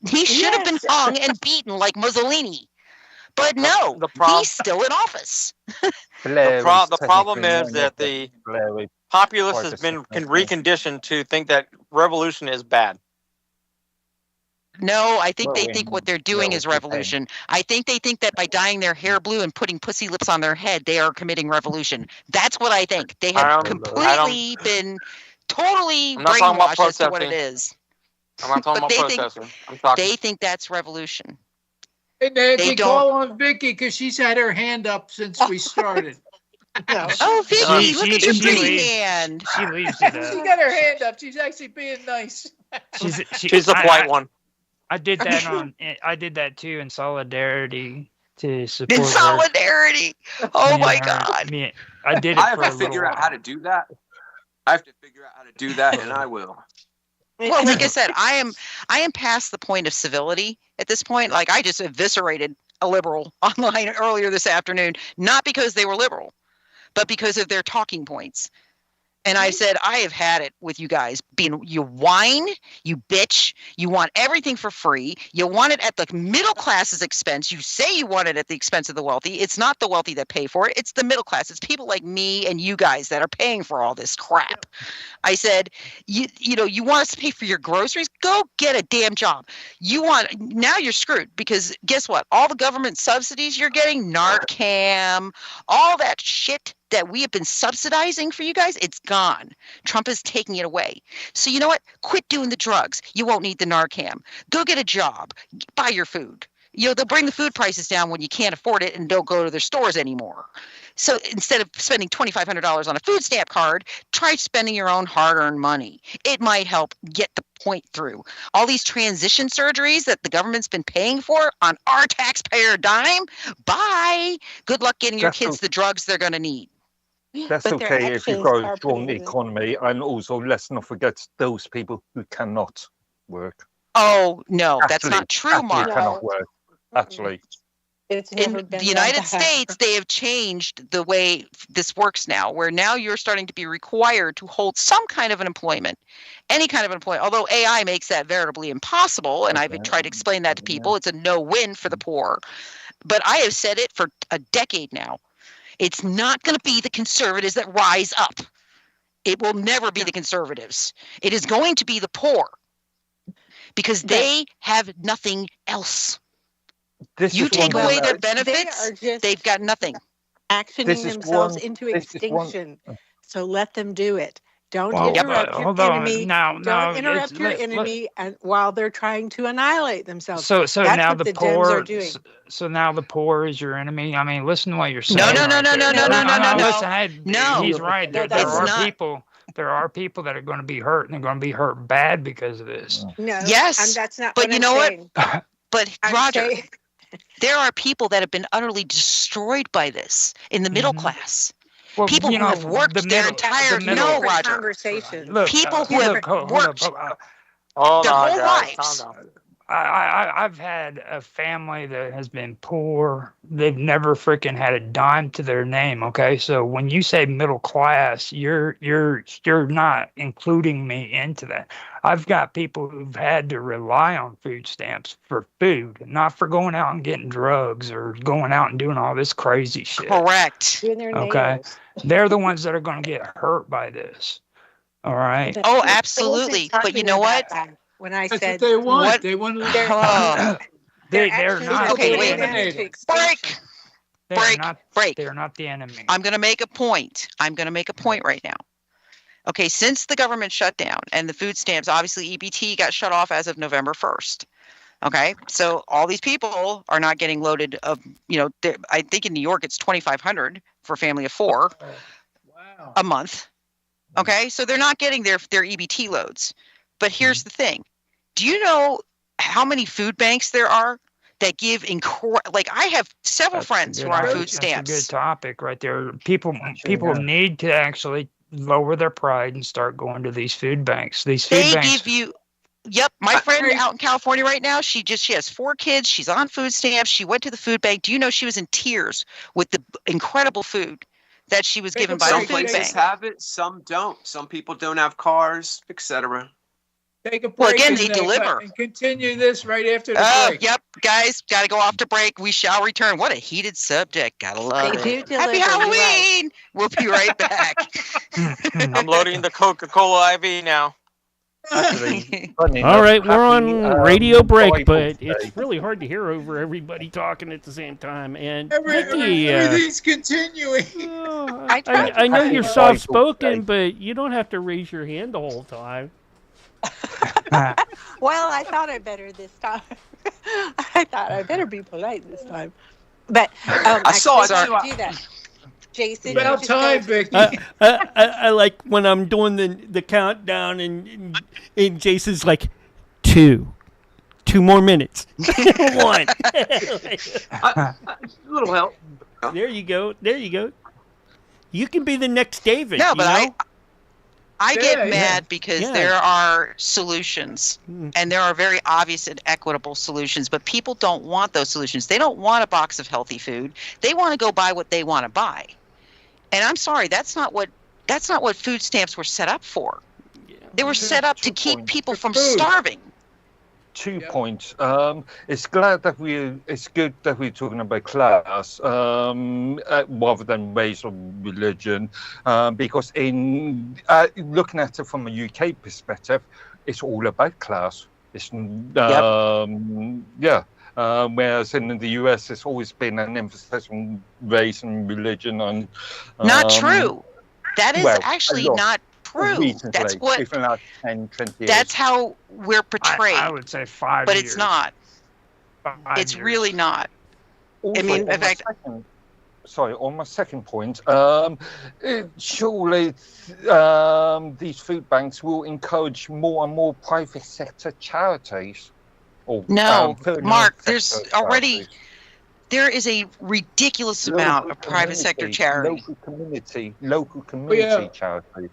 He should have been hung and beaten like Mussolini. But no, he's still in office. The problem is that the populace has been reconditioned to think that revolution is bad. No, I think they think what they're doing is revolution. I think they think that by dyeing their hair blue and putting pussy lips on their head, they are committing revolution. That's what I think. They have completely been totally brainwashed as to what it is. I'm not talking about protesting. They think that's revolution. Hey, Nancy, They don't- call on Vicky because she's had her hand up since we started. Oh, Vicky, look at your pretty hand. She leaves it She up. got her hand up. She's actually being nice. She's a polite one. I did that I did that too in solidarity to support In her. solidarity. Oh Me my and her. God. I did it I have for a to figure little out how to do that. I have to figure out how to do that, and I will. Well, like I said, I am past the point of civility at this point. Like I just eviscerated a liberal online earlier this afternoon, not because they were liberal, but because of their talking points. And I said, I have had it with you guys. You whine, you bitch, you want everything for free. You want it at the middle class's expense. You say you want it at the expense of the wealthy. It's not the wealthy that pay for it. It's the middle class. It's people like me and you guys that are paying for all this crap. I said, you want us to pay for your groceries? Go get a damn job. Now you're screwed because guess what? All the government subsidies you're getting, Narcan, all that shit that we have been subsidizing for you guys, it's gone. Trump is taking it away. So you know what? Quit doing the drugs. You won't need the Narcan. Go get a job. Buy your food. They'll bring the food prices down when you can't afford it and don't go to their stores anymore. So instead of spending $2,500 on a food stamp card, try spending your own hard-earned money. It might help get the point through. All these transition surgeries that the government's been paying for on our taxpayer dime, bye. Good luck getting your kids the drugs they're going to need. That's okay if you've got a strong economy, and also let's not forget those people who cannot work. Oh, no, that's not true, Mark. Cannot work. Actually. It's In never been the United done that. States, they have changed the way this works now, where now you're starting to be required to hold some kind of an employment, any kind of employment. Although AI makes that veritably impossible, and I've tried to explain that to people, it's a no-win for the poor. But I have said it for a decade now. It's not going to be the conservatives that rise up. It will never be the conservatives. It is going to be the poor because they have nothing else. You take away their benefits, they've got nothing. Actioning themselves into extinction. So let them do it. Don't interrupt your enemy. Don't interrupt your enemy while they're trying to annihilate themselves. So That's now what the Dems poor. are doing. So now the poor is your enemy. I mean, listen to what you're saying. No. Listen, he's right. There are people that are going to be hurt, and they're going to be hurt bad because of this. No. Yes, that's not. But what you I'm know saying. what? But I'm Roger, saying- there are people that have been utterly destroyed by this in the middle class. Well, People who have worked their entire Roger. Conversation. Look, People who have worked their Oh whole my God! lives. Calm down. I've had a family that has been poor. They've never freaking had a dime to their name. Okay, so when you say middle class, you're not including me into that. I've got people who've had to rely on food stamps for food, not for going out and getting drugs or going out and doing all this crazy shit. Correct. Okay, they're the ones that are going to get hurt by this. All right. Oh, absolutely. But you know what? When I That's said what they want. what- They want to. They're not. Okay, wait. eliminated. Break. They're not the enemy. I'm going to make a point. Right now. Okay, since the government shut down and the food stamps, obviously EBT got shut off as of November 1st. Okay, so all these people are not getting loaded of, I think in New York it's $2,500 for a family of 4 a month. Okay, so they're not getting their EBT loads. But here's the thing. Do you know how many food banks there are that give I have several friends who are on food stamps. That's a good topic right there. People need to actually lower their pride and start going to these food banks. These food banks. Give you. Yep, my friend out in California right now, she has 4 kids. She's on food stamps. She went to the food bank. Do you know she was in tears with the incredible food that she was given by the Some food places bank? have it, some don't. Some people don't have cars, etc. Take a break. Well, again, they deliver. And continue this right after the break. Yep, guys, got to go off to break. We shall return. What a heated subject. Gotta love it. Happy Halloween. We'll be right back. I'm loading the Coca-Cola IV now. All right, we're on radio break, but it's really hard to hear over everybody talking at the same time. And Vicky, Everything's continuing. I know you're soft-spoken, but you don't have to raise your hand the whole time. Well, I thought I better this time. I thought I better be polite this time. But I saw it too. Do that. Jason, About time, Vicky. I like when I'm doing the countdown and Jason's like, 2 more minutes. 1. A little help. There you go. You can be the next David. No, but you know? I get mad because there are solutions, and there are very obvious and equitable solutions, but people don't want those solutions. They don't want a box of healthy food. They want to go buy what they want to buy. And I'm sorry, that's not what food stamps were set up for. They were set up to keep people from starving. 2 points. It's good that we're talking about class rather than race or religion, because in looking at it from a UK perspective, it's all about class. It's whereas in the US, it's always been an emphasis on race and religion. And not true. That is actually not true. Recently, that's what. within the last 10, 20 years. That's how we're portrayed. I would say 5 but years. It's not. 5 it's years. really not. Also, I mean, in fact. On my second point, surely these food banks will encourage more and more private sector charities. No, Mark, there's already, there is a ridiculous amount of private sector charity. Local community charities.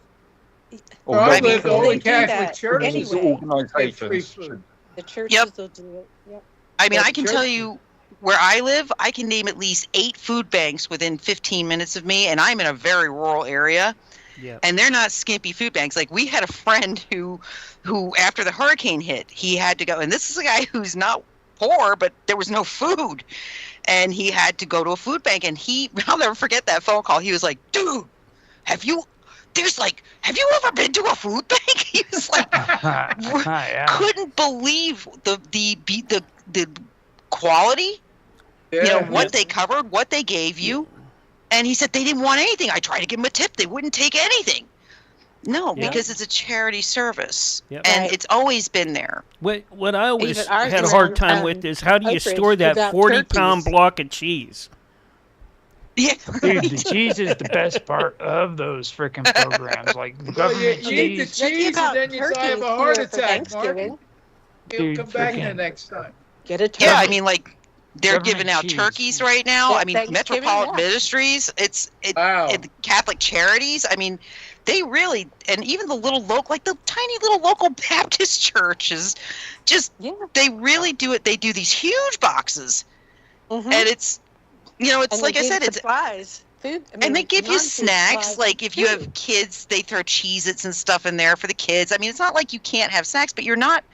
I mean, the only Catholic churches organizations. The churches will do it. Yep. I mean, I can tell you where I live, I can name at least 8 food banks within 15 minutes of me, and I'm in a very rural area. Yeah. And they're not skimpy food banks. Like, we had a friend who after the hurricane hit, he had to go, and this is a guy who's not poor, but there was no food, and he had to go to a food bank. And I'll never forget that phone call. He was like, "Dude, have you ever been to a food bank?" He was like, couldn't believe the quality, what they covered, what they gave you. And he said they didn't want anything. I tried to give them a tip. They wouldn't take anything. No, because it's a charity service. Yep. And it's always been there. What I always had a hard time with is, how do you store that 40-pound block of cheese? Yeah. Dude, the cheese is the best part of those freaking programs. Like, the government you eat the cheese and then you have a heart attack, Mark. You'll come back the next time. Get a turkey. Yeah, I mean, like, they're Government giving out cheese. Turkeys right now. I mean, Metropolitan Ministries, and Catholic Charities. I mean, they really, and even the little local, like the tiny little local Baptist churches, they really do it. They do these huge boxes, and it's, it's and like I said, it's supplies. Food, and they give you snacks. Like, if you have kids, they throw Cheez-Its and stuff in there for the kids. I mean, it's not like you can't have snacks, but you're not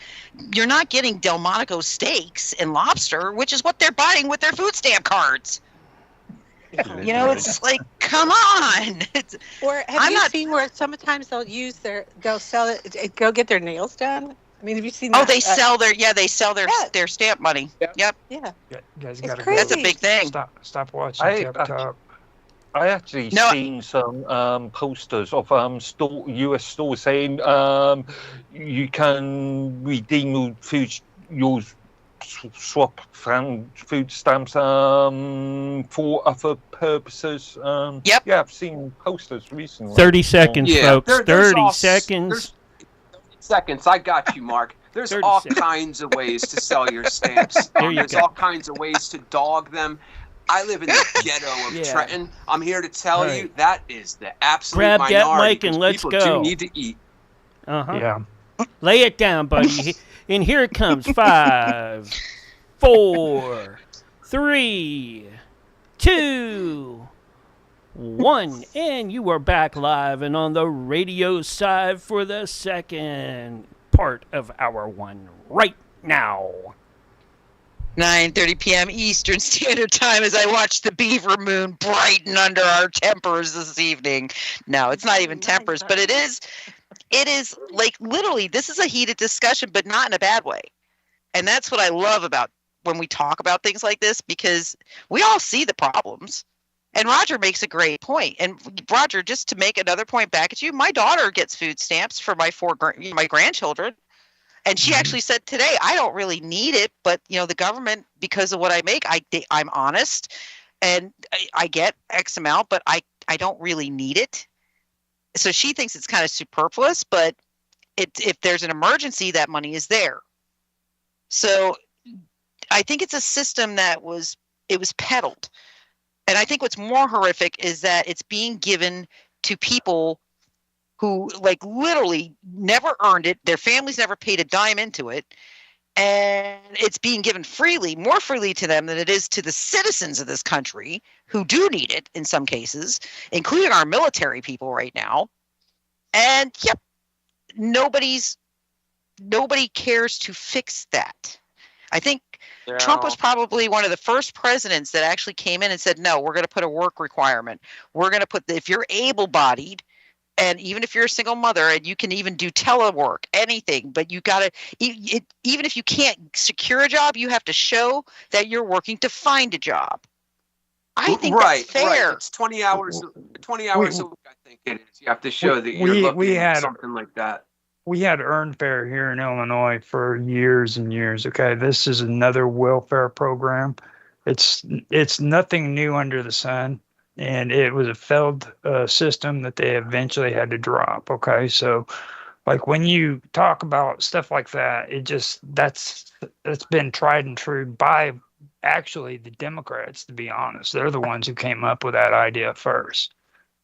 getting Delmonico steaks and lobster, which is what they're buying with their food stamp cards. It's like, come on. Or have you seen where sometimes they'll sell it, go get their nails done? I mean, have you seen that? Oh, they sell their stamp money. Yep. Yeah. You guys It's gotta crazy. That's a big thing. Stop watching TikTok. I actually seen some posters of US stores saying you can redeem your swap food stamps for other purposes. Yep. Yeah, I've seen posters recently. 30 seconds, folks. There's 30 seconds. 30 seconds. I got you, Mark. There's all kinds of ways to sell your stamps. There's all kinds of ways to dog them. I live in the ghetto of Trenton. I'm here to tell you that is the absolute Grab minority. that mic and let's people go. do need to eat. Yeah. Lay it down, buddy. And here it comes. 5, 4, 3, 2, 1. And you are back live and on the radio side for the second part of hour 1 right now. 9:30 p.m. Eastern Standard Time as I watch the beaver moon brighten under our tempers this evening. No, it's not even tempers, but it is like, literally, this is a heated discussion, but not in a bad way. And that's what I love about when we talk about things like this, because we all see the problems. And Roger makes a great point. And Roger, just to make another point back at you, my daughter gets food stamps for my grandchildren. And she actually said today, I don't really need it, but the government, because of what I make, I'm honest, and I get X amount, but I don't really need it. So she thinks it's kind of superfluous, but if there's an emergency, that money is there. So I think it's a system that was peddled. And I think what's more horrific is that it's being given to people who literally never earned it. Their families never paid a dime into it. And it's being given freely, more freely to them than it is to the citizens of this country who do need it in some cases, including our military people right now. And yep, nobody cares to fix that. I think Trump was probably one of the first presidents that actually came in and said, no, we're going to put a work requirement. We're going to put, if you're able-bodied, and even if you're a single mother, and you can even do telework, anything, but you got to, even if you can't secure a job, you have to show that you're working to find a job. I think that's fair. Right. It's 20 hours a week, I think it is. You have to show that you're looking at something like that. We had earned fare here in Illinois for years and years. Okay, this is another welfare program. It's nothing new under the sun, and it was a failed system that they eventually had to drop. Okay, so when you talk about stuff like that, that's been tried and true by actually the Democrats. To be honest, they're the ones who came up with that idea first,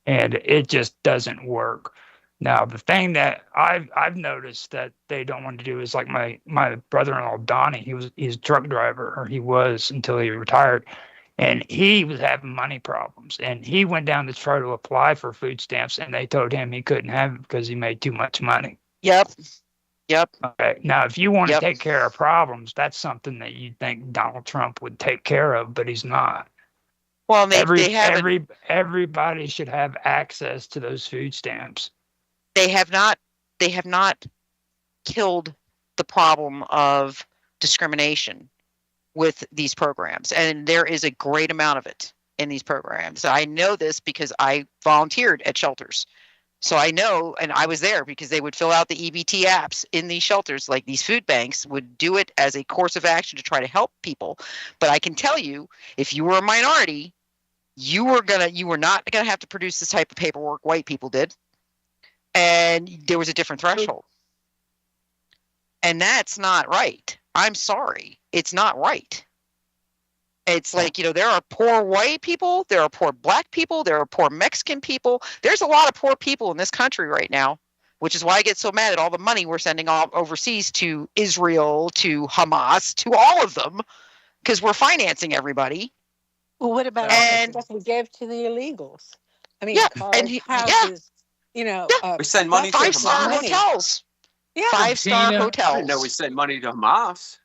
and it just doesn't work. Now, the thing that I've noticed that they don't want to do is my brother-in-law, Donnie, he's a truck driver, or he was until he retired, and he was having money problems. And he went down to try to apply for food stamps, and they told him he couldn't have it because he made too much money. Yep. Okay. Now, if you want to take care of problems, that's something that you think Donald Trump would take care of, but he's not. Well, everybody should have access to those food stamps. They have not killed the problem of discrimination with these programs, and there is a great amount of it in these programs. I know this because I volunteered at shelters, so I know, and I was there because they would fill out the EBT apps in these shelters. Like these food banks would do it as a course of action to try to help people. But I can tell you, if you were a minority, you were not gonna have to produce this type of paperwork white people did. And there was a different threshold. And that's not right. I'm sorry. It's not right. It's there are poor white people, there are poor black people, there are poor Mexican people. There's a lot of poor people in this country right now, which is why I get so mad at all the money we're sending all overseas to Israel, to Hamas, to all of them, because we're financing everybody. Well, what about all the stuff we gave to the illegals? I mean, houses. We send money to five-star hotels. Yeah, 5-star hotels. I didn't know we send money to Hamas.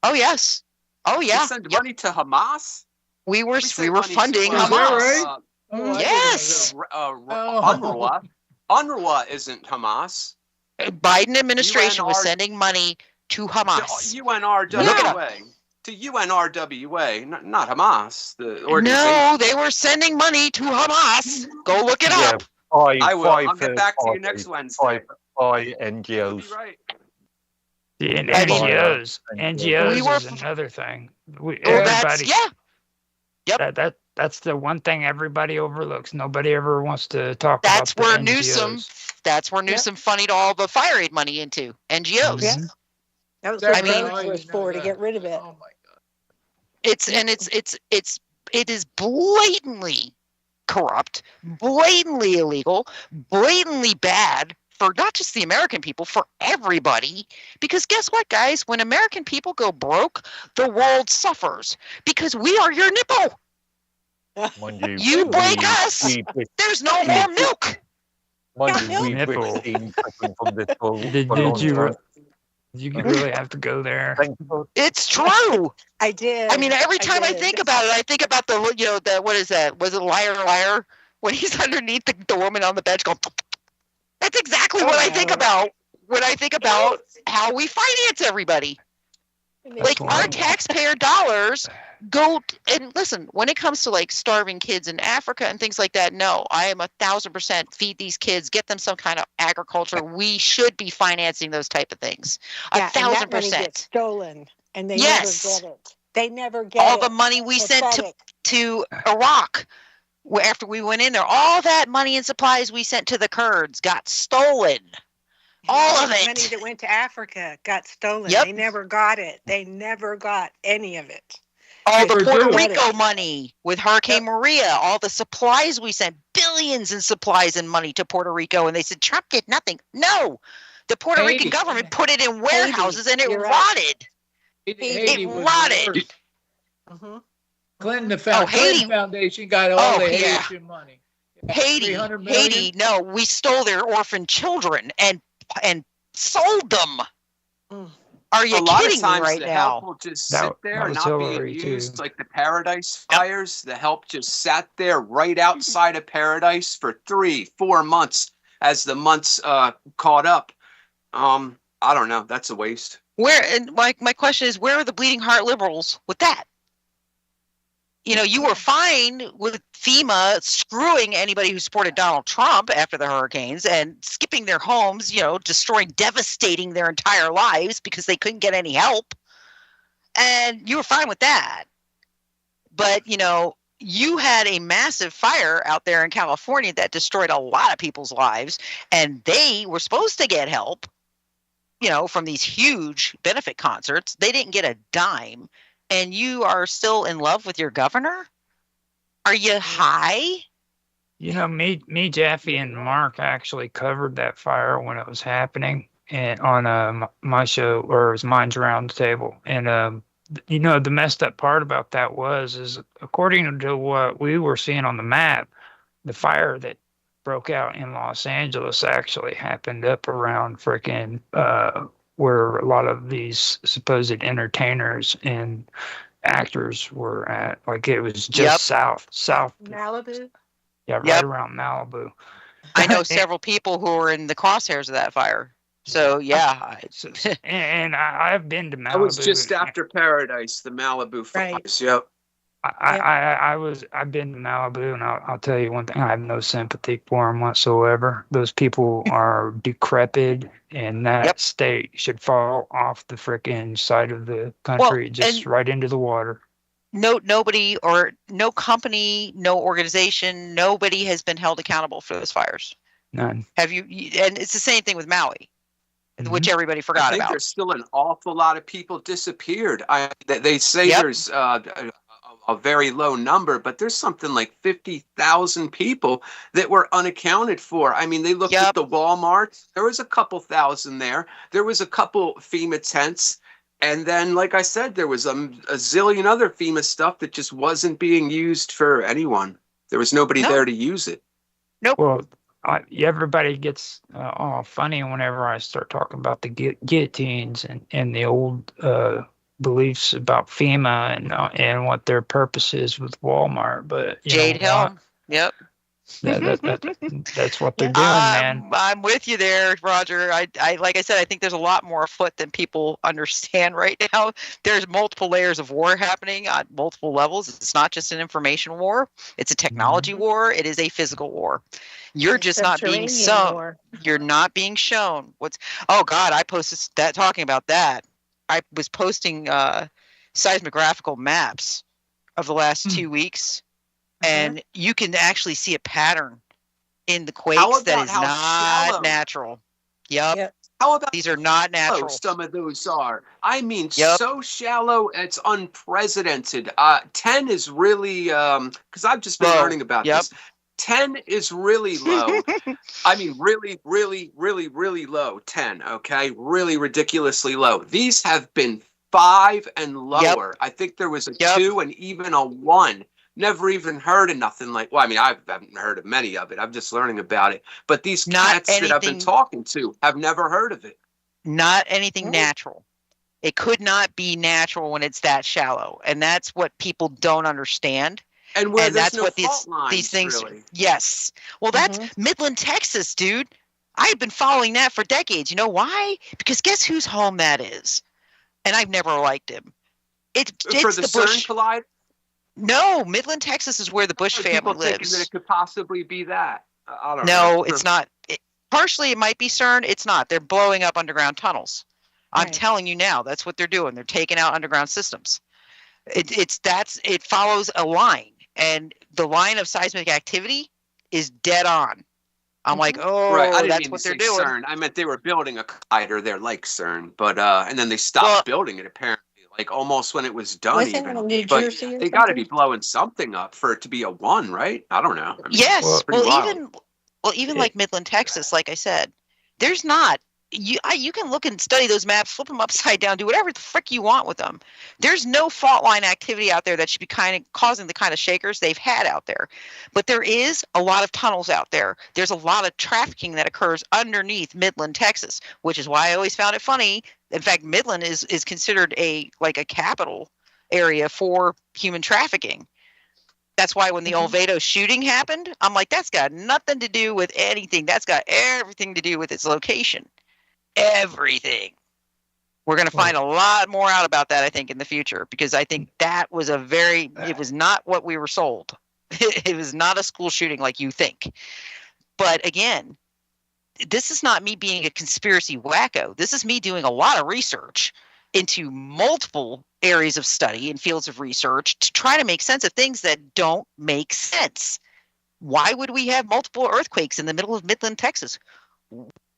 Oh yes. Oh yeah. We send money to Hamas. We were funding Hamas. Yes. UNRWA. UNRWA isn't Hamas. Biden administration was sending money to Hamas. To UNRWA. To UNRWA, not Hamas. The organization. No, they were sending money to Hamas. Go look it up. I will. I'll get back to you next Wednesday. By NGOs. Right. And NGOs is another thing. That's the one thing everybody overlooks. Nobody ever wants to talk about. That's where Newsom funded all the fire aid money into NGOs. Yeah. That was what Congress was for, to get rid of it. Oh my God. It is blatantly corrupt, blatantly illegal, blatantly bad for not just the American people, for everybody. Because guess what, guys? When American people go broke, the world suffers because we are your nipple. You break us, there's no more milk. Did you really have to go there? It's true. I did. I mean, every time I think about it, I think about the what is that? Was it Liar Liar? When he's underneath the woman on the bench going, that's exactly what I think about when I think about how we finance everybody. Like our taxpayer dollars go and listen, when it comes to like starving kids in Africa and things like that, no, I am 1,000% feed these kids, get them some kind of agriculture. We should be financing those type of things. 1,000%. Gets stolen and they yes. never get it. They never get all it. the money we sent to Iraq after we went in there, all that money and supplies we sent to the Kurds got stolen. All of it. Money that went to Africa got stolen. Yep. They never got it. They never got any of it. All the Puerto Rico money with Hurricane Maria, all the supplies we sent, billions in supplies and money to Puerto Rico, and they said Trump did nothing. No, the Puerto Rican government put it in warehouses and it rotted. It rotted. Clinton, the Clinton Foundation got all the Haitian money. Haiti, no, we stole their orphan children and sold them. Are you kidding me right the now? help will just sit there and not be used, like the Paradise fires. The help just sat there right outside of Paradise for 3-4 months as the months caught up. I don't know. That's a waste. Where and my question is, where are the bleeding heart liberals with that? You know, you were fine with FEMA screwing anybody who supported Donald Trump after the hurricanes and skipping their homes, you know, devastating their entire lives because they couldn't get any help. And you were fine with that. But, you know, you had a massive fire out there in California that destroyed a lot of people's lives, and they were supposed to get help, you know, from these huge benefit concerts. They didn't get a dime. And you are still in love with your governor? Are you high? You know, me, Jeffy, and Mark actually covered that fire when it was happening, and on my show, or it was Minds Around the Table. And you know, the messed up part about that is according to what we were seeing on the map, the fire that broke out in Los Angeles actually happened up around frickin' where a lot of these supposed entertainers and actors were at. Like it was just south Malibu. Yeah, right around Malibu. I know several people who were in the crosshairs of that fire. So yeah, and I've been to Malibu. I was just after Paradise, the Malibu fires. Yep. I've been to Malibu, and I'll tell you one thing: I have no sympathy for them whatsoever. Those people are decrepit, and that state should fall off the frickin' side of the country, just right into the water. Nobody or no company, no organization, nobody has been held accountable for those fires. None. Have you? And it's the same thing with Maui, which everybody forgot I think about. There's still an awful lot of people disappeared. They say there's a very low number, but there's something like 50,000 people that were unaccounted for. I mean, they looked at the Walmart. There was a couple thousand there. There was a couple FEMA tents. And then, like I said, there was a zillion other FEMA stuff that just wasn't being used for anyone. There was nobody there to use it. Nope. Well, everybody gets all funny whenever I start talking about the guillotines and the old beliefs about FEMA and what their purpose is with Walmart, but Jade Helm. Yep. That's what they're doing, man. I'm with you there, Roger. I like I said, I think there's a lot more afoot than people understand right now. There's multiple layers of war happening on multiple levels. It's not just an information war. It's a technology war. It is a physical war. You're just not being shown. You're not being shown what's. Oh God, I posted that talking about that. I was posting seismographical maps of the last 2 weeks, and you can actually see a pattern in the quakes that is not natural. Yep. How about these are not natural? Some of those are. I mean, so shallow, it's unprecedented. 10 is really, because I've just been learning about this. 10 is really low. I mean, really, really, really, really low. 10, okay? Really ridiculously low. These have been 5 and lower. I think there was a 2 and even a 1. Never even heard of nothing like, well, I mean, I haven't heard of many of it. I'm just learning about it. But these cats that I've been talking to have never heard of it. Not anything natural. It could not be natural when it's that shallow. And that's what people don't understand. And where that's no what fault these things. Really. Yes. Well, that's Midland, Texas, dude. I've been following that for decades. You know why? Because guess whose home that is? and I've never liked him. It's For the CERN Bush. Collide? No, Midland, Texas is where the Bush family People thinking lives. that it could possibly be that. I don't No, know. it's not. Partially, it might be CERN. It's not. They're blowing up underground tunnels. I'm telling you now, that's what they're doing. They're taking out underground systems. It follows a line, and the line of seismic activity is dead on. I'm like, oh, right. I didn't that's mean what to they're say doing. CERN. I meant they were building a collider there like CERN, but and then they stopped building it apparently, like almost when it was done. Wasn't even. it in New But Jersey or they got to be something? blowing something up for it to be a one, right? I don't know. I mean, Yes. it's pretty wild. Even like Midland, Texas, like I said, there's not. You can look and study those maps, flip them upside down, do whatever the frick you want with them. There's no fault line activity out there that should be kind of causing the kind of shakers they've had out there. But there is a lot of tunnels out there. There's a lot of trafficking that occurs underneath Midland, Texas, which is why I always found it funny. In fact, Midland is considered a capital area for human trafficking. That's why when the Olvedo shooting happened, I'm like, that's got nothing to do with anything. That's got everything to do with its location. Everything. We're going to find a lot more out about that, I think, in the future, because I think that was it was not what we were sold. It was not a school shooting like you think. But again, this is not me being a conspiracy wacko. This is me doing a lot of research into multiple areas of study and fields of research to try to make sense of things that don't make sense. Why would we have multiple earthquakes in the middle of Midland, Texas?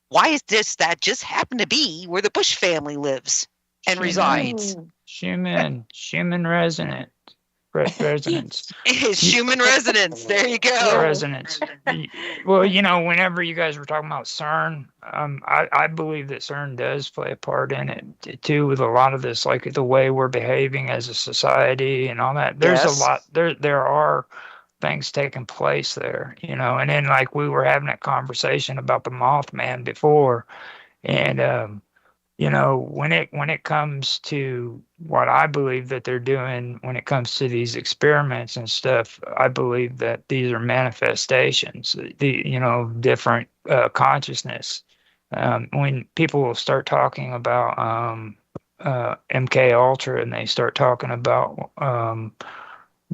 Why is that just happen to be where the Bush family lives and resides? Schumann resonance. Resonance. Schumann resonance. There you go. Resonance. Well, whenever you guys were talking about CERN, I believe that CERN does play a part in it too, with a lot of this, like the way we're behaving as a society and all that. There's a lot. There are things taking place there, and then like we were having that conversation about the Mothman before, and when it comes to what I believe that they're doing when it comes to these experiments and stuff, I believe that these are manifestations, different consciousness. When people start talking about MK Ultra and they start talking about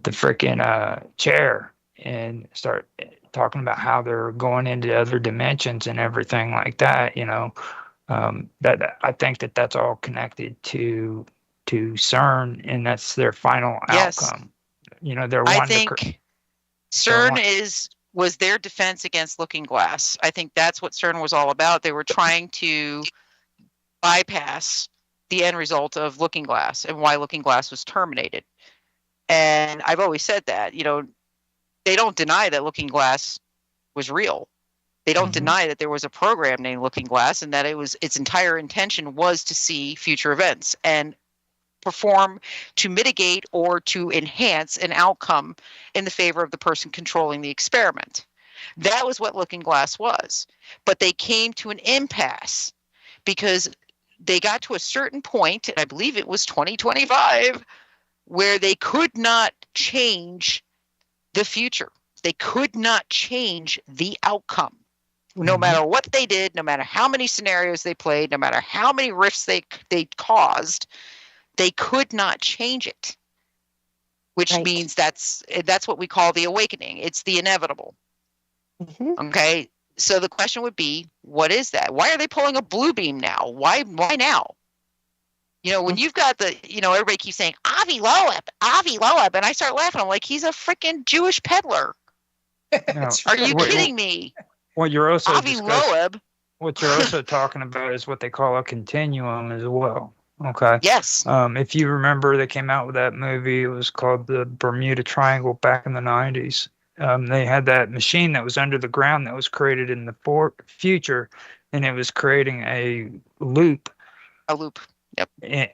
the freaking chair and start talking about how they're going into other dimensions and everything like that, that I think that that's all connected to CERN, and that's their final outcome. I think CERN was their defense against Looking Glass. I think that's what CERN was all about. They were trying to bypass the end result of Looking Glass and why Looking Glass was terminated. And I've always said that, they don't deny that Looking Glass was real. They don't deny that there was a program named Looking Glass and that its entire intention was to see future events and perform to mitigate or to enhance an outcome in the favor of the person controlling the experiment. That was what Looking Glass was. But they came to an impasse because they got to a certain point, and I believe it was 2025, where they could not change the future. They could not change the outcome. No matter what they did, no matter how many scenarios they played, no matter how many rifts they caused, they could not change it. Which means that's what we call the awakening. It's the inevitable. Okay? So the question would be, what is that? Why are they pulling a blue beam now? Why now? When you've got everybody keeps saying, Avi Loeb, and I start laughing. I'm like, he's a freaking Jewish peddler. Are you kidding me? What you're also What you're also talking about is what they call a continuum as well. Okay. Yes. If you remember, they came out with that movie. It was called the Bermuda Triangle back in the 90s. They had that machine that was under the ground that was created in the future, and it was creating a loop. A loop. Yep.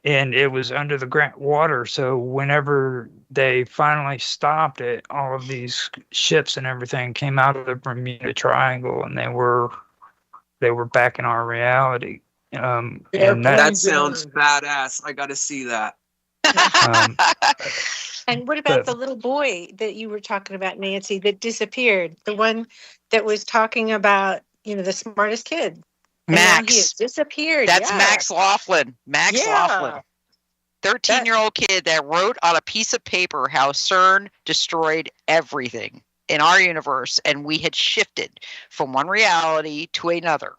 And it was under the water. So whenever they finally stopped it, all of these ships and everything came out of the Bermuda Triangle, and they were back in our reality. And that sounds badass. I got to see that. And what about the little boy that you were talking about, Nancy, that disappeared? The one that was talking about, the smartest kid. Max. He has disappeared. That's Max Laughlin. Laughlin. 13-year-old kid that wrote on a piece of paper how CERN destroyed everything in our universe, and we had shifted from one reality to another.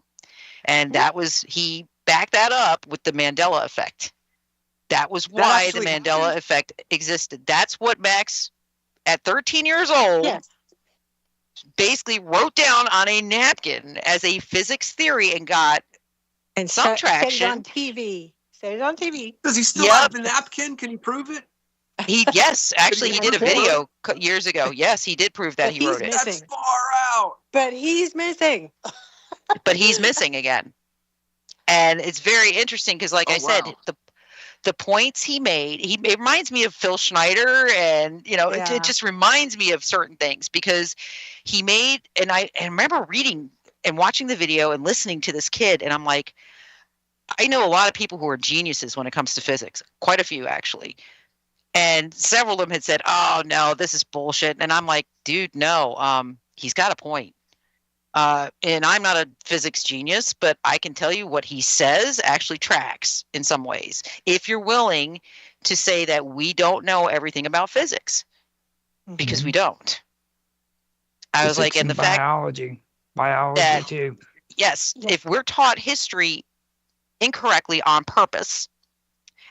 And that was, he backed that up with the Mandela effect. That was why the Mandela effect existed. That's what Max, at 13 years old, basically wrote down on a napkin as a physics theory and got some traction. Said it on TV. Said it on TV. Does he still have the napkin? Can you prove it? Actually, he did a video years ago. Yes, he did prove that he wrote it. That's far out. But he's missing. But he's missing again. And it's very interesting because, like I said, the points he made, it reminds me of Phil Schneider, and it just reminds me of certain things because he made, and I remember reading and watching the video and listening to this kid, and I'm like, I know a lot of people who are geniuses when it comes to physics, quite a few actually. And several of them had said, "Oh no, this is bullshit." And I'm like, dude, no, he's got a point. And I'm not a physics genius, but I can tell you what he says actually tracks in some ways. If you're willing to say that we don't know everything about physics, because we don't. I was like, and the biology that, too. Yes, if we're taught history incorrectly on purpose,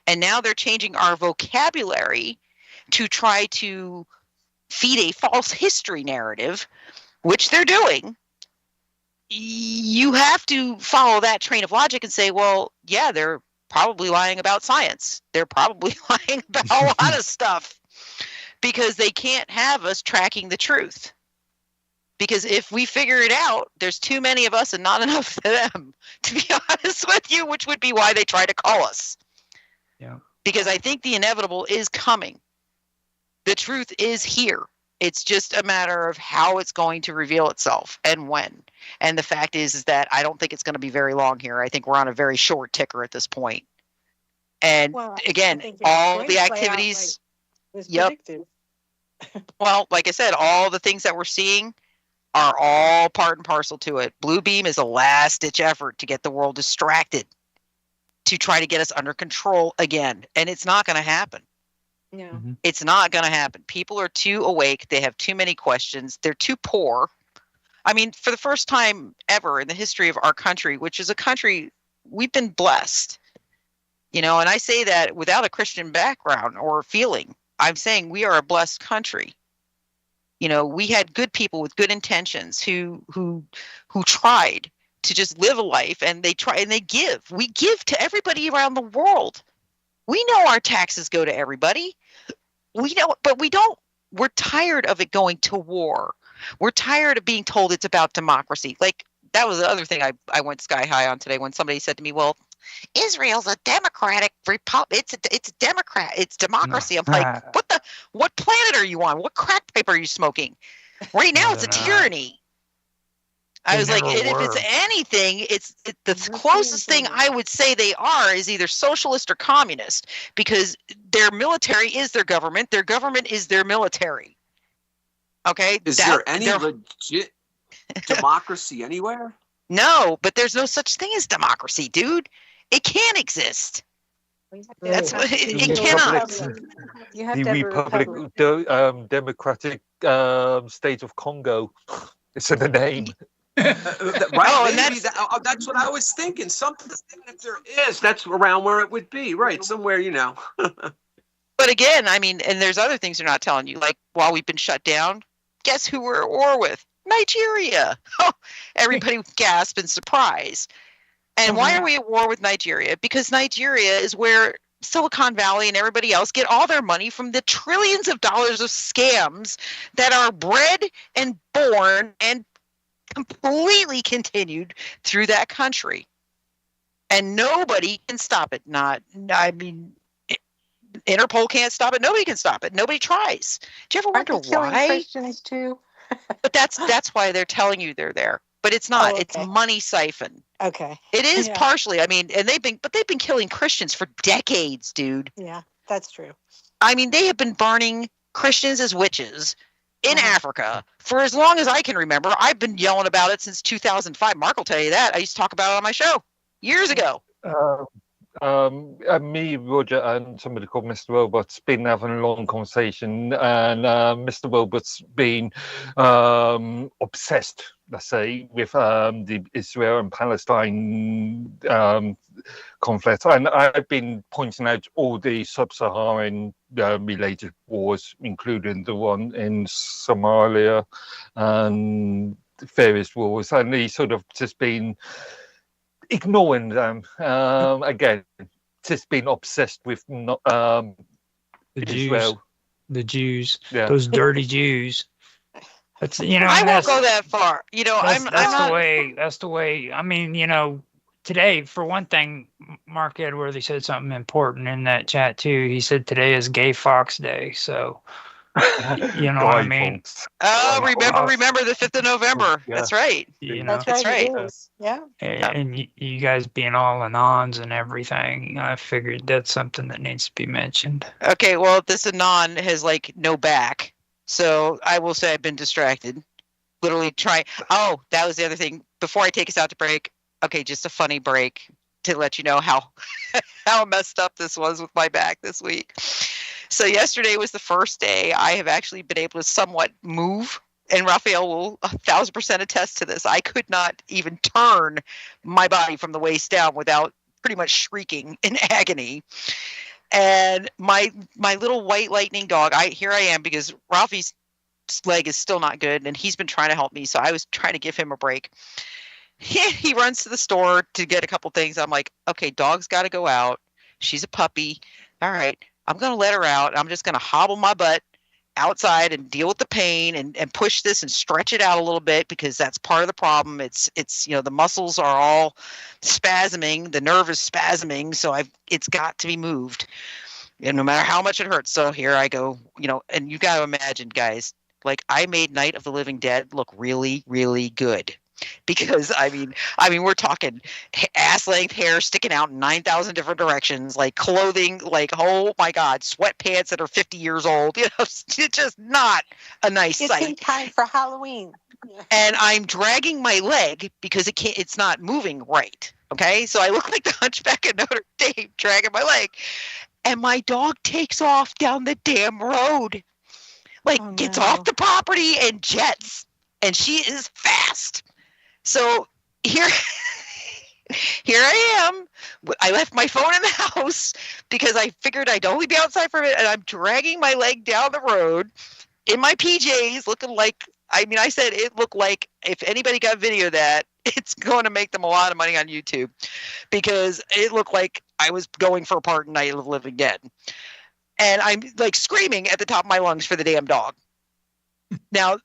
and now they're changing our vocabulary to try to feed a false history narrative, which they're doing, you have to follow that train of logic and say, well, yeah, they're probably lying about science. They're probably lying about a lot of stuff because they can't have us tracking the truth. Because if we figure it out, there's too many of us and not enough of them, to be honest with you, which would be why they try to call us. Yeah. Because I think the inevitable is coming. The truth is here. It's just a matter of how it's going to reveal itself and when. And the fact is that I don't think it's going to be very long here. I think we're on a very short ticker at this point. And again, all the activities. Well, like I said, all the things that we're seeing are all part and parcel to it. Blue Beam is a last-ditch effort to get the world distracted, to try to get us under control again. And it's not going to happen. No. It's not going to happen. People are too awake. They have too many questions. They're too poor. I mean, for the first time ever in the history of our country, which is a country we've been blessed, and I say that without a Christian background or feeling. I'm saying we are a blessed country. We had good people with good intentions who tried to just live a life, and they try and they give. We give to everybody around the world. We know our taxes go to everybody. We know, but we don't. We're tired of it going to war. We're tired of being told it's about democracy. Like, that was the other thing I went sky high on today when somebody said to me, well, Israel's a democratic republic. It's a Democrat. It's democracy. I'm like, what planet are you on? What crack pipe are you smoking? Right now, it's a tyranny. I was like, if it's anything, it's the closest thing I would say they are is either socialist or communist, because their military is their government. Their government is their military. Okay? Is there any legit democracy anywhere? No, but there's no such thing as democracy, dude. It can't exist. That's what it cannot. The Democratic State of Congo. It's in the name. Right, and that's what I was thinking. Something, if there is, that's around where it would be, right? Somewhere, But again, I mean, and there's other things they're not telling you. Like, while we've been shut down, guess who we're at war with? Nigeria. Everybody gasped in surprise. And why are we at war with Nigeria? Because Nigeria is where Silicon Valley and everybody else get all their money from the trillions of dollars of scams that are bred and born and completely continued through that country, and nobody can stop it. Interpol can't stop it. Nobody can stop it. Nobody tries. Do you ever wonder why? Christians too. But that's why they're telling you they're there. But it's not. It's money siphon. Okay. It is partially. I mean, and they've been killing Christians for decades, dude. Yeah, that's true. I mean, they have been burning Christians as witches in Africa for as long as I can remember. I've been yelling about it since 2005. Mark will tell you that. I used to talk about it on my show years ago. me, Roger, and somebody called Mr. Robot's been having a long conversation, and Mr. Robot's been obsessed, let's say, with the Israel and Palestine conflict. And I've been pointing out all the sub-Saharan related wars, including the one in Somalia and various wars, and he's sort of just been ignoring them. Again, just been obsessed with the Israel. Jews, the Jews, Yeah. those dirty Jews. That's I won't go that far. That's the way. I mean, today, for one thing, Mark Edworthy said something important in that chat too. He said today is Gay Fox Day, so you know what I mean. Oh, remember the 5th of November. Yeah. That's right. That's right. It is. Yeah. And you guys being all anons and everything, I figured that's something that needs to be mentioned. Okay, well, this anon has no back, so I will say I've been distracted. Literally trying. Oh, that was the other thing. Before I take us out to break, okay, just a funny break to let you know how messed up this was with my back this week. So yesterday was the first day I have actually been able to somewhat move, and Raphael will 1,000% attest to this. I could not even turn my body from the waist down without pretty much shrieking in agony. And my little white lightning dog, here I am because Ralphie's leg is still not good, and he's been trying to help me, so I was trying to give him a break. He runs to the store to get a couple things. I'm like, okay, dog's got to go out. She's a puppy. All right. I'm going to let her out. I'm just going to hobble my butt outside and deal with the pain and push this and stretch it out a little bit because that's part of the problem. It's the muscles are all spasming. The nerve is spasming. So it's got to be moved, and no matter how much it hurts. So here I go, and you got to imagine, guys, I made Night of the Living Dead look really, really good. Because I mean, we're talking ass length hair sticking out in 9,000 different directions, clothing, oh my God, sweatpants that are 50 years old. It's just not a nice sight. It's in time for Halloween. And I'm dragging my leg because it's not moving right. Okay, so I look like the Hunchback of Notre Dame dragging my leg, and my dog takes off down the damn road, gets off the property and jets, and she is fast. So here I am. I left my phone in the house because I figured I'd only be outside for a minute, and I'm dragging my leg down the road in my PJs, looking like, I said it looked like if anybody got video of that, it's going to make them a lot of money on YouTube because it looked like I was going for a part in Night of the Living Dead. And I'm screaming at the top of my lungs for the damn dog. Now,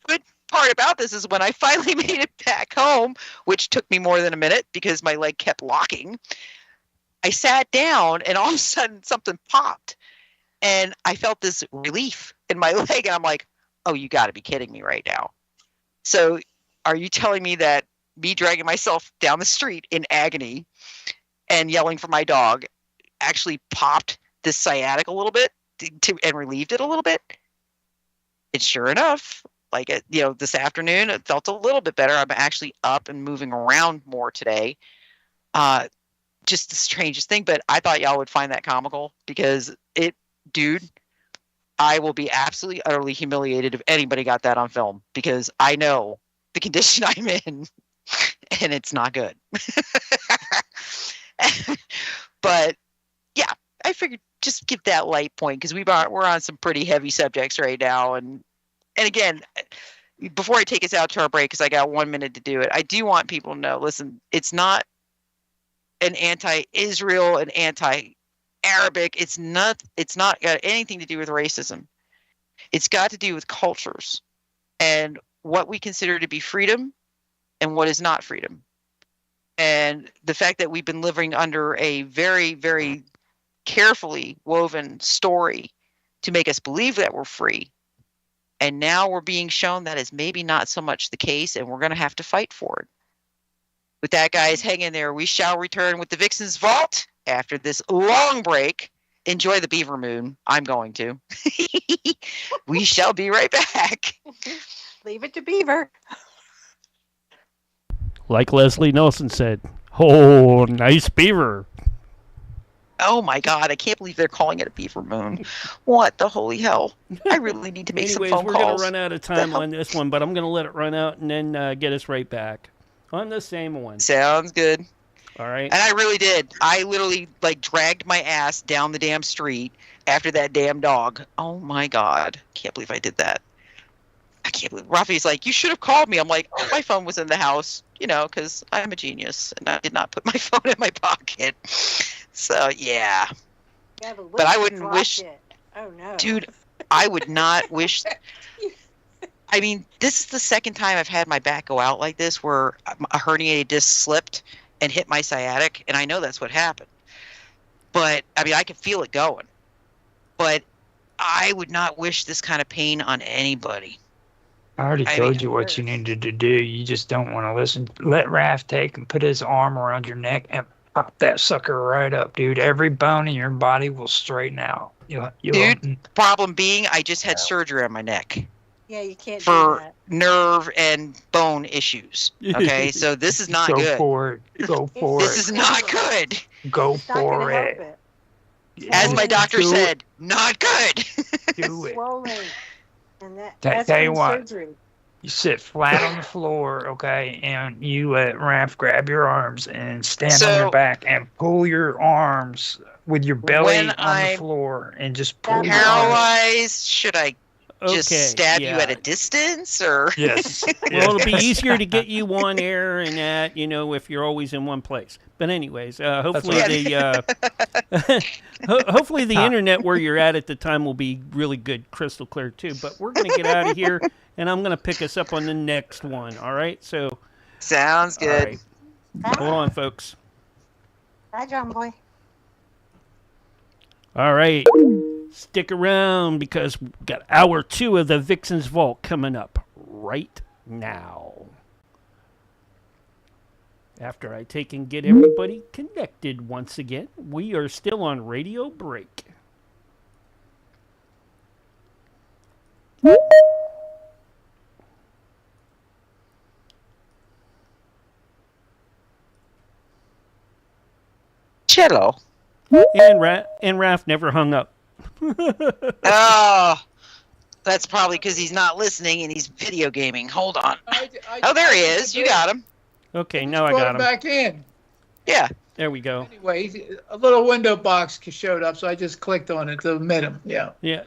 good part about this is when I finally made it back home, which took me more than a minute because my leg kept locking, I sat down and all of a sudden something popped and I felt this relief in my leg, and I'm like, oh, you got to be kidding me right now. So are you telling me that me dragging myself down the street in agony and yelling for my dog actually popped this sciatic a little bit and relieved it a little bit? And sure enough, this afternoon, it felt a little bit better. I'm actually up and moving around more today. Just the strangest thing, but I thought y'all would find that comical because I will be absolutely, utterly humiliated if anybody got that on film because I know the condition I'm in and it's not good. But yeah, I figured just give that light point because we're on some pretty heavy subjects right now. And again, before I take us out to our break, because I got 1 minute to do it, I do want people to know, listen, it's not an anti-Israel, an anti-Arabic. It's not got anything to do with racism. It's got to do with cultures and what we consider to be freedom and what is not freedom. And the fact that we've been living under a very, very carefully woven story to make us believe that we're free. And now we're being shown that is maybe not so much the case, and we're going to have to fight for it. With that, guys, hang in there. We shall return with the Vixen's Vault after this long break. Enjoy the beaver moon. I'm going to. We shall be right back. Leave it to Beaver. Like Leslie Nelson said, oh, nice beaver. Oh my God, I can't believe they're calling it a beaver moon. What the holy hell? I really need to make some phone we're calls. going to run out of time on this one, but I'm going to let it run out and then get us right back on the same one. Sounds good. All right. And I really did. I literally like dragged my ass down the damn street after that damn dog. Oh my God. Can't believe I did that. I can't believe Rafi's like, you should have called me. I'm like, oh, my phone was in the house, because I'm a genius and I did not put my phone in my pocket. So yeah. But I wouldn't wish. Oh no. Dude, I would not wish. I mean, this is the second time I've had my back go out like this where a herniated disc slipped and hit my sciatic, and I know that's what happened. But, I mean, I can feel it going. But I would not wish this kind of pain on anybody. I already told you what you needed to do. You just don't want to listen. Let Raph take and put his arm around your neck and pop that sucker right up, dude. Every bone in your body will straighten out. Dude, problem being, I just had surgery on my neck. Yeah, you can't do For that. nerve and bone issues. Okay, so this is not Go good. for it. Go for This it. is not good. Go for it. As my doctor Do it. said, not good. Do it. Swollen. And Tell that's you from what. surgery. You sit flat on the floor, okay, and you let Raph grab your arms and stand on your back and pull your arms with your belly When on I'm the floor and just pull your arms. Paralyzed, should I just Okay, stab you yeah. at a distance, or? Yes. Well, it'll be easier to get you on air and that, if you're always in one place. But anyways, hopefully hopefully the internet where you're at the time will be really good, crystal clear too. But we're going to get out of here, and I'm going to pick us up on the next one. All right? So Sounds good. all right. Hold on, folks. Bye, John Boy. All right. Stick around because we've got hour 2 of the Vixen's Vault coming up right now. After I take and get everybody connected once again, we are still on radio break. Cello. And Raph never hung up. Oh, that's probably because he's not listening and he's video gaming. Hold on. Oh, there he is. You got him. Okay, now I Brought got him him. back in. Yeah. There we go. Anyway, a little window box showed up, so I just clicked on it to admit him. Yeah. Yeah.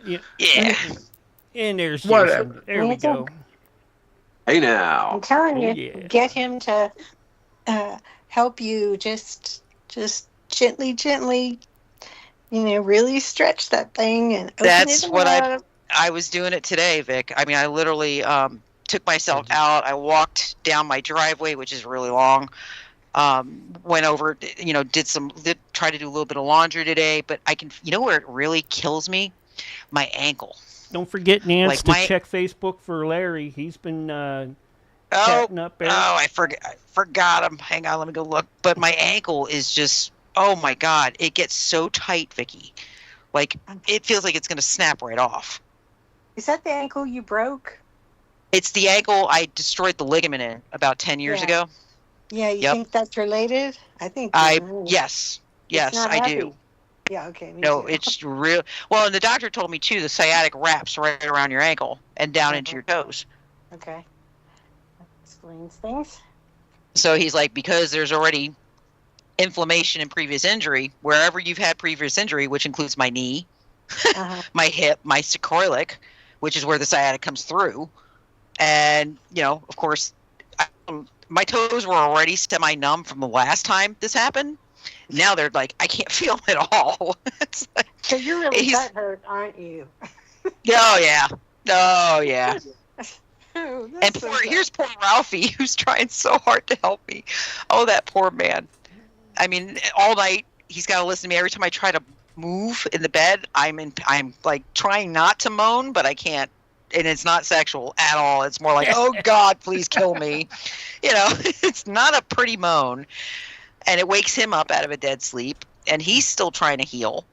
And there's Whatever. Jason. There we go. Hey now. I'm telling you, Yeah. get him to help you just gently, really stretch that thing and open That's it what up. I was doing it today, Vic. I mean, I literally took myself out. I walked down my driveway, which is really long. Went over, tried to do a little bit of laundry today, but I can, where it really kills me? My ankle. Don't forget, Nance, Like to check Facebook for Larry. He's been Oh, chatting up there. I forgot him. Hang on, let me go look. But my ankle is just, oh my God, it gets so tight, Vicky. Like, it feels like it's going to snap right off. Is that the ankle you broke? It's the ankle I destroyed the ligament in about 10 years ago. Yeah, you Yep. think that's related? I think. Yes, It's not I happy. do. Yeah, okay. me No, too. it's real. Well, and the doctor told me too, the sciatic wraps right around your ankle and down into your toes. Okay. That explains things. So he's like, because there's already inflammation and previous injury, wherever you've had previous injury, which includes my knee, my hip, my sacroiliac, which is where the sciatic comes through. And, of course, my toes were already semi-numb from the last time this happened. Now they're like, I can't feel them at all. It's like, So you're really butthurt, aren't you? oh, yeah. Oh, yeah. Oh, And here's poor Ralphie, who's trying so hard to help me. Oh, that poor man. I mean, all night, he's got to listen to me. Every time I try to move in the bed, I'm like trying not to moan, but I can't. And it's not sexual at all. It's more like, oh, God, please kill me. It's not a pretty moan. And it wakes him up out of a dead sleep. And he's still trying to heal.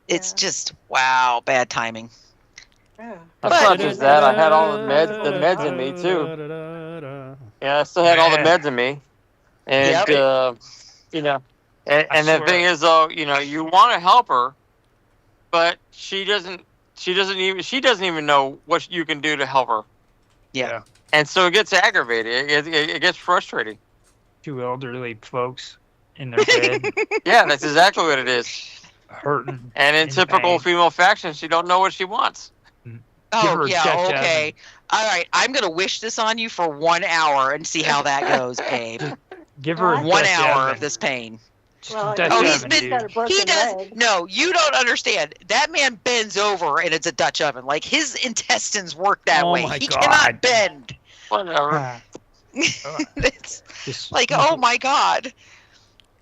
It's just, wow, bad timing. Yeah. That's not just that. I had all the meds in me too. Yeah, I still had all the meds in me, and And the thing is, though, you want to help her, but she doesn't even know what you can do to help her. Yeah. And so it gets aggravated. It gets frustrating. Two elderly folks in their bed. Yeah, that's exactly what it is. Hurting. And in typical female fashion, she don't know what she wants. Oh, yeah, okay. All right, I'm going to wish this on you for 1 hour and see how that goes, babe. Give her 1 hour of this pain. Well, no, you don't understand. That man bends over and it's a Dutch oven. Like, his intestines work that way. He cannot bend. Whatever. It's like, oh my God.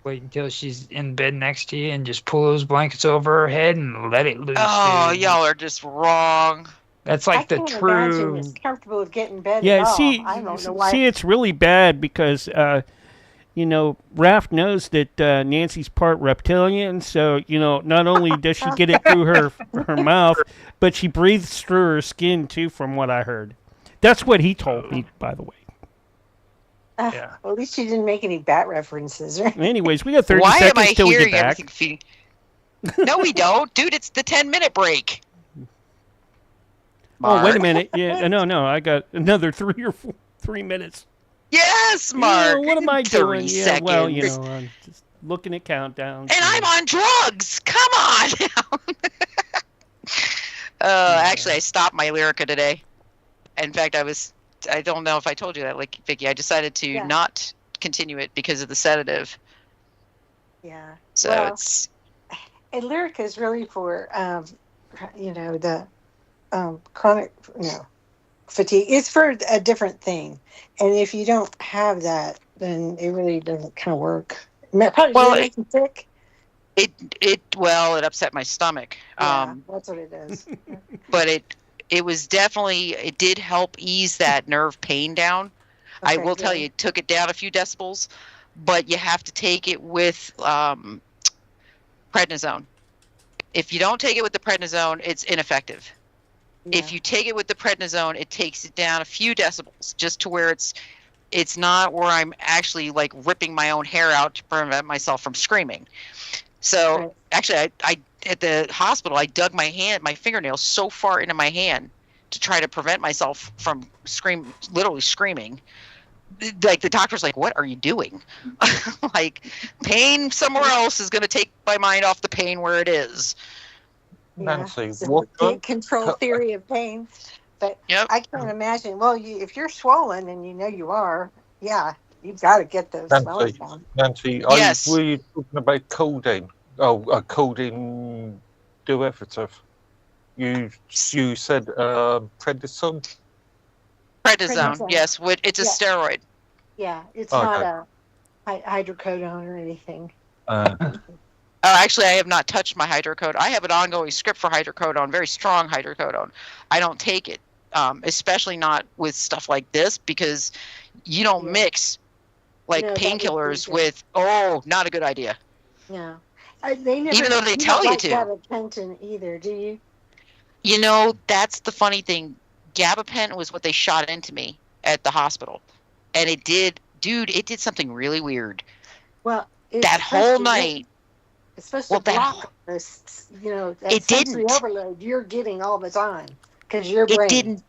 Wait until she's in bed next to you and just pull those blankets over her head and let it loose. Oh, y'all are just wrong. That's like the true. It's comfortable with getting in bed. Yeah, at all. see, I don't know why. it's really bad because, Raph knows that Nancy's part reptilian, so, not only does she get it through her mouth, but she breathes through her skin, too, from what I heard. That's what he told me, by the way. Yeah. Well, at least she didn't make any bat references, right? Anyways, we got 30 seconds till we get back. No, we don't. Dude, it's the 10-minute break. Mark. Oh, wait a minute. Yeah, no, I got another 3 minutes. Yes, Mark. What am I doing? Seconds. Well, I'm just looking at countdowns. And I'm on drugs. Come on. Actually, I stopped my Lyrica today. In fact, I don't know if I told you that, like, Vicky, I decided to not continue it because of the sedative. Yeah. So it's. And Lyrica is really for, the chronic, fatigue. It's for a different thing. And if you don't have that, then it really doesn't kind of work. Probably makes you sick. It upset my stomach. Yeah, that's what it is. But it was definitely, it did help ease that nerve pain down. I will tell you, it took it down a few decibels, but you have to take it with prednisone. If you don't take it with the prednisone, it's ineffective. Yeah. If you take it with the prednisone, it takes it down a few decibels, just to where it's not where I'm actually like ripping my own hair out to prevent myself from screaming. So actually, I at the hospital, I dug my fingernails so far into my hand to try to prevent myself from literally screaming. Like, the doctor's like, what are you doing? Like, pain somewhere else is going to take my mind off the pain where it is. Nancy, can't control theory of pain. But I can't imagine. Well, if you're swollen and you are, you've got to get those swelling down. Nancy, yes. Were you talking about codeine? Oh, a codeine derivative. You said prednisone? Prednisone, yes. It's a steroid. Yeah, it's not a hydrocodone or anything. Actually, I have not touched my hydrocodone. I have an ongoing script for hydrocodone, very strong hydrocodone. I don't take it, especially not with stuff like this, because you don't mix painkillers with. Oh, not a good idea. Yeah, they never. Even though they tell you to. Gabapentin either, do you? That's the funny thing. Gabapentin was what they shot into me at the hospital, and it did something really weird. Well, that whole night. It's supposed to block this, that sensory overload you're getting all the time because your brain.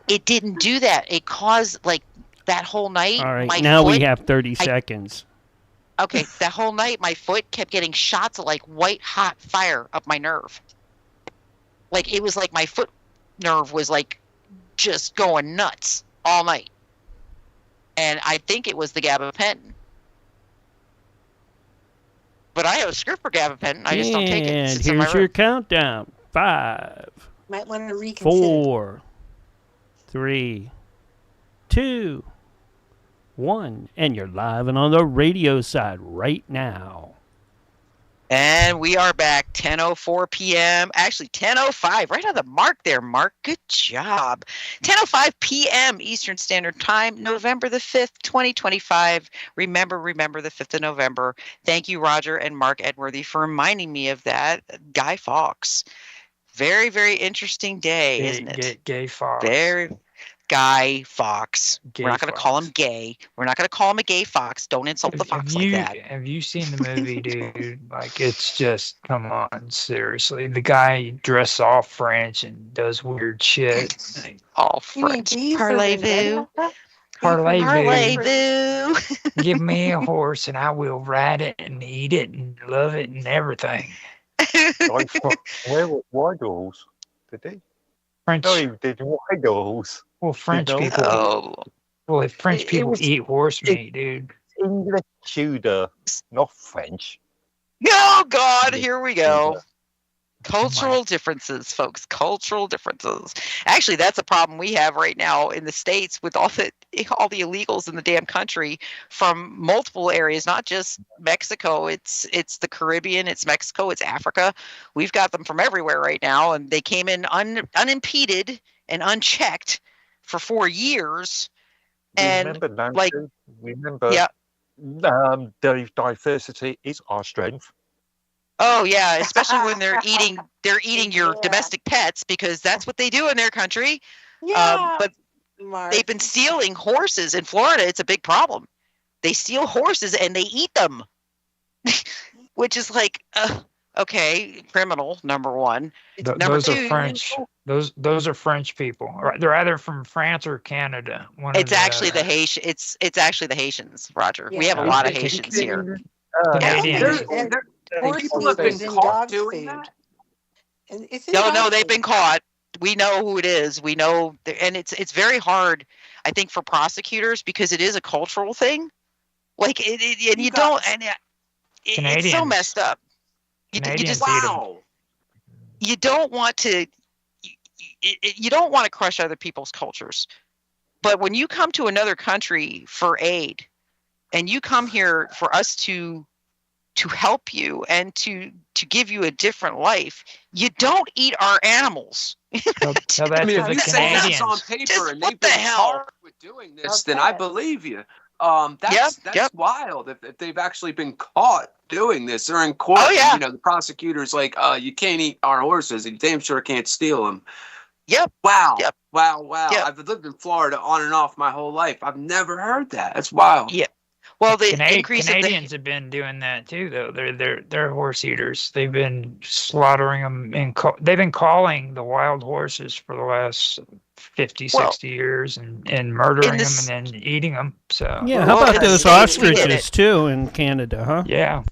It didn't do that. It caused that whole night. All right, now we have 30 seconds. Okay, that whole night my foot kept getting shots of white hot fire up my nerve. It was like my foot nerve was just going nuts all night. And I think it was the gabapentin. But I have a script for gabapentin. I just don't take it. And here's your countdown. 5. Might want to reconsider. 4. 3. 2. 1. And you're live and on the radio side right now. And we are back, 10:04 p.m. Actually, 10:05, right on the mark there, Mark. Good job. 10:05 p.m. Eastern Standard Time, November the 5th, 2025. Remember the 5th of November. Thank you, Roger and Mark Edworthy, for reminding me of that. Guy Fawkes. Very, very interesting day, isn't it? Gay Fawkes. Very, Guy Fawkes. Gay We're not going to call him gay. We're not going to call him a gay fox. Don't insult the fox like that. Have you seen the movie, dude? Like, it's just, come on, seriously. The guy dresses all French and does weird shit. All French. Parlez-vous. Parlez-vous. Give me a horse and I will ride it and eat it and love it and everything. Why dolls? Did he? French. No, he did why dolls. Well, French people. Well, if French people eat horse meat, dude. English Tudor, not French. Oh, God, here we go. Cultural differences, folks. Cultural differences. Actually, that's a problem we have right now in the States with all the illegals in the damn country from multiple areas, not just Mexico. It's the Caribbean, it's Mexico, it's Africa. We've got them from everywhere right now, and they came in unimpeded and unchecked for 4 years. And remember, Nancy, diversity is our strength. Oh yeah, especially when they're eating your domestic pets, because that's what they do in their country. Yeah, but they've been stealing horses in Florida. It's a big problem. They steal horses and they eat them, which is like, okay, criminal, number one. Those are French. Those are French people. They're either from France or Canada. It's actually the Haitian. It's actually the Haitians, Roger. Yeah. We have a lot of Haitians here. Canadians. People have been caught doing that? No, they've been caught. We know who it is. We know, and it's very hard, I think, for prosecutors because it is a cultural thing. Like, it's so messed up. You don't want to. You don't want to crush other people's cultures, but when you come to another country for aid, and you come here for us to help you and to give you a different life, you don't eat our animals. Tell that I mean, to if the you say Canadians. that's on paper and they've been charged with doing this, then I believe you. That's wild. If they've actually been caught doing this, or in court, and, the prosecutor's like, you can't eat our horses, and you damn sure can't steal them. Yep. Wow. Yep. Wow. Yep. I've lived in Florida on and off my whole life. I've never heard that. That's wild. Yeah. Well, the Canadians have been doing that too, though. They're horse eaters. They've been slaughtering them. They've been calling the wild horses for the last 50, 60 years and murdering them and then eating them. So yeah, how about those ostriches too in Canada, huh? Yeah.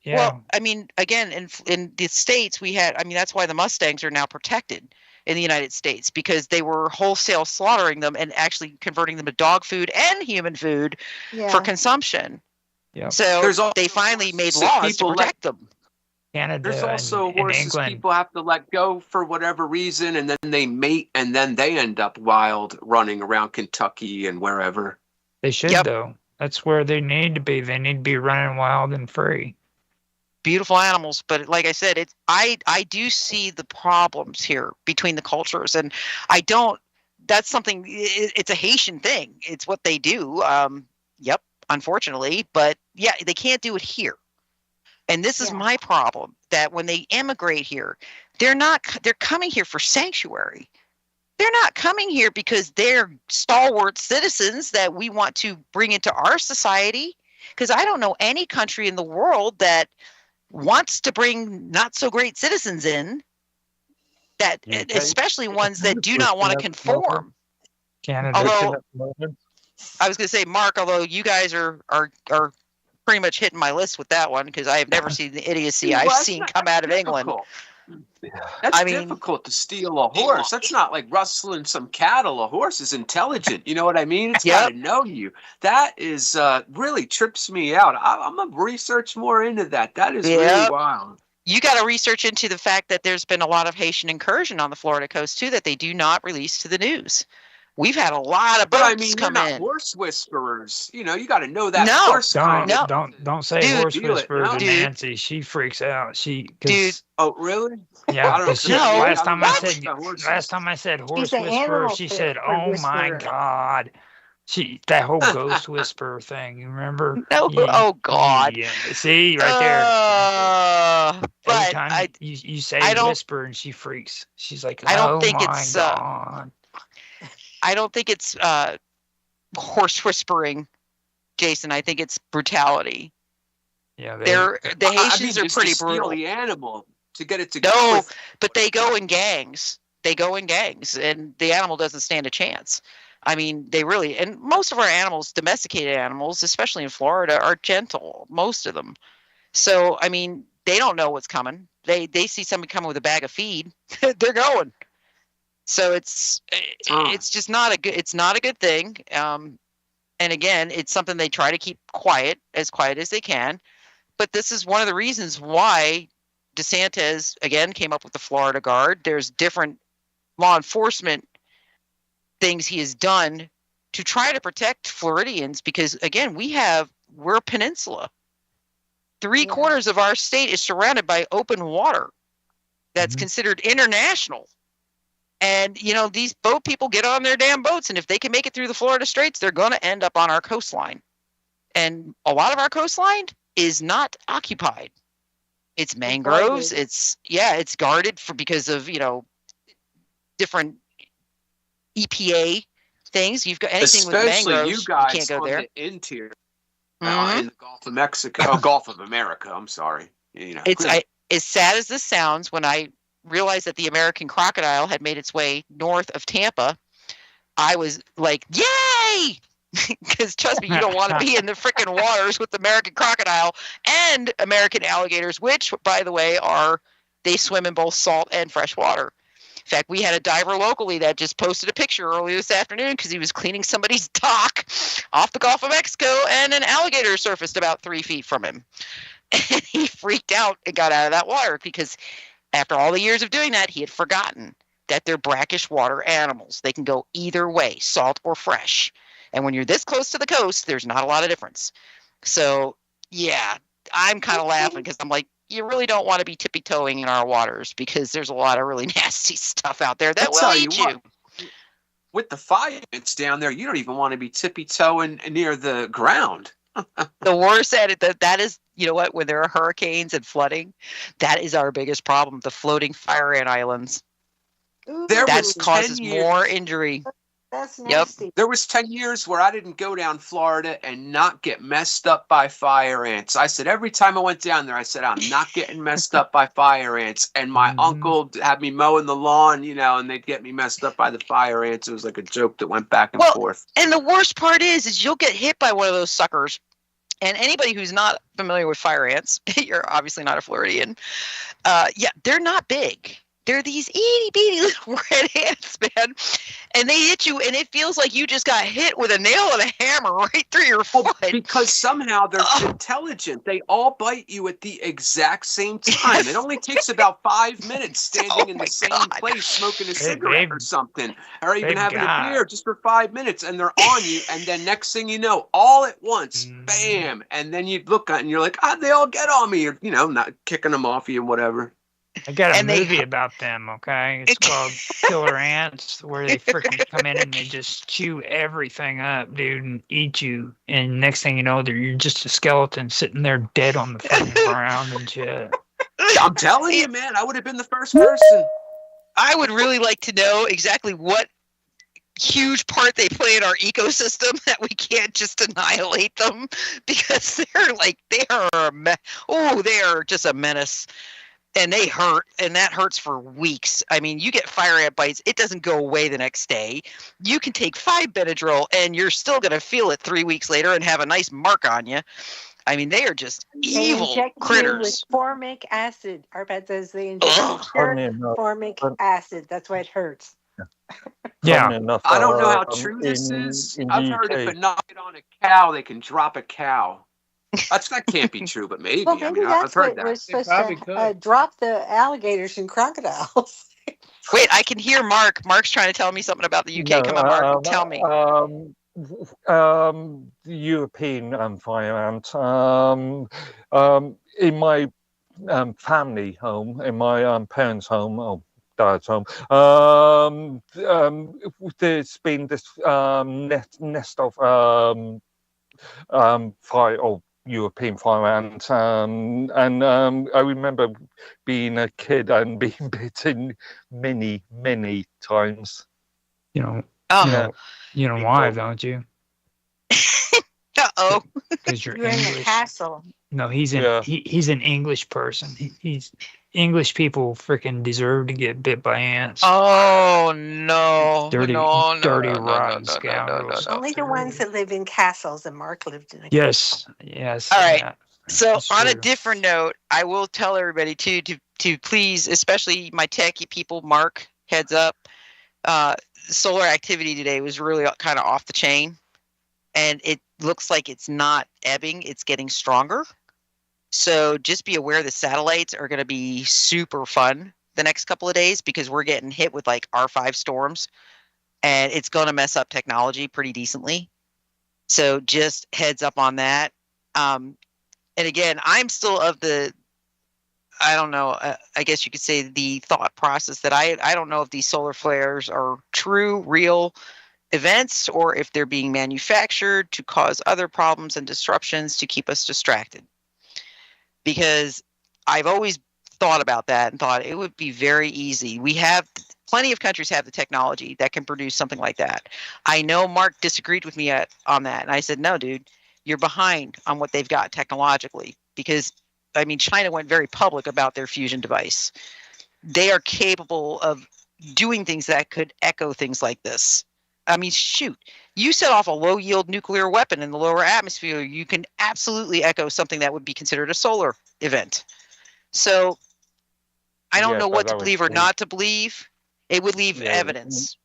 Yeah. Well, I mean, again, in the States, that's why the Mustangs are now protected in the United States, because they were wholesale slaughtering them and actually converting them to dog food and human food for consumption. Yeah. So they finally made laws to protect them. Canada. There's also and horses England. people have to let go for whatever reason, and then they mate, and then they end up wild running around Kentucky and wherever. They should, though. That's where they need to be. They need to be running wild and free. Beautiful animals, but like I said, I do see the problems here between the cultures, and that's something. It's a Haitian thing. It's what they do. Unfortunately, but yeah, they can't do it here. And this is my problem, that when they immigrate here, they're coming here for sanctuary. They're not coming here because they're stalwart citizens that we want to bring into our society. Because I don't know any country in the world that wants to bring not so great citizens in, that especially ones that do not want to conform. Canada. Although I was going to say, Mark, although you guys are pretty much hitting my list with that one, because I have never seen the idiocy I've seen come out of England. That's difficult to steal a horse. That's not like rustling some cattle. A horse is intelligent. You know what I mean? It's got to know you. That is really trips me out. I'm going to research more into that. That is really wild. You got to research into the fact that there's been a lot of Haitian incursion on the Florida coast, too, that they do not release to the news. We've had a lot of boats come in. Horse whisperers. You got to know that. Don't say horse whisperer to Nancy. She freaks out. Oh really? Yeah. Last time I said horse She's an whisperer, animal she said, whisperer. "Oh my God." That whole ghost whisperer thing. You remember? No. Oh God. Yeah. See right there. But every time you say whisper and she freaks. She's like, I don't oh think my it's. God. I don't think it's horse whispering, Jason. I think it's brutality. Yeah, the Haitians are pretty brutal. The animal to get it to go. But they go in gangs. And the animal doesn't stand a chance. I mean, they really, and most of our animals, domesticated animals, especially in Florida, are gentle. Most of them. So, I mean, they don't know what's coming. They see somebody coming with a bag of feed, they're going. So it's just not a good thing. And again, it's something they try to keep quiet as they can. But this is one of the reasons why DeSantis, again, came up with the Florida Guard. There's different law enforcement things he has done to try to protect Floridians because, again, we're a peninsula. 3/4 of our state is surrounded by open water that's considered international. And, these boat people get on their damn boats, and if they can make it through the Florida Straits, they're going to end up on our coastline. And a lot of our coastline is not occupied. It's mangroves. It's guarded because of, different EPA things. You've got anything with mangroves, you guys can't go there. On the interior, in the Gulf of Mexico, Gulf of America. I'm sorry. It's as sad as this sounds. When I realized that the American crocodile had made its way north of Tampa, I was like, "Yay!" Because trust me, you don't want to be in the freaking waters with the American crocodile and American alligators, which, by the way, they swim in both salt and fresh water. In fact, we had a diver locally that just posted a picture earlier this afternoon because he was cleaning somebody's dock off the Gulf of Mexico, and an alligator surfaced about 3 feet from him. And he freaked out and got out of that water because after all the years of doing that, he had forgotten that they're brackish water animals. They can go either way, salt or fresh. And when you're this close to the coast, there's not a lot of difference. So, yeah, I'm kind of laughing because I'm like, you really don't want to be tippy-toeing in our waters because there's a lot of really nasty stuff out there that will eat you. With the fire ants down there, you don't even want to be tippy-toeing near the ground. The worst at it, that is, you know what, when there are hurricanes and flooding, that is our biggest problem, the floating fire ant islands. That causes more injury. That's nasty. Yep. There was 10 years where I didn't go down Florida and not get messed up by fire ants. I said every time I went down there, I said, I'm not getting messed up by fire ants. And my uncle had me mowing the lawn, and they'd get me messed up by the fire ants. It was like a joke that went back and forth. And the worst part is you'll get hit by one of those suckers. And anybody who's not familiar with fire ants, you're obviously not a Floridian. They're not big. They're these itty-bitty little red ants, man. And they hit you, and it feels like you just got hit with a nail and a hammer right through your foot. Because somehow they're intelligent. They all bite you at the exact same time. It only takes about 5 minutes standing in the same place smoking a cigarette or something. Or even having a beer just for 5 minutes, and they're on you. And then next thing you know, all at once, bam. And then you look at it, and you're like, they all get on me. Or, not kicking them off you and whatever. I got a movie about them, okay? It's called Killer Ants, where they freaking come in and they just chew everything up, dude, and eat you. And next thing you know, you're just a skeleton sitting there dead on the fucking ground and shit. I'm telling you, man, I would have been the first person. I would really like to know exactly what huge part they play in our ecosystem that we can't just annihilate them because they are just a menace. And they hurt, and that hurts for weeks. I mean, you get fire ant bites, it doesn't go away the next day. You can take 5 Benadryl, and you're still going to feel it 3 weeks later and have a nice mark on you. I mean, they are just evil critters. With formic acid. Arpad says they inject formic acid. That's why it hurts. Yeah. I don't know how true this is. I've heard if they knock it on a cow, they can drop a cow. That can't be true, but maybe. Well, maybe I've heard that. We're supposed to drop the alligators and crocodiles. Wait, I can hear Mark. Mark's trying to tell me something about the UK. Come on, Mark, tell me. The European fire ant. In my family home, in my parents' home, or dad's home, there's been this nest of fire or European fire ant, and I remember being a kid and being bitten many times. Oh. You know why, don't you? Uh-oh. Because you're You're in the English. castle. No, he's an English person. He's English people freaking deserve to get bit by ants. Oh no. Dirty, rotten no. scoundrels. Only the ones that live in castles, and Mark lived in a Yes. All right. yeah, So that's on a true. different note, I will tell everybody too to please, especially my techie people, Mark, heads up. Solar activity today was really kind of off the chain, and it looks like it's not ebbing, it's getting stronger. So just be aware the satellites are going to be super fun the next couple of days, because we're getting hit with like R5 storms, and it's going to mess up technology pretty decently. So just heads up on that. And again, I'm still of the, I don't know, I guess you could say the thought process that I don't know if these solar flares are true, real events, or if they're being manufactured to cause other problems and disruptions to keep us distracted. Because I've always thought about that and thought it would be very easy. We have plenty of countries have the technology that can produce something like that. I know Mark disagreed with me on that, and I said, no, dude, you're behind on what they've got technologically, because I mean, China went very public about their fusion device. They are capable of doing things that could echo things like this. I mean, shoot, you set off a low yield nuclear weapon in the lower atmosphere, you can absolutely echo something that would be considered a solar event. So I don't know what to believe or not to believe. It would leave evidence.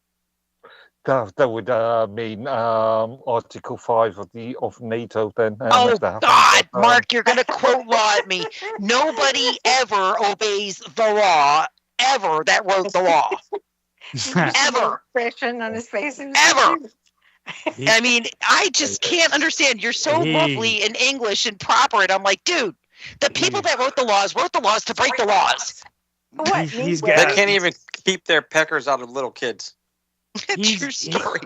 That would mean Article 5 of NATO then. Oh, God, Mark, you're going to quote law at me. Nobody ever obeys the law, ever, that wrote the law. Ever. Expression on his face. Ever. I mean, I just can't understand. You're so lovely in English and proper, and I'm like, dude, the people that wrote the laws to break the laws. What? They can't even keep their peckers out of little kids. True story.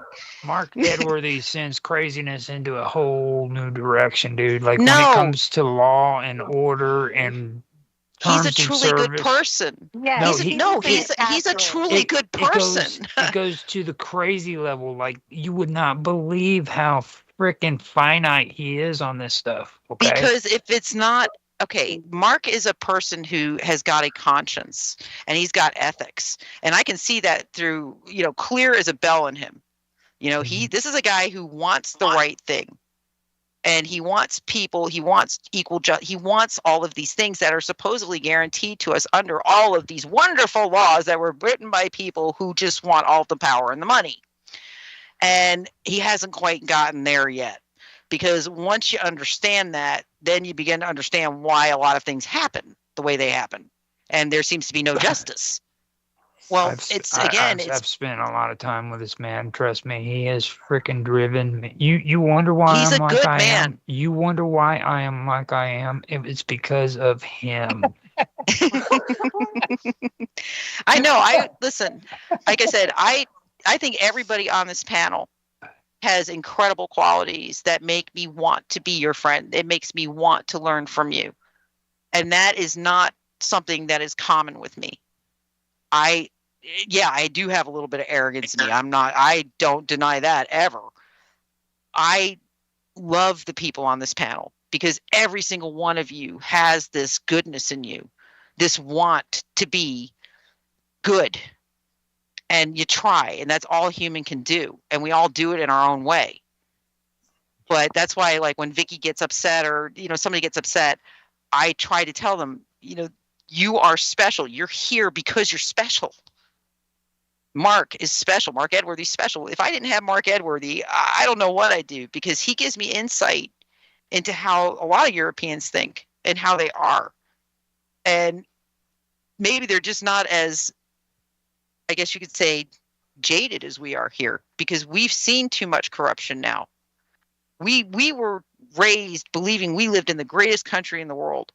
Mark Edworthy sends craziness into a whole new direction, dude. Like when it comes to law and order and he's a terms truly and good service. person. Yeah, he's a truly good person. It goes to the crazy level. Like you would not believe how freaking finite he is on this stuff. Okay? Because if it's not okay, Mark is a person who has got a conscience and he's got ethics, and I can see that through, clear as a bell in him. This is a guy who wants the right thing, and he wants people, he wants he wants all of these things that are supposedly guaranteed to us under all of these wonderful laws that were written by people who just want all the power and the money. And he hasn't quite gotten there yet. Because once you understand that, then you begin to understand why a lot of things happen the way they happen. And there seems to be no justice. Well, I've spent a lot of time with this man. Trust me, he is freaking driven. You wonder why he's I'm a like good I man. am. You wonder why I am like I am. It's because of him. I know. Listen, like I said, I think everybody on this panel has incredible qualities that make me want to be your friend. It makes me want to learn from you. And that is not something that is common with me. I do have a little bit of arrogance in me. I don't deny that ever. I love the people on this panel because every single one of you has this goodness in you, this want to be good. And you try, and that's all human can do. And we all do it in our own way. But that's why, like, when Vicky gets upset or, somebody gets upset, I try to tell them, you are special. You're here because you're special. Mark is special. Mark Edworthy's special. If I didn't have Mark Edworthy, I don't know what I'd do, because he gives me insight into how a lot of Europeans think and how they are. And maybe they're just not as, I guess you could say, jaded as we are here, because we've seen too much corruption now. We were raised believing we lived in the greatest country in the world,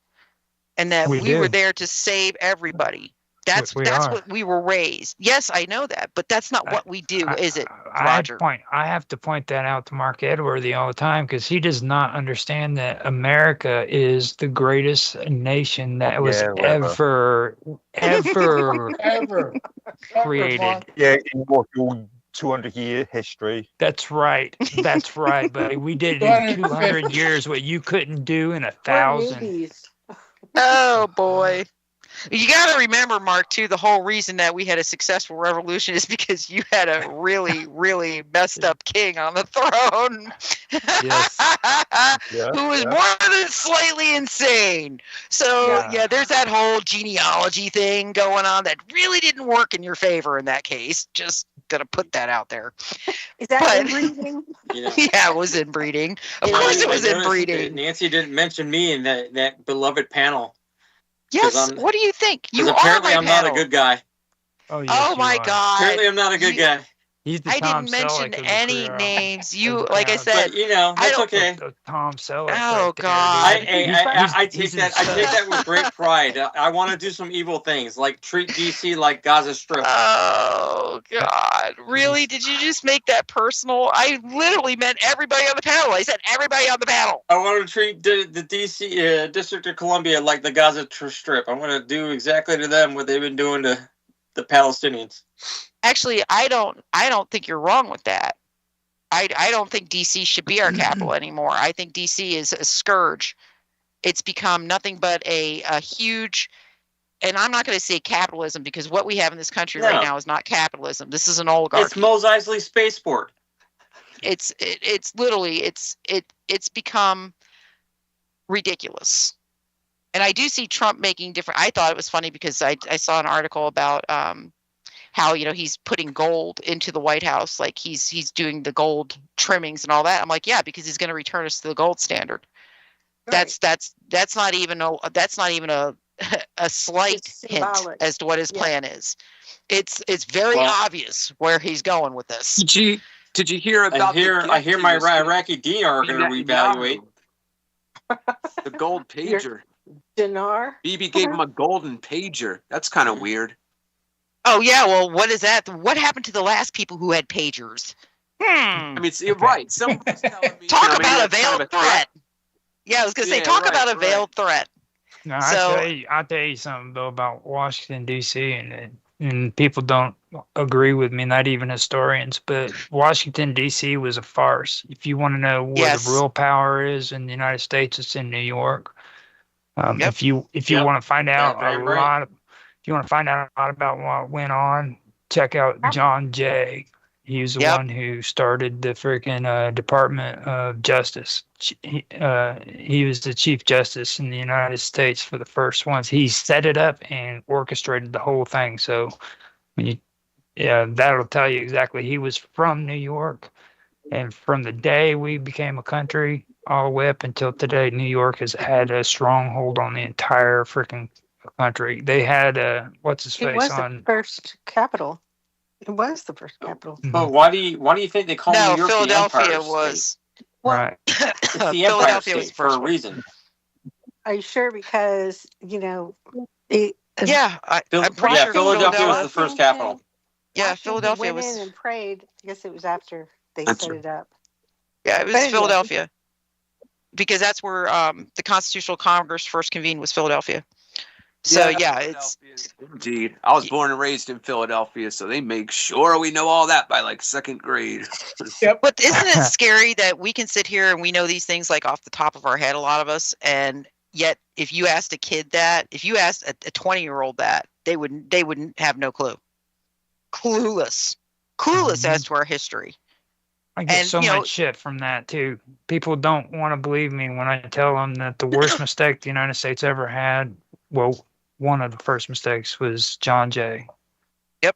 and that we were there to save everybody. That's what we were raised. Yes, I know that, but that's not what we do, is it, Roger? I have to point that out to Mark Edworthy all the time, because he does not understand that America is the greatest nation that was ever created. Yeah, in what you'll 200-year history. That's right. That's right, buddy. We did it in 200 years what you couldn't do in 1,000. Oh boy. You got to remember, Mark, too, the whole reason that we had a successful revolution is because you had a really, really messed up king on the throne. Yes. Who was more than slightly insane. So, yeah, there's that whole genealogy thing going on that really didn't work in your favor in that case. Just going to put that out there. Is that inbreeding? Yeah, it was inbreeding. Of course it was inbreeding. Nancy didn't mention me in that beloved panel. Yes, what do you think? You apparently are I'm not a good guy. Oh, yes, oh my God! Apparently I'm not a good guy. He's the I Tom didn't mention Selleck of the any crew. names. You, like I said, But that's okay. Tom Selleck. Oh right there, God! dude. I take that. I take that with great pride. I want to do some evil things, like treat DC like Gaza Strip. Oh God! Really? Did you just make that personal? I literally meant everybody on the panel. I said everybody on the panel. I want to treat the DC District of Columbia like the Gaza Strip. I want to do exactly to them what they've been doing to the Palestinians. Actually, I don't think you're wrong with that. I don't think DC should be our capital anymore. I think DC is a scourge. It's become nothing but a huge, and I'm not going to say capitalism because what we have in this country right now is not capitalism. This is an oligarchy. It's Mos Eisley Spaceport. It's literally it's become ridiculous. And I do see Trump making different. I thought it was funny because I saw an article about how he's putting gold into the White House, like he's doing the gold trimmings and all that. I'm like, yeah, because he's going to return us to the gold standard. Right. That's not even a slight hint as to what his plan is. It's very obvious where he's going with this. Did you hear about? I hear my Iraqi dinar are going to reevaluate. The gold pager. Dinar. Bibi gave him a golden pager. That's kind of weird. Oh yeah, well, what is that? What happened to the last people who had pagers? I mean, you're right. Someone's telling me. Talk about a veiled threat. Yeah, I was gonna say, talk about a veiled threat. No, I'll tell you something though about Washington D.C. and people don't agree with me, not even historians. But Washington D.C. was a farce. If you want to know where the real power is in the United States, it's in New York. If you want to find out if you want to find out a lot about what went on, check out John Jay. He was the one who started the freaking Department of Justice. He was the Chief Justice in the United States for the first ones. He set it up and orchestrated the whole thing. So that'll tell you exactly. He was from New York, and from the day we became a country all the way up until today, New York has had a stronghold on the entire freaking country. They had what's his face on the first capital. It was the first capital. But why do you think they call New York Philadelphia the Empire was State? Right. It's the Empire State for a reason. Are you sure? Because I'm pretty sure Philadelphia was the first capital. Yeah, Philadelphia went was. in and prayed. I guess it was after they set it up. Yeah, it was Philadelphia, because that's where the Constitutional Congress first convened, was Philadelphia. So it's indeed. I was born and raised in Philadelphia, so they make sure we know all that by like second grade. But isn't it scary that we can sit here and we know these things like off the top of our head, a lot of us, and yet if you asked a kid that, if you asked a 20-year-old that, they wouldn't have no clue. Clueless as to our history. I get much shit from that too. People don't want to believe me when I tell them that the worst mistake the United States ever had, one of the first mistakes, was John Jay. Yep.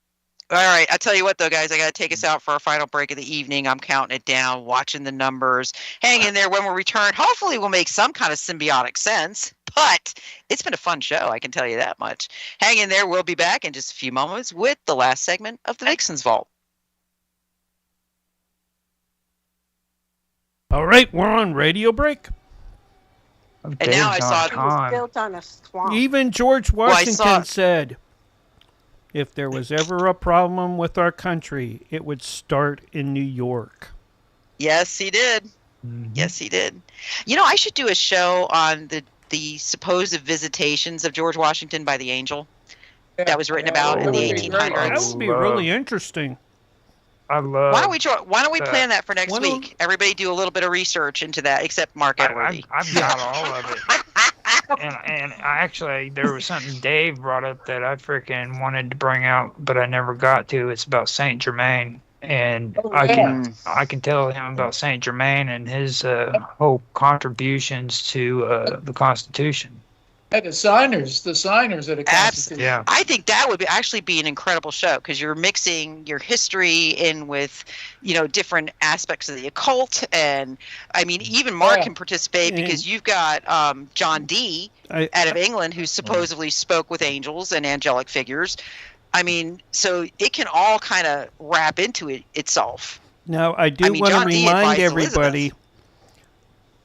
All right. I tell you what, though, guys, I got to take us out for our final break of the evening. I'm counting it down, watching the numbers. Hang in there. When we return, hopefully we'll make some kind of symbiotic sense. But it's been a fun show, I can tell you that much. Hang in there. We'll be back in just a few moments with the last segment of the VIXEN'S Vault. All right, we're on radio break. And now I saw it was built on a swamp. Even George Washington said, if there was ever a problem with our country, it would start in New York. Yes, he did. Mm-hmm. Yes, he did. I should do a show on the supposed visitations of George Washington by the angel that was written about in the 1800s. That would be really interesting. I love. Why don't we plan that for next Why don't- week? Everybody do a little bit of research into that, except Mark Edworthy. I've got all of it. And I actually, there was something Dave brought up that I freaking wanted to bring out, but I never got to. It's about Saint Germain, and I can tell him about Saint Germain and his whole contributions to the Constitution. And the signers of the Constitution. Yeah. I think that would actually be an incredible show because you're mixing your history in with, different aspects of the occult, and I mean, even Mark can participate because you've got John Dee out of England who supposedly spoke with angels and angelic figures. I mean, so it can all kind of wrap into itself. Now, I do want to remind everybody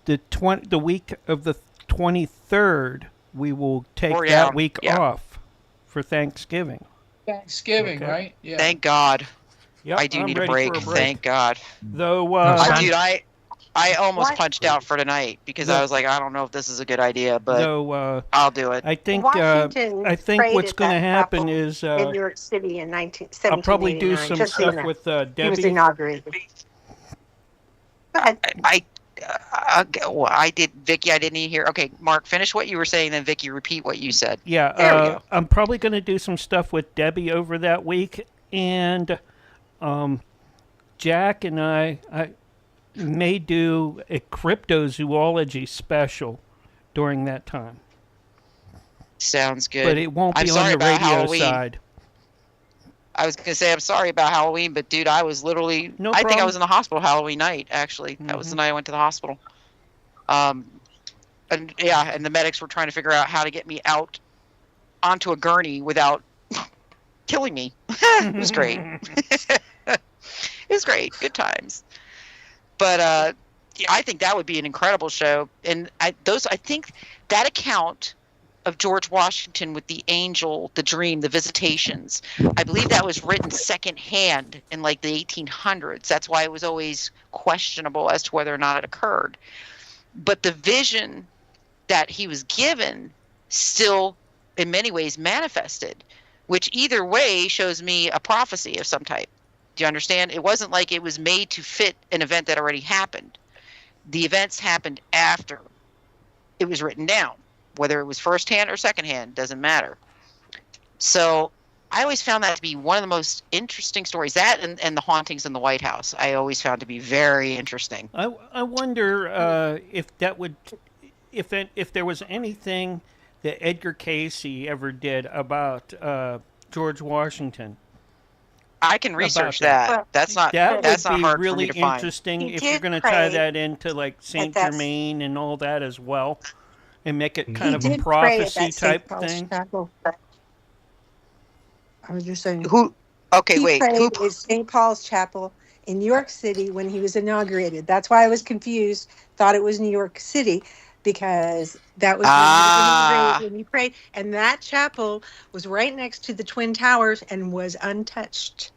the week of the 23rd, we will take that week off for Thanksgiving. Thanksgiving, right? Yeah. Thank God. Yep, I do need a break. Thank God. Though, dude, I almost punched out for tonight because I was like, I don't know if this is a good idea, but I'll do it. I think Washington what's traded going to that happen chapel is in New York City in 1789. I'll probably do some just so you stuff know. with He was Debbie. inaugurated. Go ahead. I did, Vicky. I didn't even hear. Okay, Mark, finish what you were saying, then Vicky, repeat what you said. Yeah, there we go. I'm probably going to do some stuff with Debbie over that week, and Jack and I may do a cryptozoology special during that time. Sounds good. But it won't be on the radio side. I was going to say, I'm sorry about Halloween, but dude, I was literally, No I think I problem. was in the hospital Halloween night, actually. That was the night I went to the hospital. And the medics were trying to figure out how to get me out onto a gurney without killing me. It was great. It was great. Good times. But I think that would be an incredible show. And I think that account of George Washington with the angel, the dream, the visitations, I believe that was written secondhand in like the 1800s. That's why it was always questionable as to whether or not it occurred. But the vision that he was given still in many ways manifested, which either way shows me a prophecy of some type. Do you understand? It wasn't like it was made to fit an event that already happened. The events happened after it was written down. Whether it was firsthand or secondhand, doesn't matter. So I always found that to be one of the most interesting stories. That and the hauntings in the White House, I always found to be very interesting. I wonder if that would, if there was anything that Edgar Casey ever did about George Washington. I can research that. That's not That that's would not be hard really for me to find. interesting He if you're did going to tie pray that into like Saint that- Germain and all that as well, and make it kind He of a did pray at prophecy that St. type Paul's thing. Chapel. I was just saying. Okay, he wait. prayed at St. Paul's Chapel in New York City when he was inaugurated. That's why I was confused. Thought it was New York City because that was when he prayed. And that chapel was right next to the Twin Towers and was untouched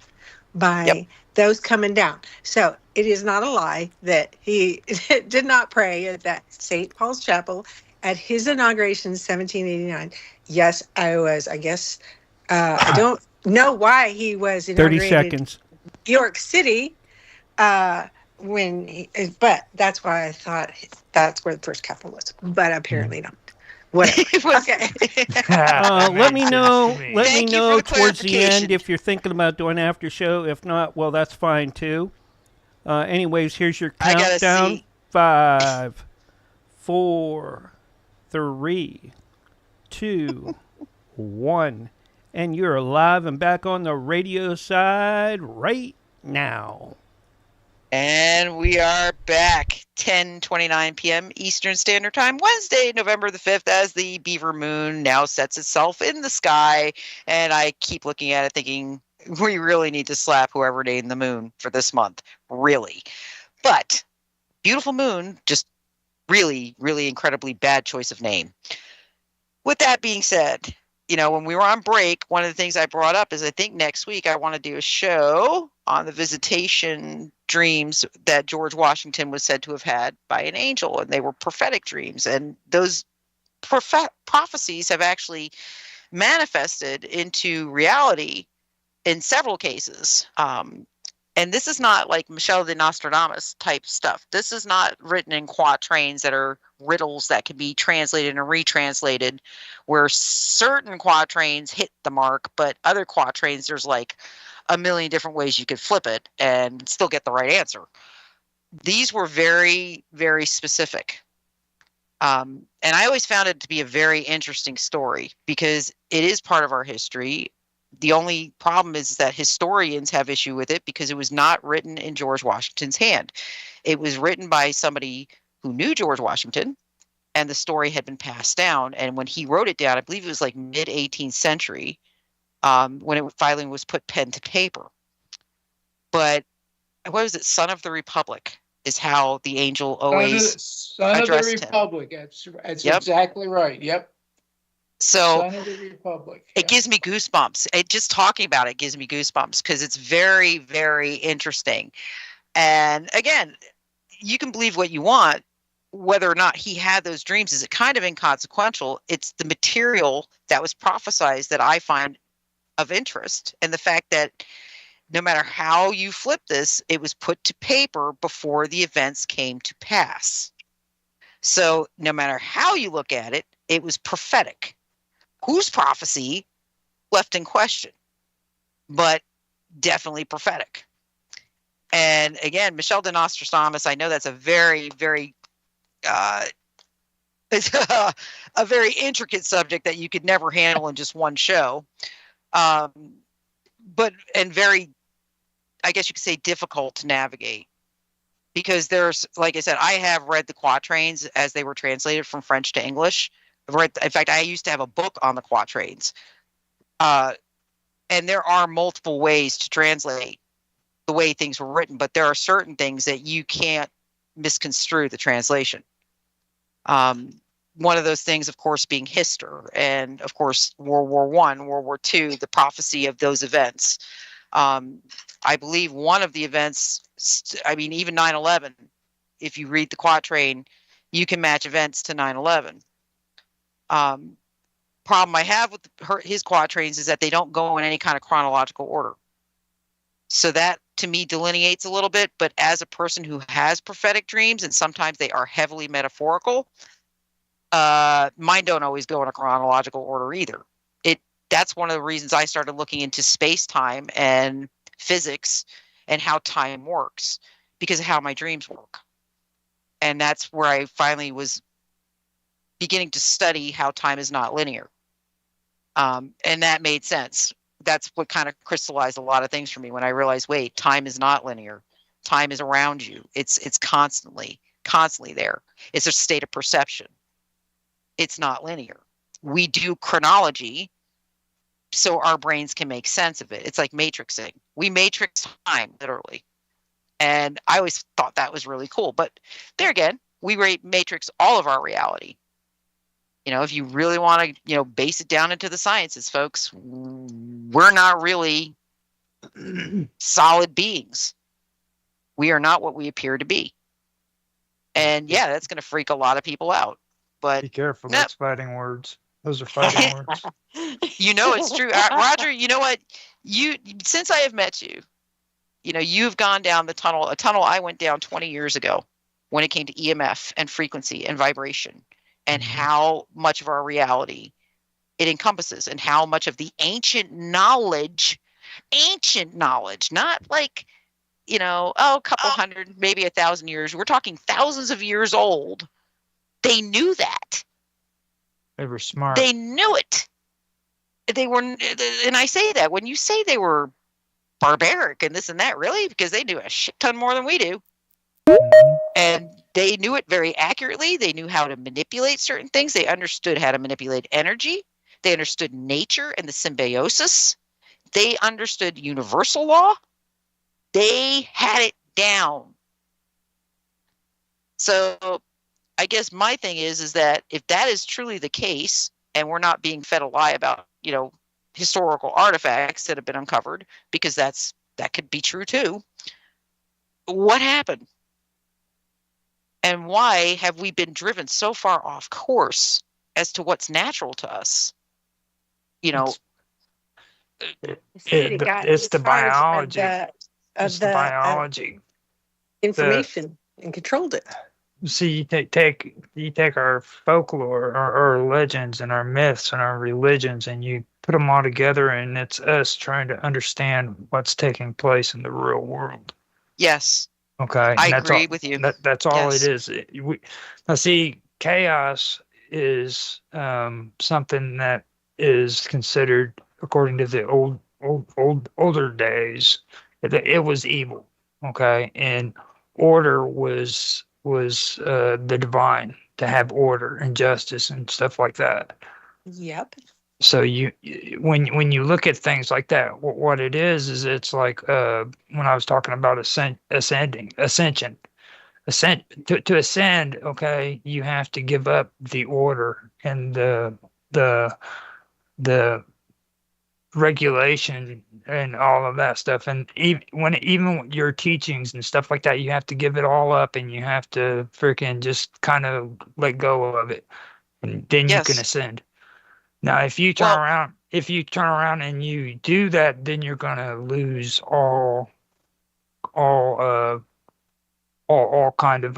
by those coming down. So it is not a lie that he did not pray at that St. Paul's Chapel at his inauguration in 1789. Yes, I guess, I don't know why he was 30 inaugurated seconds. in New York City but that's why I thought that's where the first chapel was. But apparently not. Whatever. Okay. Let me know. Let me Thank you know for the towards the end clarification. if you're thinking about doing after show. If not, well, that's fine too. Anyways, here's your I gotta countdown: see. 5, 4, 3, 2, 1, and you're alive and back on the radio side right now. And we are back, 10:29 p.m. Eastern Standard Time, Wednesday, November the 5th, as the Beaver Moon now sets itself in the sky. And I keep looking at it thinking, we really need to slap whoever named the moon for this month. Really. But beautiful moon, just really, really incredibly bad choice of name. With that being said, when we were on break, one of the things I brought up is I think next week I want to do a show on the visitation dreams that George Washington was said to have had by an angel, and they were prophetic dreams. And those prophecies have actually manifested into reality in several cases. And this is not like Michel de Nostradamus type stuff. This is not written in quatrains that are riddles that can be translated and retranslated, where certain quatrains hit the mark, but other quatrains, there's like a million different ways you could flip it and still get the right answer. These were very, very specific. And I always found it to be a very interesting story because it is part of our history. The only problem is that historians have issue with it because it was not written in George Washington's hand. It was written by somebody who knew George Washington, and the story had been passed down. And when he wrote it down, I believe it was like mid-18th century, when it finally was put pen to paper. But what was it? Son of the Republic is how the angel always Son of the Republic. That's exactly right. Yep. So Son of the Republic. It gives me goosebumps. Just talking about it gives me goosebumps because it's very, very interesting. And again, you can believe what you want. Whether or not he had those dreams is kind of inconsequential. It's the material that was prophesized that I find of interest, and the fact that no matter how you flip this, it was put to paper before the events came to pass. So no matter how you look at it, it was prophetic. Whose prophecy left in question, but definitely prophetic. And again, Michel de Nostradamus, I know that's a very, very it's a very intricate subject that you could never handle in just one show. But very, I guess you could say, difficult to navigate because there's, like I said, I have read the quatrains as they were translated from French to English. In fact, I used to have a book on the quatrains. And there are multiple ways to translate the way things were written, but there are certain things that you can't misconstrue the translation. One of those things, of course, being history, and of course, World War I, World War II, the prophecy of those events. I believe one of the events, even 9/11, if you read the quatrain, you can match events to 9/11. Problem I have with his quatrains is that they don't go in any kind of chronological order. So that to me delineates a little bit, but as a person who has prophetic dreams, and sometimes they are heavily metaphorical, mine don't always go in a chronological order either. That's one of the reasons I started looking into space-time and physics and how time works, because of how my dreams work. And that's where I finally was beginning to study how time is not linear. And that made sense. That's what kind of crystallized a lot of things for me when I realized, wait, time is not linear. Time is around you. It's constantly there. It's a state of perception. It's not linear. We do chronology so our brains can make sense of it. It's like matrixing. We matrix time, literally. And I always thought that was really cool. But there again, we matrix all of our reality. If you really want to, base it down into the sciences, folks, we're not really solid beings. We are not what we appear to be. And yeah, that's going to freak a lot of people out. But be careful, that's fighting words. Those are fighting words. It's true. Roger, you know what? Since I have met you, you've gone down a tunnel I went down 20 years ago when it came to EMF and frequency and vibration. And how much of our reality it encompasses, and how much of the ancient knowledge, not like, a couple hundred, maybe 1,000 years. We're talking thousands of years old. They knew that. They were smart. They knew it. They were, and I say that when you say they were barbaric and this and that, really, because they knew a shit ton more than we do. And they knew it very accurately. They knew how to manipulate certain things. They understood how to manipulate energy. They understood nature and the symbiosis. They understood universal law. They had it down. So I guess my thing is that if that is truly the case, and we're not being fed a lie about, historical artifacts that have been uncovered, because that could be true too. What happened? And why have we been driven so far off course as to what's natural to us? It's the biology. It's the biology. Information and controlled it. See, you take our folklore, our legends, and our myths and our religions, and you put them all together, and it's us trying to understand what's taking place in the real world. Yes. Okay. I agree with you. That's all it is. Now, see, chaos is something that is considered, according to the older days, it was evil. Okay, and order was the divine, to have order and justice and stuff like that. Yep. So when you look at things like that, what it is it's like when I was talking about ascension. To ascend, okay, you have to give up the order and the regulation and all of that stuff, and even your teachings and stuff like that, you have to give it all up, and you have to freaking just kind of let go of it, and then you can ascend. Now, if you turn around and you do that, then you're gonna lose all kind of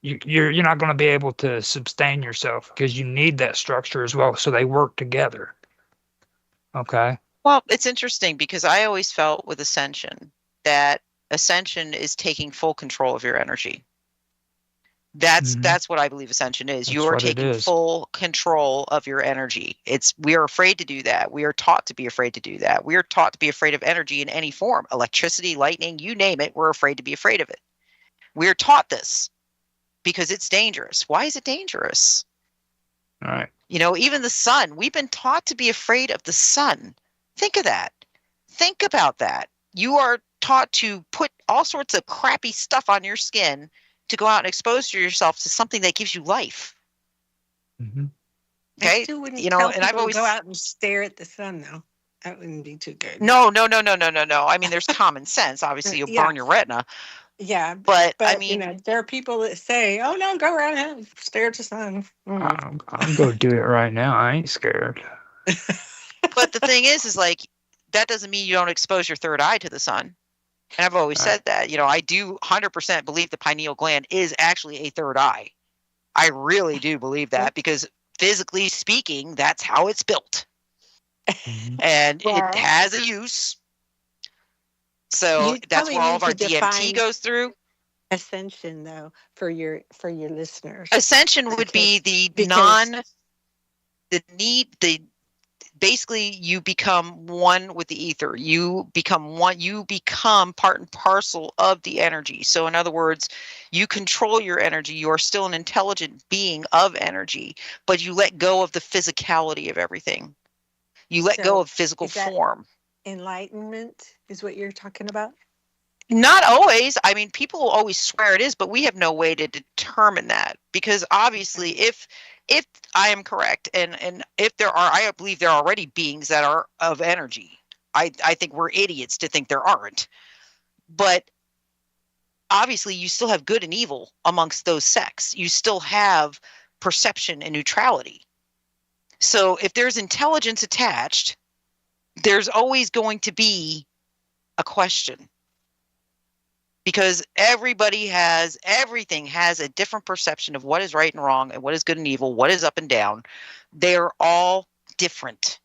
you're not going to be able to sustain yourself, because you need that structure as well, so they work together. Okay. Well, it's interesting because I always felt with ascension that ascension is taking full control of your energy. That's what I believe ascension is. You are taking full control of your energy. We are afraid to do that. We are taught to be afraid to do that. We are taught to be afraid of energy in any form. Electricity, lightning, you name it, we're afraid to be afraid of it. We're taught this because it's dangerous. Why is it dangerous? All right. You know, even the sun, we've been taught to be afraid of the sun. Think of that. Think about that. You are taught to put all sorts of crappy stuff on your skin to go out and expose yourself to something that gives you life. Mm-hmm. Okay. You know, and I've always go out and stare at the sun, though. That wouldn't be too good. No. I mean, there's common sense. Obviously, you'll burn your retina. Yeah, but I mean, you know, there are people that say, "Oh no, go around and stare at the sun." I'm gonna do it right now. I ain't scared. But the thing is like, that doesn't mean you don't expose your third eye to the sun. And I've always said that. You know, I do 100% believe the pineal gland is actually a third eye. I really do believe that, because physically speaking, that's how it's built, and it has a use. So that's where all of our DMT goes through. Ascension, though, for your listeners. Ascension would be basically you become one with the ether. You become one. You become part and parcel of the energy. So in other words, you control your energy. You are still an intelligent being of energy, but you let go of the physicality of everything. You let go of physical form. Enlightenment is what you're talking about? Not always. I mean, people always swear it is, but we have no way to determine that, because obviously if I am correct, and if there are, I believe there are already beings that are of energy. I think we're idiots to think there aren't. But obviously you still have good and evil amongst those sects. You still have perception and neutrality. So if there's intelligence attached, there's always going to be a question, because everything has a different perception of what is right and wrong, and what is good and evil, what is up and down. They're all different.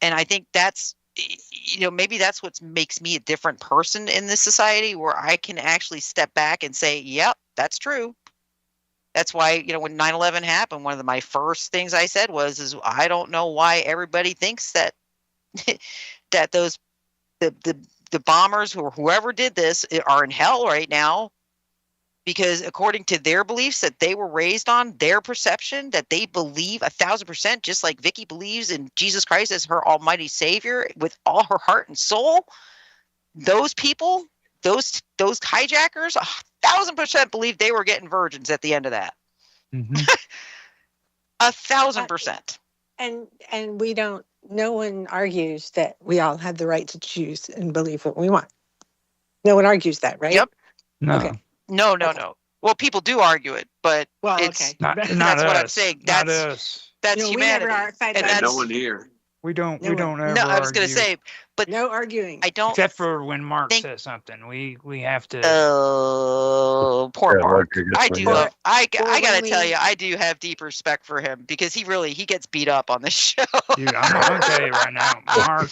And I think that's, you know, maybe that's what makes me a different person in this society, where I can actually step back and say, yep, that's true. That's why, you know, when 9/11 happened, one of my first things I said was I don't know why everybody thinks that that the bombers or whoever did this are in hell right now, because according to their beliefs that they were raised on, their perception that they believe 1,000%, just like Vicky believes in Jesus Christ as her almighty savior with all her heart and soul, those people, those hijackers, 1,000% believe they were getting virgins at the end of that. 1,000%. And we don't. No one argues that we all have the right to choose and believe what we want. No one argues that, right? Yep. No. Okay. No. Well, people do argue it, but well, it's okay. That's what I'm saying. That's humanity. And no one here. We don't No, ever No, I was going to argue. say, but no arguing. I don't Except for when Mark think. says something, we have to. Oh, poor Yeah, Mark. like, I do Or- love. I or gotta when tell we- you, I do have deep respect for him because he gets beat up on this show. Dude, I'm gonna tell you right now, Mark.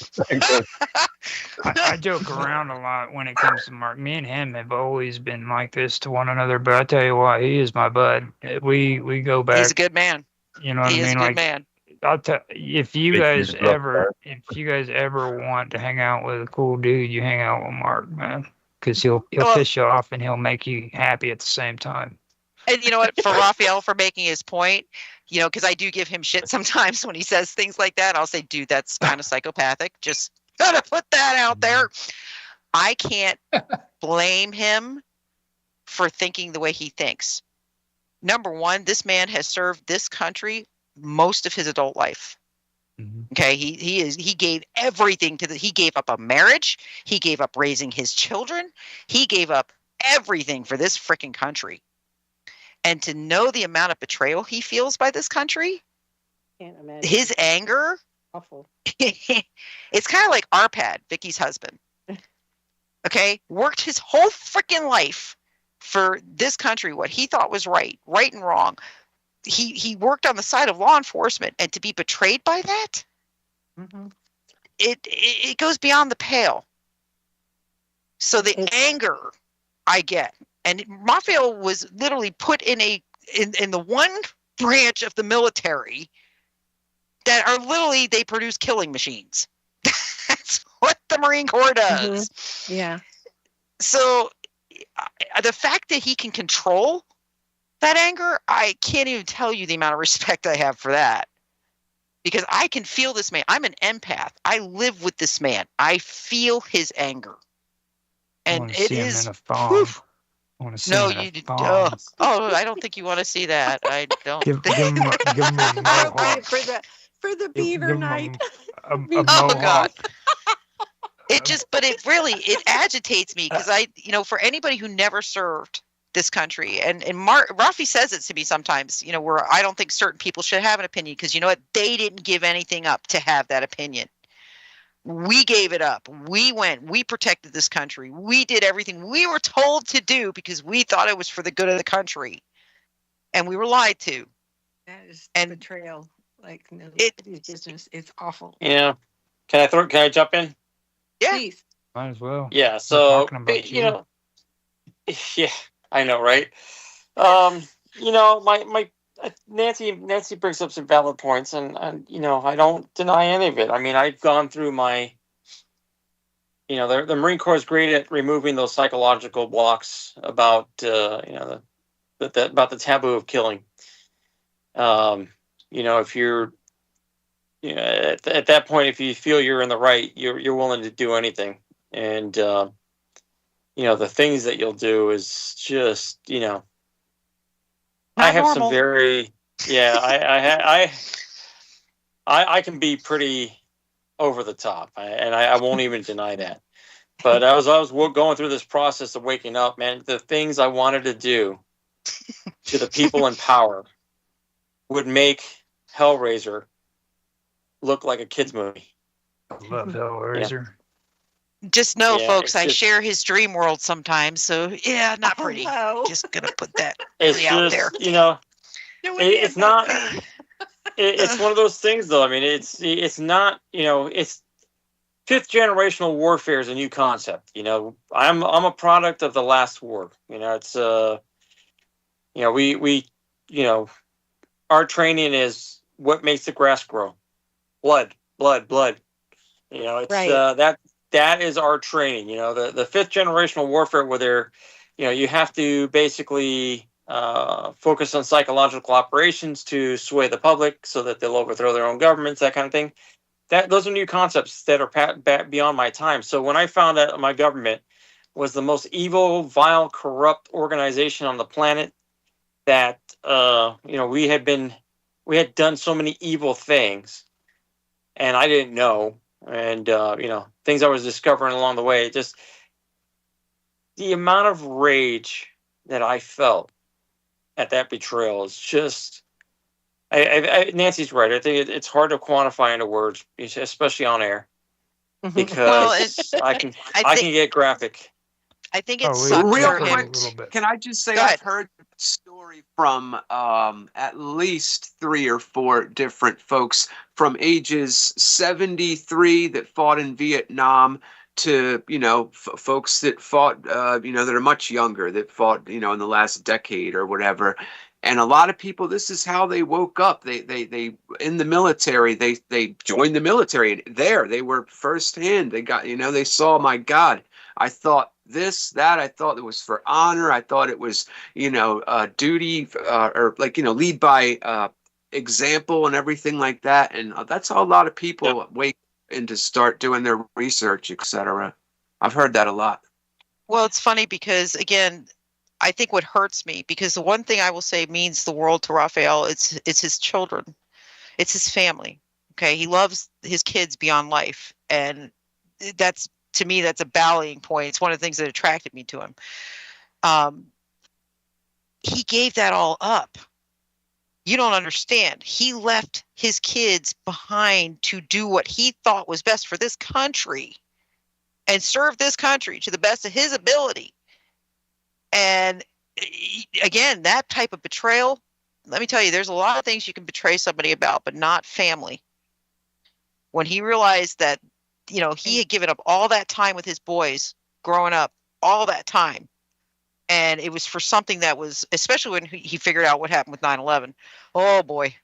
I joke around a lot when it comes to Mark. Me and him have always been like this to one another. But I tell you what, he is my bud. We go back. He's a good man. You know what He I is mean? a good Like, man. I'll tell if you guys ever want to hang out with a cool dude, you hang out with Mark, man, because he'll Well- piss you off and he'll make you happy at the same time. And you know what? For Raphael for making his point, you know, because I do give him shit sometimes when he says things like that. I'll say, dude, that's kind of psychopathic. Just gotta put that out there. I can't blame him for thinking the way he thinks. Number one, this man has served this country most of his adult life. Okay, he gave everything to he gave up a marriage, he gave up raising his children, he gave up everything for this freaking country. And to know the amount of betrayal he feels by this country, Can't imagine. his anger, Awful. it's kind of like Arpad, Vicky's husband. Okay, worked his whole freaking life for this country, what he thought was right and wrong. He worked on the side of law enforcement, and to be betrayed by that, it goes beyond the pale. So the anger I get, and Raphael was literally put in the one branch of the military that are literally, they produce killing machines. That's what the Marine Corps does. Yeah. So the fact that he can control that anger, I can't even tell you the amount of respect I have for that. Because I can feel this man. I'm an empath. I live with this man. I feel his anger. I And want to it see him is. in a thong. Woof. I want to see No, him in you. a thong. I don't think you want to see that. I don't. Give him a mohawk. For the Give beaver him night. a Oh God. mohawk. But it really, it agitates me because for anybody who never served this country, and Rafi says it to me sometimes, where I don't think certain people should have an opinion because you know what, they didn't give anything up to have that opinion. We gave it up. We protected this country. We did everything we were told to do because we thought it was for the good of the country, and we were lied to. That is And betrayal. Like nobody's business. It's awful. Yeah. Can I jump in? Yeah. Please. Might as well. Yeah. We're So talking about you. Yeah, I know, right? My Nancy brings up some valid points, and I don't deny any of it. I mean, I've gone through my. The Marine Corps is great at removing those psychological blocks about about the taboo of killing. If you're at that point, if you feel you're in the right, you're willing to do anything, and the things that you'll do is just I have normal. some very I can be pretty over the top, and I won't even deny that. But I was going through this process of waking up, man. The things I wanted to do to the people in power would make Hellraiser look like a kid's movie. I love Hellraiser. Just know, Yeah, folks, it's I just- share his dream world sometimes. So yeah, not pretty. Just gonna put that It's really out just there. it's not. It's one of those things, though. I mean, it's not. It's fifth generational warfare is a new concept. I'm a product of the last war. It's our training is what makes the grass grow. Blood. It's Right. that is our training. The fifth generational warfare where they're, you have to basically focus on psychological operations to sway the public so that they'll overthrow their own governments, that kind of thing. Those are new concepts that are beyond my time. So when I found out my government was the most evil, vile, corrupt organization on the planet, that we had done so many evil things, and I didn't know, and things I was discovering along the way, just the amount of rage that I felt at that betrayal is just Nancy's right. I think it's hard to quantify into words, especially on air, because Well, I can get graphic. I think it Oh, sucks real for him. quick, can I just say Go ahead. I've heard a story from at least 3 or 4 different folks from ages 73 that fought in Vietnam to, folks that fought, that are much younger, that fought, in the last decade or whatever. And a lot of people, this is how they woke up. They in the military, they joined the military, and there they were firsthand. They got, they saw, my God, I thought this, that, I thought it was for honor. I thought it was, duty, or like, lead by example and everything like that. And that's how a lot of people wake and to start doing their research, etc. I've heard that a lot. Well, it's funny because, again, I think what hurts me, because the one thing I will say means the world to Raphael, it's his children. It's his family. Okay. He loves his kids beyond life. And that's, to me, that's a rallying point. It's one of the things that attracted me to him. He gave that all up. You don't understand. He left his kids behind to do what he thought was best for this country and serve this country to the best of his ability. And again, that type of betrayal, let me tell you, there's a lot of things you can betray somebody about, but not family. When he realized that, he had given up all that time with his boys growing up, all that time. And it was for something that was, especially when he figured out what happened with 9/11. Oh boy.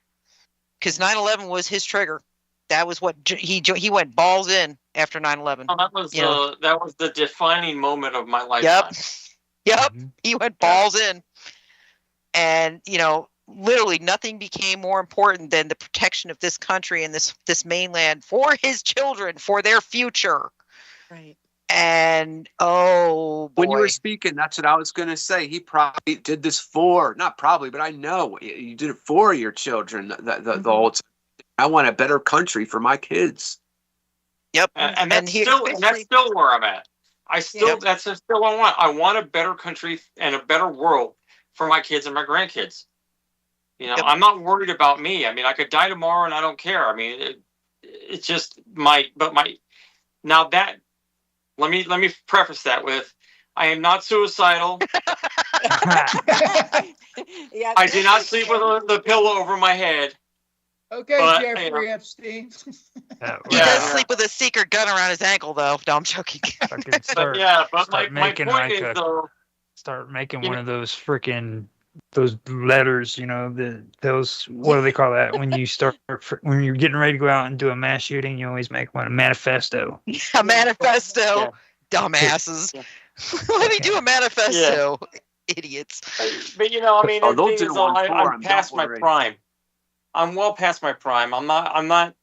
Because 9/11 was his trigger. That was what he went balls in after 9/11. That was the defining moment of my lifetime. Yep. He went balls in. And, literally nothing became more important than the protection of this country and this mainland for his children, for their future. Right. And oh boy. When you were speaking, that's what I was going to say. He probably did this not probably, but I know you did it for your children. The whole time. I want a better country for my kids. Yep. And that's still where I'm at. That's still what I want. I want a better country and a better world for my kids and my grandkids. I'm not worried about me. I mean, I could die tomorrow and I don't care. I mean, it's just now that, let me preface that with, I am not suicidal. I do not sleep with the pillow over my head. Okay, Jeffrey Epstein. He does sleep with a secret gun around his ankle, though. No, I'm joking. But my point is, though, start making one of those freaking those letters, those, what do they call that? When you're getting ready to go out and do a mass shooting, you always make one, a manifesto. A manifesto. Dumbasses. Let me do a manifesto. Idiots. But I'm past my prime. I'm well past my prime. I'm not,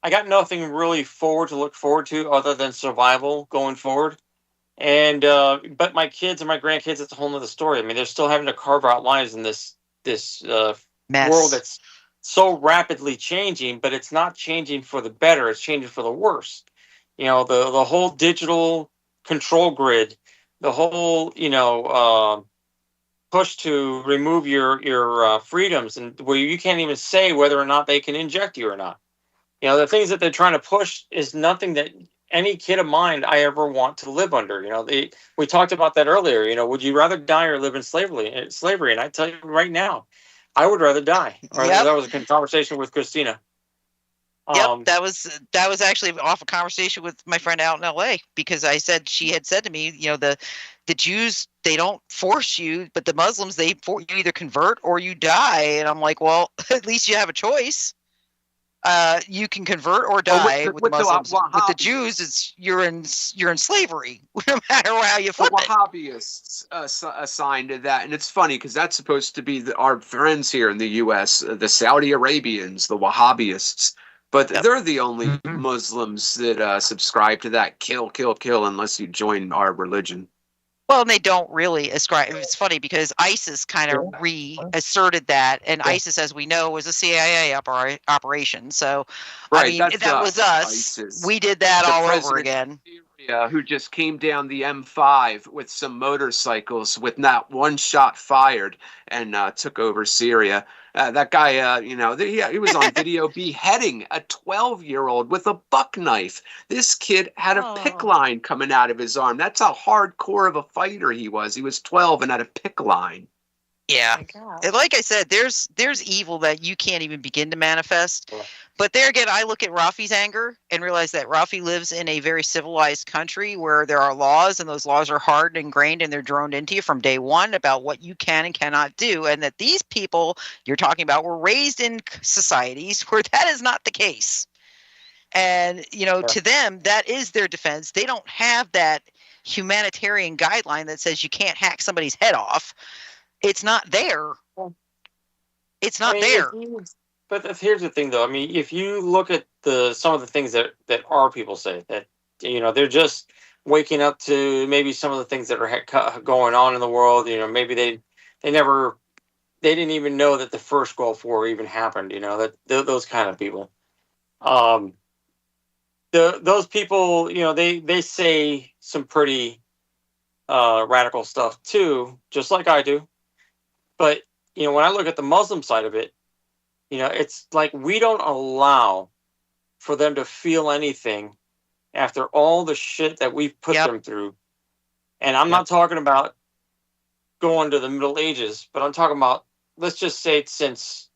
I got nothing really to look forward to other than survival going forward. And, but my kids and my grandkids, it's a whole nother story. I mean, they're still having to carve out lives in this world that's so rapidly changing, but it's not changing for the better. It's changing for the worse. The whole digital control grid, the whole, push to remove your freedoms, and where you can't even say whether or not they can inject you or not. The things that they're trying to push is nothing that any kid of mine I ever want to live under. We talked about that earlier. Would you rather die or live in slavery? And I tell you right now, I would rather die. That was a conversation with Christina. That was actually off a conversation with my friend out in LA, because she had said to me, the Jews, they don't force you, but the Muslims, you either convert or you die. And I'm like, well, at least you have a choice. You can convert or die with the Muslims. With the Jews, you're in slavery, no matter how you flip it. Wahhabists assigned to that, and it's funny because that's supposed to be our friends here in the U.S., the Saudi Arabians, the Wahhabists, but they're the only Muslims that subscribe to that kill, kill, kill, unless you join our religion. Well, and they don't really ascribe. It's funny because ISIS kind of reasserted that, and ISIS, as we know, was a CIA operation. So, that was us. ISIS. We did that all over again. Syria, who just came down the M5 with some motorcycles with not one shot fired and took over Syria. That guy, he was on video beheading a 12-year-old with a buck knife. This kid had a pick line coming out of his arm. That's how hardcore of a fighter he was. He was 12 and had a pick line. Yeah. And like I said, there's evil that you can't even begin to manifest. But there again, I look at Rafi's anger and realize that Rafi lives in a very civilized country where there are laws, and those laws are hard and ingrained, and they're droned into you from day one about what you can and cannot do. And that these people you're talking about were raised in societies where that is not the case. And, to them, that is their defense. They don't have that humanitarian guideline that says you can't hack somebody's head off. It's not there. It's not there. But here's the thing, though. I mean, if you look at some of the things that our people say, that they're just waking up to maybe some of the things that are going on in the world. Maybe they didn't even know that the first Gulf War even happened. Those kind of people. Those people, they say some pretty radical stuff too, just like I do. But when I look at the Muslim side of it, it's like we don't allow for them to feel anything after all the shit that we've put them through. And I'm not talking about going to the Middle Ages, but I'm talking about, let's just say since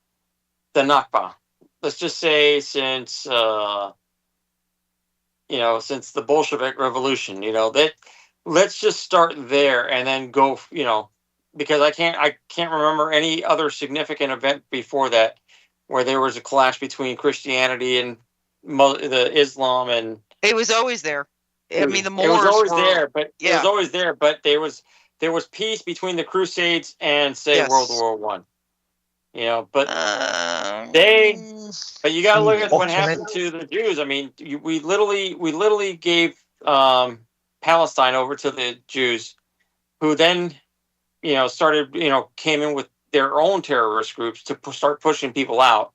the Nakba. Let's just say since, since the Bolshevik Revolution, let's just start there and then go, because I can't remember any other significant event before that where there was a clash between Christianity and the Islam, and it was always there. I mean, the Moors it was always were, there, but it was always there. But there was peace between the Crusades and World War One. But but you got to look at what happened to the Jews. I mean, we literally gave Palestine over to the Jews, who then came in with their own terrorist groups to start pushing people out,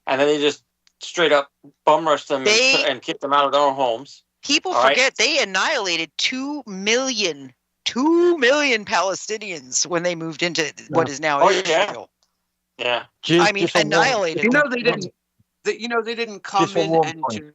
and then they just straight up bum rushed them and kicked them out of their own homes. People forget they annihilated 2 million Palestinians when they moved into what is now Israel. Yeah. I mean, annihilated. They didn't come in and do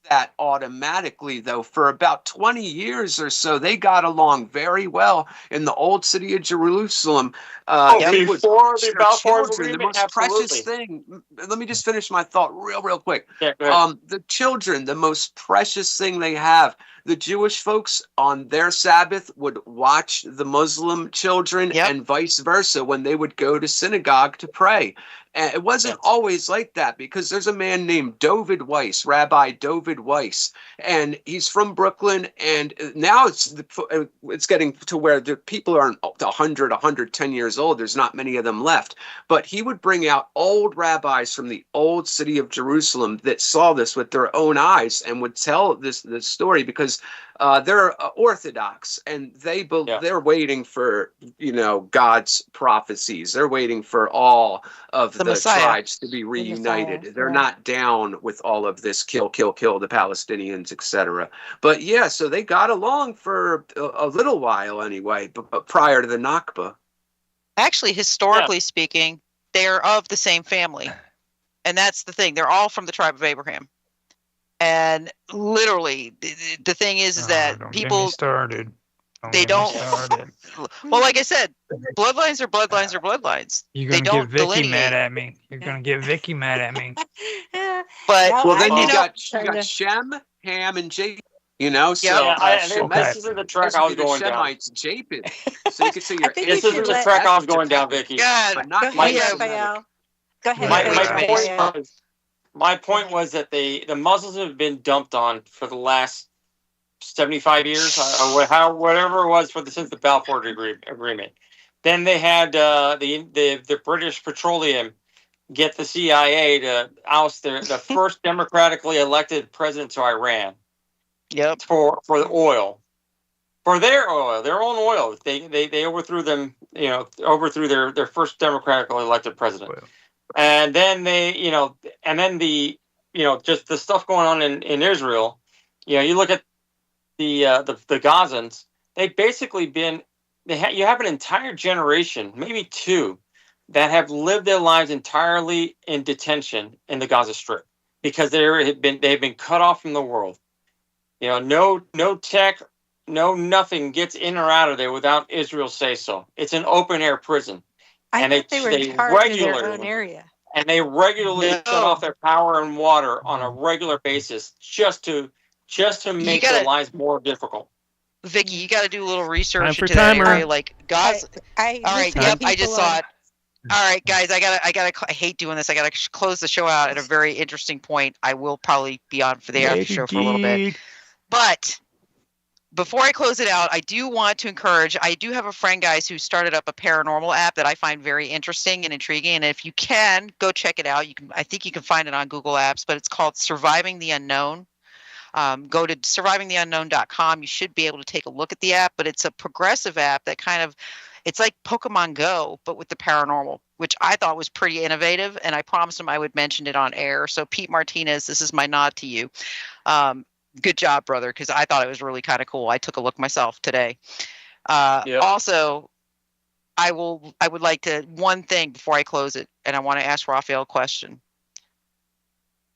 that automatically, though. For about 20 years or so, they got along very well in the old city of Jerusalem. Before the Balfour Agreement, the most precious thing. Let me just finish my thought real quick. Yeah, go ahead. The children, the most precious thing they have. The Jewish folks on their Sabbath would watch the Muslim children and vice versa when they would go to synagogue to pray. And it wasn't always like that, because there's a man named David Weiss, Rabbi David Weiss, and he's from Brooklyn. And now it's getting to where the people aren't 100, 110 years old. There's not many of them left. But he would bring out old rabbis from the old city of Jerusalem that saw this with their own eyes and would tell this story, because they're Orthodox, and they're waiting for God's prophecies. They're waiting for all of the tribes to be reunited. They're not down with all of this kill the Palestinians, etc. But so they got along for a little while anyway, but prior to the Nakba. Actually, historically speaking, they're of the same family, and that's the thing. They're all from the tribe of Abraham. And literally, the thing is that people started. They don't. Well, like I said, bloodlines are bloodlines are bloodlines. You're gonna get Vicky mad at me. You're gonna get Vicky mad at me. But then you got Shem, Ham, and Japheth. This isn't the track I was going down. Shemites, Japheth. So you could say this isn't the track I was going down, Vicky. God, go ahead, Raphael. My point was that the Muslims have been dumped on for the last 75 years, or whatever it was since the Balfour Agreement. Then they had the British Petroleum get the CIA to oust the first democratically elected president to Iran. Yep. For the oil, for their own oil. They overthrew them. Overthrew their first democratically elected president. Oil. And then just the stuff going on in Israel. You look at the Gazans. They've basically been. You have an entire generation, maybe two, that have lived their lives entirely in detention in the Gaza Strip because they've been cut off from the world. You know, no tech, no nothing gets in or out of there without Israel say so. It's an open air prison, I thought they were in charge of their own area. And they regularly cut off their power and water on a regular basis just to make their lives more difficult. Vicky, you got to do a little research into that timer. area, like Gaza. All right, yep, I just people saw it. All right, guys, I hate doing this. I gotta close the show out at a very interesting point. I will probably be on for the after show for a little bit. But before I close it out, I do want to encourage, I do have a friend, guys, who started up a paranormal app that I find very interesting and intriguing. And if you can, go check it out. I think you can find it on Google Apps, but it's called Surviving the Unknown. Go to survivingtheunknown.com. You should be able to take a look at the app, but it's a progressive app that it's like Pokemon Go, but with the paranormal, which I thought was pretty innovative. And I promised him I would mention it on air. So Pete Martinez, this is my nod to you. Good job, brother, because I thought it was really kind of cool. I took a look myself today. Also, I would like to, one thing before I close it, and I want to ask Raphael a question.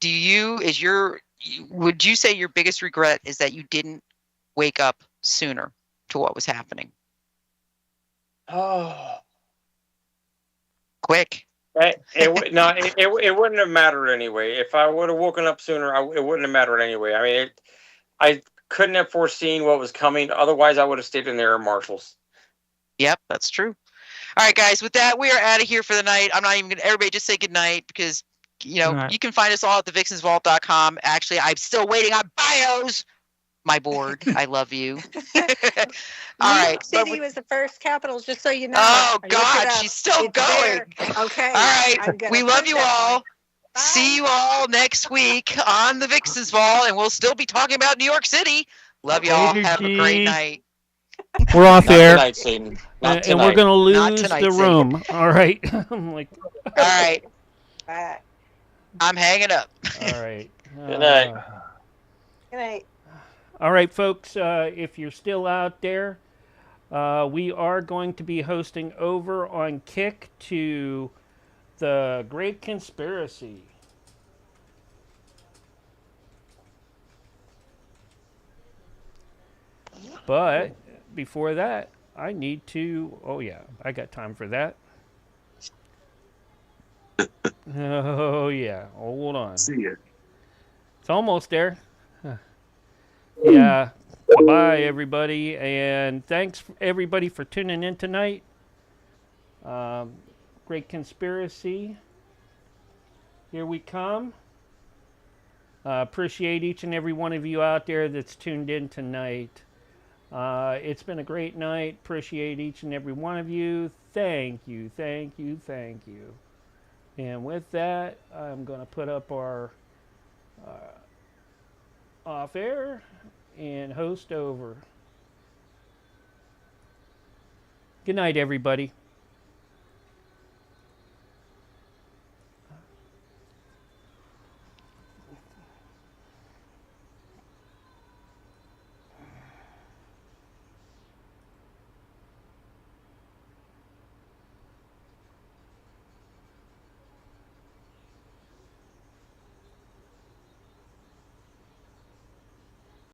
Would you say your biggest regret is that you didn't wake up sooner to what was happening? Oh, quick. It wouldn't have mattered anyway. If I would have woken up sooner, it wouldn't have mattered anyway. I mean, I couldn't have foreseen what was coming. Otherwise, I would have stayed in the air marshals. Yep, that's true. All right, guys. With that, we are out of here for the night. I'm not even going to. Everybody, just say good night because you can find us all at thevixensvault.com. Actually, I'm still waiting on bios. My board. I love you. All right. New York City was the first capital, just so you know. Oh, God, she's still going. Okay. All right. We love you all. See you all next week on the Vixen's Vault, and we'll still be talking about New York City. Love you all. Have a great night. We're off air. Tonight, Satan. And we're going to lose the room. All right. I'm like, all right. I'm hanging up. All right. Good night. Good night. All right, folks, if you're still out there, we are going to be hosting over on Kick to the Great Conspiracy. But before that, I need to... Oh, yeah, I got time for that. Oh, yeah. Hold on. See ya. It's almost there. Yeah. Bye, everybody. And thanks, everybody, for tuning in tonight. Great Conspiracy. Here we come. Appreciate each and every one of you out there that's tuned in tonight. It's been a great night. Appreciate each and every one of you. Thank you, thank you, thank you. And with that, I'm going to put up our off air and host over. Good night, everybody.